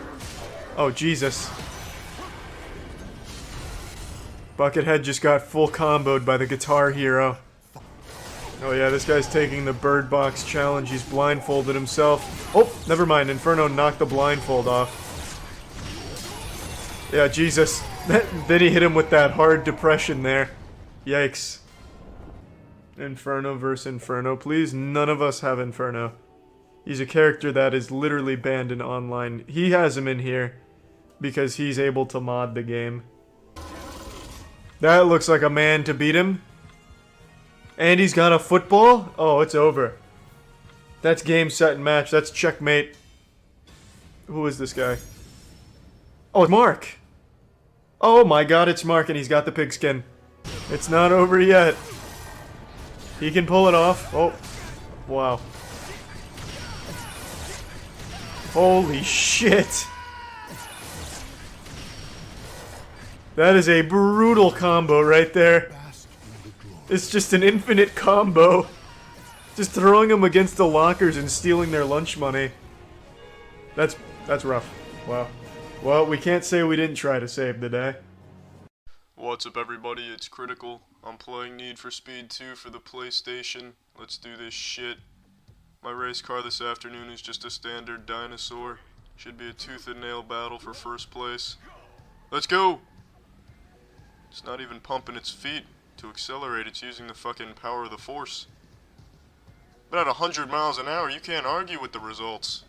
Oh Jesus. Buckethead just got full comboed by the Guitar Hero. Oh yeah, this guy's taking the Bird Box challenge. He's blindfolded himself. Oh, never mind. Inferno knocked the blindfold off. Yeah, Jesus. Then he hit him with that hard depression there. Yikes. Inferno versus Inferno. Please, none of us have Inferno. He's a character that is literally banned in online. He has him in here because he's able to mod the game. That looks like a man to beat him. And he's got a football? Oh, it's over. That's game, set, and match. That's checkmate. Who is this guy? Oh, Mark! Oh my god, it's Mark, and he's got the pigskin. It's not over yet. He can pull it off. Oh, wow. Holy shit. That is a brutal combo right there. It's just an infinite combo. Just throwing them against the lockers and stealing their lunch money. That's rough. Wow. Well, we can't say we didn't try to save the day. What's up everybody, it's Critical. I'm playing Need for Speed 2 for the PlayStation. Let's do this shit. My race car this afternoon is just a standard dinosaur. Should be a tooth and nail battle for first place. Let's go! It's not even pumping its feet to accelerate, it's using the fucking power of the force. But at 100 miles an hour, you can't argue with the results.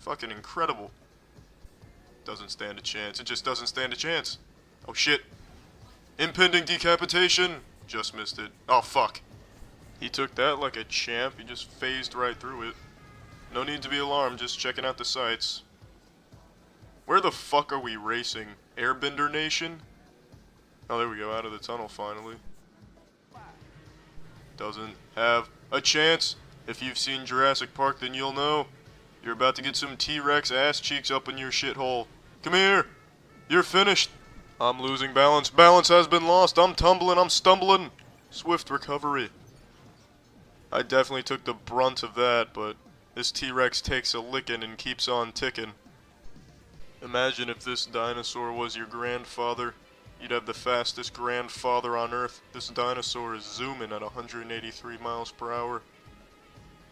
Fucking incredible. Doesn't stand a chance, it just doesn't stand a chance. Oh shit. Impending decapitation! Just missed it. Oh fuck. He took that like a champ, he just phased right through it. No need to be alarmed, just checking out the sights. Where the fuck are we racing? Airbender Nation? Oh, there we go, out of the tunnel finally. Doesn't have a chance. If you've seen Jurassic Park, then you'll know. You're about to get some T-Rex ass cheeks up in your shithole. Come here! You're finished! I'm losing balance. Balance has been lost. I'm tumbling. I'm stumbling. Swift recovery. I definitely took the brunt of that, but this T-Rex takes a licking and keeps on ticking. Imagine if this dinosaur was your grandfather. You'd have the fastest grandfather on Earth. This dinosaur is zooming at 183 miles per hour.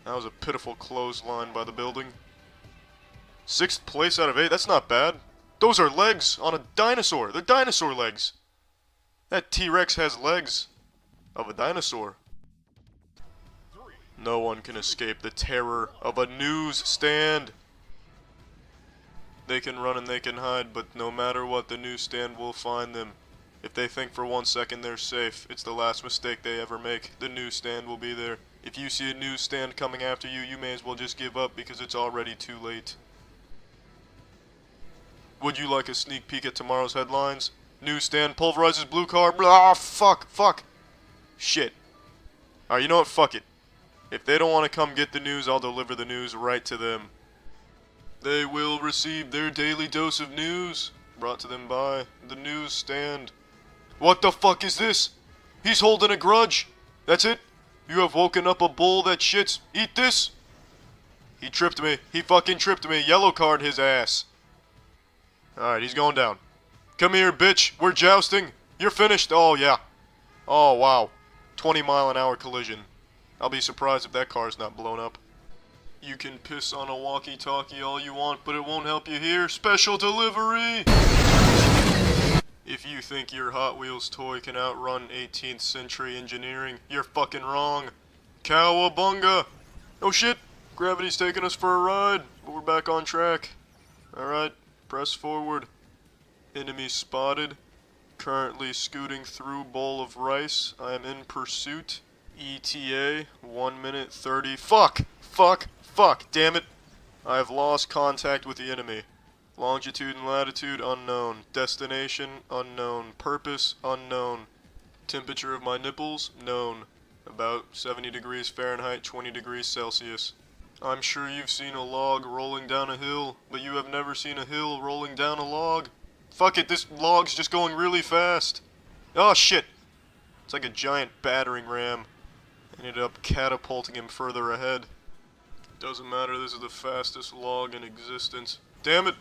That was a pitiful clothesline by the building. 6th place out of 8. That's not bad. Those are legs on a dinosaur. They're dinosaur legs. That T-Rex has legs of a dinosaur. No one can escape the terror of a newsstand. They can run and they can hide, but no matter what, the newsstand will find them. If they think for 1 second they're safe, it's the last mistake they ever make. The newsstand will be there. If you see a newsstand coming after you, you may as well just give up because it's already too late. Would you like a sneak peek at tomorrow's headlines? Newsstand pulverizes blue car. Ah, fuck. Shit. Alright, you know what? Fuck it. If they don't want to come get the news, I'll deliver the news right to them. They will receive their daily dose of news, brought to them by the newsstand. What the fuck is this? He's holding a grudge. That's it? You have woken up a bull that shits. Eat this. He tripped me. He fucking tripped me. Yellow card his ass. Alright, he's going down. Come here, bitch. We're jousting. You're finished. Oh, yeah. Oh, wow. 20-mile-an-hour collision. I'll be surprised if that car's not blown up. You can piss on a walkie-talkie all you want, but it won't help you here. Special delivery! If you think your Hot Wheels toy can outrun 18th century engineering, you're fucking wrong. Cowabunga! Oh shit! Gravity's taking us for a ride, but we're back on track. Alright, press forward. Enemy spotted. Currently scooting through bowl of rice. I am in pursuit. ETA, 1 minute 30. Fuck! Damn it! I have lost contact with the enemy. Longitude and latitude unknown. Destination unknown. Purpose unknown. Temperature of my nipples known. About 70 degrees Fahrenheit, 20 degrees Celsius. I'm sure you've seen a log rolling down a hill, but you have never seen a hill rolling down a log. Fuck it, this log's just going really fast. Oh shit! It's like a giant battering ram. Ended up catapulting him further ahead. Doesn't matter, this is the fastest log in existence. Damn it!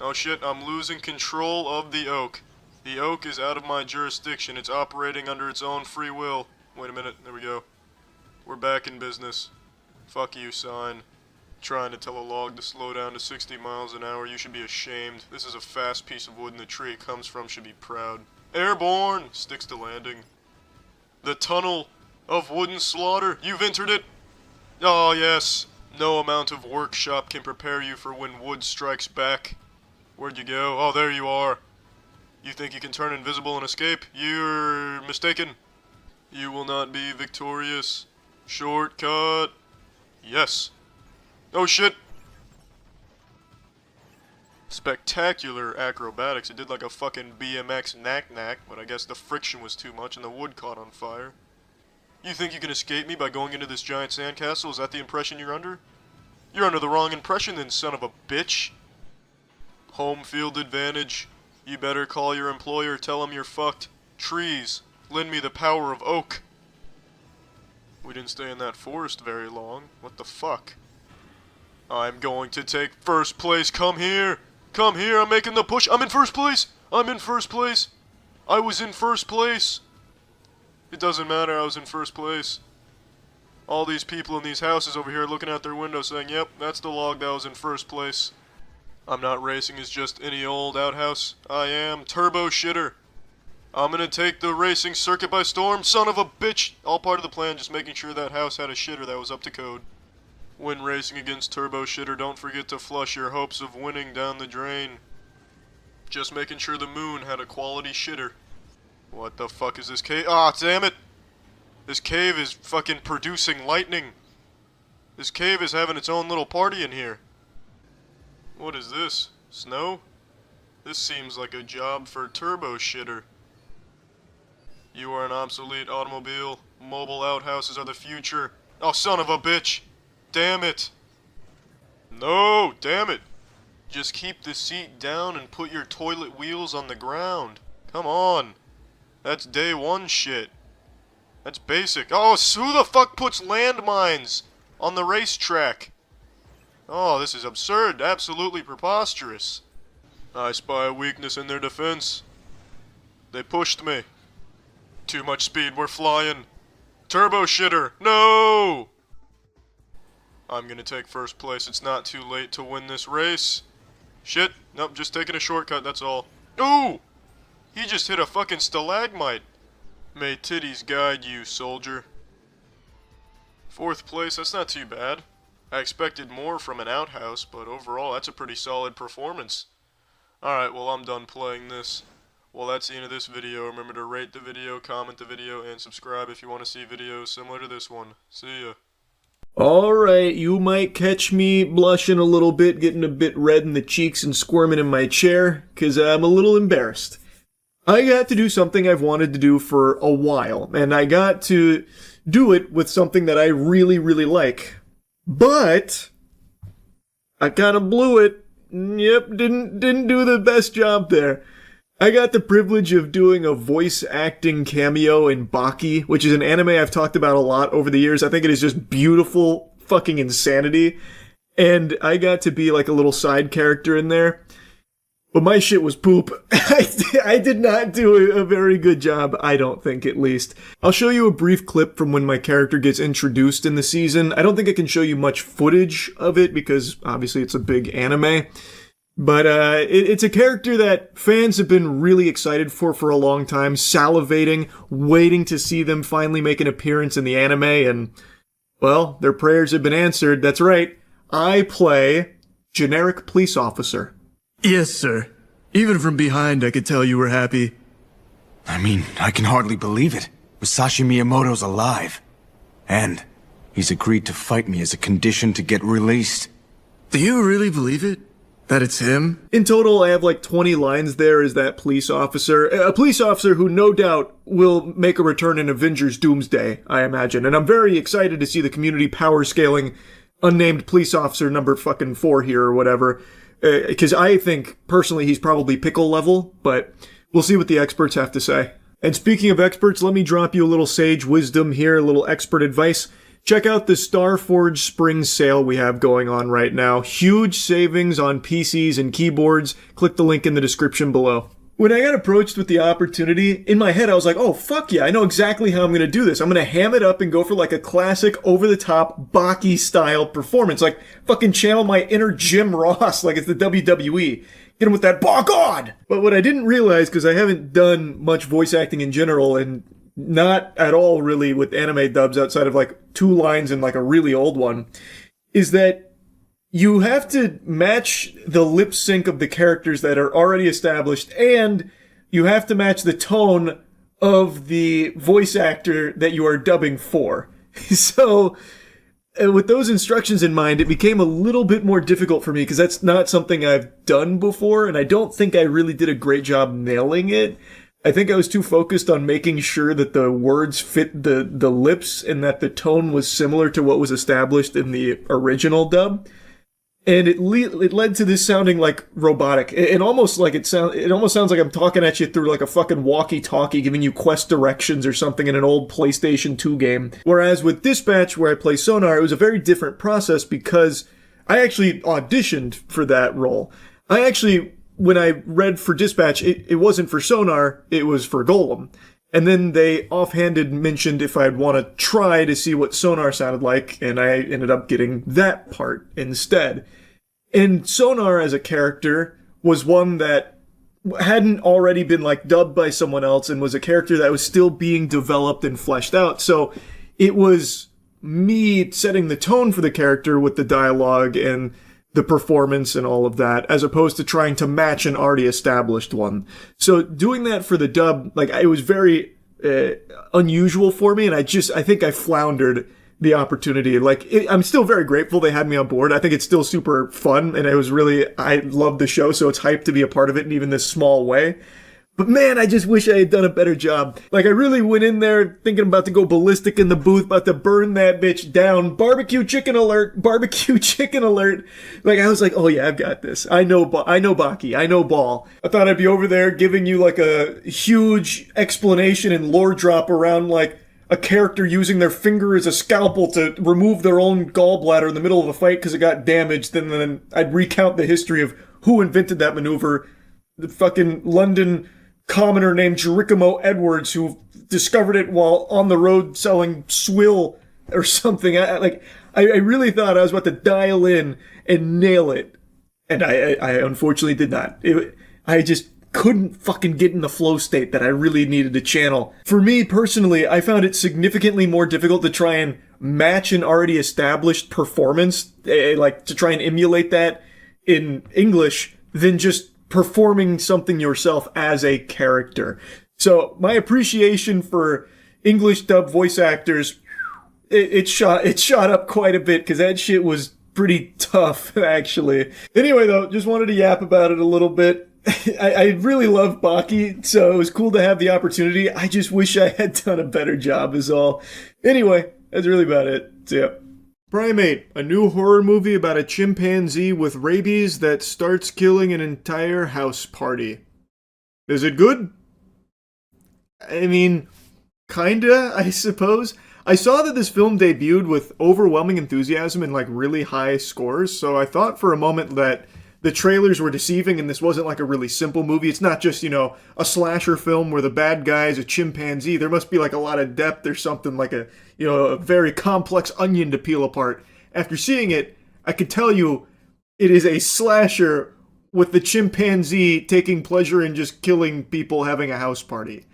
Oh shit, I'm losing control of the oak. The oak is out of my jurisdiction. It's operating under its own free will. Wait a minute, there we go. We're back in business. Fuck you, sign. Trying to tell a log to slow down to 60 miles an hour. You should be ashamed. This is a fast piece of wood and the tree it comes from should be proud. Airborne! Sticks to landing. The tunnel of wooden slaughter. You've entered it. Oh, yes. No amount of workshop can prepare you for when wood strikes back. Where'd you go? Oh, there you are. You think you can turn invisible and escape? You're mistaken. You will not be victorious. Shortcut. Yes. Oh, shit. spectacular acrobatics. It did like a fucking BMX knack-knack, but I guess the friction was too much and the wood caught on fire. You think you can escape me by going into this giant sandcastle? Is that the impression you're under? You're under the wrong impression then, son of a bitch. Home field advantage. You better call your employer, tell him you're fucked. Trees, lend me the power of oak. We didn't stay in that forest very long. What the fuck? I'm going to take first place. Come here. Come here. I'm making the push. I'm in first place. I'm in first place. I was in first place. It doesn't matter. I was in first place. All these people in these houses over here looking out their windows saying, yep, that's the log that was in first place. I'm not racing as just any old outhouse. I am Turbo Shitter. I'm gonna take the racing circuit by storm, son of a bitch! All part of the plan, just making sure that house had a shitter that was up to code. When racing against Turbo Shitter, don't forget to flush your hopes of winning down the drain. Just making sure the moon had a quality shitter. What the fuck is this cave? Ah, damn it! This cave is fucking producing lightning. This cave is having its own little party in here. What is this? Snow? This seems like a job for Turbo Shitter. You are an obsolete automobile. Mobile outhouses are the future. Oh, son of a bitch! Damn it! No, damn it! Just keep the seat down and put your toilet wheels on the ground. Come on. That's day one shit. That's basic. Oh, who the fuck puts landmines on the racetrack? Oh, this is absurd. Absolutely preposterous. I spy a weakness in their defense. They pushed me. Too much speed, we're flying. Turbo Shitter, no! I'm gonna take first place. It's not too late to win this race. Shit, nope, just taking a shortcut, that's all. Ooh! He just hit a fucking stalagmite. May titties guide you, soldier. Fourth place, that's not too bad. I expected more from an outhouse, but overall, that's a pretty solid performance. Alright, well, I'm done playing this. Well, that's the end of this video. Remember to rate the video, comment the video, and subscribe if you want to see videos similar to this one. See ya. Alright, you might catch me blushing a little bit, getting a bit red in the cheeks and squirming in my chair, because I'm a little embarrassed. I got to do something I've wanted to do for a while, and I got to do it with something that I really, really like. But I kind of blew it. Yep, didn't do the best job there. I got the privilege of doing a voice acting cameo in Baki, which is an anime I've talked about a lot over the years. I think it is just beautiful fucking insanity. And I got to be like a little side character in there. But my shit was poop. I did not do a very good job, I don't think, at least. I'll show you a brief clip from when my character gets introduced in the season. I don't think I can show you much footage of it because obviously it's a big anime. But it's a character that fans have been really excited for a long time, salivating, waiting to see them finally make an appearance in the anime, and, well, their prayers have been answered. That's right, I play generic police officer. Yes, sir. Even from behind, I could tell you were happy. I mean, I can hardly believe it. Musashi Miyamoto's alive. And he's agreed to fight me as a condition to get released. Do you really believe it? That it's him? In total, I have like 20 lines there as that police officer. A police officer who no doubt will make a return in Avengers Doomsday, I imagine. And I'm very excited to see the community power scaling unnamed police officer number fucking 4 here or whatever. Because I think, personally, he's probably pickle level, but we'll see what the experts have to say. And speaking of experts, let me drop you a little sage wisdom here, a little expert advice. Check out the Starforge Spring sale we have going on right now. Huge savings on PCs and keyboards. Click the link in the description below. When I got approached with the opportunity, in my head I was like, oh fuck yeah, I know exactly how I'm going to do this. I'm going to ham it up and go for like a classic over-the-top Baki style performance. Like fucking channel my inner Jim Ross like it's the WWE. Get him with that "Bok on!" But what I didn't realize, because I haven't done much voice acting in general, and not at all really with anime dubs outside of like 2 lines and like a really old one, is that you have to match the lip sync of the characters that are already established, and you have to match the tone of the voice actor that you are dubbing for. So with those instructions in mind, it became a little bit more difficult for me because that's not something I've done before, and I don't think I really did a great job nailing it. I think I was too focused on making sure that the words fit the lips and that the tone was similar to what was established in the original dub. And it led to this sounding like robotic. It almost sounds like I'm talking at you through like a fucking walkie-talkie giving you quest directions or something in an old PlayStation 2 game. Whereas with Dispatch, where I play Sonar, it was a very different process because I actually auditioned for that role. When I read for Dispatch, it wasn't for Sonar, it was for Golem. And then they offhanded mentioned if I'd want to try to see what Sonar sounded like, and I ended up getting that part instead. And Sonar as a character was one that hadn't already been like dubbed by someone else and was a character that was still being developed and fleshed out. So it was me setting the tone for the character with the dialogue and the performance and all of that, as opposed to trying to match an already established one. So doing that for the dub, like, it was very unusual for me, and I think I floundered the opportunity. Like, I'm still very grateful they had me on board. I think it's still super fun, and I love the show, so it's hyped to be a part of it in even this small way. But man, I just wish I had done a better job. Like, I really went in there thinking about to go ballistic in the booth, about to burn that bitch down. Barbecue chicken alert, barbecue chicken alert. Like, I was like, oh yeah, I've got this. I know Baki, I know Ball. I thought I'd be over there giving you like a huge explanation and lore drop around like a character using their finger as a scalpel to remove their own gallbladder in the middle of a fight because it got damaged. And then I'd recount the history of who invented that maneuver. The fucking London commoner named Geronimo Edwards who discovered it while on the road selling swill or something. I really thought I was about to dial in and nail it, and I unfortunately did not. I just couldn't fucking get in the flow state that I really needed to channel. For me personally, I found it significantly more difficult to try and match an already established performance, like to try and emulate that in English, than just performing something yourself as a character. So my appreciation for English dub voice actors, it shot up quite a bit because that shit was pretty tough, actually. Anyway, though, just wanted to yap about it a little bit. I really love Baki, so it was cool to have the opportunity. I just wish I had done a better job is all. Anyway, that's really about it. So yeah. Primate, a new horror movie about a chimpanzee with rabies that starts killing an entire house party. Is it good? I mean, kinda, I suppose. I saw that this film debuted with overwhelming enthusiasm and like really high scores, so I thought for a moment that the trailers were deceiving and this wasn't like a really simple movie. It's not just, a slasher film where the bad guy is a chimpanzee. There must be like a lot of depth or something, like a very complex onion to peel apart. After seeing it, I could tell you it is a slasher with the chimpanzee taking pleasure in just killing people having a house party.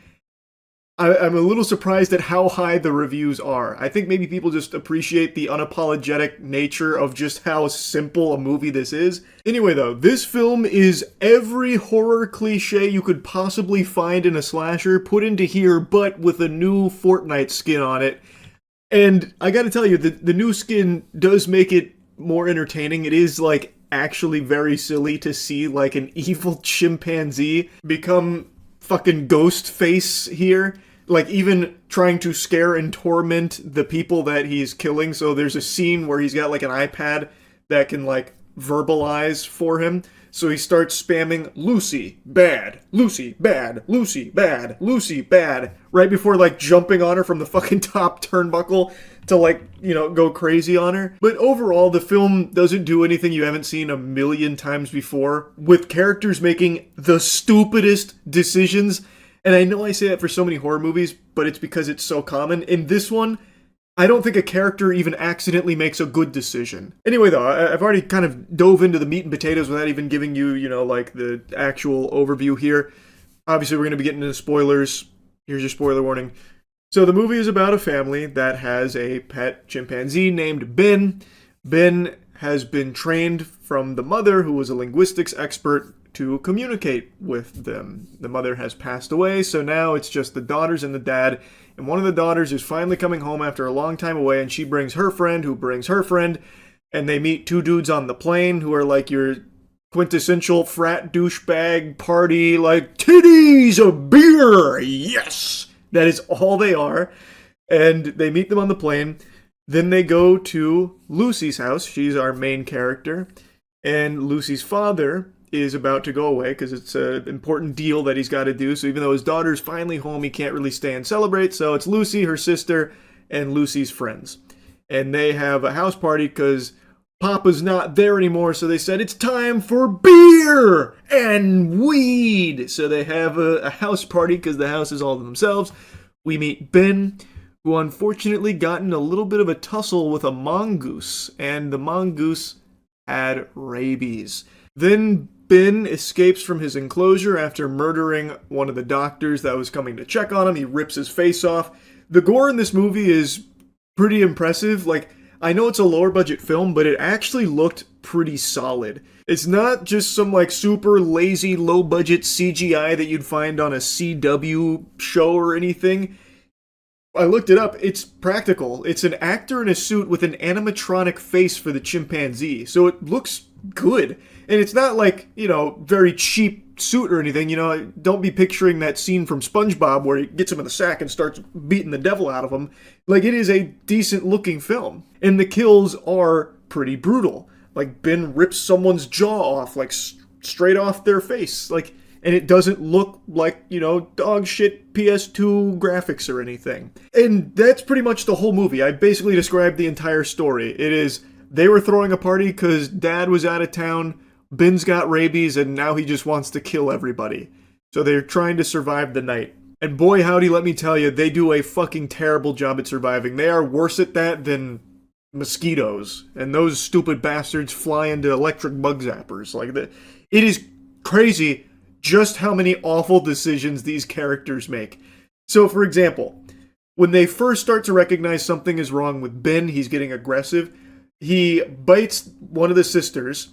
I'm a little surprised at how high the reviews are. I think maybe people just appreciate the unapologetic nature of just how simple a movie this is. Anyway, though, this film is every horror cliche you could possibly find in a slasher put into here, but with a new Fortnite skin on it. And I gotta tell you, the new skin does make it more entertaining. It is, like, actually very silly to see, like, an evil chimpanzee become fucking Ghostface here. Like, even trying to scare and torment the people that he's killing. So there's a scene where he's got, like, an iPad that can, like, verbalize for him. So he starts spamming Lucy, bad, Lucy, bad, Lucy, bad, Lucy, bad, right before, like, jumping on her from the fucking top turnbuckle to, like, go crazy on her. But overall, the film doesn't do anything you haven't seen a million times before, with characters making the stupidest decisions. And I know I say that for so many horror movies, but it's because it's so common. In this one, I don't think a character even accidentally makes a good decision. Anyway, though, I've already kind of dove into the meat and potatoes without even giving you, like the actual overview here. Obviously, we're going to be getting into spoilers. Here's your spoiler warning. So the movie is about a family that has a pet chimpanzee named Ben. Ben has been trained from the mother, who was a linguistics expert, to communicate with them. The mother has passed away, so now it's just the daughters and the dad. And one of the daughters is finally coming home after a long time away, and she brings her friend, who brings her friend, and they meet two dudes on the plane who are like your quintessential frat douchebag party, like, titties, a beer, yes! That is all they are. And they meet them on the plane. Then they go to Lucy's house. She's our main character. And Lucy's father is about to go away because it's an important deal that he's got to do. So even though his daughter's finally home, he can't really stay and celebrate. So it's Lucy, her sister, and Lucy's friends. And they have a house party because Papa's not there anymore, so they said it's time for beer and weed. So they have a house party because the house is all to themselves. We meet Ben, who unfortunately got in a little bit of a tussle with a mongoose, and the mongoose had rabies. Then Ben escapes from his enclosure after murdering one of the doctors that was coming to check on him. He rips his face off. The gore in this movie is pretty impressive. Like, I know it's a lower budget film, but it actually looked pretty solid. It's not just some like super lazy low budget CGI that you'd find on a CW show or anything. I looked it up. It's practical. It's an actor in a suit with an animatronic face for the chimpanzee. So it looks good. And it's not like, you know, very cheap suit or anything. You know, don't be picturing that scene from SpongeBob where he gets him in the sack and starts beating the devil out of him. Like, it is a decent looking film. And the kills are pretty brutal. Like, Ben rips someone's jaw off, like, straight off their face. Like, and it doesn't look like, you know, dog shit PS2 graphics or anything. And that's pretty much the whole movie. I basically described the entire story. It is, they were throwing a party because Dad was out of town, Ben's got rabies, and now he just wants to kill everybody. So they're trying to survive the night. And boy howdy, let me tell you, they do a fucking terrible job at surviving. They are worse at that than mosquitoes. And those stupid bastards fly into electric bug zappers. Like, it is crazy just how many awful decisions these characters make. So, for example, when they first start to recognize something is wrong with Ben, he's getting aggressive. He bites one of the sisters,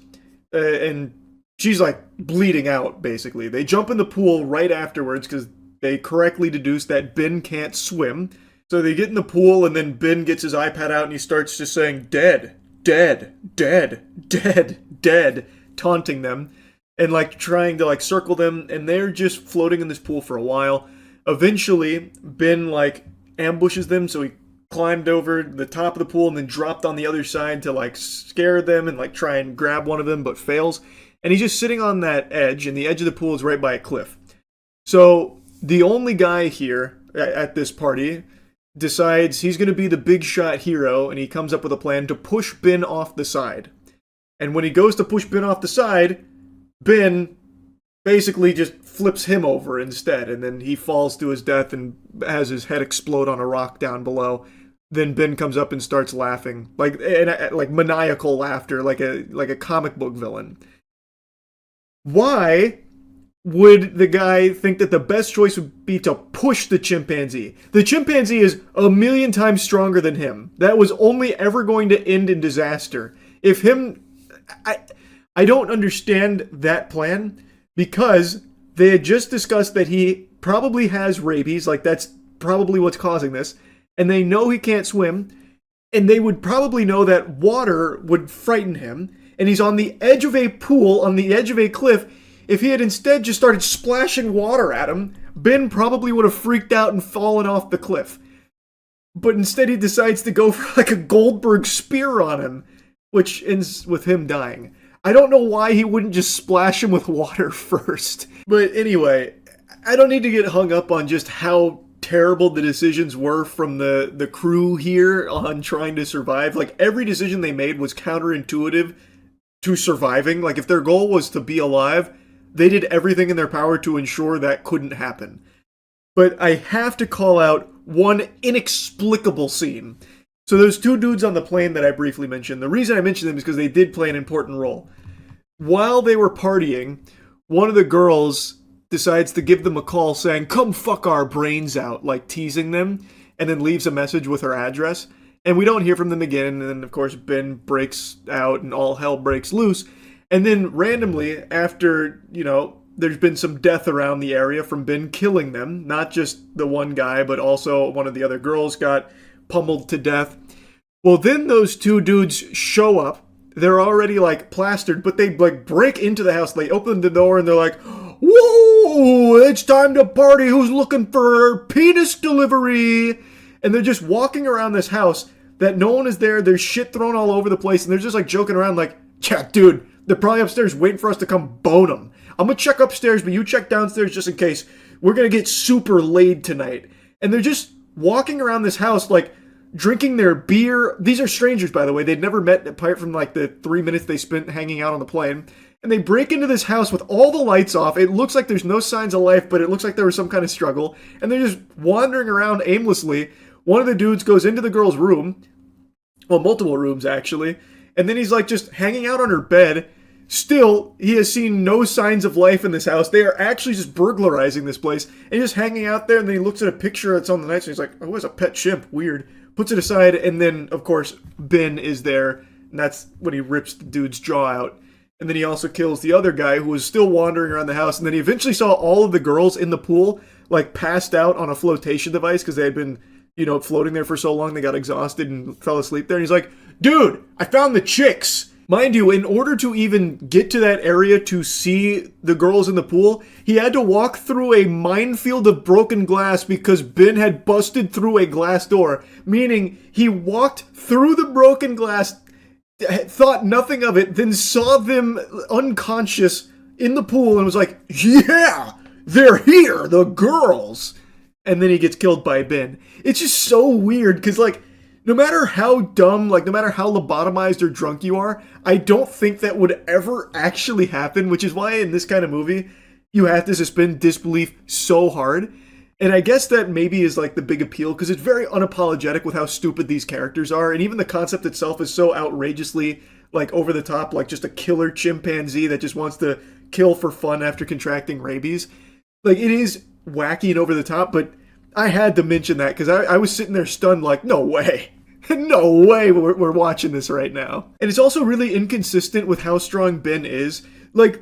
and she's like bleeding out, basically. They jump in the pool right afterwards because they correctly deduce that Ben can't swim. So they get in the pool, and then Ben gets his iPad out and he starts just saying, dead, dead, dead, dead, dead, taunting them. And like trying to like circle them, and they're just floating in this pool for a while. Eventually, Ben like ambushes them, so he climbed over the top of the pool and then dropped on the other side to like scare them and like try and grab one of them, but fails. And he's just sitting on that edge, and the edge of the pool is right by a cliff. So the only guy here at this party decides he's going to be the big shot hero, and he comes up with a plan to push Ben off the side. And when he goes to push Ben off the side, Ben basically just flips him over instead, and then he falls to his death and has his head explode on a rock down below. Then Ben comes up and starts laughing, like maniacal laughter, like a comic book villain. Why would the guy think that the best choice would be to push the chimpanzee? The chimpanzee is a million times stronger than him. That was only ever going to end in disaster. If him... I don't understand that plan, because they had just discussed that he probably has rabies, like that's probably what's causing this, and they know he can't swim, and they would probably know that water would frighten him, and he's on the edge of a pool, on the edge of a cliff. If he had instead just started splashing water at him, Ben probably would have freaked out and fallen off the cliff. But instead he decides to go for like a Goldberg spear on him, which ends with him dying. I don't know why he wouldn't just splash him with water first. But anyway, I don't need to get hung up on just how terrible the decisions were from the crew here on trying to survive. Like, every decision they made was counterintuitive to surviving. Like, if their goal was to be alive, they did everything in their power to ensure that couldn't happen. But I have to call out one inexplicable scene. So those two dudes on the plane that I briefly mentioned, the reason I mentioned them is because they did play an important role. While they were partying, one of the girls decides to give them a call saying, come fuck our brains out, like teasing them, and then leaves a message with her address. And we don't hear from them again, and then of course Ben breaks out and all hell breaks loose. And then randomly, after, you know, there's been some death around the area from Ben killing them, not just the one guy, but also one of the other girls got pummeled to death. Well, then those two dudes show up. They're already, like, plastered, but they, like, break into the house. They open the door, and they're like, whoa, it's time to party. Who's looking for penis delivery? And they're just walking around this house that no one is there. There's shit thrown all over the place, and they're just, like, joking around like, yeah, dude, they're probably upstairs waiting for us to come bone them. I'm gonna check upstairs, but you check downstairs just in case. We're gonna get super laid tonight. And they're just walking around this house, like, drinking their beer. These are strangers, by the way. They'd never met apart from, like, the 3 minutes they spent hanging out on the plane. And they break into this house with all the lights off. It looks like there's no signs of life, but it looks like there was some kind of struggle. And they're just wandering around aimlessly. One of the dudes goes into the girl's room. Well, multiple rooms, actually. And then he's, like, just hanging out on her bed. Still, he has seen no signs of life in this house. They are actually just burglarizing this place. And he's just hanging out there, and then he looks at a picture that's on the nightstand. He's like, oh, it's a pet chimp. Weird. Puts it aside, and then, of course, Ben is there. And that's when he rips the dude's jaw out. And then he also kills the other guy who was still wandering around the house. And then he eventually saw all of the girls in the pool, like, passed out on a flotation device because they had been, you know, floating there for so long they got exhausted and fell asleep there. And he's like, dude, I found the chicks. Mind you, in order to even get to that area to see the girls in the pool, he had to walk through a minefield of broken glass because Ben had busted through a glass door. Meaning, he walked through the broken glass, thought nothing of it, then saw them unconscious in the pool and was like, yeah, they're here, the girls. And then he gets killed by Ben. It's just so weird because, like, no matter how dumb, like, no matter how lobotomized or drunk you are, I don't think that would ever actually happen, which is why in this kind of movie, you have to suspend disbelief so hard. And I guess that maybe is, like, the big appeal, because it's very unapologetic with how stupid these characters are, and even the concept itself is so outrageously, like, over the top, like just a killer chimpanzee that just wants to kill for fun after contracting rabies. Like, it is wacky and over the top, but I had to mention that, because I was sitting there stunned like, no way. No way we're watching this right now. And it's also really inconsistent with how strong Ben is. Like,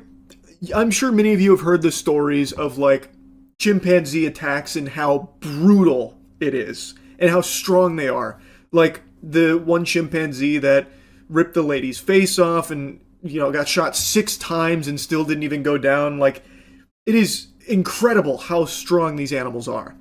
I'm sure many of you have heard the stories of, like, chimpanzee attacks and how brutal it is and how strong they are. Like, the one chimpanzee that ripped the lady's face off and, you know, got shot 6 times and still didn't even go down. Like, it is incredible how strong these animals are.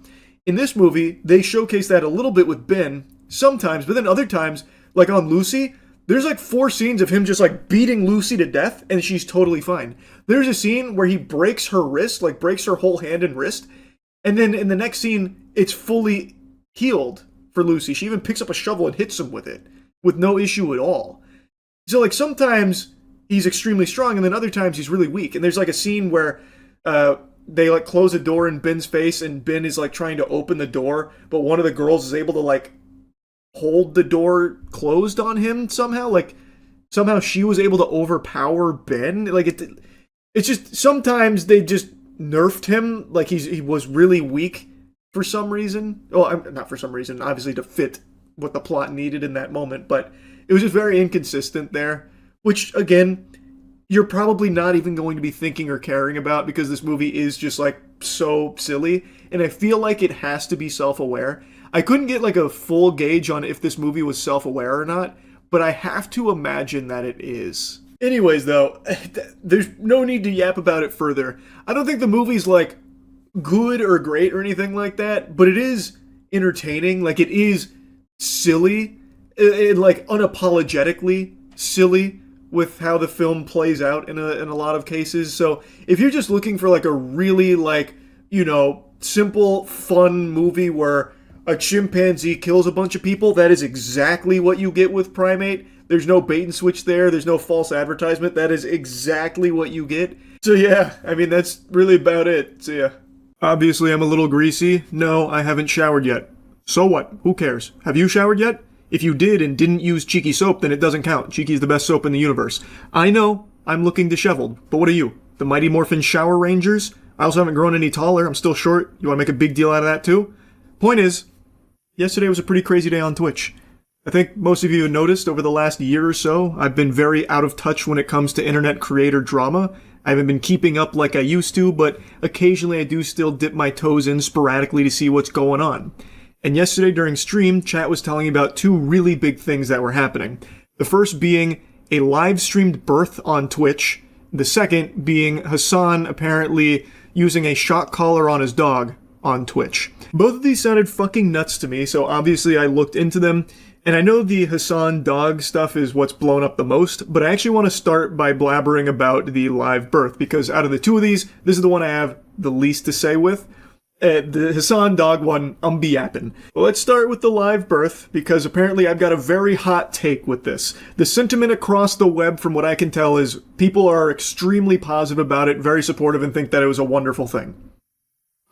In this movie, they showcase that a little bit with Ben sometimes, but then other times, like on Lucy, there's like 4 scenes of him just like beating Lucy to death and she's totally fine. There's a scene where he breaks her wrist, like breaks her whole hand and wrist, and then in the next scene, it's fully healed for Lucy. She even picks up a shovel and hits him with it, with no issue at all. So like sometimes he's extremely strong and then other times he's really weak. And there's like a scene where they like close a door in Ben's face and Ben is like trying to open the door, but one of the girls is able to like hold the door closed on him somehow. Like somehow she was able to overpower Ben. Like it's just sometimes they just nerfed him. Like he was really weak for some reason. Well, not for some reason, obviously to fit what the plot needed in that moment, but it was just very inconsistent there, which again, you're probably not even going to be thinking or caring about because this movie is just like so silly, and I feel like it has to be self-aware. I couldn't get like a full gauge on if this movie was self-aware or not, but I have to imagine that it is. Anyways though, there's no need to yap about it further. I don't think the movie's like good or great or anything like that, but it is entertaining. Like it is silly, and like unapologetically silly with how the film plays out in a lot of cases. So if you're just looking for like a really like, you know, simple, fun movie where a chimpanzee kills a bunch of people, that is exactly what you get with Primate. There's no bait and switch there. There's no false advertisement. That is exactly what you get. So yeah, I mean, that's really about it. So yeah. Obviously, I'm a little greasy. No, I haven't showered yet. So what? Who cares? Have you showered yet? If you did and didn't use Cheeky soap, then it doesn't count. Cheeky is the best soap in the universe. I know, I'm looking disheveled, but what are you? The Mighty Morphin Shower Rangers? I also haven't grown any taller. I'm still short. You want to make a big deal out of that too? Point is, yesterday was a pretty crazy day on Twitch. I think most of you have noticed over the last year or so, I've been very out of touch when it comes to internet creator drama. I haven't been keeping up like I used to, but occasionally I do still dip my toes in sporadically to see what's going on. And yesterday during stream, chat was telling me about two really big things that were happening. The first being a live-streamed birth on Twitch. The second being Hassan apparently using a shock collar on his dog on Twitch. Both of these sounded fucking nuts to me, so obviously I looked into them. And I know the Hassan dog stuff is what's blown up the most, but I actually want to start by blabbering about the live birth, because out of the two of these, this is the one I have the least to say with. The Hassan dog one, I'm be-yapping. Well, let's start with the live birth, because apparently I've got a very hot take with this. The sentiment across the web, from what I can tell, is people are extremely positive about it, very supportive, and think that it was a wonderful thing.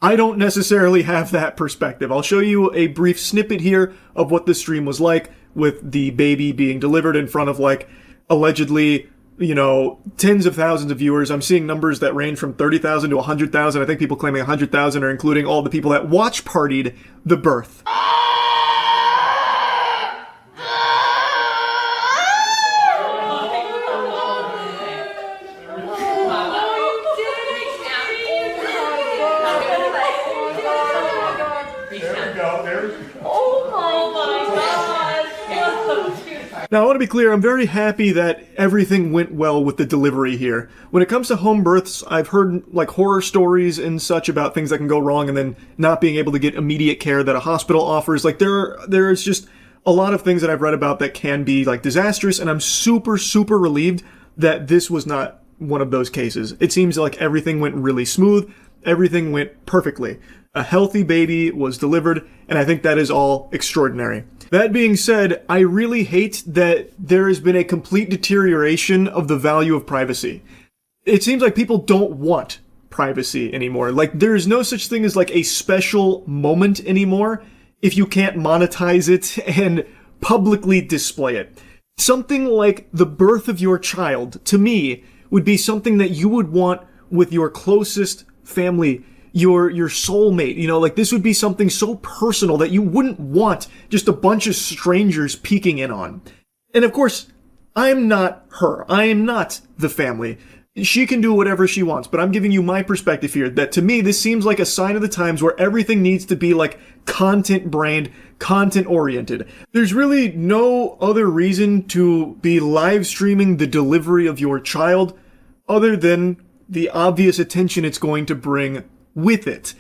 I don't necessarily have that perspective. I'll show you a brief snippet here of what the stream was like with the baby being delivered in front of, like, allegedly, you know, tens of thousands of viewers. I'm seeing numbers that range from 30,000 to 100,000. I think people claiming 100,000 are including all the people that watch partied the birth. Now, I want to be clear, I'm very happy that everything went well with the delivery here. When it comes to home births, I've heard, like, horror stories and such about things that can go wrong and then not being able to get immediate care that a hospital offers. Like, there's just a lot of things that I've read about that can be, like, disastrous, and I'm super, super relieved that this was not one of those cases. It seems like everything went really smooth, everything went perfectly. A healthy baby was delivered, and I think that is all extraordinary. That being said, I really hate that there has been a complete deterioration of the value of privacy. It seems like people don't want privacy anymore. Like, there's no such thing as, like, a special moment anymore if you can't monetize it and publicly display it. Something like the birth of your child, to me, would be something that you would want with your closest family, your soulmate, you know, like this would be something so personal that you wouldn't want just a bunch of strangers peeking in on. And of course, I'm not her. I am not the family. She can do whatever she wants, but I'm giving you my perspective here, that to me, this seems like a sign of the times where everything needs to be like content brand, content oriented. There's really no other reason to be live streaming the delivery of your child other than the obvious attention it's going to bring with it.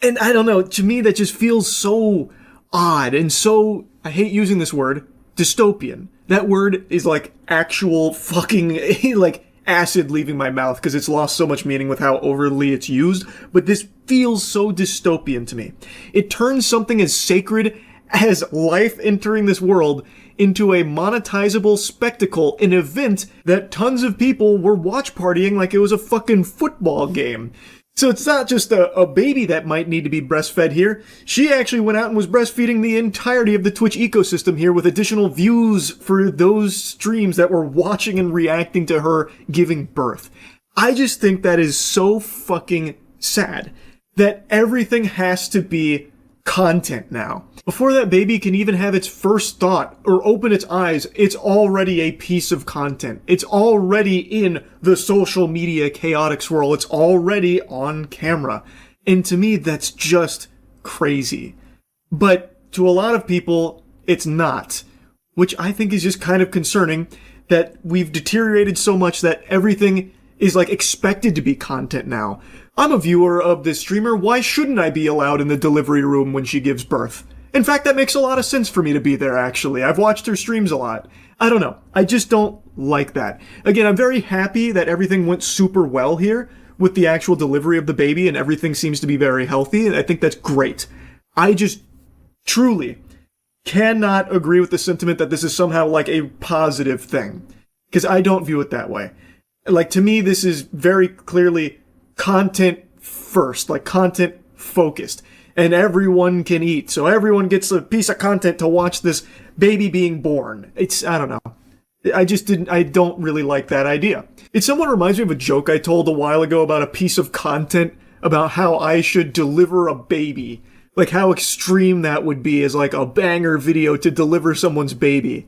And I don't know, to me that just feels so odd and so, I hate using this word, dystopian. That word is like actual fucking, like, acid leaving my mouth because it's lost so much meaning with how overly it's used, but this feels so dystopian to me. It turns something as sacred as life entering this world into a monetizable spectacle, an event that tons of people were watch partying like it was a fucking football game. So it's not just a baby that might need to be breastfed here. She actually went out and was breastfeeding the entirety of the Twitch ecosystem here with additional views for those streams that were watching and reacting to her giving birth. I just think that is so fucking sad that everything has to be content now. Before that baby can even have its first thought or open its eyes, it's already a piece of content. It's already in the social media chaotic swirl. It's already on camera. And to me, that's just crazy. But to a lot of people, it's not. Which I think is just kind of concerning that we've deteriorated so much that everything is like expected to be content now. I'm a viewer of this streamer. Why shouldn't I be allowed in the delivery room when she gives birth? In fact, that makes a lot of sense for me to be there, actually. I've watched her streams a lot. I don't know. I just don't like that. Again, I'm very happy that everything went super well here with the actual delivery of the baby and everything seems to be very healthy, and I think that's great. I just truly cannot agree with the sentiment that this is somehow like a positive thing, because I don't view it that way. Like, to me, this is very clearly content first, like content focused. And everyone can eat, so everyone gets a piece of content to watch this baby being born. I don't know. I don't really like that idea. It somewhat reminds me of a joke I told a while ago about a piece of content about how I should deliver a baby Like how extreme that would be as like a banger video to deliver someone's baby.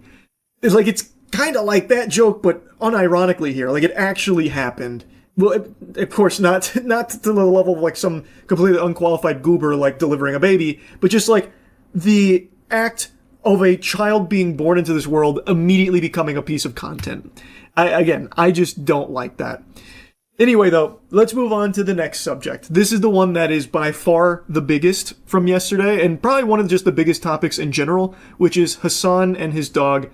It's like, it's kind of like that joke, but unironically here. Like it actually happened. Well, of course, not to the level of like some completely unqualified goober like delivering a baby, but just like the act of a child being born into this world immediately becoming a piece of content. I just don't like that. Anyway, though, let's move on to the next subject. This is the one that is by far the biggest from yesterday, and probably one of just the biggest topics in general, which is Hassan and his dog.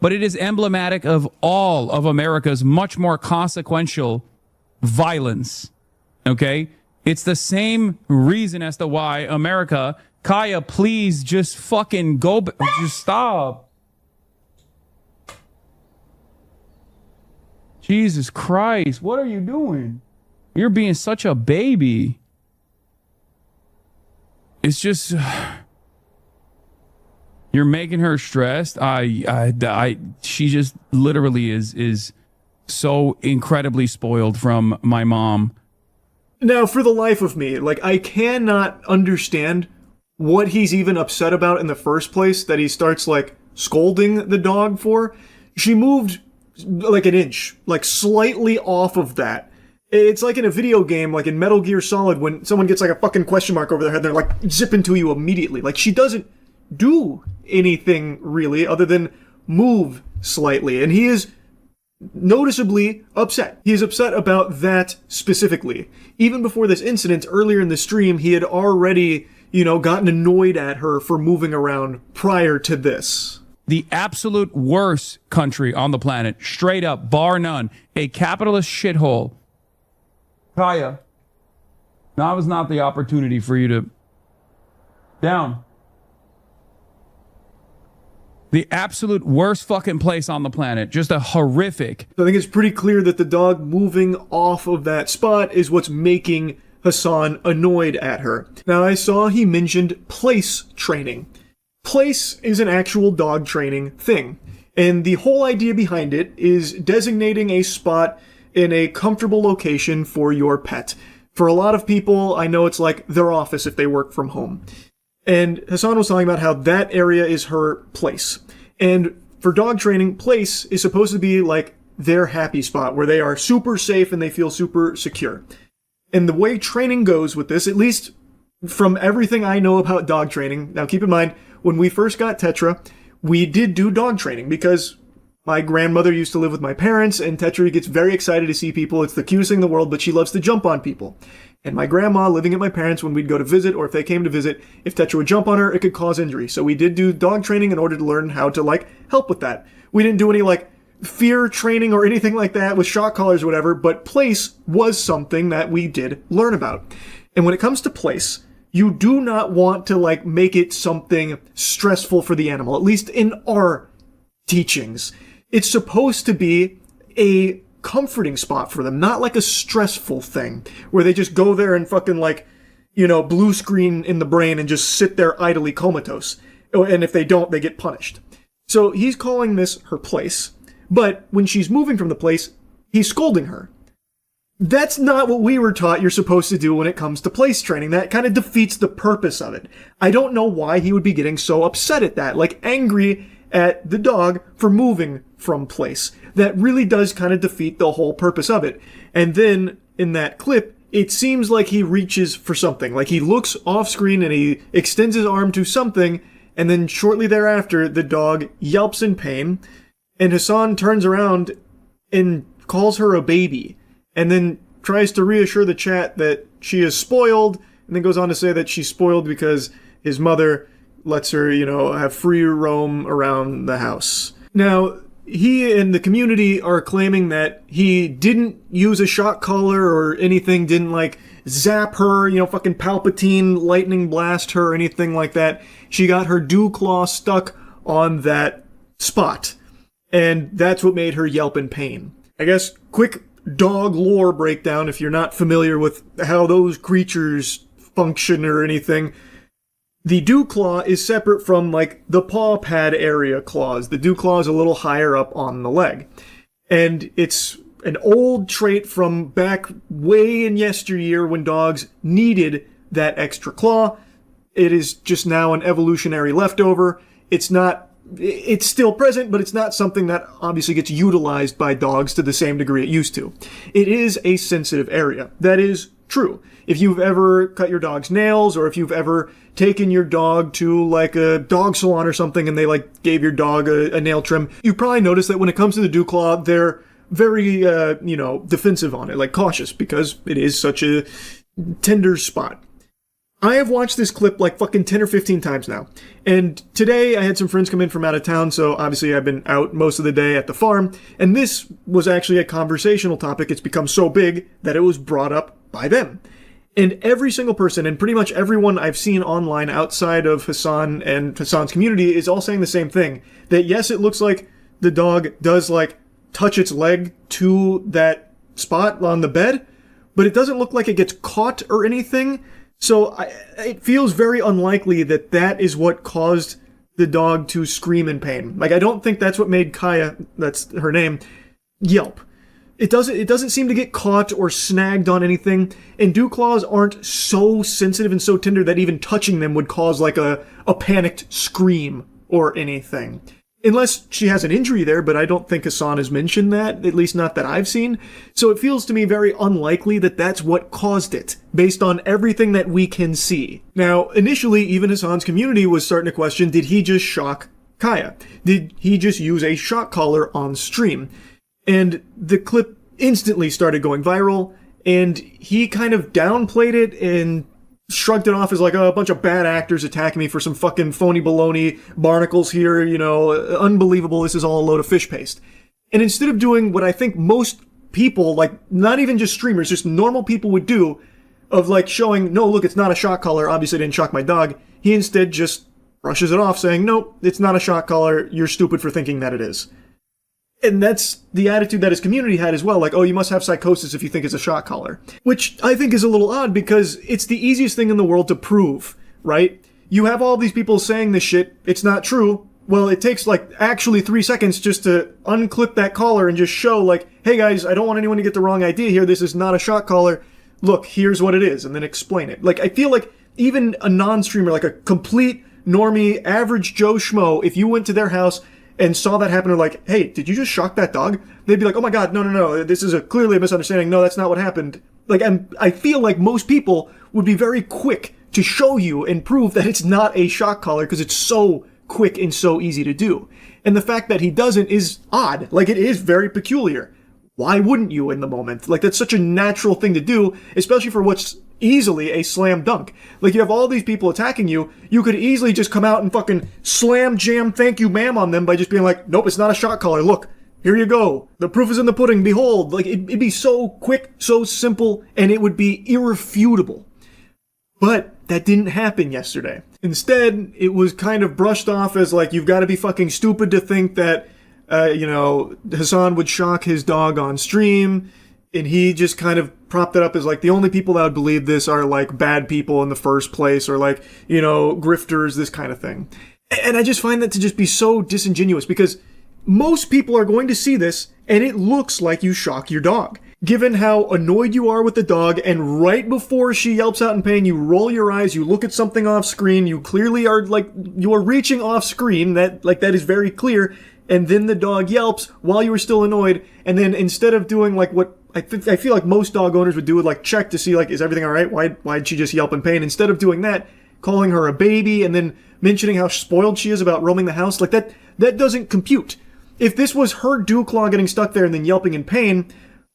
But it is emblematic of all of America's much more consequential violence. Okay? It's the same reason as to why America... Kaya, please just fucking go... Just stop. Jesus Christ, what are you doing? You're being such a baby. It's just... You're making her stressed. She just literally is so incredibly spoiled from my mom. Now, for the life of me, like, I cannot understand what he's even upset about in the first place that he starts, like, scolding the dog for. She moved, like, an inch, like, slightly off of that. It's like in a video game, like in Metal Gear Solid, when someone gets, like, a fucking question mark over their head, they're, like, zipping to you immediately. Like, she doesn't do anything, really, other than move slightly. And he is noticeably upset. He is upset about that specifically. Even before this incident, earlier in the stream, he had already... gotten annoyed at her for moving around prior to this. The absolute worst country on the planet, straight up, bar none, a capitalist shithole. Kaya, now was not the opportunity for you to... Down. The absolute worst fucking place on the planet. Just a horrific... So I think it's pretty clear that the dog moving off of that spot is what's making Hassan annoyed at her. Now, I saw he mentioned place training. Place is an actual dog training thing. And the whole idea behind it is designating a spot in a comfortable location for your pet. For a lot of people, I know it's like their office if they work from home. And Hassan was talking about how that area is her place. And for dog training, place is supposed to be like their happy spot where they are super safe and they feel super secure. And the way training goes with this, at least from everything I know about dog training, now keep in mind, when we first got Tetra, we did do dog training because my grandmother used to live with my parents, and Tetra gets very excited to see people. It's the cutest thing in the world, but she loves to jump on people. And my grandma, living at my parents, when we'd go to visit, or if they came to visit, if Tetra would jump on her, it could cause injury. So we did do dog training in order to learn how to, like, help with that. We didn't do any, like, fear training or anything like that with shock collars or whatever, but place was something that we did learn about. And when it comes to place, you do not want to, like, make it something stressful for the animal, at least in our teachings. It's supposed to be a comforting spot for them, not like a stressful thing where they just go there and fucking, like, blue screen in the brain and just sit there idly comatose. And if they don't, they get punished. So he's calling this her place. But when she's moving from the place, he's scolding her. That's not what we were taught you're supposed to do when it comes to place training. That kind of defeats the purpose of it. I don't know why he would be getting so upset at that, like angry at the dog for moving from place. That really does kind of defeat the whole purpose of it. And then in that clip, it seems like he reaches for something. Like he looks off screen and he extends his arm to something, and then shortly thereafter, the dog yelps in pain. And Hassan turns around and calls her a baby, and then tries to reassure the chat that she is spoiled, and then goes on to say that she's spoiled because his mother lets her, have free roam around the house. Now, he and the community are claiming that he didn't use a shock collar or anything, didn't, like, zap her, fucking Palpatine lightning blast her or anything like that. She got her dew claw stuck on that spot. And that's what made her yelp in pain. I guess, quick dog lore breakdown if you're not familiar with how those creatures function or anything. The dew claw is separate from, like, the paw pad area claws. The dew claw is a little higher up on the leg. And it's an old trait from back way in yesteryear when dogs needed that extra claw. it is just now an evolutionary leftover. It's still present, but it's not something that obviously gets utilized by dogs to the same degree it used to. It is a sensitive area. That is true. If you've ever cut your dog's nails, or if you've ever taken your dog to like a dog salon or something and they like gave your dog a nail trim, you probably noticed that when it comes to the dew claw, they're very, defensive on it, like cautious, because it is such a tender spot. I have watched this clip like fucking 10 or 15 times now. And today I had some friends come in from out of town, so obviously I've been out most of the day at the farm, and this was actually a conversational topic. It's become so big that it was brought up by them. And every single person, and pretty much everyone I've seen online outside of Hassan and Hassan's community, is all saying the same thing. That yes, it looks like the dog does like touch its leg to that spot on the bed, but it doesn't look like it gets caught or anything. So it feels very unlikely that that is what caused the dog to scream in pain. Like, I don't think that's what made Kaya, that's her name, yelp. It doesn't seem to get caught or snagged on anything, and dew claws aren't so sensitive and so tender that even touching them would cause like a panicked scream or anything. Unless she has an injury there, but I don't think Hassan has mentioned that, at least not that I've seen. So it feels to me very unlikely that that's what caused it, based on everything that we can see. Now, initially, even Hassan's community was starting to question, did he just shock Kaya? Did he just use a shock collar on stream? And the clip instantly started going viral, and he kind of downplayed it and shrugged it off as like, oh, a bunch of bad actors attacking me for some fucking phony baloney, barnacles here, unbelievable, this is all a load of fish paste. And instead of doing what I think most people, like not even just streamers, just normal people would do, of like showing, no, look, it's not a shock collar, obviously I didn't shock my dog, he instead just brushes it off saying, nope, it's not a shock collar, you're stupid for thinking that it is. And that's the attitude that his community had as well, like, oh, you must have psychosis if you think it's a shock collar. Which I think is a little odd, because it's the easiest thing in the world to prove, right? You have all these people saying this shit, it's not true. Well, it takes like actually 3 seconds just to unclip that collar and just show like, hey guys, I don't want anyone to get the wrong idea here, this is not a shock collar. Look, here's what it is, and then explain it. Like, I feel like even a non-streamer, like a complete normie, average Joe Schmo, if you went to their house and saw that happen, or like, hey, did you just shock that dog? They'd be like, oh my god, no, this is clearly a misunderstanding. No, that's not what happened. Like, I feel like most people would be very quick to show you and prove that it's not a shock collar, because it's so quick and so easy to do. And the fact that he doesn't is odd. Like, it is very peculiar. Why wouldn't you in the moment? Like, that's such a natural thing to do, especially for what's easily a slam dunk. Like, you have all these people attacking you, you could easily just come out and fucking slam jam thank you ma'am on them by just being like, nope, it's not a shock collar, look, here you go, the proof is in the pudding, behold. Like, it'd be so quick, so simple, and it would be irrefutable. But that didn't happen yesterday. Instead, it was kind of brushed off as like, you've got to be fucking stupid to think that Hassan would shock his dog on stream, and he just kind of propped it up as like, the only people that would believe this are like bad people in the first place, or like, grifters, this kind of thing. And I just find that to just be so disingenuous, because most people are going to see this and it looks like you shock your dog. Given how annoyed you are with the dog, and right before she yelps out in pain, you roll your eyes, you look at something off screen, you clearly are like, you are reaching off screen, that is very clear, and then the dog yelps while you were still annoyed, and then instead of doing like what I feel like most dog owners would do, would like check to see like, is everything alright? Why'd she just yelp in pain? Instead of doing that, calling her a baby and then mentioning how spoiled she is about roaming the house, like that doesn't compute. If this was her dew claw getting stuck there and then yelping in pain,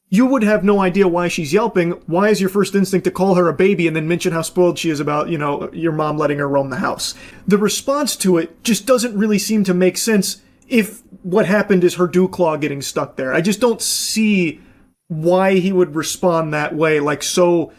you would have no idea why she's yelping. Why is your first instinct to call her a baby and then mention how spoiled she is about, your mom letting her roam the house? The response to it just doesn't really seem to make sense if what happened is her dew claw getting stuck there. I just don't see why he would respond that way, like so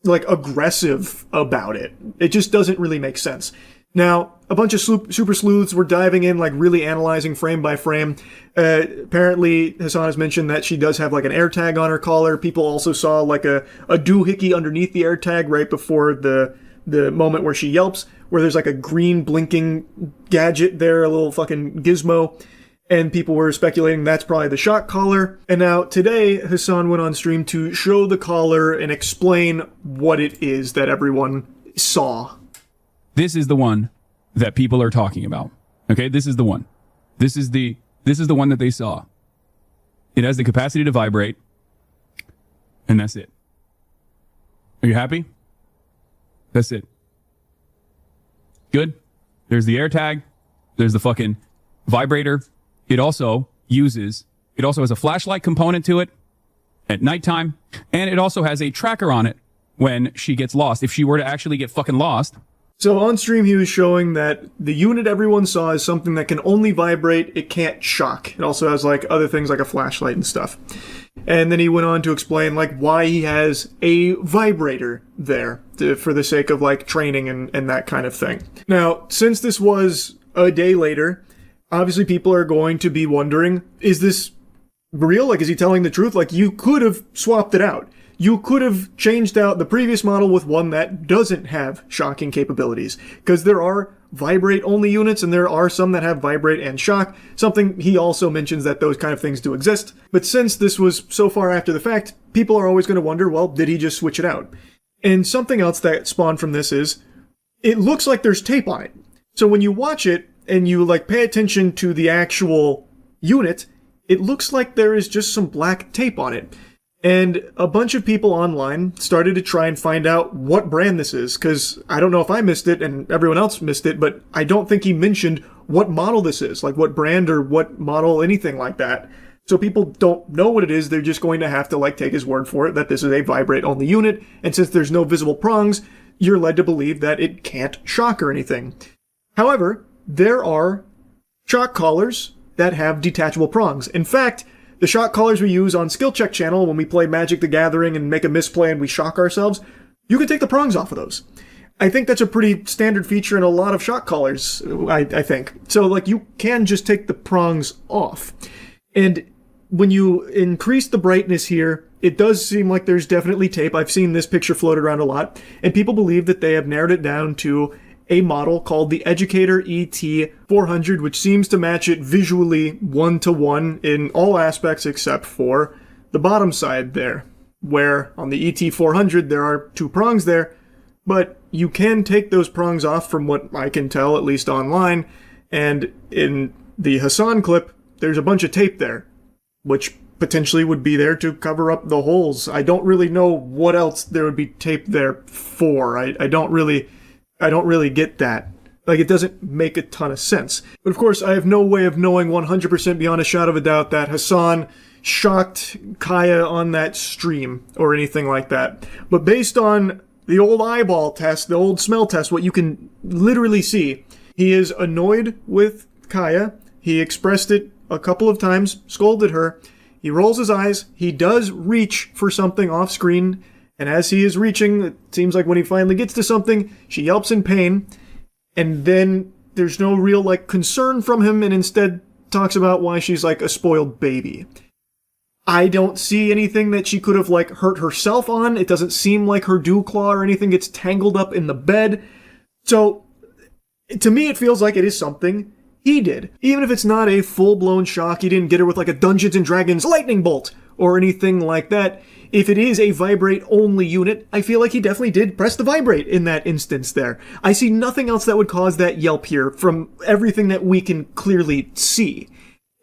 aggressive about it. It just doesn't really make sense. Now, a bunch of super sleuths were diving in, like really analyzing frame by frame. Apparently, Hassan has mentioned that she does have like an air tag on her collar. People also saw like a doohickey underneath the air tag right before the moment where she yelps, where there's like a green blinking gadget there, a little fucking gizmo. And people were speculating that's probably the shock collar. And now today, Hassan went on stream to show the collar and explain what it is that everyone saw. This is the one that people are talking about. Okay, this is the one. This is the one that they saw. It has the capacity to vibrate, and that's it. Are you happy? That's it. Good. There's the AirTag. There's the fucking vibrator. It also has a flashlight component to it at nighttime, and it also has a tracker on it when she gets lost. If she were to actually get fucking lost. So on stream, he was showing that the unit everyone saw is something that can only vibrate, it can't shock. It also has like other things like a flashlight and stuff. And then he went on to explain like why he has a vibrator there for the sake of like training and that kind of thing. Now, since this was a day later, obviously people are going to be wondering, is this real? Like, is he telling the truth? Like, you could have swapped it out. You could have changed out the previous model with one that doesn't have shocking capabilities. Because there are vibrate-only units, and there are some that have vibrate and shock. Something he also mentions that those kind of things do exist. But since this was so far after the fact, people are always going to wonder, well, did he just switch it out? And something else that spawned from this is, it looks like there's tape on it. So when you watch it, and you like pay attention to the actual unit, it looks like there is just some black tape on it. And a bunch of people online started to try and find out what brand this is, because I don't know if I missed it and everyone else missed it, but I don't think he mentioned what model this is, like what brand or what model, anything like that. So people don't know what it is, they're just going to have to like take his word for it that this is a vibrate-only unit, and since there's no visible prongs, you're led to believe that it can't shock or anything. However, there are shock collars that have detachable prongs. In fact, the shock collars we use on Skill Check channel when we play Magic the Gathering and make a misplay and we shock ourselves, you can take the prongs off of those. I think that's a pretty standard feature in a lot of shock collars, I think. So, like, you can just take the prongs off. And when you increase the brightness here, it does seem like there's definitely tape. I've seen this picture floated around a lot, and people believe that they have narrowed it down to a model called the Educator ET400, which seems to match it visually 1-to-1 in all aspects except for the bottom side there, where on the ET400 there are 2 prongs there, but you can take those prongs off from what I can tell, at least online, and in the Hassan clip, there's a bunch of tape there, which potentially would be there to cover up the holes. I don't really know what else there would be tape there for. I don't really get that. Like, it doesn't make a ton of sense. But of course, I have no way of knowing 100% beyond a shadow of a doubt that Hassan shocked Kaya on that stream or anything like that. But based on the old eyeball test, the old smell test, what you can literally see, he is annoyed with Kaya. He expressed it a couple of times, scolded her. He rolls his eyes. He does reach for something off screen. And as he is reaching, it seems like when he finally gets to something, she yelps in pain. And then there's no real, like, concern from him, and instead talks about why she's, like, a spoiled baby. I don't see anything that she could have, like, hurt herself on. It doesn't seem like her dew claw or anything gets tangled up in the bed. So, to me, it feels like it is something he did. Even if it's not a full-blown shock, he didn't get her with, like, a Dungeons & Dragons lightning bolt or anything like that. If it is a vibrate-only unit, I feel like he definitely did press the vibrate in that instance there. I see nothing else that would cause that yelp here from everything that we can clearly see.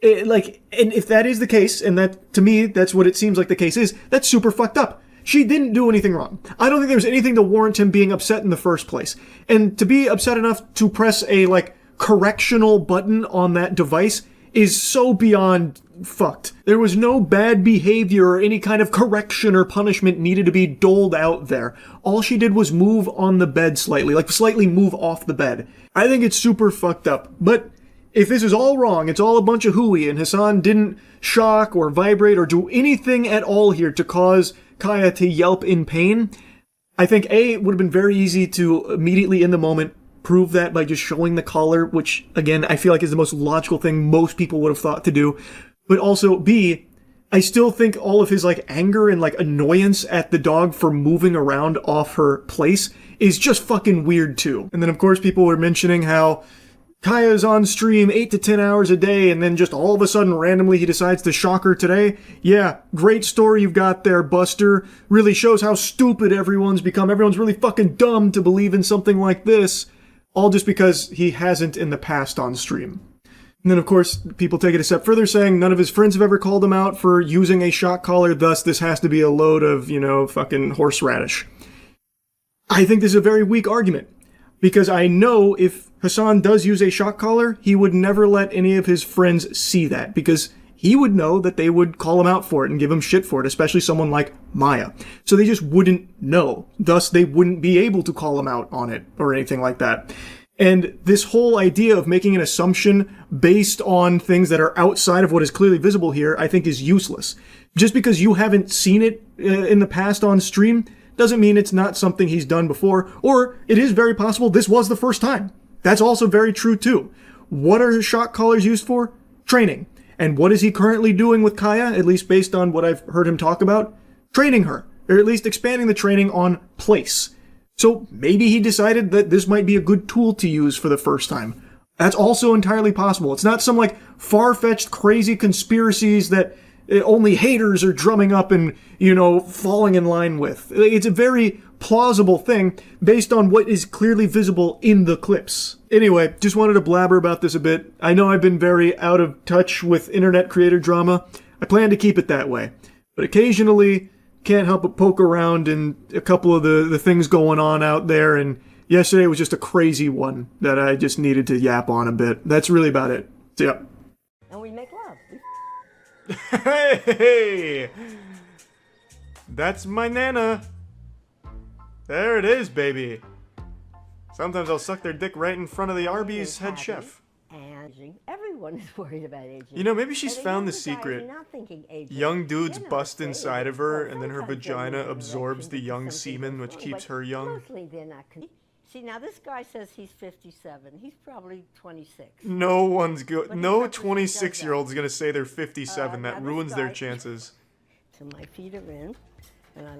And if that is the case, and that, to me, that's what it seems like the case is, that's super fucked up. She didn't do anything wrong. I don't think there's anything to warrant him being upset in the first place. And to be upset enough to press a, like, correctional button on that device is so beyond fucked. There was no bad behavior or any kind of correction or punishment needed to be doled out there. All she did was move on the bed slightly, like slightly move off the bed. I think it's super fucked up. But if this is all wrong, it's all a bunch of hooey, and Hassan didn't shock or vibrate or do anything at all here to cause Kaya to yelp in pain, I think A, it would have been very easy to immediately in the moment prove that by just showing the collar, which, again, I feel like is the most logical thing most people would have thought to do. But also, B, I still think all of his, like, anger and, like, annoyance at the dog for moving around off her place is just fucking weird, too. And then, of course, people were mentioning how Kaya's on stream 8 to 10 hours a day, and then just all of a sudden, randomly, he decides to shock her today. Yeah, great story you've got there, Buster. Really shows how stupid everyone's become. Everyone's really fucking dumb to believe in something like this. all just because he hasn't in the past on stream. And then, of course, people take it a step further, saying none of his friends have ever called him out for using a shock collar, thus this has to be a load of, fucking horseradish. I think this is a very weak argument, because I know if Hassan does use a shock collar, he would never let any of his friends see that, because he would know that they would call him out for it and give him shit for it, especially someone like Maya. So they just wouldn't know. Thus, they wouldn't be able to call him out on it or anything like that. And this whole idea of making an assumption based on things that are outside of what is clearly visible here, I think is useless. Just because you haven't seen it in the past on stream doesn't mean it's not something he's done before, or it is very possible this was the first time. That's also very true too. What are shock collars used for? Training. And what is he currently doing with Kaya, at least based on what I've heard him talk about? Training her, or at least expanding the training on place. So maybe he decided that this might be a good tool to use for the first time. That's also entirely possible. It's not some like far-fetched crazy conspiracies that only haters are drumming up and, falling in line with. It's a very plausible thing based on what is clearly visible in the clips. Anyway, just wanted to blabber about this a bit. I know I've been very out of touch with internet creator drama. I plan to keep it that way. But occasionally, can't help but poke around in a couple of the things going on out there, and yesterday was just a crazy one that I just needed to yap on a bit. That's really about it. So, yeah. And we make love. Hey! That's my Nana. There it is, baby. Sometimes I'll suck their dick right in front of the Arby's head chef. And everyone is worried about aging. Maybe she's found the secret. Young dudes bust inside of her, and then her vagina absorbs the young semen, which keeps her young. See, now this guy says he's 57. He's probably 26. No 26-year-old's gonna say they're 57. That ruins their chances. So my feet are in.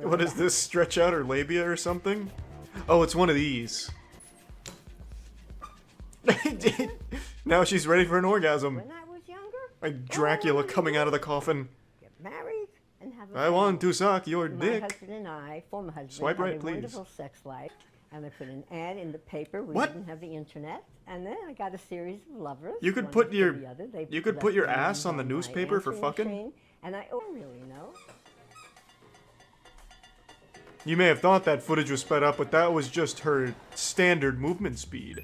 What is this? Stretch out her labia or something? Oh, it's one of these. Now she's ready for an orgasm. When I was younger, like Dracula coming out of the coffin. Get married and have I want to suck your My dick. husband and I, former husband, Swipe had right, a please. wonderful sex life. And I put an ad in the paper. We What? didn't have the internet. And then I got a series of lovers. You could one put after your the other. They you could left put your names ass on the my newspaper for answering fucking. machine, and I don't really know. You may have thought that footage was sped up, but that was just her standard movement speed.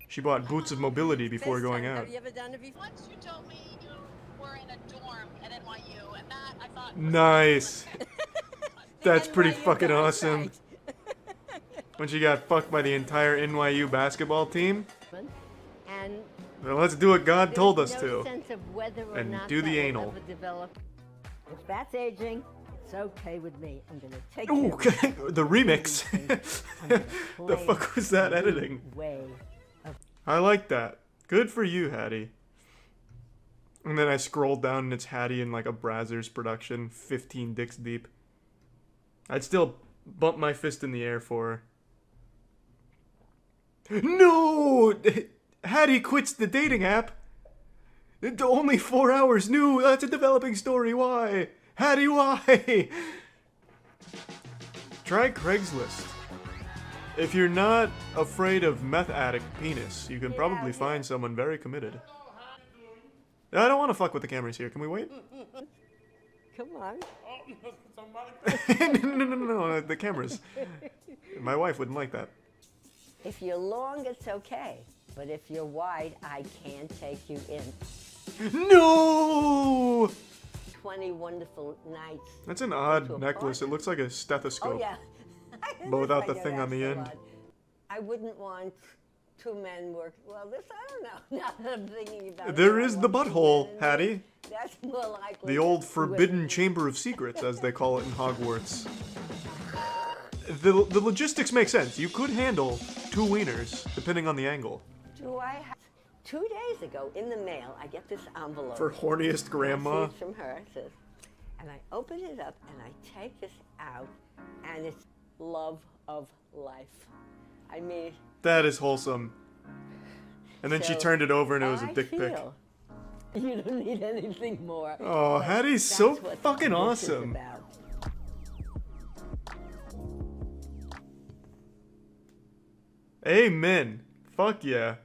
She bought boots of mobility before going out. Have you ever done it before? Once you told me you were in a dorm at NYU, and that I thought. Nice. That's pretty fucking awesome. When she got fucked by the entire NYU basketball team. And Well, let's do what God told us no to. sense of whether or And not do the that will anal. ever develop. If that's aging, it's okay with me. I'm gonna take Ooh, care of the remix. The fuck was that editing? I like that. Good for you, Hattie. And then I scrolled down and it's Hattie in like a Brazzers production, 15 dicks deep. I'd still bump my fist in the air for her. No! Hattie quits the dating app. Only 4 hours. No, that's a developing story. Why? Hattie, why? Try Craigslist. If you're not afraid of meth addict penis, you can probably find someone very committed. I don't want to fuck with the cameras here. Can we wait? Come on. No, the cameras. My wife wouldn't like that. If you're long, it's okay. But if you're wide, I can't take you in. No! 20 wonderful nights. That's an odd necklace. It looks like a stethoscope. Oh, yeah. But without I the get thing on the asked a end. lot. I wouldn't want two men work. Well, this, I don't know. Now that I'm thinking about it. There I is the want two butthole, men. Hattie. That's more likely. The old than forbidden women. chamber of secrets, as they call it in Hogwarts. The logistics make sense. You could handle 2 wieners, depending on the angle. Do I have... 2 days ago, in the mail, I get this envelope. For horniest grandma. I see it's from her. It says, and I open it up, and I take this out, and it's love of life. I mean... That is wholesome. And then she So, turned it over and it was a I dick pic. feel you don't need anything more. Oh, But Hattie's that's so what fucking this is awesome. about. Amen. Fuck yeah.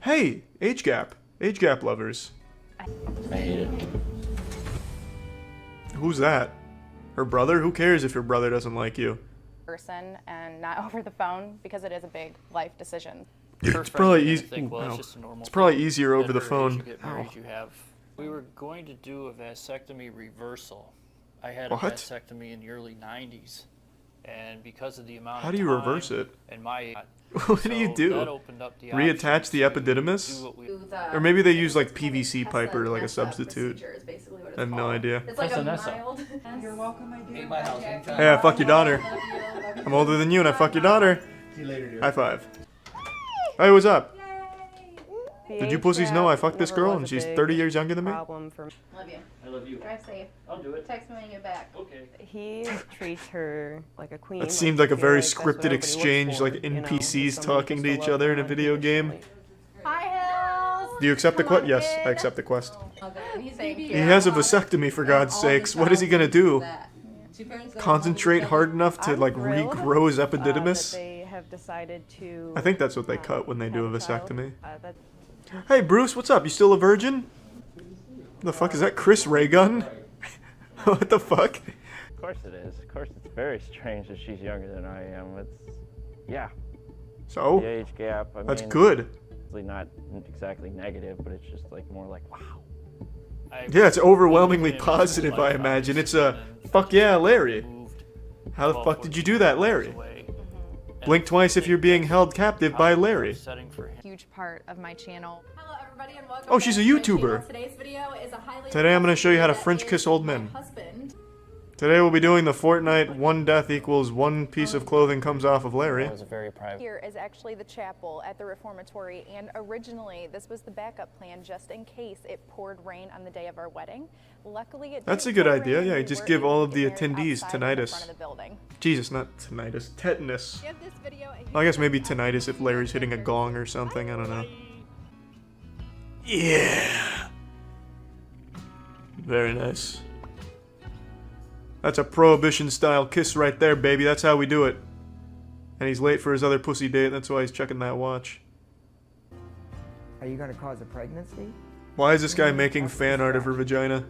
Hey, age gap. Age gap lovers. I hate it. Who's that? Her brother? Who cares if your brother doesn't like you? Person and not over the phone because it is a big life decision. It's probably easy. Well, wow. it's just a normal It's probably thing. easier over the Whatever age phone. You get married, you have. We were going to do a vasectomy reversal. I had What? a vasectomy in the early 90s, and because of the amount How of do you time reverse it? and my What do you so do? that opened up the Reattach the option to epididymis? do what we- Or maybe they use like PVC pipe or like a substitute. I have no idea. It's like a mild. You're welcome, my dear. Hey, I fuck your daughter. I'm older than you and I fuck your daughter. See you later, dude. High five. Hey, what's up? The Did you age pussies know gap I fucked this never girl was and a she's big 30 years younger than me? problem for me. Love you. I love you. Drive safe. I'll do it. Text me when you get back. Okay. He treats her like a queen. It seemed like a I feel very that's what scripted everybody exchange, looks like for, you know, NPCs somebody talking to just each love other in a her video game. Hi, Hills. Do you accept the Come quest? on, Yes, kid. I accept the quest. Thank you. He has a vasectomy, for God's sakes. What is he gonna do? Concentrate hard enough to like regrow his epididymis? They have decided to. I think that's what they cut when they do a vasectomy. That's Hey Bruce, what's up? You still a virgin? The fuck is that, Chris Raygun? What the fuck? Of course it is. Of course it's very strange that she's younger than I am. It's, yeah. So? The age gap, I That's mean, good. It's not exactly negative, but it's just like more like, wow. Yeah, it's overwhelmingly positive, I imagine. It's a, fuck yeah, Larry. How the fuck did you do that, Larry? Blink twice if you're being held captive by Larry. huge part of my channel. Hello, everybody, and welcome Oh, she's a back to my YouTuber. channel. Today's video is a highly Today I'm gonna show you how to that French is kiss old my men. husband. Today we'll be doing the Fortnite 1 death equals 1 piece of clothing comes off of Larry. That was a very private. Here is actually the chapel at the Reformatory, and originally this was the backup plan just in case it poured rain on the day of our wedding. Luckily, it That's a didn't good pour idea. rain. Yeah, We just were give able all to of the get married attendees outside in the front tinnitus. of the building. Jesus, not tinnitus. Tetanus. Give this video a Well, I guess maybe tinnitus if Larry's hitting a gong or something. I don't know. Yeah. Very nice. That's a prohibition-style kiss right there, baby. That's how we do it. And he's late for his other pussy date. That's why he's checking that watch. Are you going to cause a pregnancy? Why is this guy making fan art of her vagina?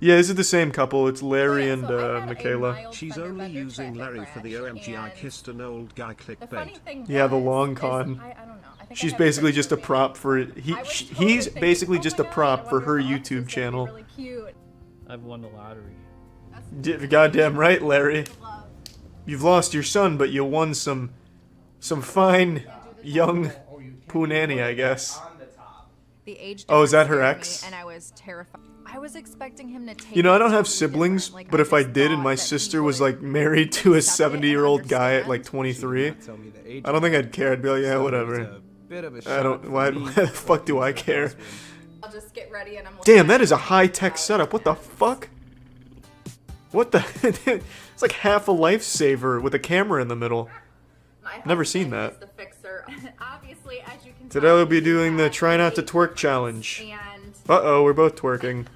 Yeah, this is the same couple. It's Larry and Michaela. She's only using Larry for the OMG I kissed an old guy clickbait. Yeah, the long con. She's basically just a prop for he's basically just a prop for her YouTube channel. I've won the lottery. Goddamn right, Larry. You've lost your son, but you won some fine young punani, I guess. The age Oh, is that her difference ex? scared me, and I was terrified. I was expecting him to take You know, I don't it have totally siblings, different. Like, but I if I just did and thought my that sister he was would like married to a accept it and 70-year-old guy at understand. like 23, I don't think I'd care. I'd be like, yeah, whatever. I don't. Why the fuck do I care? I'll just get ready and I'm Damn, that is a high-tech setup. What the fuck? What the? It's like half a lifesaver with a camera in the middle. Never seen that. the fixer. Obviously, as you can Today we'll be doing the try not to twerk challenge. Uh-oh, we're both twerking.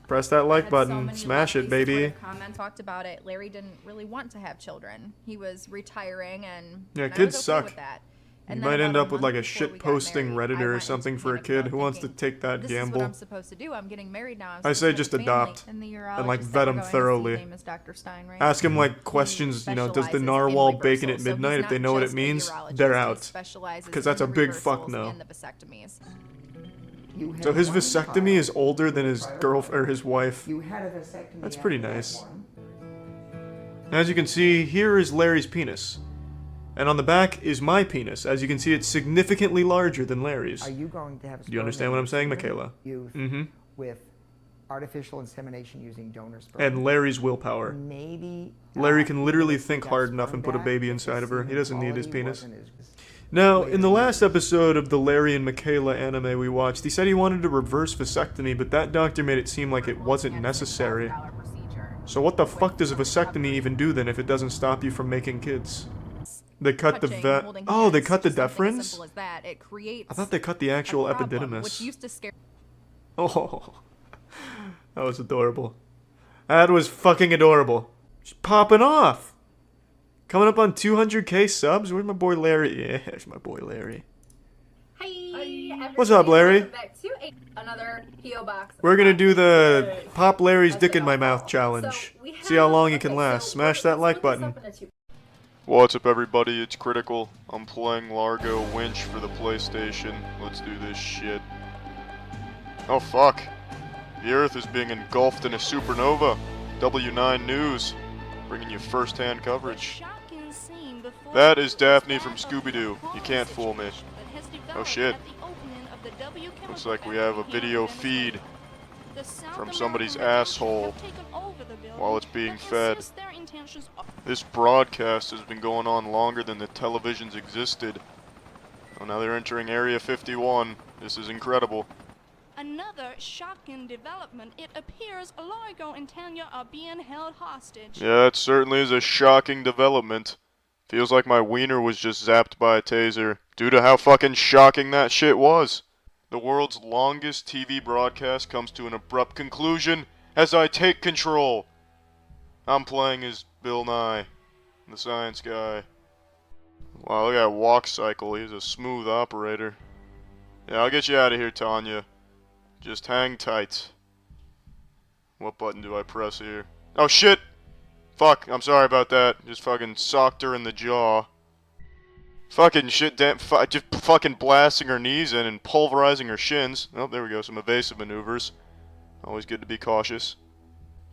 Press that like button. Smash it, baby. Comment talked about it. Larry didn't really want to have children. He was retiring, and Yeah, and I kids was okay suck. with that. You And might then end about up a with like a month before we shit got posting married, I Redditor or went something into for a panic kid who mode wants to thinking, take that this is what gamble. I'm supposed to do. I'm getting married now. I'm I supposed say to just have a family. adopt And the and like urologist that vet we're him going to see, thoroughly. his name is Dr. Stein, right? Ask him like questions, you know, does the specializes in narwhal reversal. bacon at So midnight? he's If they not know what it just a means, urologist, they're he out. specializes Because that's in a the big fuck reversals no. and the vasectomies. So his vasectomy is older than his or his wife. You had a vasectomy. That's pretty after that nice. one. As you can see, here is Larry's penis. And on the back is my penis. As you can see, it's significantly larger than Larry's. Are you going to have a Do you understand what I'm saying, Michaela? youth Mm-hmm. with artificial insemination using donor sperm? And Larry's willpower. Maybe Larry can literally think hard enough and put a baby inside of her. He doesn't need his penis. Now, in the last episode of the Larry and Michaela anime we watched, he said he wanted a reverse vasectomy, but that doctor made it seem like it wasn't necessary. So what the fuck does a vasectomy even do then if it doesn't stop you from making kids? They cut the Oh, they cut the deferens? I thought they cut the actual epididymis. Which used to scare Oh, that was adorable. That was fucking adorable. She's popping off. Coming up on 200k subs? Where's my boy Larry? Yeah, there's my boy Larry. Hi. What's up, Larry? Welcome back to another PO box. We're gonna do the Pop Larry's Dick in My Mouth challenge. See how long you can last. Smash that like button. What's up, everybody? It's Critical. I'm playing Largo Winch for the PlayStation. Let's do this shit. Oh fuck. The Earth is being engulfed in a supernova. W9 News, bringing you first-hand coverage. That is Daphne from Scooby-Doo. You can't fool me. Oh shit. Looks like we have a video feed from somebody's asshole while it's being fed. This broadcast has been going on longer than the televisions existed. Oh, now they're entering Area 51. This is incredible. Another shocking development. It appears Largo and Tanya are being held hostage. Yeah, it certainly is a shocking development. Feels like my wiener was just zapped by a taser, due to how fucking shocking that shit was. The world's longest TV broadcast comes to an abrupt conclusion as I take control. I'm playing as Bill Nye, the science guy. Wow, look at that walk cycle. He's a smooth operator. Yeah, I'll get you out of here, Tanya. Just hang tight. What button do I press here? Oh shit! Fuck, I'm sorry about that. Just fucking socked her in the jaw. Fucking shit, just fucking blasting her knees in and pulverizing her shins. Oh, there we go, some evasive maneuvers. Always good to be cautious.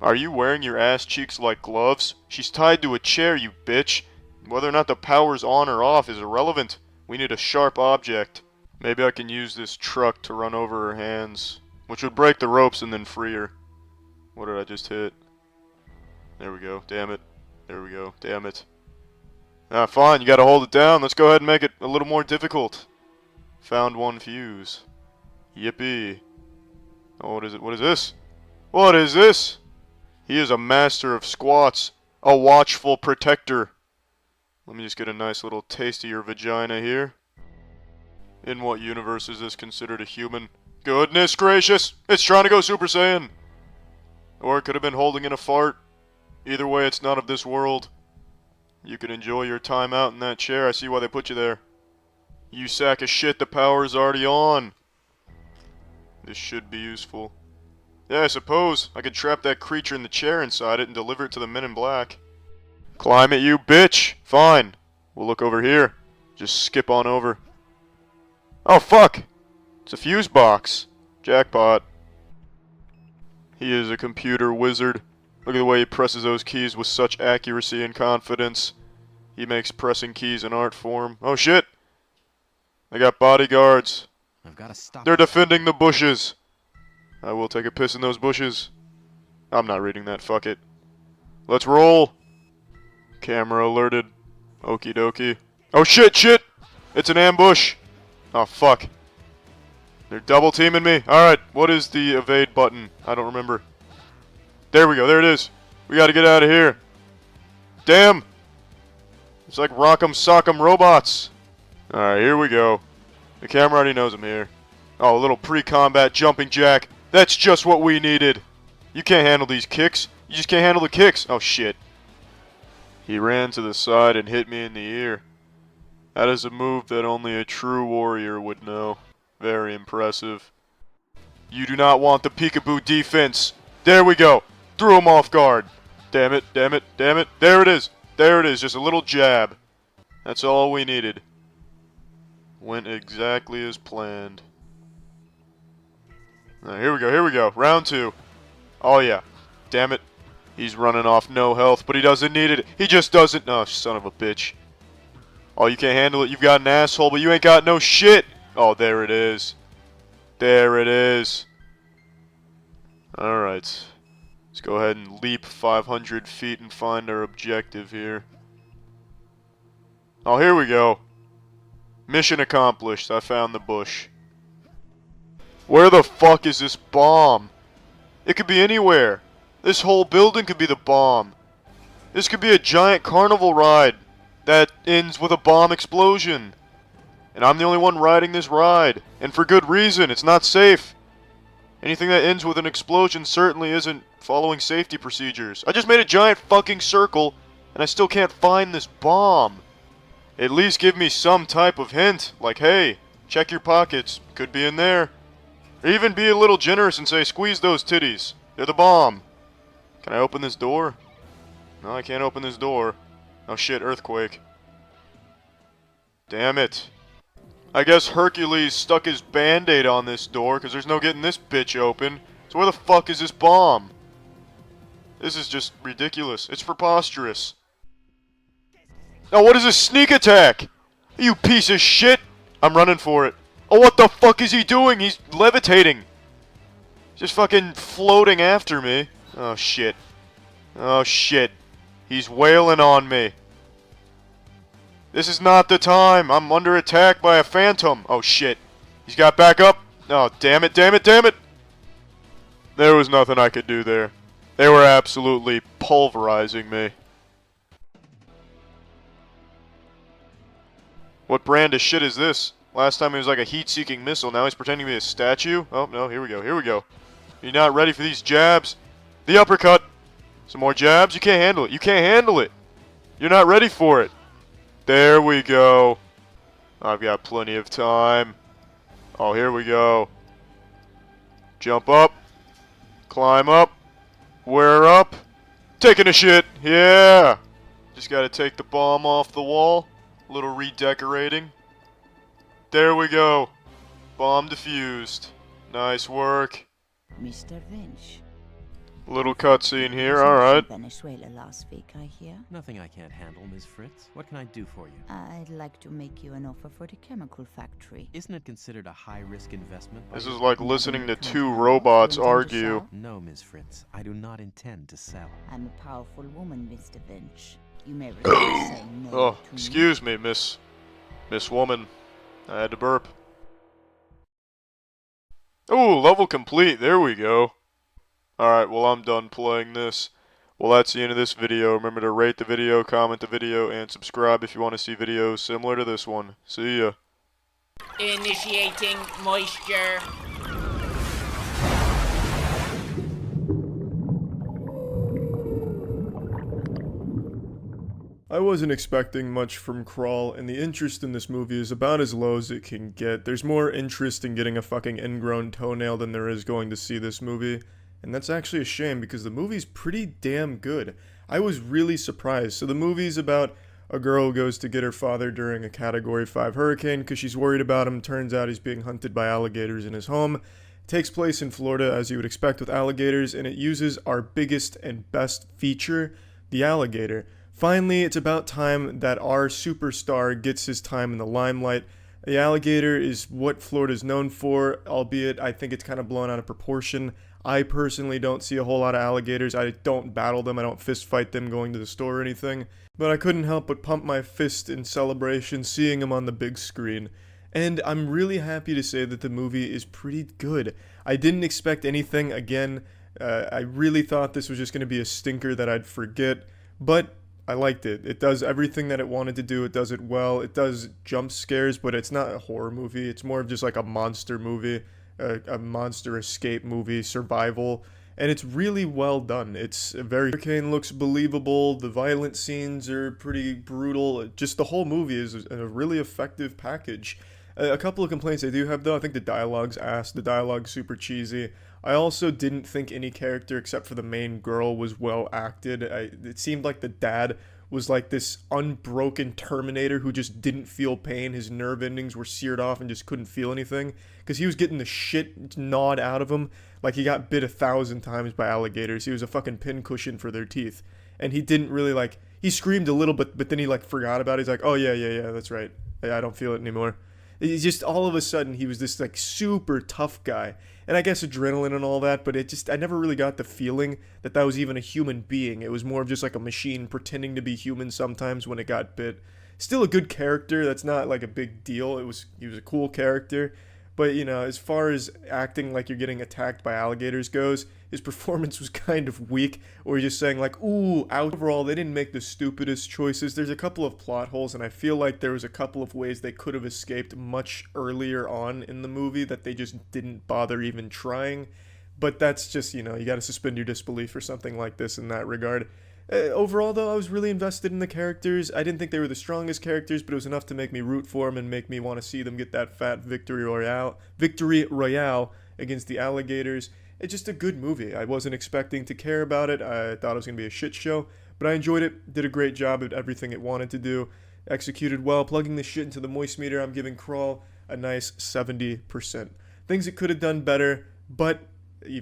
Are you wearing your ass cheeks like gloves? She's tied to a chair, you bitch. Whether or not the power's on or off is irrelevant. We need a sharp object. Maybe I can use this truck to run over her hands, which would break the ropes and then free her. What did I just hit? There we go, damn it. There we go, damn it. Ah, fine, you gotta hold it down. Let's go ahead and make it a little more difficult. Found one fuse. Yippee. Oh, what is it? What is this? What is this? He is a master of squats. A watchful protector. Let me just get a nice little taste of your vagina here. In what universe is this considered a human? Goodness gracious! It's trying to go Super Saiyan! Or it could have been holding in a fart. Either way, it's not of this world. You can enjoy your time out in that chair. I see why they put you there. You sack of shit, the power is already on. This should be useful. Yeah, I suppose. I could trap that creature in the chair inside it and deliver it to the men in black. Climb it, you bitch! Fine. We'll look over here. Just skip on over. Oh, fuck! It's a fuse box. Jackpot. He is a computer wizard. Look at the way he presses those keys with such accuracy and confidence. He makes pressing keys an art form. Oh, shit! They got bodyguards. I've got to stop. They're defending the bushes. I will take a piss in those bushes. I'm not reading that, fuck it. Let's roll. Camera alerted. Okie dokie. Oh shit, shit! It's an ambush! Oh fuck. They're double teaming me. Alright, what is the evade button? I don't remember. There we go, there it is. We gotta get out of here. Damn! It's like Rock'em Sock'em robots. Alright, here we go. The camera already knows I'm here. Oh, a little pre-combat jumping jack. That's just what we needed. You can't handle these kicks. You just can't handle the kicks. Oh shit. He ran to the side and hit me in the ear. That is a move that only a true warrior would know. Very impressive. You do not want the peekaboo defense. There we go. Threw him off guard. Damn it, damn it, damn it. There it is. There it is. Just a little jab. That's all we needed. Went exactly as planned. Right, here we go, here we go. Round 2. Oh yeah. Damn it. He's running off no health, but he doesn't need it. He just doesn't. Oh, son of a bitch. Oh, you can't handle it. You've got an asshole, but you ain't got no shit. Oh, there it is. There it is. Alright. Let's go ahead and leap 500 feet and find our objective here. Oh, here we go. Mission accomplished. I found the bush. Where the fuck is this bomb? It could be anywhere. This whole building could be the bomb. This could be a giant carnival ride that ends with a bomb explosion. And I'm the only one riding this ride. And for good reason. It's not safe. Anything that ends with an explosion certainly isn't following safety procedures. I just made a giant fucking circle And I still can't find this bomb. At least give me some type of hint, like, hey, check your pockets, could be in there. Or even be a little generous and say, squeeze those titties, they're the bomb. Can I open this door? No, I can't open this door. Oh shit, earthquake. Damn it. I guess Hercules stuck his band-aid on this door, because there's no getting this bitch open. So where the fuck is this bomb? This is just ridiculous. It's preposterous. Now what is this sneak attack? You piece of shit! I'm running for it. Oh, what the fuck is he doing? He's levitating. Just fucking floating after me. Oh shit. Oh shit. He's wailing on me. This is not the time. I'm under attack by a phantom. Oh shit. He's got back up. Oh, damn it, damn it, damn it. There was nothing I could do there. They were absolutely pulverizing me. What brand of shit is this? Last time he was like a heat-seeking missile, now he's pretending to be a statue? Oh, no, here we go, here we go. You're not ready for these jabs. The uppercut. Some more jabs? You can't handle it. You can't handle it. You're not ready for it. There we go. I've got plenty of time. Oh, here we go. Jump up. Climb up. Wear up. Taking a shit. Yeah. Just gotta take the bomb off the wall. A little redecorating. There we go. Bomb defused. Nice work. Mr. Vinch. Little cutscene here, alright. Venezuela last week, I hear. Nothing I can't handle, Ms. Fritz. What can I do for you? I'd like to make you an offer for the chemical factory. Isn't it considered a high-risk investment? This is like listening to two robots argue. No, Ms. Fritz. I do not intend to sell. I'm a powerful woman, Mr. Vinch. You may regret saying no Oh, to excuse me, Miss Woman. I had to burp. Ooh, level complete. There we go. Alright, well, I'm done playing this. Well, that's the end of this video. Remember to rate the video, comment the video, and subscribe if you want to see videos similar to this one. See ya. Initiating moisture. I wasn't expecting much from Crawl, and the interest in this movie is about as low as it can get. There's more interest in getting a fucking ingrown toenail than there is going to see this movie. And that's actually a shame, because the movie's pretty damn good. I was really surprised. So the movie's about a girl who goes to get her father during a Category 5 hurricane because she's worried about him. Turns out he's being hunted by alligators in his home. It takes place in Florida, as you would expect with alligators, and it uses our biggest and best feature, the alligator. Finally, it's about time that our superstar gets his time in the limelight. The alligator is what Florida's known for, albeit I think it's kind of blown out of proportion. I personally don't see a whole lot of alligators. I don't battle them. I don't fist fight them going to the store or anything. But I couldn't help but pump my fist in celebration seeing them on the big screen. And I'm really happy to say that the movie is pretty good. I didn't expect anything. Again, I really thought this was just going to be a stinker that I'd forget. But I liked it. It does everything that it wanted to do. It does it well. It does jump scares, but it's not a horror movie. It's more of just like a monster movie. A monster escape movie, survival, and it's really well done. It's very hurricane looks believable. The violent scenes are pretty brutal. Just the whole movie is a really effective package. A couple of complaints I do have though. I think the dialogue's ass. The dialogue's super cheesy. I also didn't think any character except for the main girl was well acted. It seemed like the dad was like this unbroken Terminator who just didn't feel pain. His nerve endings were seared off and just couldn't feel anything. Because he was getting the shit gnawed out of him like he got bit 1,000 times by alligators. He was a fucking pincushion for their teeth. And he didn't really like... He screamed a little bit, but then he like forgot about it. He's like, oh yeah, that's right. I don't feel it anymore. He's just all of a sudden he was this like super tough guy. And I guess adrenaline and all that, but I never really got the feeling that that was even a human being. It was more of just like a machine pretending to be human sometimes when it got bit. Still a good character. That's not like a big deal. He was a cool character. But, you know, as far as acting like you're getting attacked by alligators goes, his performance was kind of weak, or just saying like, ooh, ouch. Overall, they didn't make the stupidest choices. There's a couple of plot holes, and I feel like there was a couple of ways they could have escaped much earlier on in the movie that they just didn't bother even trying. But that's just, you know, you gotta suspend your disbelief for something like this in that regard. Overall, though, I was really invested in the characters. I didn't think they were the strongest characters, but it was enough to make me root for them and make me want to see them get that fat victory royale against the alligators. It's just a good movie. I wasn't expecting to care about it. I thought it was going to be a shit show, but I enjoyed it. Did a great job at everything it wanted to do. Executed well. Plugging the shit into the moist meter, I'm giving Crawl a nice 70%. Things it could have done better, but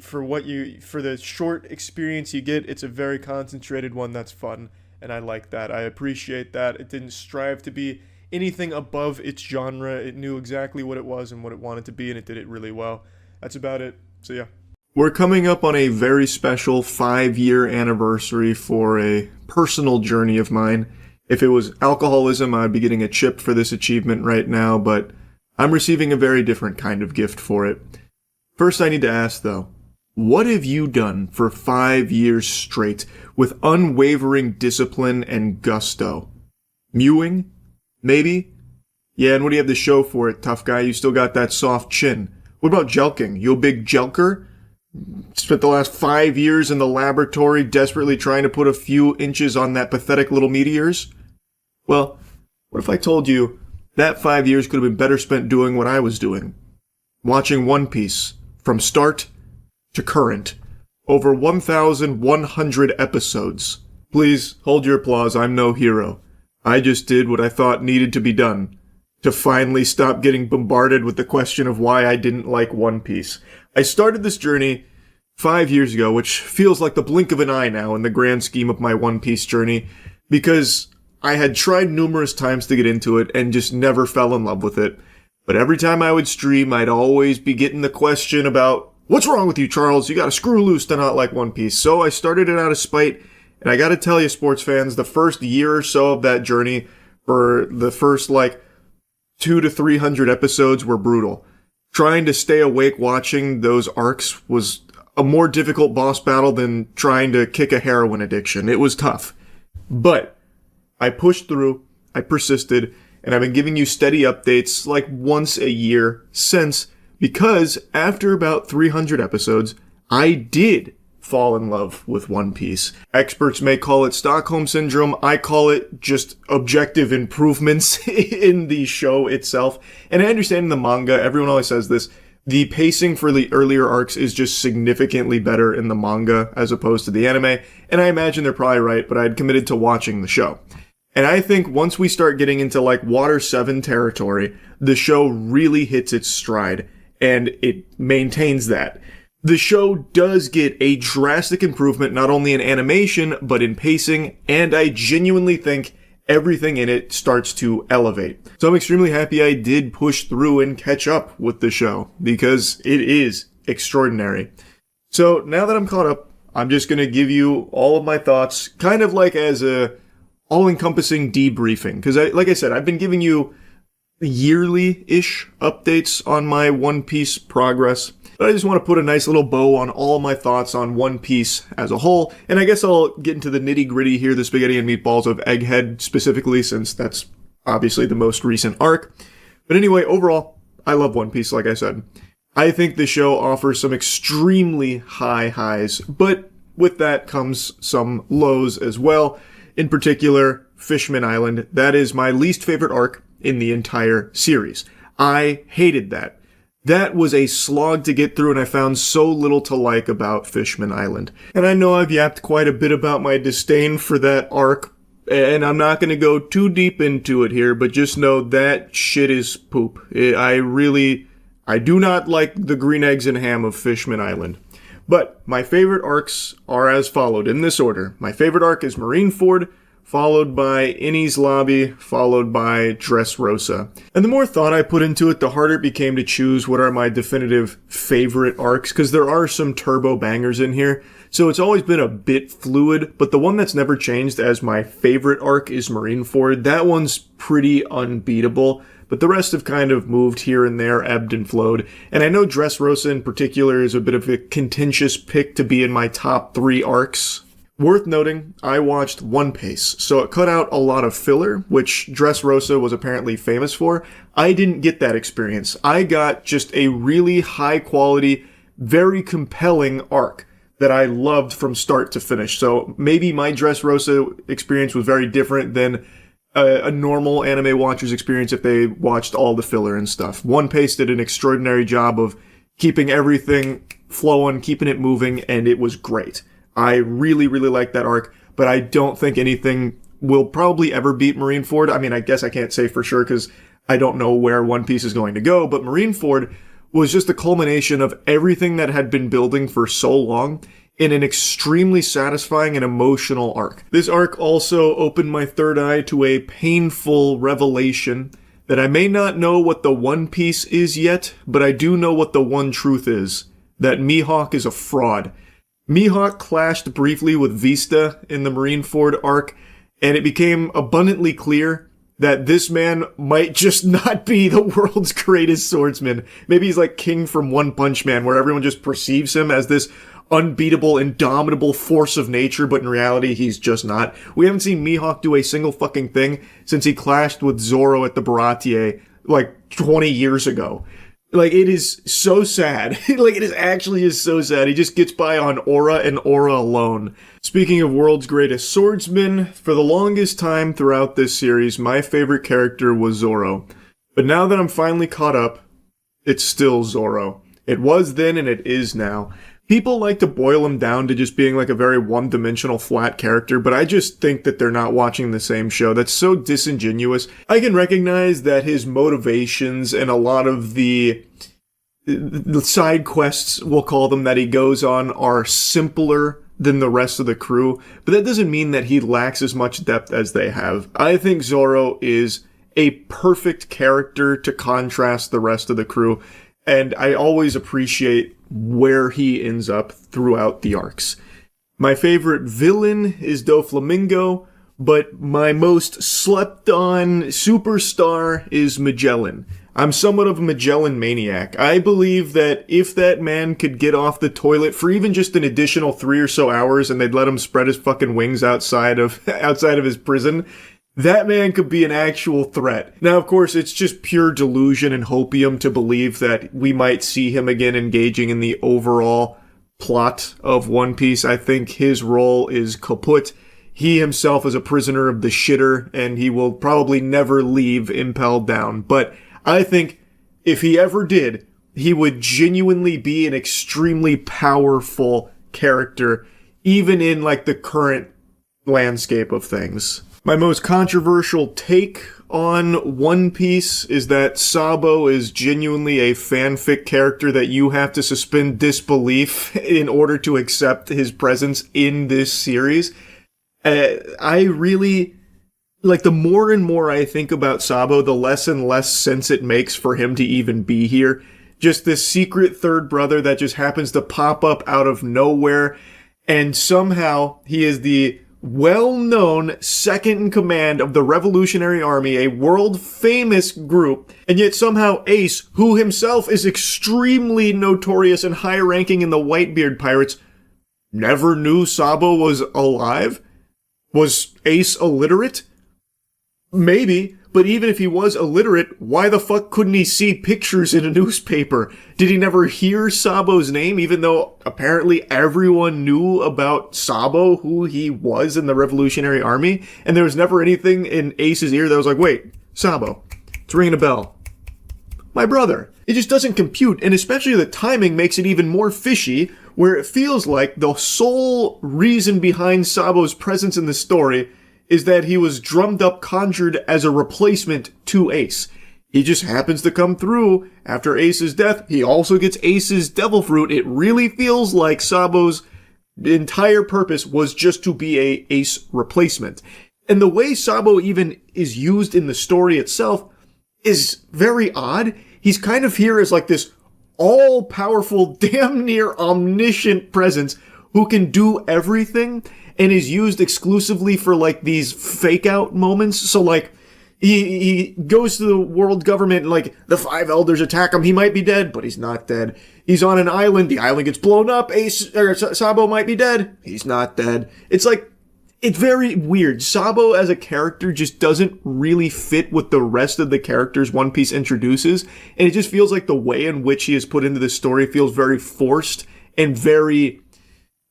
for the short experience you get, it's a very concentrated one that's fun, and I like that. I appreciate that. It didn't strive to be anything above its genre. It knew exactly what it was and what it wanted to be, and it did it really well. That's about it. So yeah. We're coming up on a very special 5-year anniversary for a personal journey of mine. If it was alcoholism, I'd be getting a chip for this achievement right now, but I'm receiving a very different kind of gift for it. First, I need to ask, though, what have you done for 5 years straight with unwavering discipline and gusto? Mewing? Maybe? Yeah, and what do you have to show for it, tough guy? You still got that soft chin. What about jelking? You a big jelker? Spent the last 5 years in the laboratory desperately trying to put a few inches on that pathetic little meat of yours? Well, what if I told you that 5 years could have been better spent doing what I was doing? Watching One Piece. From start to current. Over 1,100 episodes. Please, hold your applause, I'm no hero. I just did what I thought needed to be done. To finally stop getting bombarded with the question of why I didn't like One Piece. I started this journey 5 years ago, which feels like the blink of an eye now in the grand scheme of my One Piece journey, because I had tried numerous times to get into it and just never fell in love with it. But every time I would stream, I'd always be getting the question about, what's wrong with you, Charles? You gotta screw loose to not like One Piece. So I started it out of spite, and I gotta tell you, sports fans, the first year or so of that journey, for the first, 200 to 300 episodes, were brutal. Trying to stay awake watching those arcs was a more difficult boss battle than trying to kick a heroin addiction. It was tough. But I pushed through, I persisted, and I've been giving you steady updates once a year since, because after about 300 episodes, I did fall in love with One Piece. Experts may call it Stockholm Syndrome. I call it just objective improvements in the show itself. And I understand in the manga, everyone always says this, the pacing for the earlier arcs is just significantly better in the manga as opposed to the anime. And I imagine they're probably right, but I'd committed to watching the show. And I think once we start getting into Water 7 territory, the show really hits its stride, and it maintains that. The show does get a drastic improvement not only in animation, but in pacing, and I genuinely think everything in it starts to elevate. So I'm extremely happy I did push through and catch up with the show, because it is extraordinary. So now that I'm caught up, I'm just going to give you all of my thoughts, kind of as a all-encompassing debriefing, because like I said, I've been giving you yearly-ish updates on my One Piece progress, but I just want to put a nice little bow on all my thoughts on One Piece as a whole, and I guess I'll get into the nitty-gritty here, the spaghetti and meatballs of Egghead specifically, since that's obviously the most recent arc. But anyway, overall, I love One Piece, like I said. I think the show offers some extremely high highs, but with that comes some lows as well. In particular, Fishman Island. That is my least favorite arc in the entire series. I hated that. That was a slog to get through, and I found so little to like about Fishman Island. And I know I've yapped quite a bit about my disdain for that arc, and I'm not going to go too deep into it here, but just know that shit is poop. I do not like the green eggs and ham of Fishman Island. But my favorite arcs are as followed, in this order. My favorite arc is Marineford, followed by Enies Lobby, followed by Dressrosa. And the more thought I put into it, the harder it became to choose what are my definitive favorite arcs, because there are some turbo bangers in here. So it's always been a bit fluid, but the one that's never changed as my favorite arc is Marineford. That one's pretty unbeatable. But the rest have kind of moved here and there, ebbed and flowed. And I know Dressrosa in particular is a bit of a contentious pick to be in my top 3 arcs. Worth noting, I watched One Piece, so it cut out a lot of filler, which Dressrosa was apparently famous for. I didn't get that experience. I got just a really high quality, very compelling arc that I loved from start to finish. So maybe my Dressrosa experience was very different than a normal anime watcher's experience if they watched all the filler and stuff. One Piece did an extraordinary job of keeping everything flowing, keeping it moving, and it was great. I really, really liked that arc, but I don't think anything will probably ever beat Marineford. I mean, I guess I can't say for sure because I don't know where One Piece is going to go, but Marineford was just the culmination of everything that had been building for so long in an extremely satisfying and emotional arc. This arc also opened my third eye to a painful revelation that I may not know what the One Piece is yet, but I do know what the one truth is, that Mihawk is a fraud. Mihawk clashed briefly with Vista in the Marineford arc, and it became abundantly clear that this man might just not be the world's greatest swordsman. Maybe he's like King from One Punch Man, where everyone just perceives him as this unbeatable, indomitable force of nature, but in reality, he's just not. We haven't seen Mihawk do a single fucking thing since he clashed with Zoro at the Baratie, like, 20 years ago. Like, it is so sad. Like, it actually is so sad. He just gets by on aura and aura alone. Speaking of world's greatest swordsman, for the longest time throughout this series, my favorite character was Zoro. But now that I'm finally caught up, it's still Zoro. It was then and it is now. People like to boil him down to just being like a very one-dimensional flat character, but I just think that they're not watching the same show. That's so disingenuous. I can recognize that his motivations and a lot of the side quests, we'll call them, that he goes on are simpler than the rest of the crew, but that doesn't mean that he lacks as much depth as they have. I think Zoro is a perfect character to contrast the rest of the crew, and I always appreciate where he ends up throughout the arcs. My favorite villain is Doflamingo, but my most slept-on superstar is Magellan. I'm somewhat of a Magellan maniac. I believe that if that man could get off the toilet for even just an additional 3 or so hours and they'd let him spread his fucking wings outside of his prison, that man could be an actual threat. Now, of course, it's just pure delusion and hopium to believe that we might see him again engaging in the overall plot of One Piece. I think his role is kaput. He himself is a prisoner of the shitter, and he will probably never leave Impel Down. But I think if he ever did, he would genuinely be an extremely powerful character, even in, like, the current landscape of things. My most controversial take on One Piece is that Sabo is genuinely a fanfic character that you have to suspend disbelief in order to accept his presence in this series. I really, like, the more and more I think about Sabo, the less and less sense it makes for him to even be here. Just this secret third brother that just happens to pop up out of nowhere, and somehow he is the well-known second in command of the Revolutionary Army, a world-famous group, and yet somehow Ace, who himself is extremely notorious and high-ranking in the Whitebeard Pirates, never knew Sabo was alive? Was Ace illiterate? Maybe, but even if he was illiterate, why the fuck couldn't he see pictures in a newspaper? Did he never hear Sabo's name, even though apparently everyone knew about Sabo, who he was in the Revolutionary Army? And there was never anything in Ace's ear that was like, wait, Sabo, it's ringing a bell. My brother. It just doesn't compute, and especially the timing makes it even more fishy, where it feels like the sole reason behind Sabo's presence in the story is that he was drummed up, conjured as a replacement to Ace. He just happens to come through after Ace's death. He also gets Ace's devil fruit. It really feels like Sabo's entire purpose was just to be a Ace replacement. And the way Sabo even is used in the story itself is very odd. He's kind of here as like this all-powerful, damn near omniscient presence who can do everything, and is used exclusively for, like, these fake-out moments. So, like, he goes to the world government and, like, the 5 elders attack him. He might be dead, but he's not dead. He's on an island. The island gets blown up. Sabo might be dead. He's not dead. It's like, it's very weird. Sabo as a character just doesn't really fit with the rest of the characters One Piece introduces, and it just feels like the way in which he is put into the story feels very forced and very,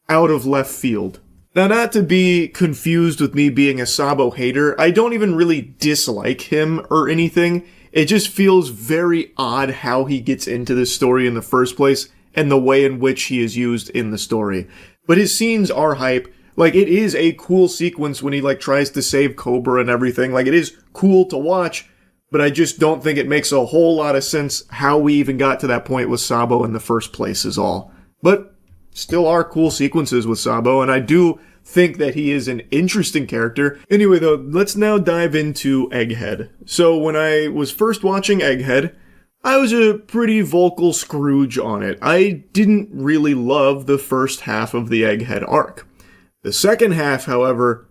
out of left field. Now, not to be confused with me being a Sabo hater, I don't even really dislike him or anything. It just feels very odd how he gets into this story in the first place and the way in which he is used in the story. But his scenes are hype. Like, it is a cool sequence when he, like, tries to save Cobra and everything. Like, it is cool to watch, but I just don't think it makes a whole lot of sense how we even got to that point with Sabo in the first place is all. But still are cool sequences with Sabo, and I do think that he is an interesting character. Anyway, though, let's now dive into Egghead. So when I was first watching Egghead, I was a pretty vocal Scrooge on it. I didn't really love the first half of the Egghead arc. The second half, however,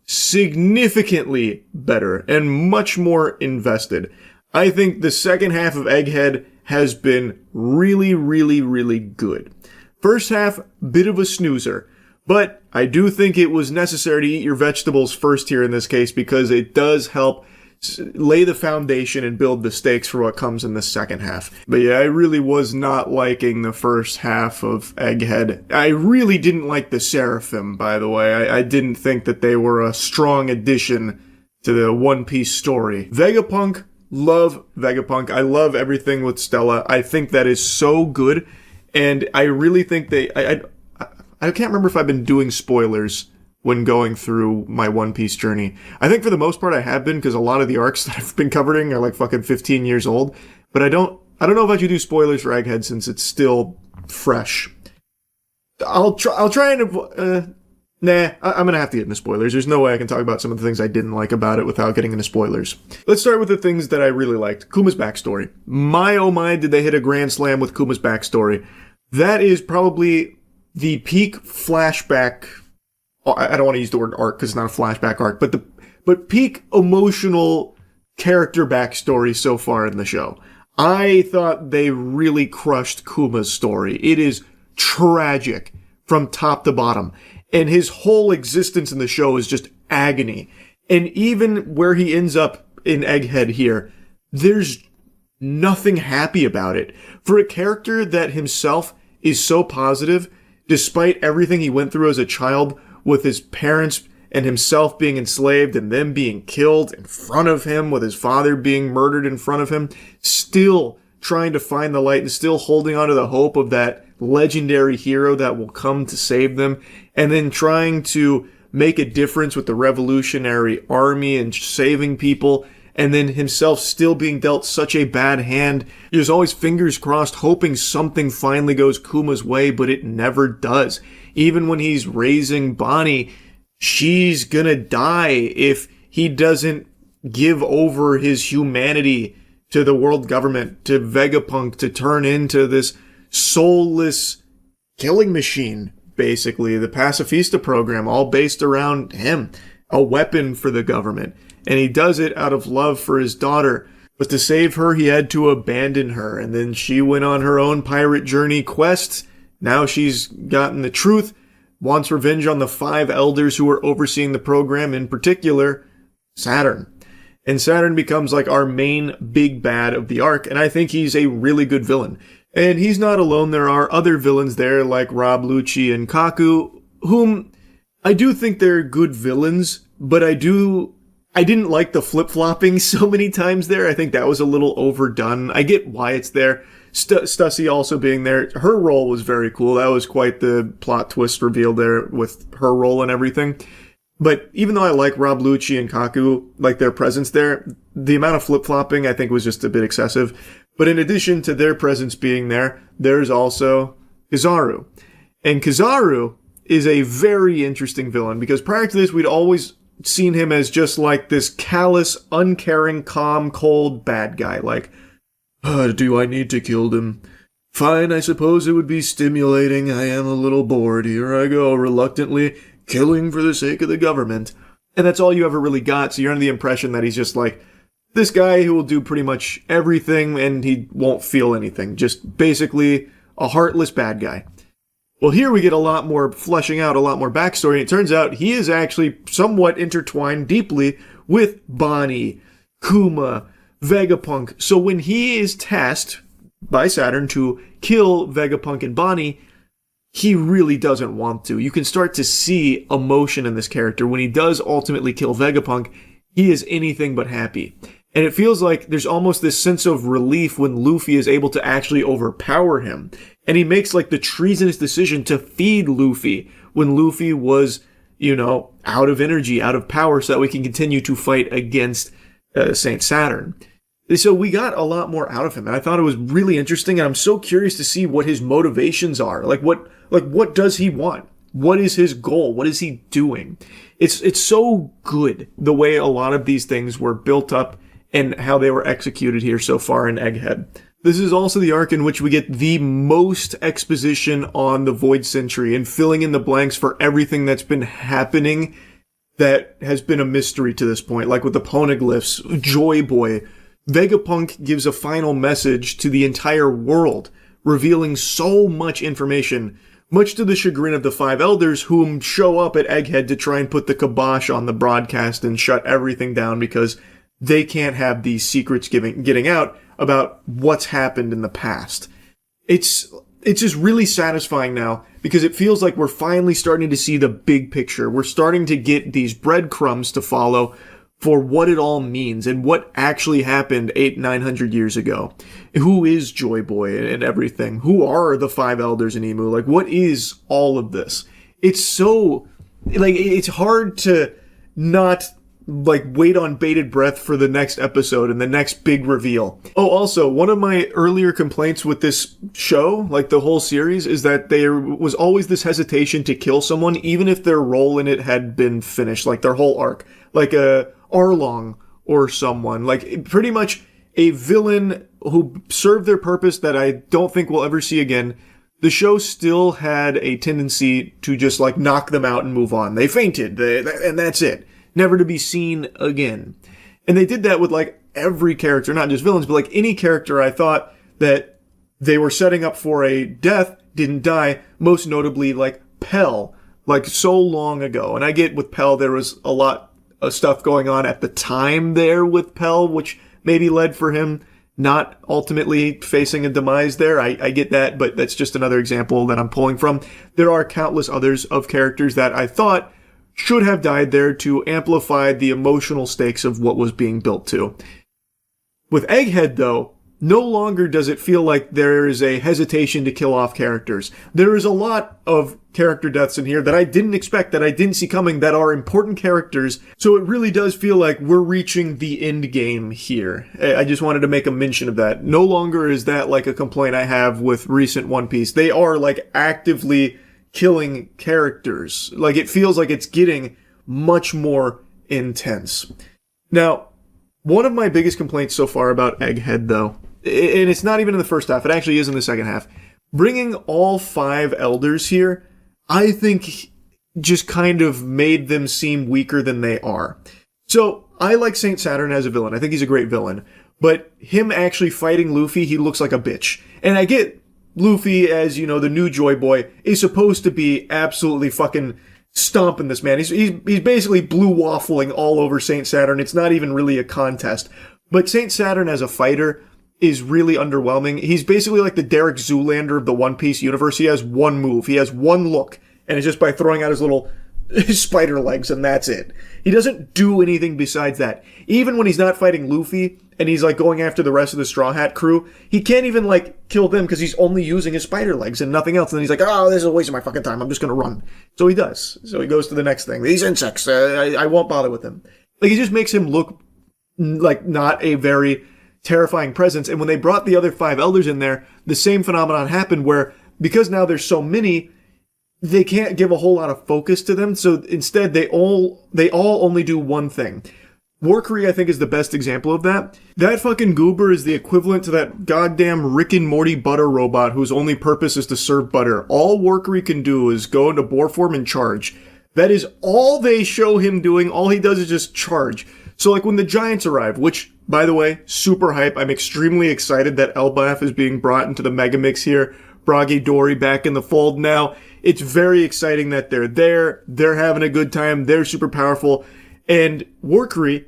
significantly better and much more invested. I think the second half of Egghead has been really, really, really good. First half, bit of a snoozer. But I do think it was necessary to eat your vegetables first here in this case because it does help lay the foundation and build the stakes for what comes in the second half. But yeah, I really was not liking the first half of Egghead. I really didn't like the Seraphim, by the way. I didn't think that they were a strong addition to the One Piece story. Vegapunk, love Vegapunk. I love everything with Stella. I think that is so good. And I really think I can't remember if I've been doing spoilers when going through my One Piece journey. I think for the most part I have been, because a lot of the arcs that I've been covering are like fucking 15 years old. But I don't know if I should do spoilers for Egghead since it's still fresh. I'll try and I'm gonna have to get into spoilers. There's no way I can talk about some of the things I didn't like about it without getting into spoilers. Let's start with the things that I really liked. Kuma's backstory. My oh my, did they hit a grand slam with Kuma's backstory. That is probably the peak flashback. I don't want to use the word arc because it's not a flashback arc, but peak emotional character backstory so far in the show. I thought they really crushed Kuma's story. It is tragic from top to bottom, and his whole existence in the show is just agony. And even where he ends up in Egghead here, there's nothing happy about it. For a character that himself is so positive, despite everything he went through as a child, with his parents and himself being enslaved and them being killed in front of him, with his father being murdered in front of him, still trying to find the light and still holding on to the hope of that legendary hero that will come to save them, and then trying to make a difference with the Revolutionary Army and saving people, and then himself still being dealt such a bad hand. There's always fingers crossed, hoping something finally goes Kuma's way, but it never does. Even when he's raising Bonnie, she's gonna die if he doesn't give over his humanity to the world government, to Vegapunk, to turn into this soulless killing machine, basically. The Pacifista program, all based around him, a weapon for the government. And he does it out of love for his daughter. But to save her, he had to abandon her. And then she went on her own pirate journey quest. Now she's gotten the truth, wants revenge on the 5 elders who are overseeing the program, in particular, Saturn. And Saturn becomes like our main big bad of the arc, and I think he's a really good villain. And he's not alone. There are other villains there like Rob Lucci and Kaku, whom I do think they're good villains, but I didn't like the flip-flopping so many times there. I think that was a little overdone. I get why it's there. Stussy also being there. Her role was very cool. That was quite the plot twist reveal there with her role and everything. But even though I like Rob Lucci and Kaku, like their presence there, the amount of flip-flopping I think was just a bit excessive. But in addition to their presence being there, there's also Kizaru. And Kizaru is a very interesting villain because prior to this, we'd always seen him as just like this callous, uncaring, calm, cold bad guy. Like, do I need to kill them? Fine, I suppose it would be stimulating. I am a little bored. Here I go, reluctantly killing for the sake of the government. And that's all you ever really got, so you're under the impression that he's just like this guy who will do pretty much everything and he won't feel anything. Just basically a heartless bad guy. Well, here we get a lot more fleshing out, a lot more backstory. It turns out he is actually somewhat intertwined deeply with Bonnie, Kuma, Vegapunk. So when he is tasked by Saturn to kill Vegapunk and Bonnie, he really doesn't want to. You can start to see emotion in this character. When he does ultimately kill Vegapunk, he is anything but happy. And it feels like there's almost this sense of relief when Luffy is able to actually overpower him. And he makes like the treasonous decision to feed Luffy when Luffy was, out of energy, out of power, so that we can continue to fight against Saint Saturn. So we got a lot more out of him, and I thought it was really interesting, and I'm so curious to see what his motivations are. What does he want? What is his goal? What is he doing? It's so good the way a lot of these things were built up and how they were executed here so far in Egghead. This is also the arc in which we get the most exposition on the Void Century and filling in the blanks for everything that's been happening that has been a mystery to this point, like with the Poneglyphs, Joy Boy. Vegapunk gives a final message to the entire world, revealing so much information, much to the chagrin of the Five Elders, whom show up at Egghead to try and put the kibosh on the broadcast and shut everything down because they can't have these secrets getting out about what's happened in the past. It's just really satisfying now because it feels like we're finally starting to see the big picture. We're starting to get these breadcrumbs to follow for what it all means and what actually happened 800-900 years ago. Who is Joy Boy and everything? Who are the Five Elders in Emu? What is all of this? It's so, it's hard to not wait on bated breath for the next episode and the next big reveal. Oh, also, one of my earlier complaints with this show, the whole series, is that there was always this hesitation to kill someone, even if their role in it had been finished, their whole arc. Arlong or someone. Pretty much a villain who served their purpose that I don't think we'll ever see again. The show still had a tendency to just, knock them out and move on. They fainted, and that's it. Never to be seen again. And they did that with, every character, not just villains, but, any character I thought that they were setting up for a death, didn't die, most notably, Pell, so long ago. And I get with Pell there was a lot of stuff going on at the time there with Pell, which maybe led for him not ultimately facing a demise there. I get that, but that's just another example that I'm pulling from. There are countless others of characters that I thought should have died there to amplify the emotional stakes of what was being built to. With Egghead, though, no longer does it feel like there is a hesitation to kill off characters. There is a lot of character deaths in here that I didn't expect, that I didn't see coming, that are important characters. So it really does feel like we're reaching the end game here. I just wanted to make a mention of that. No longer is that a complaint I have with recent One Piece. They are actively killing characters. It feels like it's getting much more intense. Now, one of my biggest complaints so far about Egghead, though, and it's not even in the first half, it actually is in the second half, bringing all five elders here, I think just kind of made them seem weaker than they are. So, I like Saint Saturn as a villain. I think he's a great villain. But him actually fighting Luffy, he looks like a bitch. And I get Luffy, as, the new Joy Boy, is supposed to be absolutely fucking stomping this man. He's basically blue waffling all over Saint Saturn. It's not even really a contest. But Saint Saturn as a fighter is really underwhelming. He's basically like the Derek Zoolander of the One Piece universe. He has one move. He has one look. And it's just by throwing out his little spider legs, and that's it. He doesn't do anything besides that. Even when he's not fighting Luffy, and he's going after the rest of the Straw Hat crew, he can't even kill them because he's only using his spider legs and nothing else. And then he's like, oh, this is a waste of my fucking time. I'm just gonna run. So he does. So he goes to the next thing. These insects, I won't bother with them. It just makes him look like not a very terrifying presence. And when they brought the other five elders in there, the same phenomenon happened where, because now there's so many, they can't give a whole lot of focus to them. So instead, they all only do one thing. Warcry, I think, is the best example of that. That fucking goober is the equivalent to that goddamn Rick and Morty butter robot whose only purpose is to serve butter. All Warcry can do is go into boar form and charge. That is all they show him doing. All he does is just charge. So when the Giants arrive, which, by the way, super hype. I'm extremely excited that Elbaf is being brought into the Megamix here. Bragi Dory back in the fold now. It's very exciting that they're there. They're having a good time. They're super powerful. And Warcry,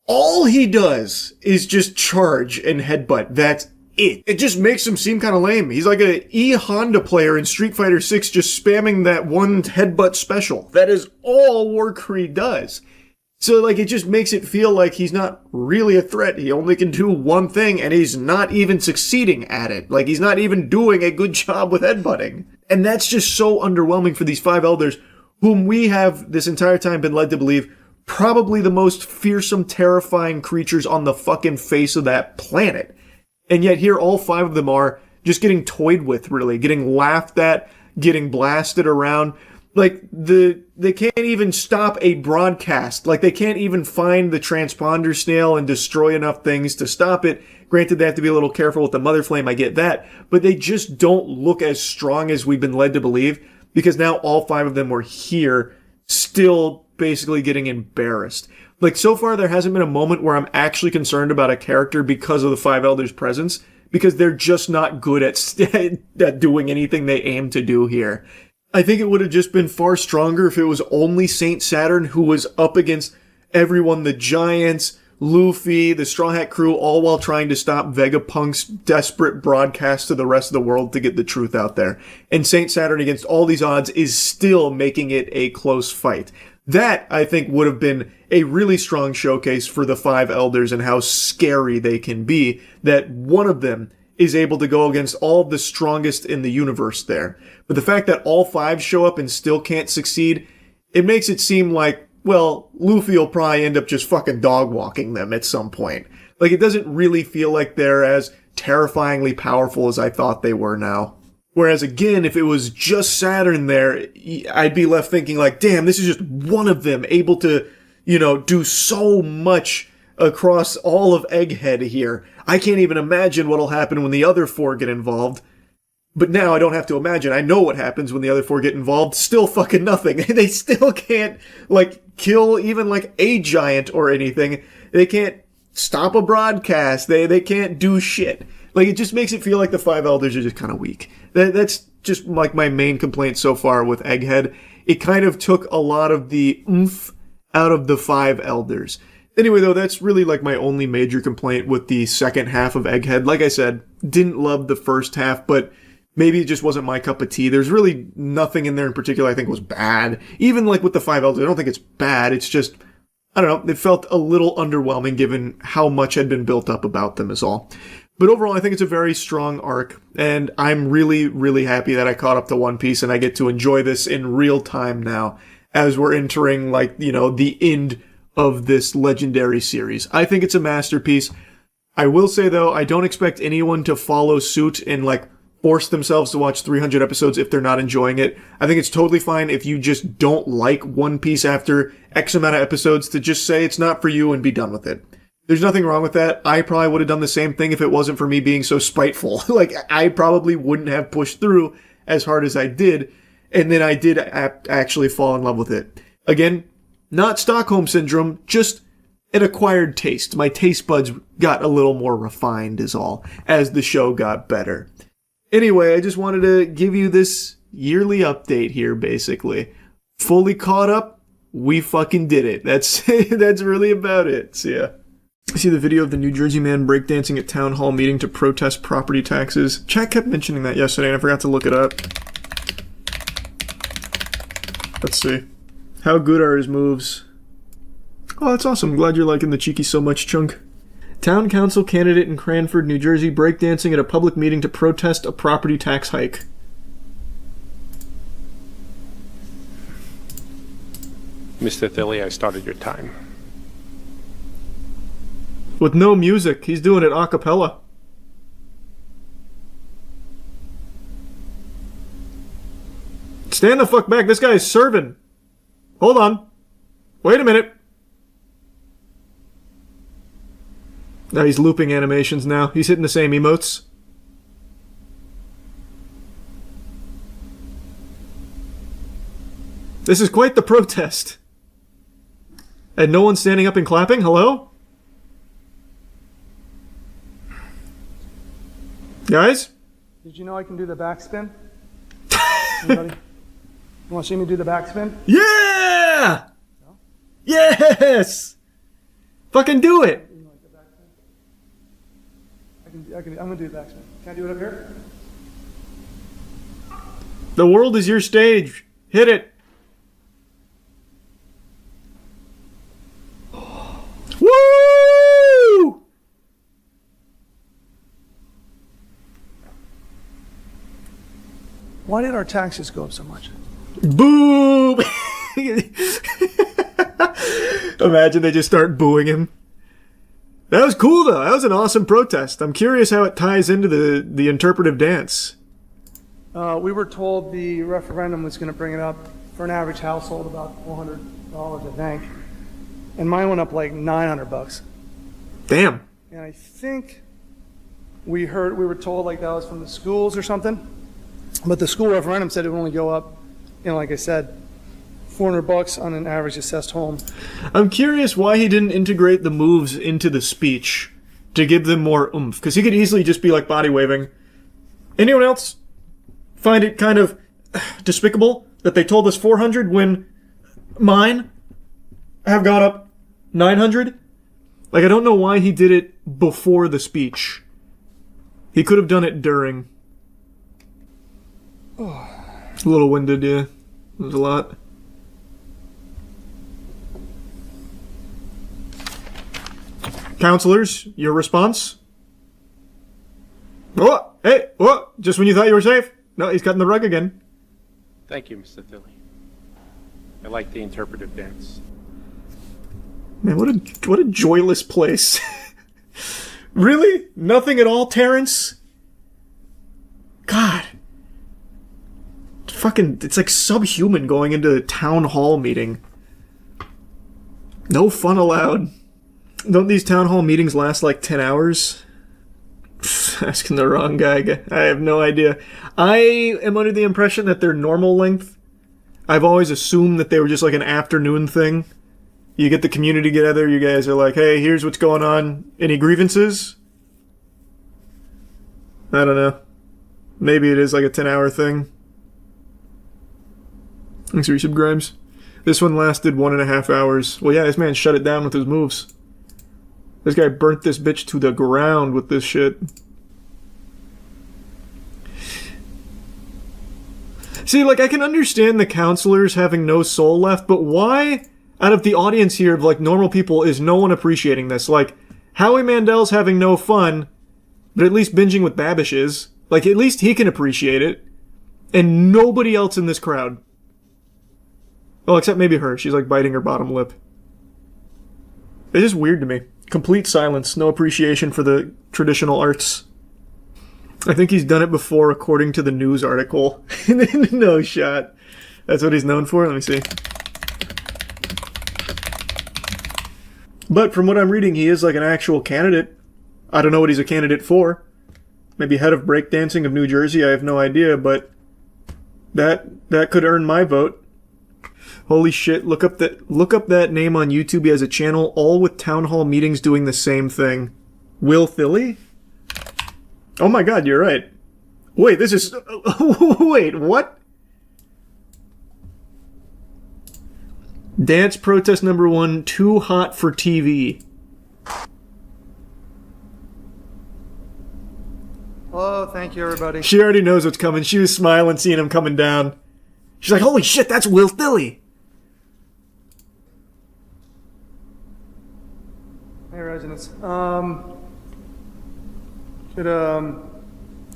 all he does is just charge and headbutt. That's it. It just makes him seem kind of lame. He's like a E-Honda player in Street Fighter 6 just spamming that one headbutt special. That is all War Creed does. So, like, it just makes it feel like he's not really a threat. He only can do one thing, and he's not even succeeding at it. Like, he's not even doing a good job with headbutting. And that's just so underwhelming for these 5 elders, whom we have this entire time been led to believe probably the most fearsome, terrifying creatures on the fucking face of that planet. And yet here all 5 of them are just getting toyed with, really. Getting laughed at, getting blasted around. Like, they can't even stop a broadcast. Like, they can't even find the transponder snail and destroy enough things to stop it. Granted, they have to be a little careful with the mother flame, I get that. But they just don't look as strong as we've been led to believe, because now all 5 of them were here, still basically getting embarrassed. Like, so far there hasn't been a moment where I'm actually concerned about a character because of the 5 elders' presence, because they're just not good at doing anything they aim to do here. I think it would have just been far stronger if it was only Saint Saturn who was up against everyone, the Giants, Luffy, the Straw Hat crew, all while trying to stop Vegapunk's desperate broadcast to the rest of the world to get the truth out there. And Saint Saturn against all these odds is still making it a close fight. That, I think, would have been a really strong showcase for the 5 elders and how scary they can be, that one of them is able to go against all the strongest in the universe there. But the fact that all 5 show up and still can't succeed, it makes it seem like, well, Luffy will probably end up just fucking dog-walking them at some point. Like, it doesn't really feel like they're as terrifyingly powerful as I thought they were now. Whereas, again, if it was just Saturn there, I'd be left thinking like, damn, this is just one of them able to, do so much across all of Egghead here. I can't even imagine what'll happen when the other 4 get involved. But now I don't have to imagine. I know what happens when the other 4 get involved. Still fucking nothing. They still can't, kill even, a giant or anything. They can't stop a broadcast. They can't do shit. It just makes it feel like the 5 elders are just kind of weak. That's just, my main complaint so far with Egghead. It kind of took a lot of the oomph out of the 5 elders. Anyway, though, that's really, my only major complaint with the second half of Egghead. Like I said, didn't love the first half, but maybe it just wasn't my cup of tea. There's really nothing in there in particular I think was bad. Even, with the 5 elders, I don't think it's bad. It's just, I don't know, it felt a little underwhelming given how much had been built up about them is all. But overall, I think it's a very strong arc, and I'm really, really happy that I caught up to One Piece and I get to enjoy this in real time now as we're entering, the end of this legendary series. I think it's a masterpiece. I will say, though, I don't expect anyone to follow suit and, force themselves to watch 300 episodes if they're not enjoying it. I think it's totally fine if you just don't like One Piece after X amount of episodes to just say it's not for you and be done with it. There's nothing wrong with that. I probably would have done the same thing if it wasn't for me being so spiteful. I probably wouldn't have pushed through as hard as I did, and then I did actually fall in love with it. Again, not Stockholm Syndrome, just an acquired taste. My taste buds got a little more refined is all, as the show got better. Anyway, I just wanted to give you this yearly update here, basically. Fully caught up, we fucking did it. That's really about it. So yeah. See the video of the New Jersey man breakdancing at town hall meeting to protest property taxes. Chat kept mentioning that yesterday and I forgot to look it up. Let's see. How good are his moves? Oh, that's awesome. Glad you're liking the cheeky so much, Chunk. Town council candidate in Cranford, New Jersey, breakdancing at a public meeting to protest a property tax hike. Mr. Thilly, I started your time. With no music. He's doing it a cappella. Stand the fuck back. This guy is serving. Hold on. Wait a minute. Now he's looping animations now. He's hitting the same emotes. This is quite the protest. And no one's standing up and clapping? Hello? Guys? Did you know I can do the backspin? Anybody? You want to see me do the backspin? Yeah! No? Yes! Fucking do it! I'm gonna do the backspin. Can I do it up here? The world is your stage. Hit it. Woo! Why did our taxes go up so much? Boo! Imagine they just start booing him. That was cool, though. That was an awesome protest. I'm curious how it ties into the interpretive dance. We were told the referendum was going to bring it up for an average household about $400, I think. And mine went up like $900. Damn. And I think we were told like that was from the schools or something. But the school referendum said it would only go up, like I said, $400 on an average assessed home. I'm curious why he didn't integrate the moves into the speech to give them more oomph. Because he could easily just be like body waving. Anyone else find it kind of despicable that they told us 400 when mine have gone up 900? Like, I don't know why he did it before the speech. He could have done it during. A little winded, yeah. There's a lot. Counselors, your response? Oh, hey, oh, just when you thought you were safe? No, he's cutting the rug again. Thank you, Mr. Thilly. I like the interpretive dance. Man, what a joyless place. Really? Nothing at all, Terrence? God. Fucking, it's like subhuman going into a town hall meeting. No fun allowed. Don't these town hall meetings last like 10 hours? Asking the wrong guy. I have no idea. I am under the impression that they're normal length. I've always assumed that they were just like an afternoon thing. You get the community together, you guys are like, hey, here's what's going on. Any grievances? I don't know. Maybe it is like a 10-hour thing. Thanks, Resub Grimes. This one lasted 1.5 hours. Well, yeah, this man shut it down with his moves. This guy burnt this bitch to the ground with this shit. See, like, I can understand the counselors having no soul left, but why, out of the audience here of, like, normal people, is no one appreciating this? Like, Howie Mandel's having no fun, but at least binging with Babish is. Like, at least he can appreciate it. And nobody else in this crowd. Well, except maybe her. She's, like, biting her bottom lip. It's just weird to me. Complete silence. No appreciation for the traditional arts. I think he's done it before, according to the news article. No shot. That's what he's known for? Let me see. But from what I'm reading, he is like an actual candidate. I don't know what he's a candidate for. Maybe head of breakdancing of New Jersey, I have no idea, but that could earn my vote. Holy shit, look up that name on YouTube. He has a channel all with town hall meetings doing the same thing. Will Thilly? Oh my god, you're right. Wait, this is... Wait, what? Dance protest number 1, too hot for TV. Hello, thank you, everybody. She already knows what's coming. She was smiling seeing him coming down. She's like, holy shit, that's Will Thilly. Hey, residents.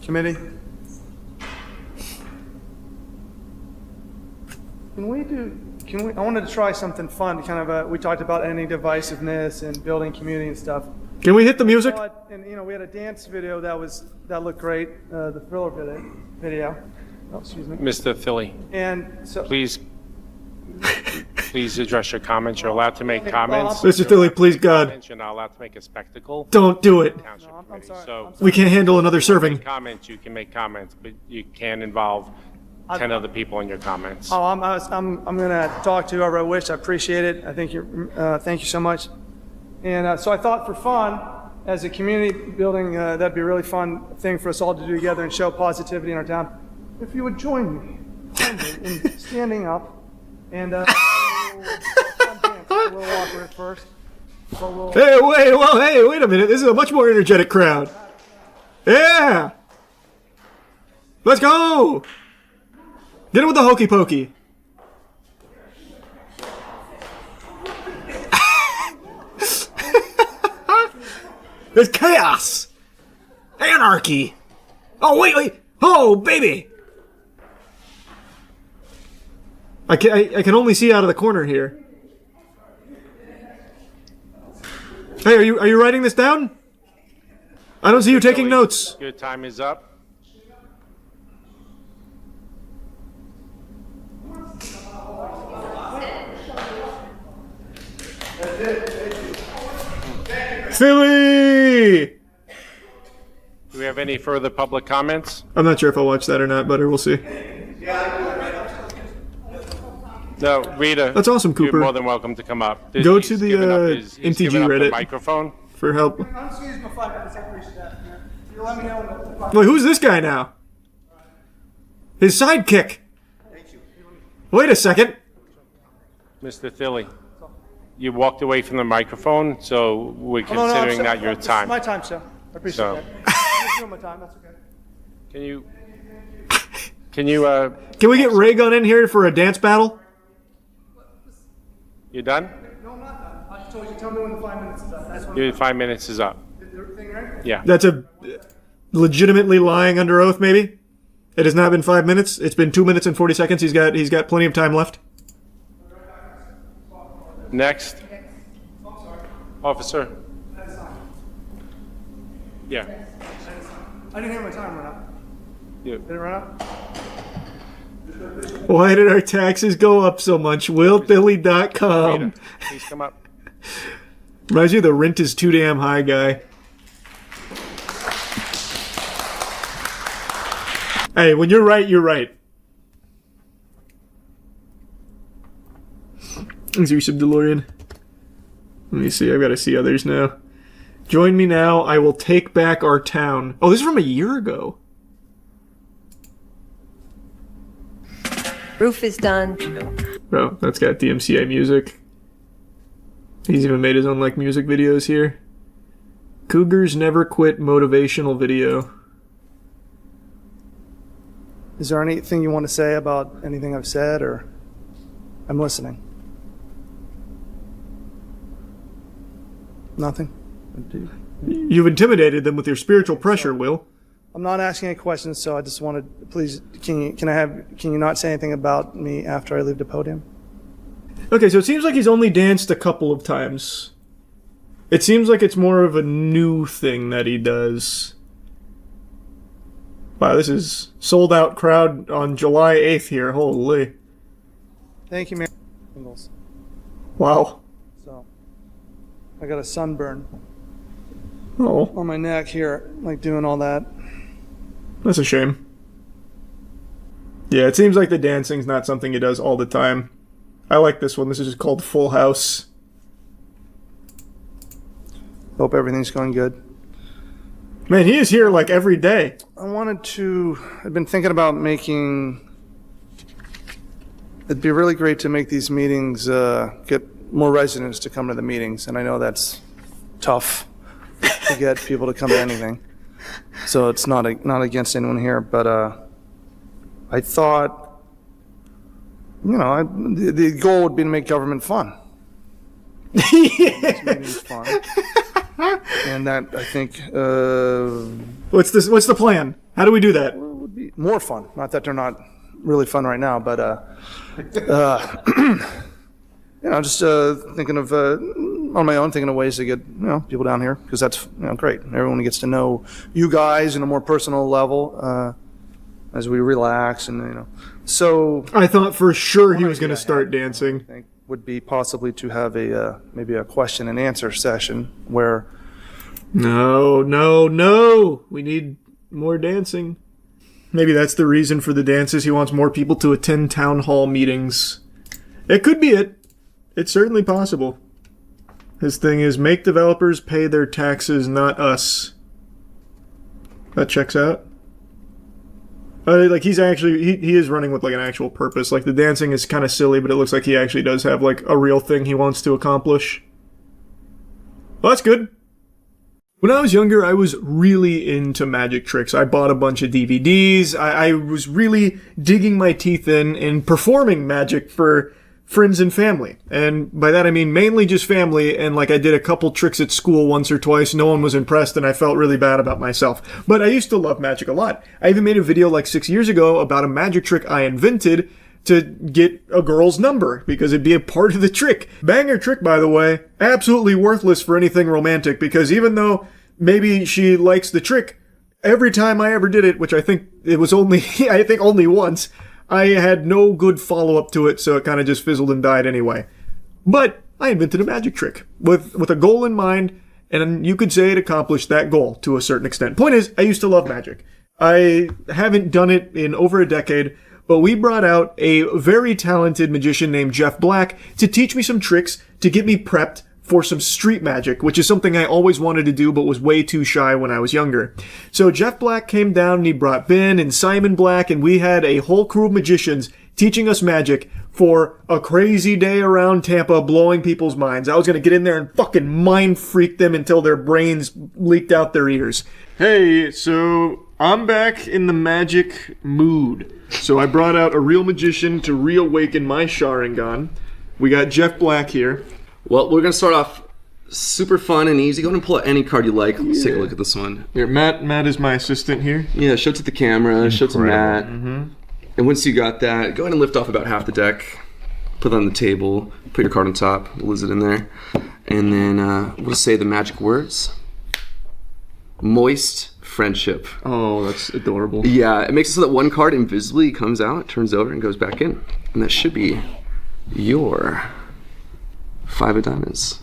Committee. I wanted to try something fun. Kind of, we talked about ending divisiveness and building community and stuff. Can we hit the music? And we had a dance video that looked great. The thriller video. Oh, excuse me. Mr. Thilly. And so. Please address your comments. You're allowed to make comments. Mr. Thilly, please, God. You're not allowed to make a spectacle. Don't do it. No, I'm sorry. So we can't handle another serving. Comments, you can make comments, but you can't involve 10 other people in your comments. Oh, I'm gonna talk to whoever I wish. I appreciate it. I think thank you so much. And so I thought for fun, as a community building, that'd be a really fun thing for us all to do together and show positivity in our town. If you would join me in standing up and a little awkward at first. Hey, wait a minute. This is a much more energetic crowd. Yeah! Let's go! Get it with the hokey pokey. There's chaos! Anarchy! Oh, wait! Oh, baby! I can only see out of the corner here. Hey, are you writing this down? I don't see you taking notes. Your time is up. Philly! Do we have any further public comments? I'm not sure if I'll watch that or not, but we'll see. No, Rita. That's awesome, Cooper. You're more than welcome to come up. Go He's to the given up he's MTG given up the Reddit microphone. for help. I'm just using my 5 minutes. I appreciate that. You let me know when Wait, who's this guy now? His sidekick. Wait a second. Mr. Thilly, you walked away from the microphone, so we're Oh, no, considering I'm that your This is time. my time, sir. I appreciate So- that. I'm just doing my time. That's okay. Can you Can we get Ray Gun in here for a dance battle? you done? No, I'm not done. I just told you. Tell me when the 5 minutes is up. That's when Your 5 minutes is up. Is everything right? Yeah. That's a legitimately lying under oath, maybe? It has not been 5 minutes. It's been 2 minutes and 40 seconds. He's got plenty of time left. Next. Officer. Yeah. I didn't hear my time run up. You. Did it run up? Why did our taxes go up so much? WillBilly.com. Rita, please come up. Reminds me of the rent is too damn high guy. Hey, when you're right, you're right. Let's do some DeLorean. Let me see, I've got to see others now. Join me now, I will take back our town. Oh, this is from a year ago. Roof is done. Oh, that's got DMCA music. He's even made his own, like, music videos here. Cougars Never Quit motivational video. Is there anything you want to say about anything I've said, or I'm listening? Nothing? You've intimidated them with your spiritual pressure, Will. I'm not asking any questions, so I just wanted, please, can you not say anything about me after I leave the podium? Okay, so it seems like he's only danced a couple of times. It seems like it's more of a new thing that he does. Wow, this is sold out crowd on July 8th here. Holy. Thank you, Mayor. Penguinz. Wow. So, I got a sunburn Oh, on my neck here, like doing all that. that's a shame. Yeah, it seems like the dancing's not something he does all the time. I like this one. This is just called Full House. Hope everything's going good. Man, he is here like every day. I've been thinking about it'd be really great to make these meetings, get more residents to come to the meetings, and I know that's tough to get people to come to anything. So it's not against anyone here, but I thought, the goal would be to make government fun. Make these meetings fun. And that, I think, What's the plan? How do we do that? would be more fun. Not that they're not really fun right now, but just thinking of on my own, thinking of ways to get people down here, because that's great. Everyone gets to know you guys in a more personal level as we relax, and So I thought for sure he was going to start dancing. I think would be possibly to have maybe a question and answer session where. No. We need more dancing. Maybe that's the reason for the dances. He wants more people to attend town hall meetings. It could be it. It's certainly possible. His thing is make developers pay their taxes, not us. That checks out. Like he's actually he is running with like an actual purpose. Like the dancing is kind of silly, but it looks like he actually does have like a real thing he wants to accomplish. Well, that's good. When I was younger, I was really into magic tricks. I bought a bunch of DVDs. I was really digging my teeth in performing magic for friends and family. And by that I mean mainly just family, and like I did a couple tricks at school once or twice. No one was impressed and I felt really bad about myself. But I used to love magic a lot. I even made a video like 6 years ago about a magic trick I invented to get a girl's number, because it'd be a part of the trick. Banger trick, by the way. Absolutely worthless for anything romantic, because even though maybe she likes the trick, every time I ever did it, which I think it was only, only once, I had no good follow-up to it, so it kind of just fizzled and died anyway. But I invented a magic trick with a goal in mind, and you could say it accomplished that goal to a certain extent. Point is, I used to love magic. I haven't done it in over a decade, but we brought out a very talented magician named Jeff Black to teach me some tricks to get me prepped for some street magic, which is something I always wanted to do but was way too shy when I was younger. So Jeff Black came down and he brought Ben and Simon Black, and we had a whole crew of magicians teaching us magic for a crazy day around Tampa, blowing people's minds. I was gonna get in there and fucking mind freak them until their brains leaked out their ears. Hey, so I'm back in the magic mood. So I brought out a real magician to reawaken my Sharingan. We got Jeff Black here. Well, we're going to start off super fun and easy. Go ahead and pull out any card you like. Let's take a look at this one. Here, Matt is my assistant here. Yeah, show it to the camera, show it to Matt. Mm-hmm. And once you got that, go ahead and lift off about half the deck. Put it on the table. Put your card on top. We'll lose it in there. And then we'll just say the magic words. Moist friendship. Oh, that's adorable. Yeah, it makes it so that one card invisibly comes out, turns over, and goes back in. And that should be your 5 of diamonds.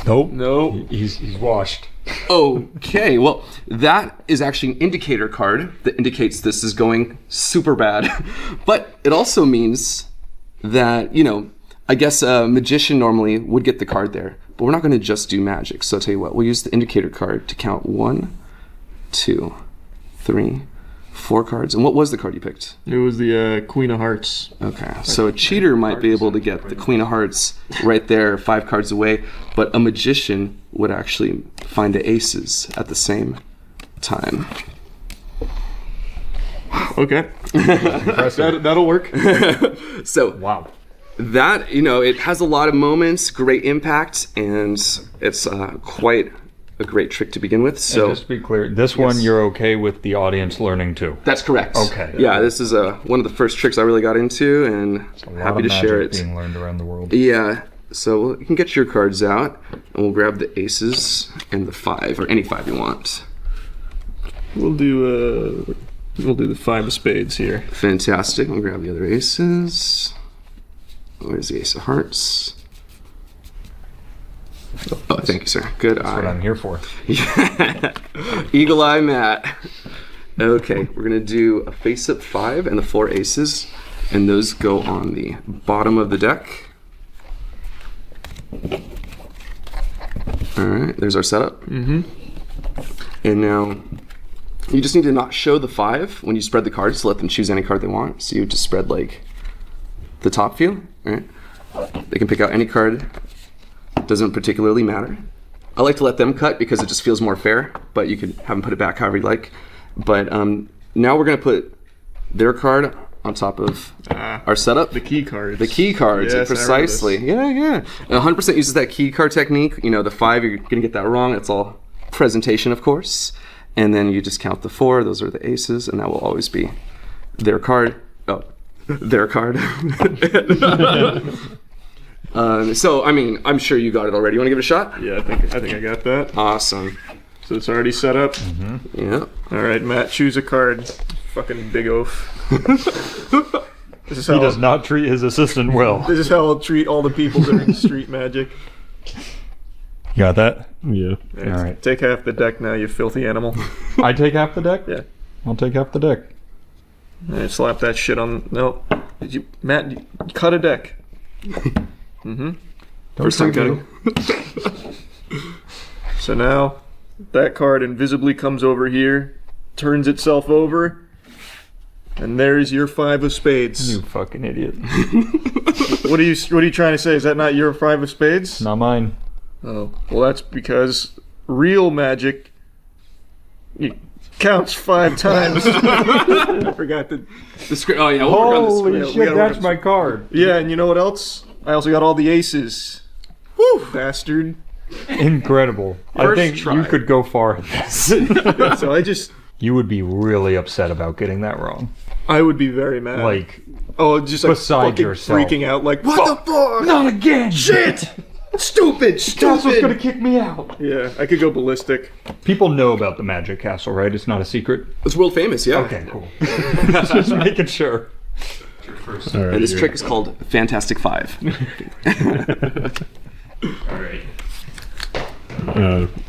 Nope. No. He's washed. Okay, well, that is actually an indicator card that indicates this is going super bad. But it also means that, you know, I guess a magician normally would get the card there. But we're not going to just do magic. So I'll tell you what, we'll use the indicator card to count 1, 2, 3, 4 cards. And what was the card you picked? It was the Queen of Hearts. Okay, so a cheater might be able to get the Queen of Hearts right there, 5 cards away, but a magician would actually find the aces at the same time. Okay. That'll work. So, wow. That, you know, it has a lot of moments, great impact, and it's quite a great trick to begin with. So, and just to be clear, this one you're okay with the audience learning too? That's correct. Okay. Yeah, this is one of the first tricks I really got into, and I'm happy to share it. Being learned around the world. Yeah. So you can get your cards out, and we'll grab the aces and the 5, or any 5 you want. We'll do the 5 of spades here. Fantastic. We'll grab the other aces. Where's the ace of hearts? Oh, thank you, sir. Good eye. That's what I'm here for. Yeah. Eagle eye Matt. Okay, we're gonna do a face-up 5 and the 4 aces, and those go on the bottom of the deck. All right, there's our setup. Mm-hmm. And now you just need to not show the 5 when you spread the cards to let them choose any card they want. So you just spread like the top view, right? They can pick out any card. Doesn't particularly matter. I like to let them cut because it just feels more fair, but you could have them put it back however you like. But now we're gonna put their card on top of our setup. The key cards. The key cards, yes, precisely. Yeah. 100% uses that key card technique. You know, the 5, you're gonna get that wrong. It's all presentation, of course. And then you just count the 4. Those are the aces, and that will always be their card. Oh, their card. So, I mean, I'm sure you got it already. You want to give it a shot? Yeah, I think I got that. Awesome. So it's already set up? Mm-hmm. Yeah. All right, Matt, choose a card. Fucking big oaf. This is how He does not treat his assistant well. This is how I'll treat all the people during street magic. You got that? Yeah. All right. Take half the deck now, you filthy animal. I take half the deck? Yeah. I'll take half the deck. All right, slap that shit on. No. Matt, cut a deck. Mm-hmm. First time cutting. So now, that card invisibly comes over here, turns itself over, and there's your 5 of spades. You fucking idiot. What are you trying to say? Is that not your 5 of spades? Not mine. Oh, well, that's because real magic counts 5 times. I forgot the script. Oh yeah, we'll work on the Holy script. shit, that's my card. Yeah, and you know what else? I also got all the aces. Woo, bastard. Incredible. I First think try. you could go far at this. So I just... You would be really upset about getting that wrong. I would be very mad. Like, just like beside fucking yourself. freaking out like, what the fuck? Not again! Shit! Stupid! Castle's gonna kick me out. Yeah, I could go ballistic. People know about the Magic Castle, right? It's not a secret? It's world famous, yeah. Okay, cool. Just making sure. And this trick is called Fantastic Five. Alright.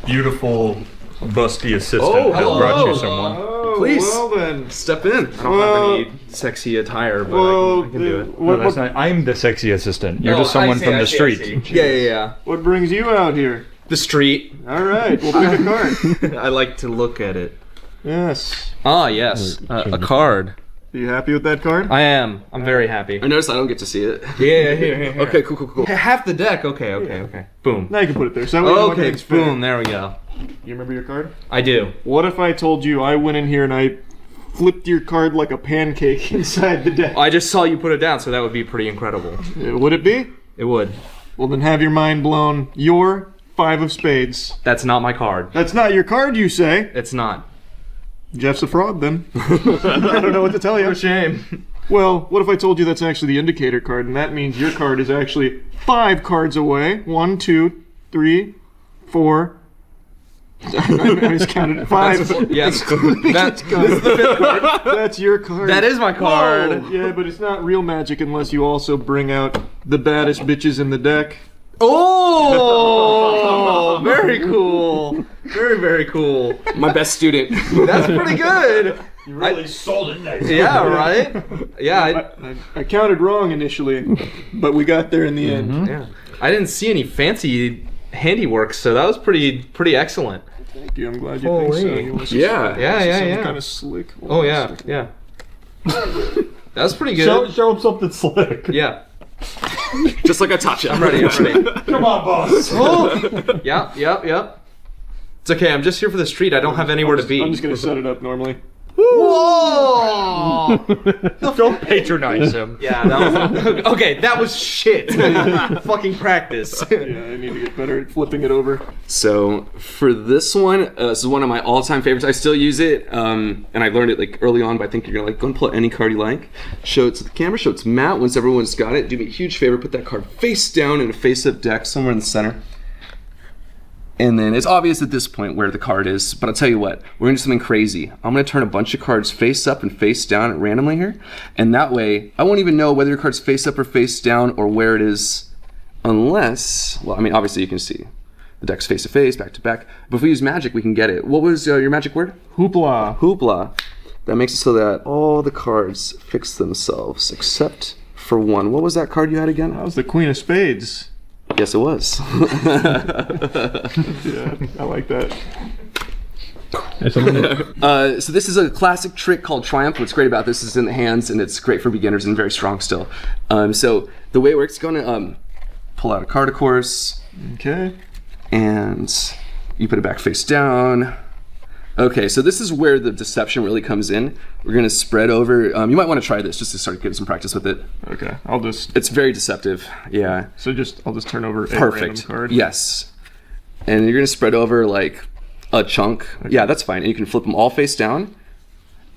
Beautiful, busty assistant has hello. brought you someone. Please, well then. step in. I don't have any sexy attire, but I can do it. No, that's not, I'm the sexy assistant. You're just someone from the street. Yeah. What brings you out here? The street. All right, we'll pick a card. I like to look at it. Yes. Ah, yes. A card. Are you happy with that card? I am. I'm very happy. I noticed I don't get to see it. Yeah, here. Okay, cool. Half the deck. Okay. Boom. Now you can put it there. So that way you know Okay, everything's fair. boom. There we go. You remember your card? I do. What if I told you I went in here and I flipped your card like a pancake inside the deck? I just saw you put it down, so that would be pretty incredible. Would it be? It would. Well, then have your mind blown. Your 5 of spades. That's not my card. That's not your card, you say? It's not. Jeff's a fraud, then. I don't know what to tell you. No shame. Well, what if I told you that's actually the indicator card, and that means your card is actually 5 cards away. 1, 2, 3, 4. I just counted 5. Yes. This is the 5th card. That's your card. That is my card. Whoa. Yeah, but it's not real magic unless you also bring out the baddest bitches in the deck. Oh, very cool. Very cool. My best student. That's pretty good. You really sold it next Yeah, right? Yeah. I counted wrong initially, but we got there in the end. Yeah. I didn't see any fancy handiwork, so that was pretty excellent. Thank you. I'm glad you think so. You want to see Yeah. Kind of slick. Oh, yeah. That was pretty good. Show him something slick. Yeah. Just like I taught you. I'm ready. Come on, boss. Oh. Yep. It's okay. I'm just here for the street. I don't have anywhere to be. I'm just going to set it up normally. Whoa! Don't patronize him. Yeah, that was okay. That was shit. Fucking practice. Yeah, I need to get better at flipping it over. So for this one, this is one of my all-time favorites. I still use it, and I learned it like early on. But I think you're gonna go and pull out any card you like. Show it to the camera. Show it to Matt. Once everyone's got it, do me a huge favor. Put that card face down in a face-up deck somewhere in the center. And then it's obvious at this point where the card is, but I'll tell you what, we're gonna do something crazy. I'm gonna turn a bunch of cards face up and face down randomly here, and that way I won't even know whether your card's face up or face down or where it is, unless, well, I mean, obviously you can see the deck's face to face, back to back, but if we use magic, we can get it. What was your magic word? Hoopla. Hoopla. That makes it so that all the cards fix themselves, except for one. What was that card you had again? That was the Queen of Spades. Yes, it was. Yeah, I like that. So this is a classic trick called Triumph. What's great about this is in the hands, and it's great for beginners and very strong still. So the way it works, going to pull out a card, of course. Okay. And you put it back face down. Okay, so this is where the deception really comes in. We're gonna spread over. You might want to try this just to start getting some practice with it. Okay, I'll just. It's very deceptive. Yeah. So I'll just turn over a Perfect. random card. Yes. And you're gonna spread over like a chunk. Okay. Yeah, that's fine. And you can flip them all face down.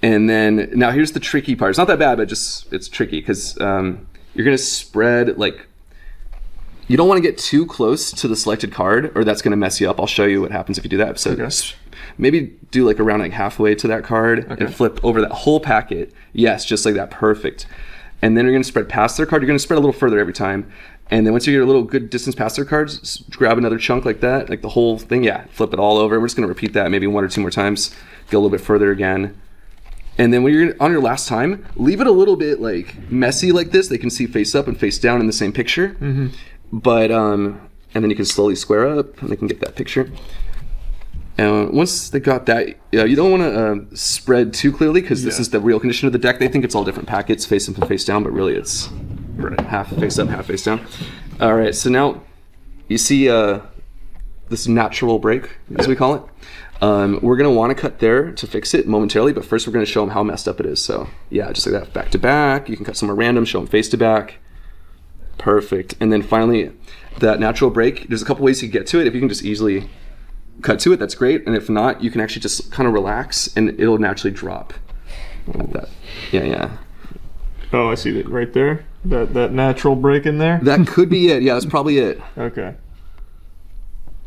And then now here's the tricky part. It's not that bad, but it's tricky because you're gonna spread like. You don't want to get too close to the selected card, or that's gonna mess you up. I'll show you what happens if you do that. So. Okay. Maybe do like around like halfway to that card and flip over that whole packet. Yes, just like that. Perfect. And then you're going to spread past their card. You're going to spread a little further every time. And then once you get a little good distance past their cards, grab another chunk like that, like the whole thing. Yeah, flip it all over. We're just going to repeat that maybe 1 or 2 more times. Go a little bit further again. And then when you're on your last time, leave it a little bit like messy like this. They can see face up and face down in the same picture. Mm-hmm. But, and then you can slowly square up and they can get that picture. And once they got that, you don't want to spread too clearly because this is the real condition of the deck. They think it's all different packets, face up and face down, but really it's half face up, half face down. All right, so now you see this natural break, as we call it. We're going to want to cut there to fix it momentarily, but first we're going to show them how messed up it is. So yeah, just like that, back to back. You can cut somewhere random, show them face to back. Perfect. And then finally, that natural break, there's a couple ways you can get to it. If you can just easily cut to it, that's great. And if not, you can actually just kind of relax and it'll naturally drop. Like that. Yeah. Oh, I see that right there. That natural break in there? That could be it. Yeah, that's probably it. Okay.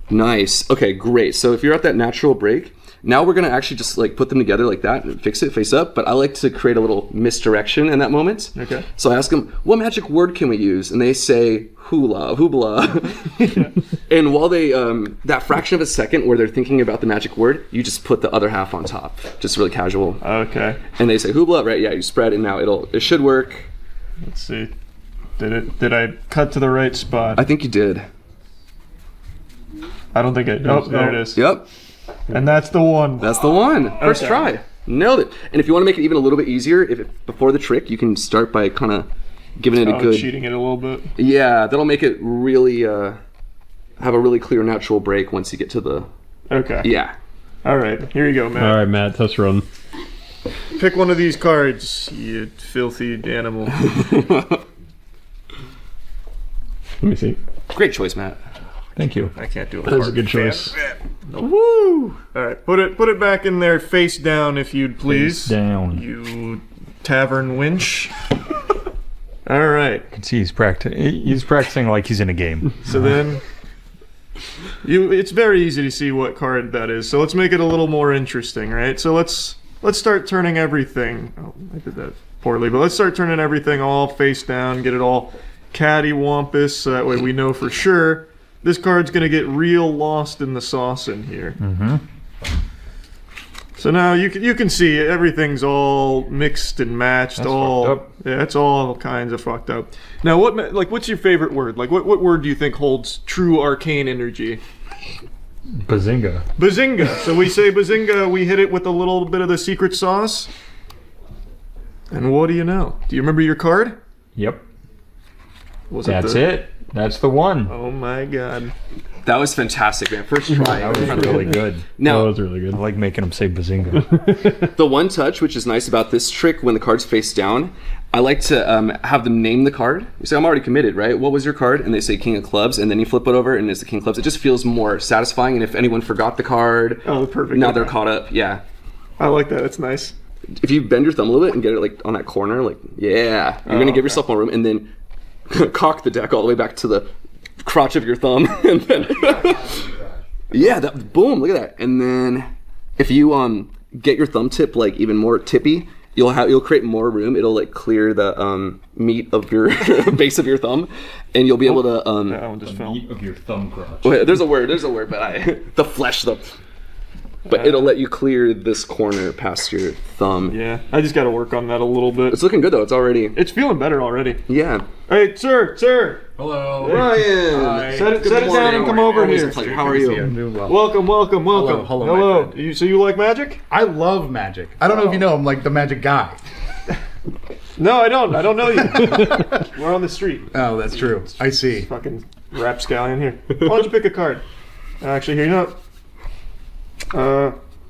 Nice. Okay, great. So if you're at that natural break, now we're gonna actually just like put them together like that and fix it face up. But I like to create a little misdirection in that moment. Okay. So I ask them, what magic word can we use? And they say hula, hoobla. And while they, that fraction of a second where they're thinking about the magic word, you just put the other half on top. Just really casual. Okay. And they say hoobla, right? Yeah, you spread and now it should work. Let's see. Did I cut to the right spot? I think you did. I don't think I did. Oh, there it is. Yep. And that's the one. That's the one. First try. Nailed it. And if you want to make it even a little bit easier, before the trick, you can start by kind of giving it a good... cheating it a little bit. Yeah, that'll make it really... have a really clear natural break once you get to the... Okay. Yeah. All right. Here you go, Matt. All right, Matt. Let's run. Pick one of these cards, you filthy animal. Let me see. Great choice, Matt. Thank you. I can't do it. That was a good choice. Woo! All right, put it back in there, face down, if you'd please. Face down. You tavern winch. All right. You can see he's practicing like he's in a game. So then, it's very easy to see what card that is. So let's make it a little more interesting, right? So let's start turning everything. Oh, I did that poorly, but let's start turning everything all face down. Get it all cattywampus. So that way we know for sure. This card's gonna get real lost in the sauce in here. Mm-hmm. So now you can see everything's all mixed and matched. That's all fucked up. Yeah, it's all kinds of fucked up. Now what's your favorite word? Like what word do you think holds true arcane energy? Bazinga. Bazinga. So we say bazinga. We hit it with a little bit of the secret sauce. And what do you know? Do you remember your card? Yep. That's it. That's the one. Oh my god. That was fantastic, man. First try. That was really good. Now, that was really good. I like making him say bazinga. The one touch, which is nice about this trick when the card's face down, I like to have them name the card. You say, I'm already committed, right? What was your card? And they say King of Clubs, and then you flip it over, and it's the King of Clubs. It just feels more satisfying, and if anyone forgot the card, perfect. Now they're caught up. Yeah. I like that. It's nice. If you bend your thumb a little bit and get it like on that corner, like, yeah, you're gonna give yourself more room, and then cock the deck all the way back to the crotch of your thumb, and then yeah, boom, look at that. And then if you get your thumb tip like even more tippy, you'll create more room. It'll like clear the meat of your base of your thumb, and you'll be able to that one just fell. Meat of your thumb crotch. Wait, there's a word, but the flesh, but it'll let you clear this corner past your thumb. Yeah, I just got to work on that a little bit. It's looking good though. It's feeling better already. Yeah. Hey, sir. Hello. Ryan. Hi. Set it down and come over Always here. a pleasure. How are you? I'm doing well. Welcome. Hello, my friend. So you like magic? I love magic. I don't know if you know, I'm like the magic guy. No, I don't. I don't know you. We're on the street. Oh, that's true. I see. Fucking rapscallion here. Why don't you pick a card? Actually, here, you know what?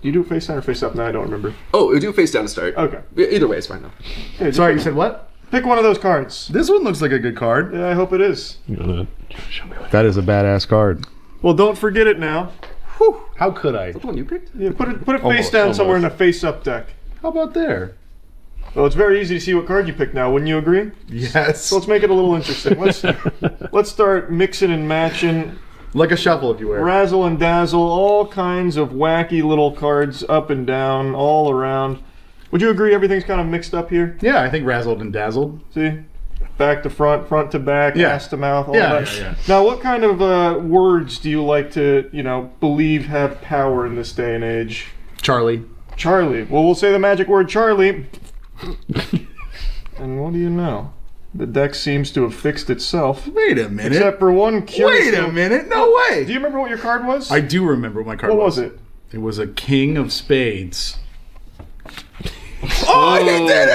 Do you do it face down or face up? No, I don't remember. Oh, we do face down to start. Okay. Either way, it's fine though. Hey, Sorry, you said what? Pick one of those cards. This one looks like a good card. Yeah, I hope it is. That is a badass card. Well, don't forget it now. Whew. How could I? Is that the one you picked? Yeah, put it face down somewhere in a face up deck. How about there? Well, it's very easy to see what card you picked now. Wouldn't you agree? Yes. So let's make it a little interesting. Let's start mixing and matching. Like a shuffle, if you will. Razzle and dazzle, all kinds of wacky little cards up and down, all around. Would you agree everything's kind of mixed up here? Yeah, I think razzled and dazzled. See? Back to front, front to back, ass to mouth, all that. Yeah. Now, what kind of words do you like to, believe have power in this day and age? Charlie. Charlie. Well, we'll say the magic word Charlie. And what do you know? The deck seems to have fixed itself. Wait a minute. Except for one curious... Wait a minute. No way. Do you remember what your card was? I do remember what my card was. What was it? It was a King of Spades. Oh, you did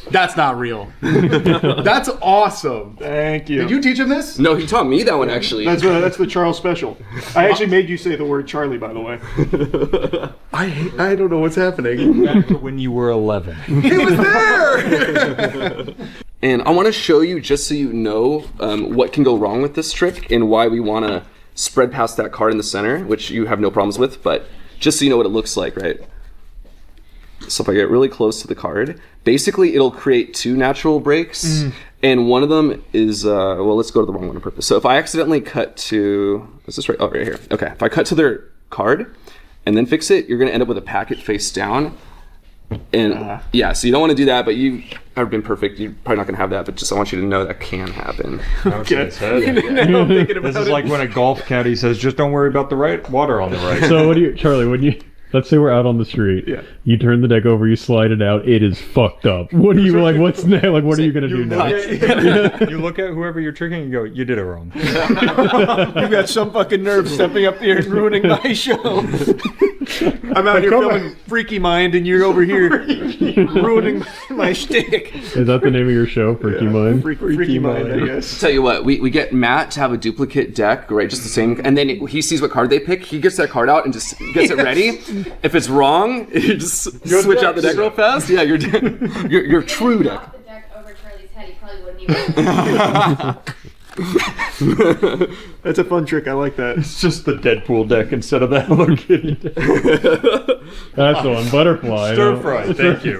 it! That's not real. That's awesome. Thank you. Did you teach him this? No, he taught me that one actually. That's the Charles special. I actually made you say the word Charlie, by the way. I don't know what's happening. Back to when you were 11. He was there! And I want to show you, just so you know, what can go wrong with this trick and why we want to spread past that card in the center, which you have no problems with, but just so you know what it looks like, right? So if I get really close to the card, basically it'll create two natural breaks, and one of them is, well, let's go to the wrong one on purpose. So if I accidentally cut to, is this right? Oh, right here. Okay, if I cut to their card and then fix it, you're going to end up with a packet face down. And yeah, so you don't want to do that, but you've ever been perfect. You're probably not going to have that, but just I want you to know that can happen. Okay. This is like when a golf caddy says, just don't worry about the right water on the right. So what do you, Charlie, when you, let's say we're out on the street, you turn the deck over, you slide it out, it is fucked up. What are you like, what's next? Like, what are you going to do next? You look at whoever you're tricking and go, you did it wrong. You got some fucking nerve stepping up here and ruining my show. I'm out here filming Freaky Mind and you're over here ruining my shtick. Is that the name of your show, Freaky Mind? Freaky Mind, I guess. Tell you what, we get Matt to have a duplicate deck, right? Just the same, and then he sees what card they pick. He gets that card out and just gets it ready. If it's wrong, you just switch out the deck real fast. Yeah, your true deck. Off the deck over Charlie's head, he probably wouldn't even. That's a fun trick. I like that. It's just the Deadpool deck instead of the Hello Kitty deck. That's the one, butterfly. Stir fry, thank you.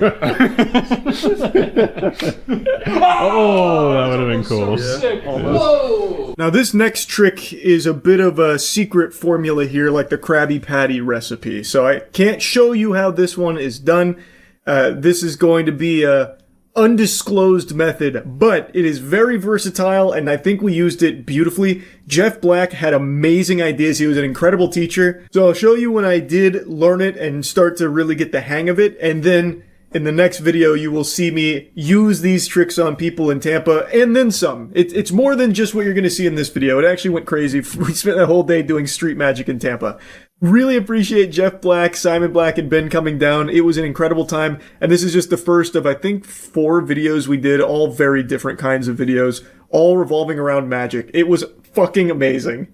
Oh, that would have been cool. Whoa! Now this next trick is a bit of a secret formula here, like the Krabby Patty recipe. So I can't show you how this one is done. This is going to be a undisclosed method, but it is very versatile and I think we used it beautifully. Jeff Black had amazing ideas. He was an incredible teacher. So I'll show you when I did learn it and start to really get the hang of it, and then in the next video you will see me use these tricks on people in Tampa and then some. It's more than just what you're going to see in this video. It actually went crazy. We spent the whole day doing street magic in Tampa. Really appreciate Jeff Black, Simon Black, and Ben coming down. It was an incredible time, and this is just the first of, I think, 4 videos we did, all very different kinds of videos, all revolving around magic. It was fucking amazing.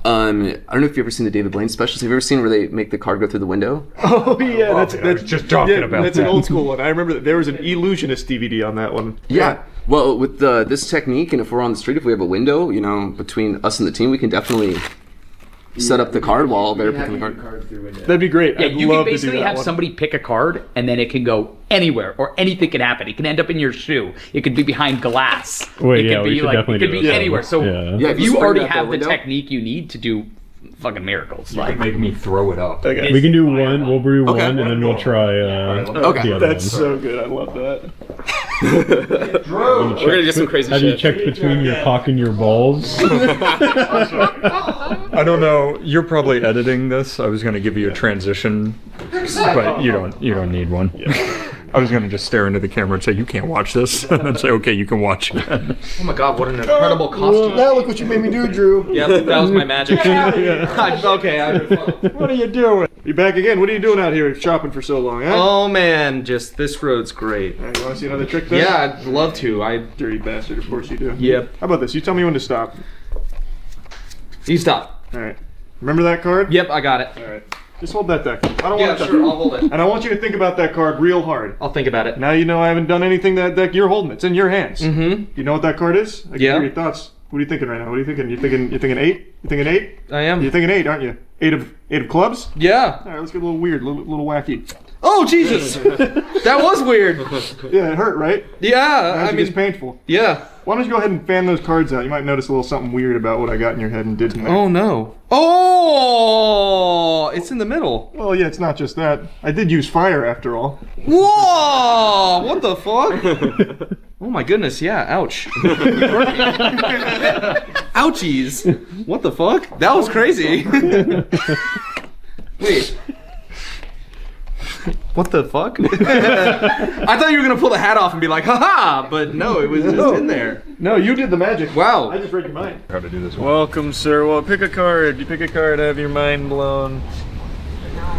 I don't know if you've ever seen the David Blaine specials. Have you ever seen where they make the card go through the window? Oh yeah, I was just talking about that's that. an old school one. I remember that there was an Illusionist DVD on that one. Yeah. Well, with this technique, and if we're on the street, if we have a window, you know, between us and the team, we can definitely set up the card while they're picking the card. That'd be great. Yeah, I'd you love can to do basically that have one. somebody pick a card, and then it can go anywhere, or anything can happen. It can end up in your shoe. It could be behind glass. Wait, it yeah, could we be should like definitely it could do be that. anywhere. So Yeah. if you spring already out that have the window. technique you need to do fucking miracles, Like like make me throw it up. Okay. We can do one, we'll do Okay. one, and then we'll try the other That's one. so good. I love that. We're gonna do some crazy Have shit. you checked between your cock and your balls? I don't know. You're probably editing this. I was going to give you a transition, but you don't need one. I was going to just stare into the camera and say, you can't watch this. And then say, okay, you can watch it. Oh my god, what an incredible costume. Now look what you made me do, Drew. Yeah, that was my magic. What are you doing? You back again? What are you doing out here shopping for so long, huh? Oh man, just this road's great. You want to see another trick then? Yeah, I'd love to. Dirty bastard, of course you do. Yep. How about this? You tell me when to stop. You stop. Alright. Remember that card? Yep, I got it. Alright. Just hold that deck. I don't Yeah, want to sure, I'll hold it. And I want you to think about that card real hard. I'll think about it. Now you know I haven't done anything that deck you're holding. It's in your hands. Mm-hmm. You know what that card is? I can Yeah. hear your thoughts. What are you thinking right now? What are you thinking? You're thinking 8? You thinking 8? I am. You're thinking 8, aren't you? 8 of clubs? Yeah. Alright, let's get a little weird, a little wacky. Oh Jesus! That was weird. Yeah, it hurt, right? Yeah, I mean, it's painful. Yeah. Why don't you go ahead and fan those cards out? You might notice a little something weird about what I got in your head and did tonight. Oh no. Oh, it's in the middle. Well, yeah, it's not just that. I did use fire after all. Whoa! What the fuck? Oh my goodness, yeah, ouch. Ouchies. What the fuck? That was crazy. Wait. What the fuck? I thought you were gonna pull the hat off and be like, haha, but no, it was just in there. No, you did the magic. Wow. I just read your mind. How to do this one. Welcome, sir. Well, pick a card. You pick a card, have your mind blown.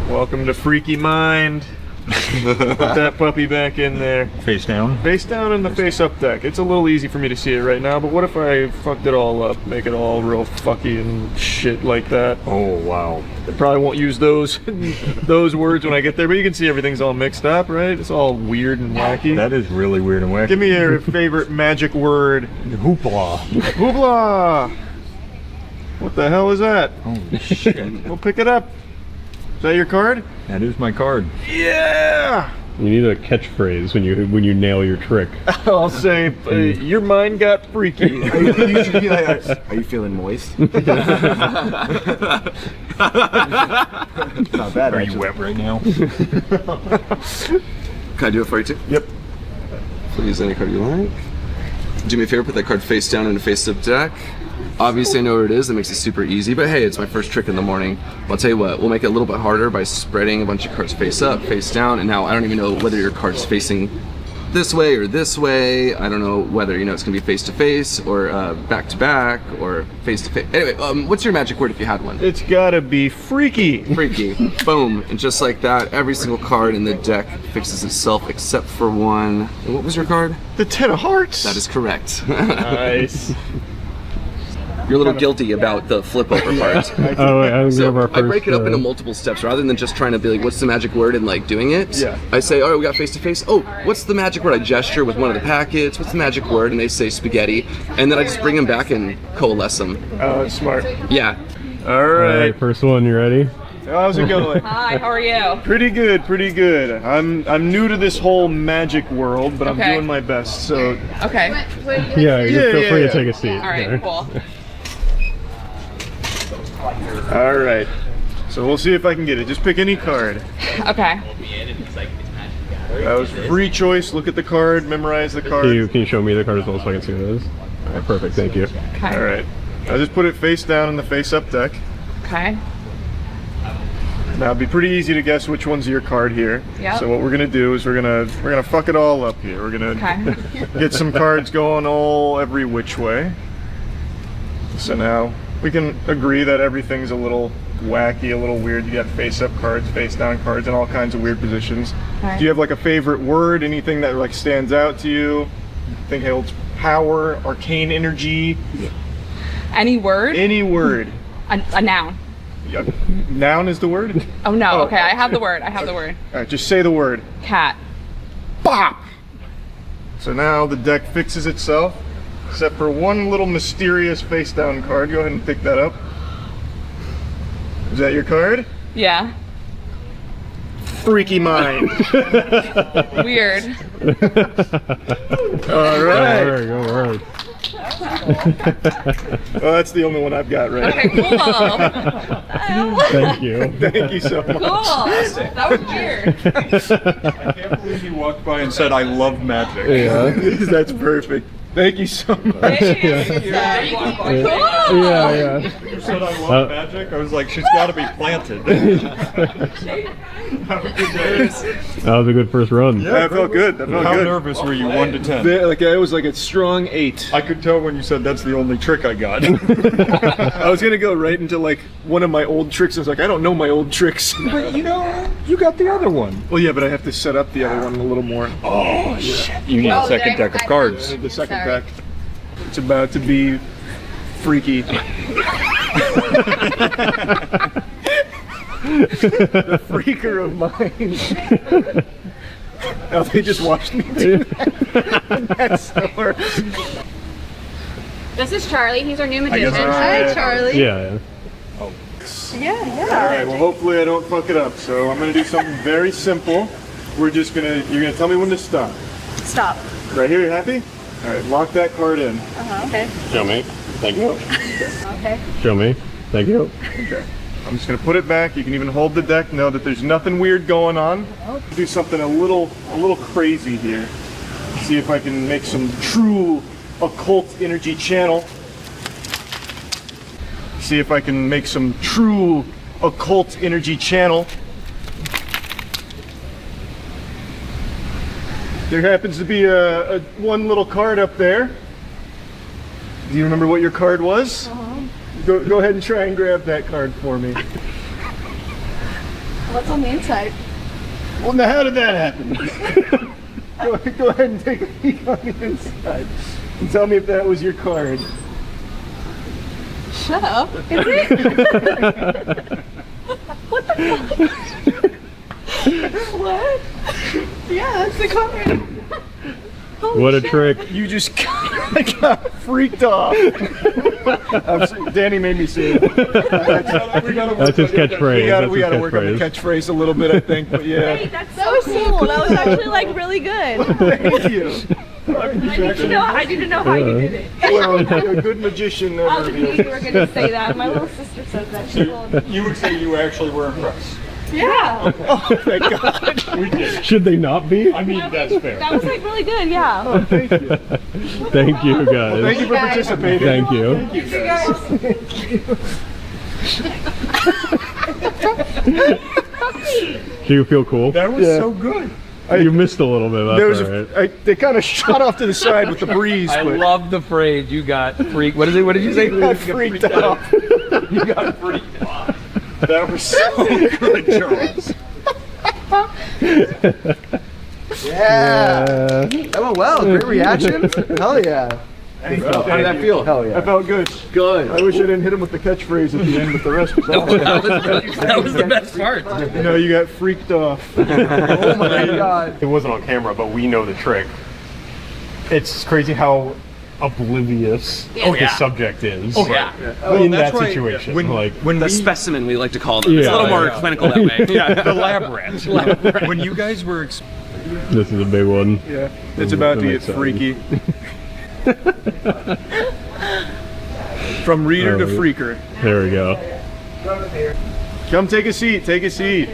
Welcome to Freaky Mind. Put that puppy back in there. Face down? Face down in the face up deck. It's a little easy for me to see it right now, but what if I fucked it all up? Make it all real fucky and shit like that. Oh, wow. I probably won't use those those words when I get there, but you can see everything's all mixed up, right? It's all weird and wacky. That is really weird and wacky. Give me your favorite magic word. Hoopla. Hoopla! What the hell is that? Holy shit. We'll pick it up. Is that your card? That is my card. Yeah! You need a catchphrase when you nail your trick. I'll say, your mind got freaky. You should be like, are you feeling moist? Not bad. Are you wet right now? Can I do it for you too? Yep. Please, any card you like. Do me a favor, put that card face down in a face-up deck. Obviously I know where it is, that makes it super easy, but hey, it's my first trick in the morning. I'll tell you what, we'll make it a little bit harder by spreading a bunch of cards face up, face down, and now I don't even know whether your card's facing this way or this way. I don't know whether, you know, it's gonna be face to face or back to back or face to face. Anyway, what's your magic word if you had one? It's gotta be freaky. Freaky. Boom. And just like that, every single card in the deck fixes itself except for one. And what was your card? The 10 of hearts. That is correct. Nice. You're a little guilty about the flip over part. Oh, wait, I think we have our I break it up first, into multiple steps rather than just trying to be like, what's the magic word and like doing it. Yeah. I say, all right, we got face to face. Oh, what's the magic word? I gesture with one of the packets. What's the magic word? And they say spaghetti. And then I just bring them back and coalesce them. Oh, that's smart. Yeah. All right. First one, you ready? How's it going? Hi, how are you? Pretty good, pretty good. I'm new to this whole magic world, but I'm Okay. doing my best. So Okay. Yeah, feel free to take a seat. All right, cool. all right. So we'll see if I can get it. Just pick any card. Okay. That was free choice. Look at the card, memorize the card. Can you show me the card as well so I can see what it is? All right, perfect, thank you. Okay. All right. I'll just put it face down in the face up deck. Okay. Now it'd be pretty easy to guess which one's your card here. Yep. So what we're gonna do is we're gonna fuck it all up here. We're gonna Okay. get some cards going all every which way. So now we can agree that everything's a little wacky, a little weird. You got face up cards, face down cards, and all kinds of weird positions. Okay. Do you have like a favorite word? Anything that like stands out to you? Think holds power, arcane energy? Any word? Any word. A noun. Yeah. Noun is the word? Oh no. Okay, I have the word. I have the word. All right, just say the word. Cat. Bop! So now the deck fixes itself, except for one little mysterious face down card. Go ahead and pick that up. Is that your card? Yeah. Freaky mind. Weird. All right. Go work. Well, that's the only one I've got right Okay, cool. Thank you. Thank you so much. Cool. That was weird. I can't believe you walked by and said, I love magic. Yeah. That's perfect. Thank you so much. Thank you. Yeah, yeah. You said I love magic? I was like, she's got to be planted. Have a good day. That was a good first run. Yeah, that felt good. That felt How good. nervous were you, 1 to 10? Like I was like a strong 8. I could tell when you said that's the only trick I got. I was gonna go right into like one of my old tricks. I was like, I don't know my old tricks. But you know, you got the other one. Well, yeah, but I have to set up the other one a little more. Oh, shit. You need a second deck of cards. The second deck. It's about to be freaky. The freaker of mine. Oh, they just watched me do that. That's the worst. This is Charlie. He's our new magician. Hi, Charlie. Yeah. Oh. Yeah, All right. Well, hopefully I don't fuck it up. So I'm gonna do something very simple. You're gonna tell me when to stop. Stop. Right here. You happy? All right. Lock that card in. Okay. Show me. Thank you. Okay. Show me. Thank you. Okay. I'm just gonna put it back. You can even hold the deck. Know that there's nothing weird going on. Do something a little crazy here. See if I can make some true occult energy channel. See if I can make some true occult energy channel. There happens to be a one little card up there. Do you remember what your card was? Go ahead and try and grab that card for me. What's on the inside? Well, now how did that happen? Go ahead and take a peek on the inside and tell me if that was your card. Shut up. Is it? What the fuck? What? Yeah, that's the card. What a trick. You just got freaked off. Danny made me say it. That's his catchphrase. We got to work on the catchphrase a little bit, I think. But yeah. Hey, that's so cool. That was actually like really good. Thank you. I need to know how you did it. Well, a good magician never. I knew you were going to say that. My little sister says that. She will. You would say you actually were impressed. Yeah. Oh, thank God. We did. Should they not be? I mean, that's fair. That was like really good. Yeah. Oh, thank you. Thank you, guys. Well, thank you for participating. Thank you. Do you feel cool? That was so good. You missed a little bit. That's all right. They kind of shot off to the side with the breeze. I but love the phrase you got freaked. What is it? What did you say? You got freaked out. You got freaked out. That was so good, Charles. Yeah. That went well. Great reaction. Hell yeah. How did that feel? Hell yeah. I felt good. Good. I wish I didn't hit him with the catchphrase at the end, but the rest was all That was the best part. No, you got freaked off. Oh my God. It wasn't on camera, but we know the trick. It's crazy how oblivious the subject is. Oh yeah. In that situation, when the specimen we like to call them. It's a little more clinical that way. Yeah, the lab rat. When you guys were, This is a big one. Yeah, it's about to get freaky. From reader to freaker. There we go. Come take a seat. Take a seat.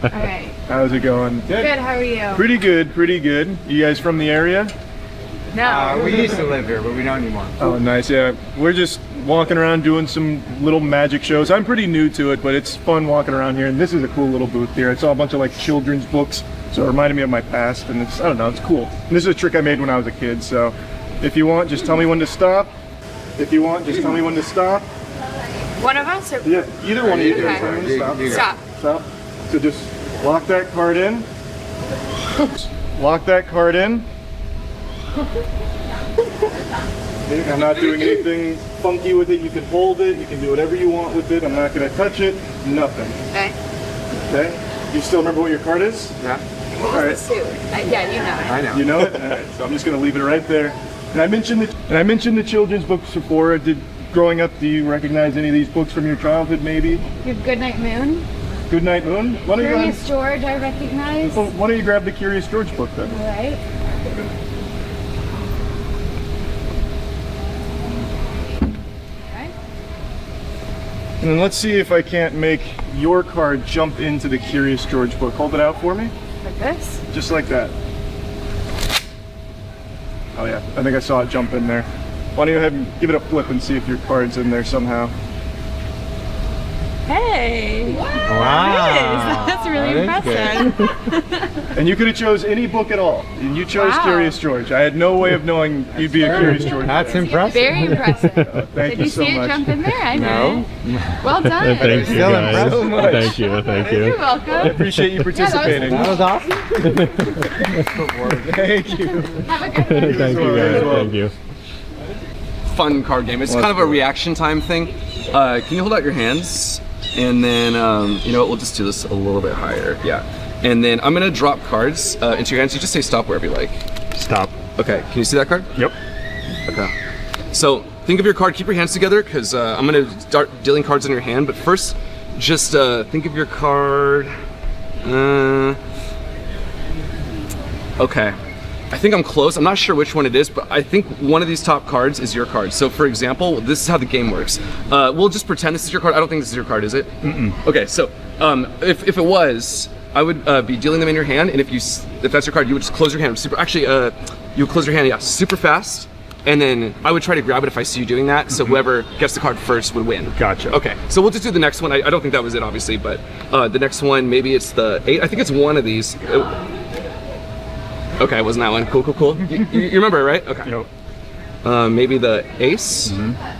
Alright. How's it going? Good, how are you? Pretty good, pretty good. You guys from the area? No. We used to live here, but we don't anymore. Oh, nice. Yeah, we're just walking around doing some little magic shows. I'm pretty new to it, but it's fun walking around here. And this is a cool little booth here. I saw a bunch of like children's books, so it reminded me of my past. And it's, I don't know, it's cool. And this is a trick I made when I was a kid. So if you want, just tell me when to stop. If you want, just tell me when to stop. One of us? Or? Yeah, either one of you guys. Tell me when to stop. Stop. So just lock that card in. Lock that card in. I'm not doing anything funky with it. You can hold it. You can do whatever you want with it. I'm not going to touch it. Nothing. Okay. Okay? You still remember what your card is? Yeah. All right. Yeah, you know it. I know. You know it? All right. So I'm just going to leave it right there. And I mentioned the children's books before. Growing up, do you recognize any of these books from your childhood, maybe? You have Goodnight Moon. Goodnight Moon? Curious George, I recognize. Well, why don't you grab the Curious George book then? All right. And then let's see if I can't make your card jump into the Curious George book. Hold it out for me. Like this? Just like that. Oh yeah, I think I saw it jump in there. Why don't you go ahead and give it a flip and see if your card's in there somehow. Hey! Wow. That's really impressive. And you could have chose any book at all. And you chose Curious George. I had no way of knowing you'd be a Curious George. That's impressive. Very impressive. Thank Did you you so see much. it jump in there? I No. did. Well done. Thank you, Still guys. impressed. So much. Thank you. Thank you. You're welcome. I appreciate you participating. That was awesome. Thank you. Have a good one. Thank you, guys. Thank you. Fun card game. It's kind of a reaction time thing. Can you hold out your hands? And then, you know what, we'll just do this a little bit higher. Yeah. And then I'm gonna drop cards into your hands. You just say stop wherever you like. Stop. Okay, can you see that card? Yep. Okay. So think of your card, keep your hands together, because I'm gonna start dealing cards in your hand, but first, just think of your card. Okay. I think I'm close. I'm not sure which one it is, but I think one of these top cards is your card. So for example, this is how the game works. We'll just pretend this is your card. I don't think this is your card, is it? Mm-mm. Okay, so if it was, I would be dealing them in your hand, and if that's your card, you would just close your hand. You would close your hand, yeah, super fast, and then I would try to grab it if I see you doing that, so whoever gets the card first would win. Gotcha. Okay, so we'll just do the next one. I don't think that was it, obviously, but the next one, maybe it's the 8. I think it's one of these. Okay, it wasn't that one. Cool, cool, cool. You remember it, right? Okay. Yep. Maybe the ace? Mm-hmm.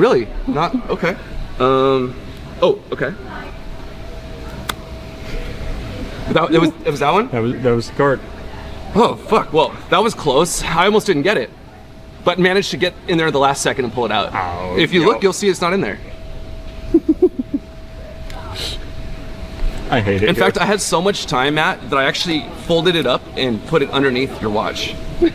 Really? Not? Okay. Oh, okay. It was that one? That was the card. Oh, fuck. Well, that was close. I almost didn't get it. But managed to get in there at the last second and pull it out. Oh, if you look, you'll see it's not in there. I hate it. In fact, I had so much time, Matt, that I actually folded it up and put it underneath your watch. That's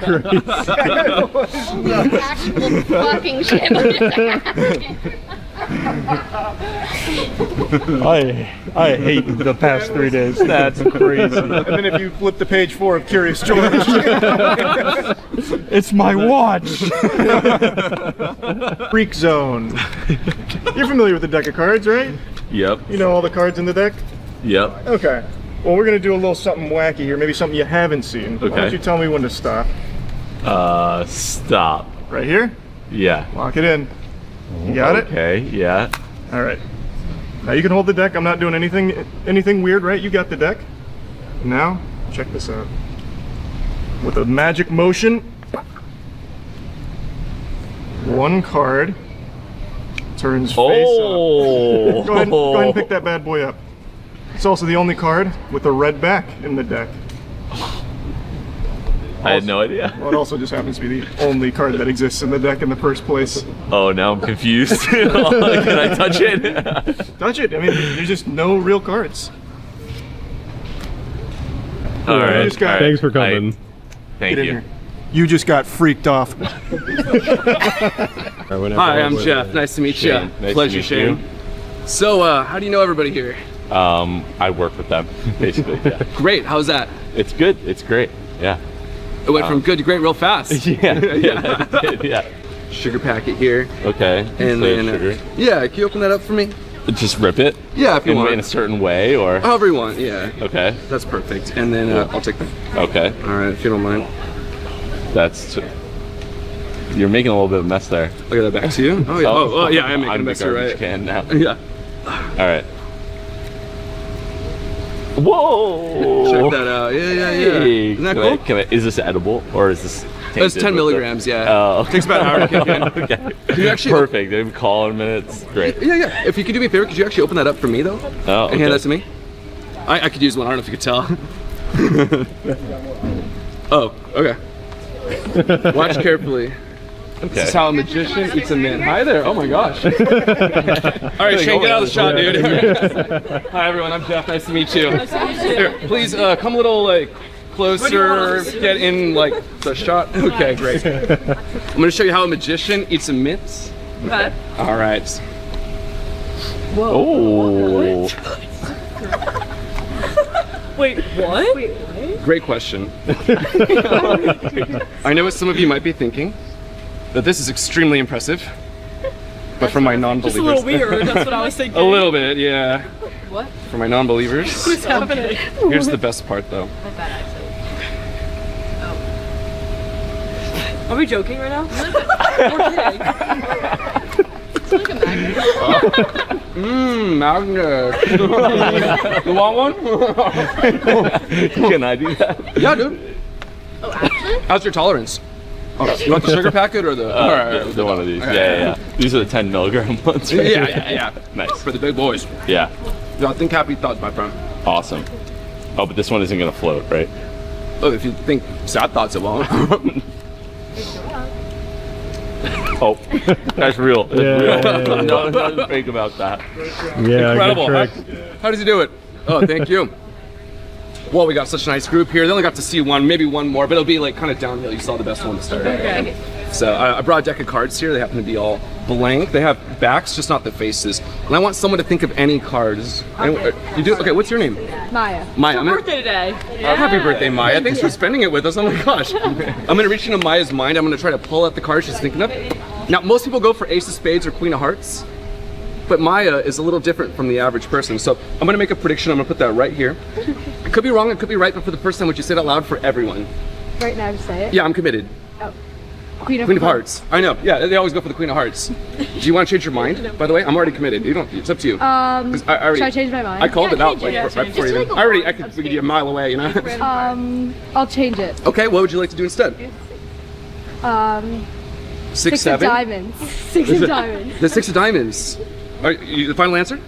crazy. Actual fucking shit. I hate the past 3 days. That's crazy. And then if you flip to page 4 of Curious George. It's my watch. Freak Zone. You're familiar with the deck of cards, right? Yep. You know all the cards in the deck? Yep. Okay. Well, we're gonna do a little something wacky here, maybe something you haven't seen. Okay. Why don't you tell me when to stop? Stop. Right here? Yeah. Lock it in. You got it? Okay, yeah. All right. Now you can hold the deck. I'm not doing anything weird, right? You got the deck. Now, check this out. With a magic motion, one card turns face up. Go ahead and pick that bad boy up. It's also the only card with a red back in the deck. I had no idea. Well, it also just happens to be the only card that exists in the deck in the first place. Oh, now I'm confused. Can I touch it? Touch it. I mean, there's just no real cards. All right. Thanks for coming. Thank Get in you. here. You just got freaked off. Hi, I'm Jeff. Nice to meet Shane. you. Nice Pleasure, to meet Shane. you. So, how do you know everybody here? I work with them, basically. Yeah. Great. How's that? It's good. It's great. Yeah. It went from good to great real fast. Yeah. That did, yeah. Sugar packet here. Okay. And so then, sugar. yeah, can you open that up for me? Just rip it? Yeah, if you want. In a certain way, or? However you want, yeah. Okay. That's perfect. And then I'll take that. Okay. All right, if you don't mind. You're making a little bit of a mess there. Look at that back to you. Oh yeah. Oh yeah, I am making a mess here, right? Can now. Yeah. All right. Whoa! Check that out. Yeah. Hey, Isn't that cool? Is this edible or is this? It's 10 milligrams. Yeah. Oh. Takes about an hour to kick in. Okay. Can you actually? Perfect. They've been calling minutes. Great. Yeah. If you could do me a favor, could you actually open that up for me though? Oh. Okay. And hand that to me. I could use one. I don't know if you could tell. Oh. Okay. Watch carefully. Okay. This is how a magician eats a mint. Hi there. Oh my gosh. All right, Shane, get out of the shot, dude. Hi everyone. I'm Jeff. Nice to meet you. Here, please come a little closer. Get in the shot. Okay, great. I'm gonna show you how a magician eats a mint. Okay. All right. Whoa. Wait, what? Wait, what? Great question. I know what some of you might be thinking, that this is extremely impressive, but for my non-believers. Just a little weird, that's what I was thinking. A little bit, yeah. What? For my non-believers. What's happening? Here's the best part though. Not bad, actually. Oh. Are we joking right now? We're kidding. It's like a magnet. Magnet. You want one? Can I do that? Yeah, dude. Oh, actually? How's your tolerance? Oh, you want the sugar packet or the? The one of these. Yeah. These are the 10 milligram ones. Right? Yeah. Nice. For the big boys. Yeah. Yeah, think happy thoughts, my friend. Awesome. Oh, but this one isn't gonna float, right? Oh, if you think sad thoughts, it won't. Oh, that's real. That's real. Yeah. Nothing fake about that. Yeah, incredible. good trick. How does he do it? Oh, thank you. Well, we got such a nice group here. They only got to see one, maybe one more, but it'll be kind of downhill. You saw the best one to start. Okay. So I brought a deck of cards here. They happen to be all blank. They have backs, just not the faces. And I want someone to think of any cards. Okay. You do? Okay, what's your name? Maya. Maya. It's her birthday today. Happy birthday, Maya. Thanks for spending it with us. Oh my gosh. I'm going to reach into Maya's mind. I'm going to try to pull out the cards she's thinking of. Now, most people go for Ace of Spades or Queen of Hearts. But Maya is a little different from the average person. So I'm going to make a prediction. I'm going to put that right here. It could be wrong. It could be right. But for the first time, would you say it out loud for everyone? Right now, just say it. Yeah, I'm committed. Oh. Queen of Hearts. I know. Yeah, they always go for the Queen of Hearts. Do you want to change your mind? By the way, I'm already committed. You don't. It's up to you. Should I change my mind? I called it out change it. right before you. I could be a mile away. You know. I'll change it. Okay. What would you like to do instead? Six, Six seven? of diamonds. Six of diamonds. The 6 of diamonds. All right, the final answer?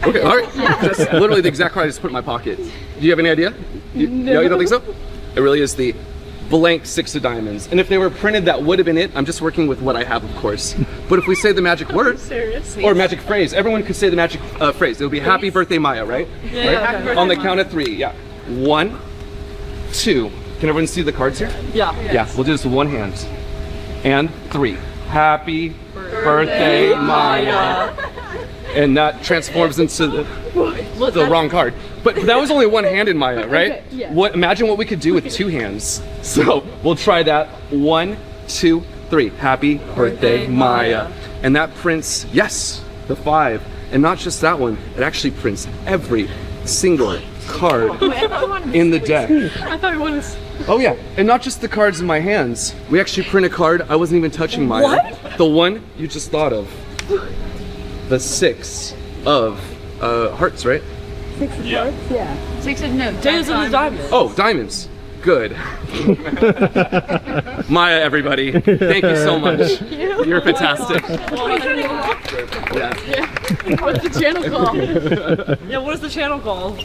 Okay, all right. That's literally the exact card I just put in my pocket. Do you have any idea? No, you don't think so? It really is the blank 6 of diamonds. And if they were printed, that would have been it. I'm just working with what I have, of course. But if we say the magic word, or magic phrase, everyone could say the magic phrase. It would be happy birthday, Maya, right? Yeah. Right? Happy birthday, On the Maya. count of 3, yeah. 1, 2. Can everyone see the cards here? Yeah. Yeah, we'll do this with one hand. And 3. Happy birthday, Maya. And that transforms into the wrong card. But that was only one hand in Maya, right? Okay, yeah. Imagine what we could do with 2 hands. So we'll try that. 1, 2, 3. Happy birthday, Maya. And that prints, yes, the 5. And not just that one, it actually prints every single card in the deck. I thought it was. Oh yeah, and not just the cards in my hands. We actually print a card I wasn't even touching, Maya. What? The one you just thought of. The 6 of hearts, right? 6 of hearts? Yeah. 6 of no. Days of the diamonds. Oh, diamonds. Good. Maya, everybody, thank you so much. You're fantastic. What's the channel called? Yeah, what is the channel called?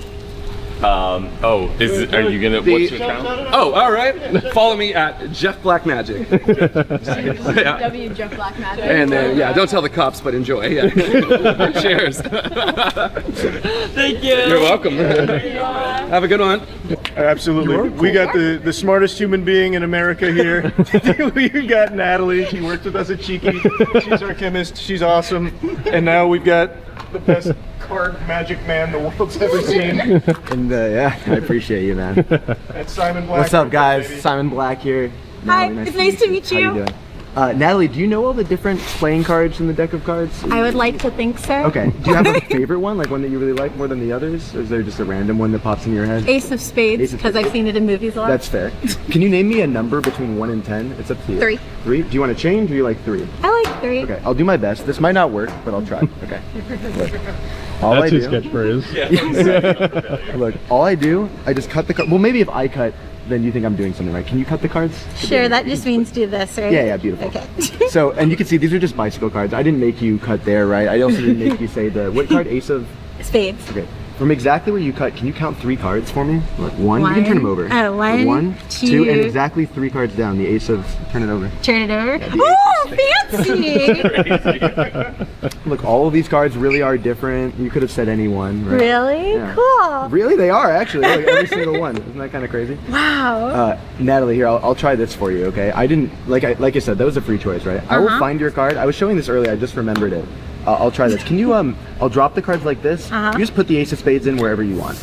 Are you gonna, what's your channel? Oh, all right. Follow me at Jeff Black Magic. Yeah. W Jeff Black Magic. And yeah, don't tell the cops, but enjoy. Yeah. Cheers. Thank you. You're welcome. Have a good one. Absolutely. We got the smartest human being in America here. We got Natalie. She works with us at Cheeky. She's our chemist. She's awesome. And now we've got the best card magic man the world's ever seen. And yeah, I appreciate you, man. That's Simon Black. What's up, guys? Baby. Simon Black here. Hi, Natalie, it's nice to meet How you. you doing? Natalie, do you know all the different playing cards in the deck of cards? I would like to think so. Okay. Do you have a favorite one, like one that you really like more than the others? Or is there just a random one that pops in your head? Ace of Spades, Ace of because I've seen it in movies a lot. That's fair. Can you name me a number between 1 and 10? It's up to you. 3. 3? Do you want to change or you like 3? I like 3. Okay, I'll do my best. This might not work, but I'll try. Okay. Look, all That's I his do, catchphrase. Look, all I do, I just cut the card. Well, maybe if I cut, then you think I'm doing something right. Can you cut the cards? Sure, that just means do this, right? Yeah, beautiful. Okay. So, and you can see these are just bicycle cards. I didn't make you cut there, right? I also didn't make you say what card? Ace of Spades. Okay. From exactly where you cut, can you count 3 cards for me? Like 1. You can turn them over. Oh, 1, 1, 2, 2, and exactly 3 cards down. The ace of. Turn it over. Turn it over. Yeah, Oh, fancy! Look, all of these cards really are different. You could have said any one. Right? Really? Yeah. Cool. Really, they are actually. Like, every single one. Isn't that kind of crazy? Wow. Natalie, here, I'll try this for you, okay? I didn't, like I said, that was a free choice, right? I will find your card. I was showing this earlier, I just remembered it. I'll try this. Can you, I'll drop the cards like this. You just put the ace of spades in wherever you want.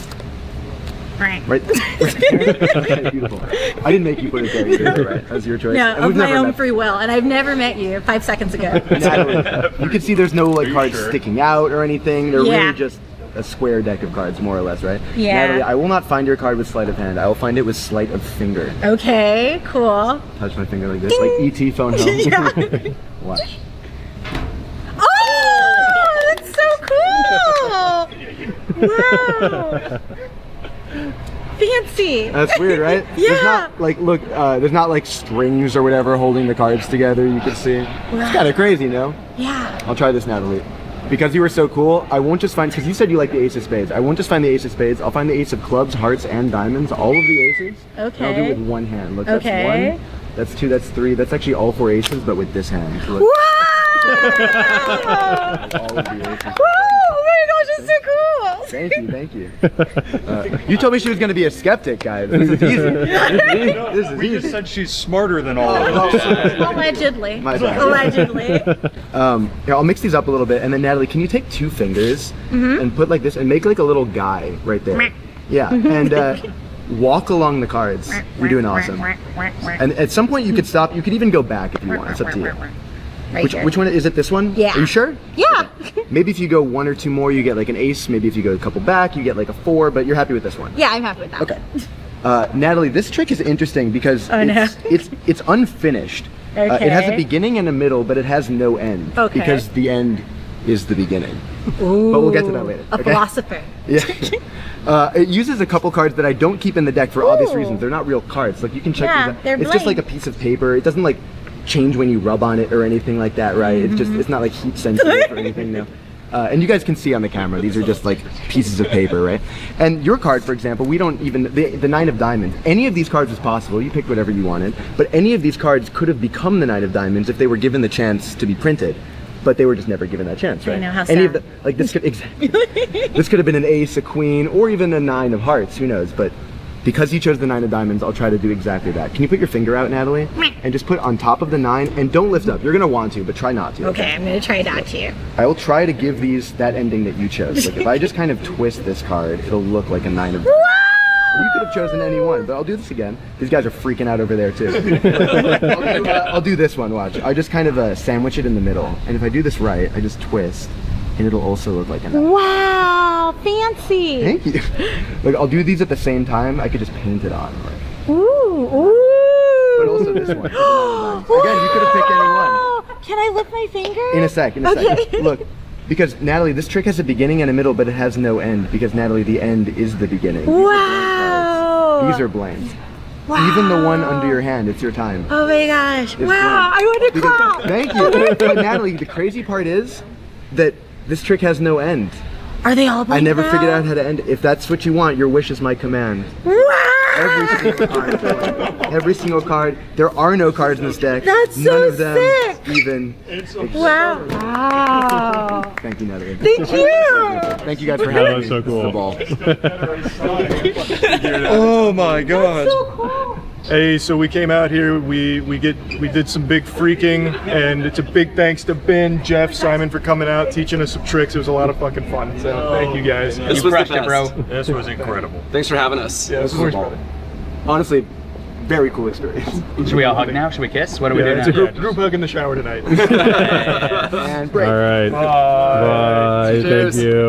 Right. Okay, beautiful. I didn't make you put it there either, right? That was your choice. No, And of we've my never own met. free will, and I've never met you 5 seconds ago. Natalie, you can see there's no like cards sticking out or anything. They're Yeah. really just a square deck of cards, more or less, right? Yeah. Natalie, I will not find your card with sleight of hand. I will find it with sleight of finger. Okay, cool. Touch my finger like this, like ET phone home. Yeah. Watch. Oh, that's so cool! Wow. Fancy. That's weird, right? Yeah. There's not like, look, there's not like strings or whatever holding the cards together. You can see. It's kind of crazy, no? Yeah. I'll try this, Natalie. Because you were so cool, I won't just find, because you said you like the ace of spades. I won't just find the ace of spades. I'll find the ace of clubs, hearts, and diamonds. All of the aces. Okay. And I'll do it with one hand. Look, Okay. that's 1, that's 2, that's 3. That's actually all 4 aces, but with this hand. Look. Wow! All of the aces. Oh my gosh, it's so cool! Thank you. You told me she was going to be a skeptic, guys. This is easy. This is We easy. just said she's smarter than all of us. Allegedly. My bad. Allegedly. Here, I'll mix these up a little bit, and then Natalie, can you take 2 fingers and put like this, and make like a little guy right there? Yeah, and walk along the cards. You're doing awesome. And at some point you could stop. You could even go back if you want. It's up to you. Which one is it? This one? Yeah. Are you sure? Yeah. Maybe if you go 1 or 2 more, you get like an ace. Maybe if you go a couple back, you get like a 4. But you're happy with this one? Yeah, I'm happy with that. Okay. Natalie, this trick is interesting because Oh, no. it's unfinished. It has a Okay. beginning and a middle, but it has no end. Okay. Because the end is the beginning. Ooh, but we'll get to that later. A okay? philosopher. Yeah. It uses a couple cards that I don't keep in the deck for obvious reasons. They're not real cards. Like you can check these out. they're It's just like a piece of paper. It doesn't like change when you rub on it or anything like that, right? It's just, it's not like heat sensitive or anything, no. And you guys can see on the camera, these are just like pieces of paper, right? And your card, for example, we don't even, the 9 of Diamonds, any of these cards is possible, you picked whatever you wanted, but any of these cards could have become the 9 of Diamonds if they were given the chance to be printed. But they were just never given that chance, right? I know, how Any of sad. the, like this could, exactly. This could have been an ace, a queen, or even a 9 of hearts, who knows? But because you chose the 9 of Diamonds, I'll try to do exactly that. Can you put your finger out, Natalie? And just put on top of the 9, and don't lift up. You're gonna want to, but try not to. Okay, I'm gonna try not to. I will try to give these that ending that you chose. Like if I just kind of twist this card, it'll look like a 9 of. You could have chosen any one, but I'll do this again. These guys are freaking out over there too. I'll do this one. Watch. I just kind of sandwich it in the middle, and if I do this right, I just twist, and it'll also look like a 9. Wow, fancy. Thank you. Like I'll do these at the same time. I could just paint it on. Ooh, ooh. But also this one. Again, you could have picked any one. Can I lift my finger? In a sec. Okay. Look, because Natalie, this trick has a beginning and a middle, but it has no end. Because Natalie, the end is the beginning. Wow. These are blanks. Wow. Even the one under your hand, it's your time. Oh my gosh. It's Wow, blank. I want to Because- crawl. Thank you. But Natalie, the crazy part is that this trick has no end. Are they all blank I never now? figured out how to end. If that's what you want, your wish is my command. Wow. Every single card. Every single card. There are no cards in this deck. That's None so of them sick. even. Wow. Wow. Thank you, Natalie. Thank you. Thank you guys for That having was me. so cool. The ball. Oh my god. So cool. Hey, so we came out here, we did some big freaking, and it's a big thanks to Ben, Jeff, Simon for coming out, teaching us some tricks. It was a lot of fucking fun. So thank you guys. This was the best. This was incredible. Thanks for having us. Yeah, This was a ball. Honestly, very cool experience. Should we all hug now? Should we kiss? What do we do Yeah, now? it's a group hug in the shower tonight. And break. All right. Bye. Bye. Cheers. Thank you.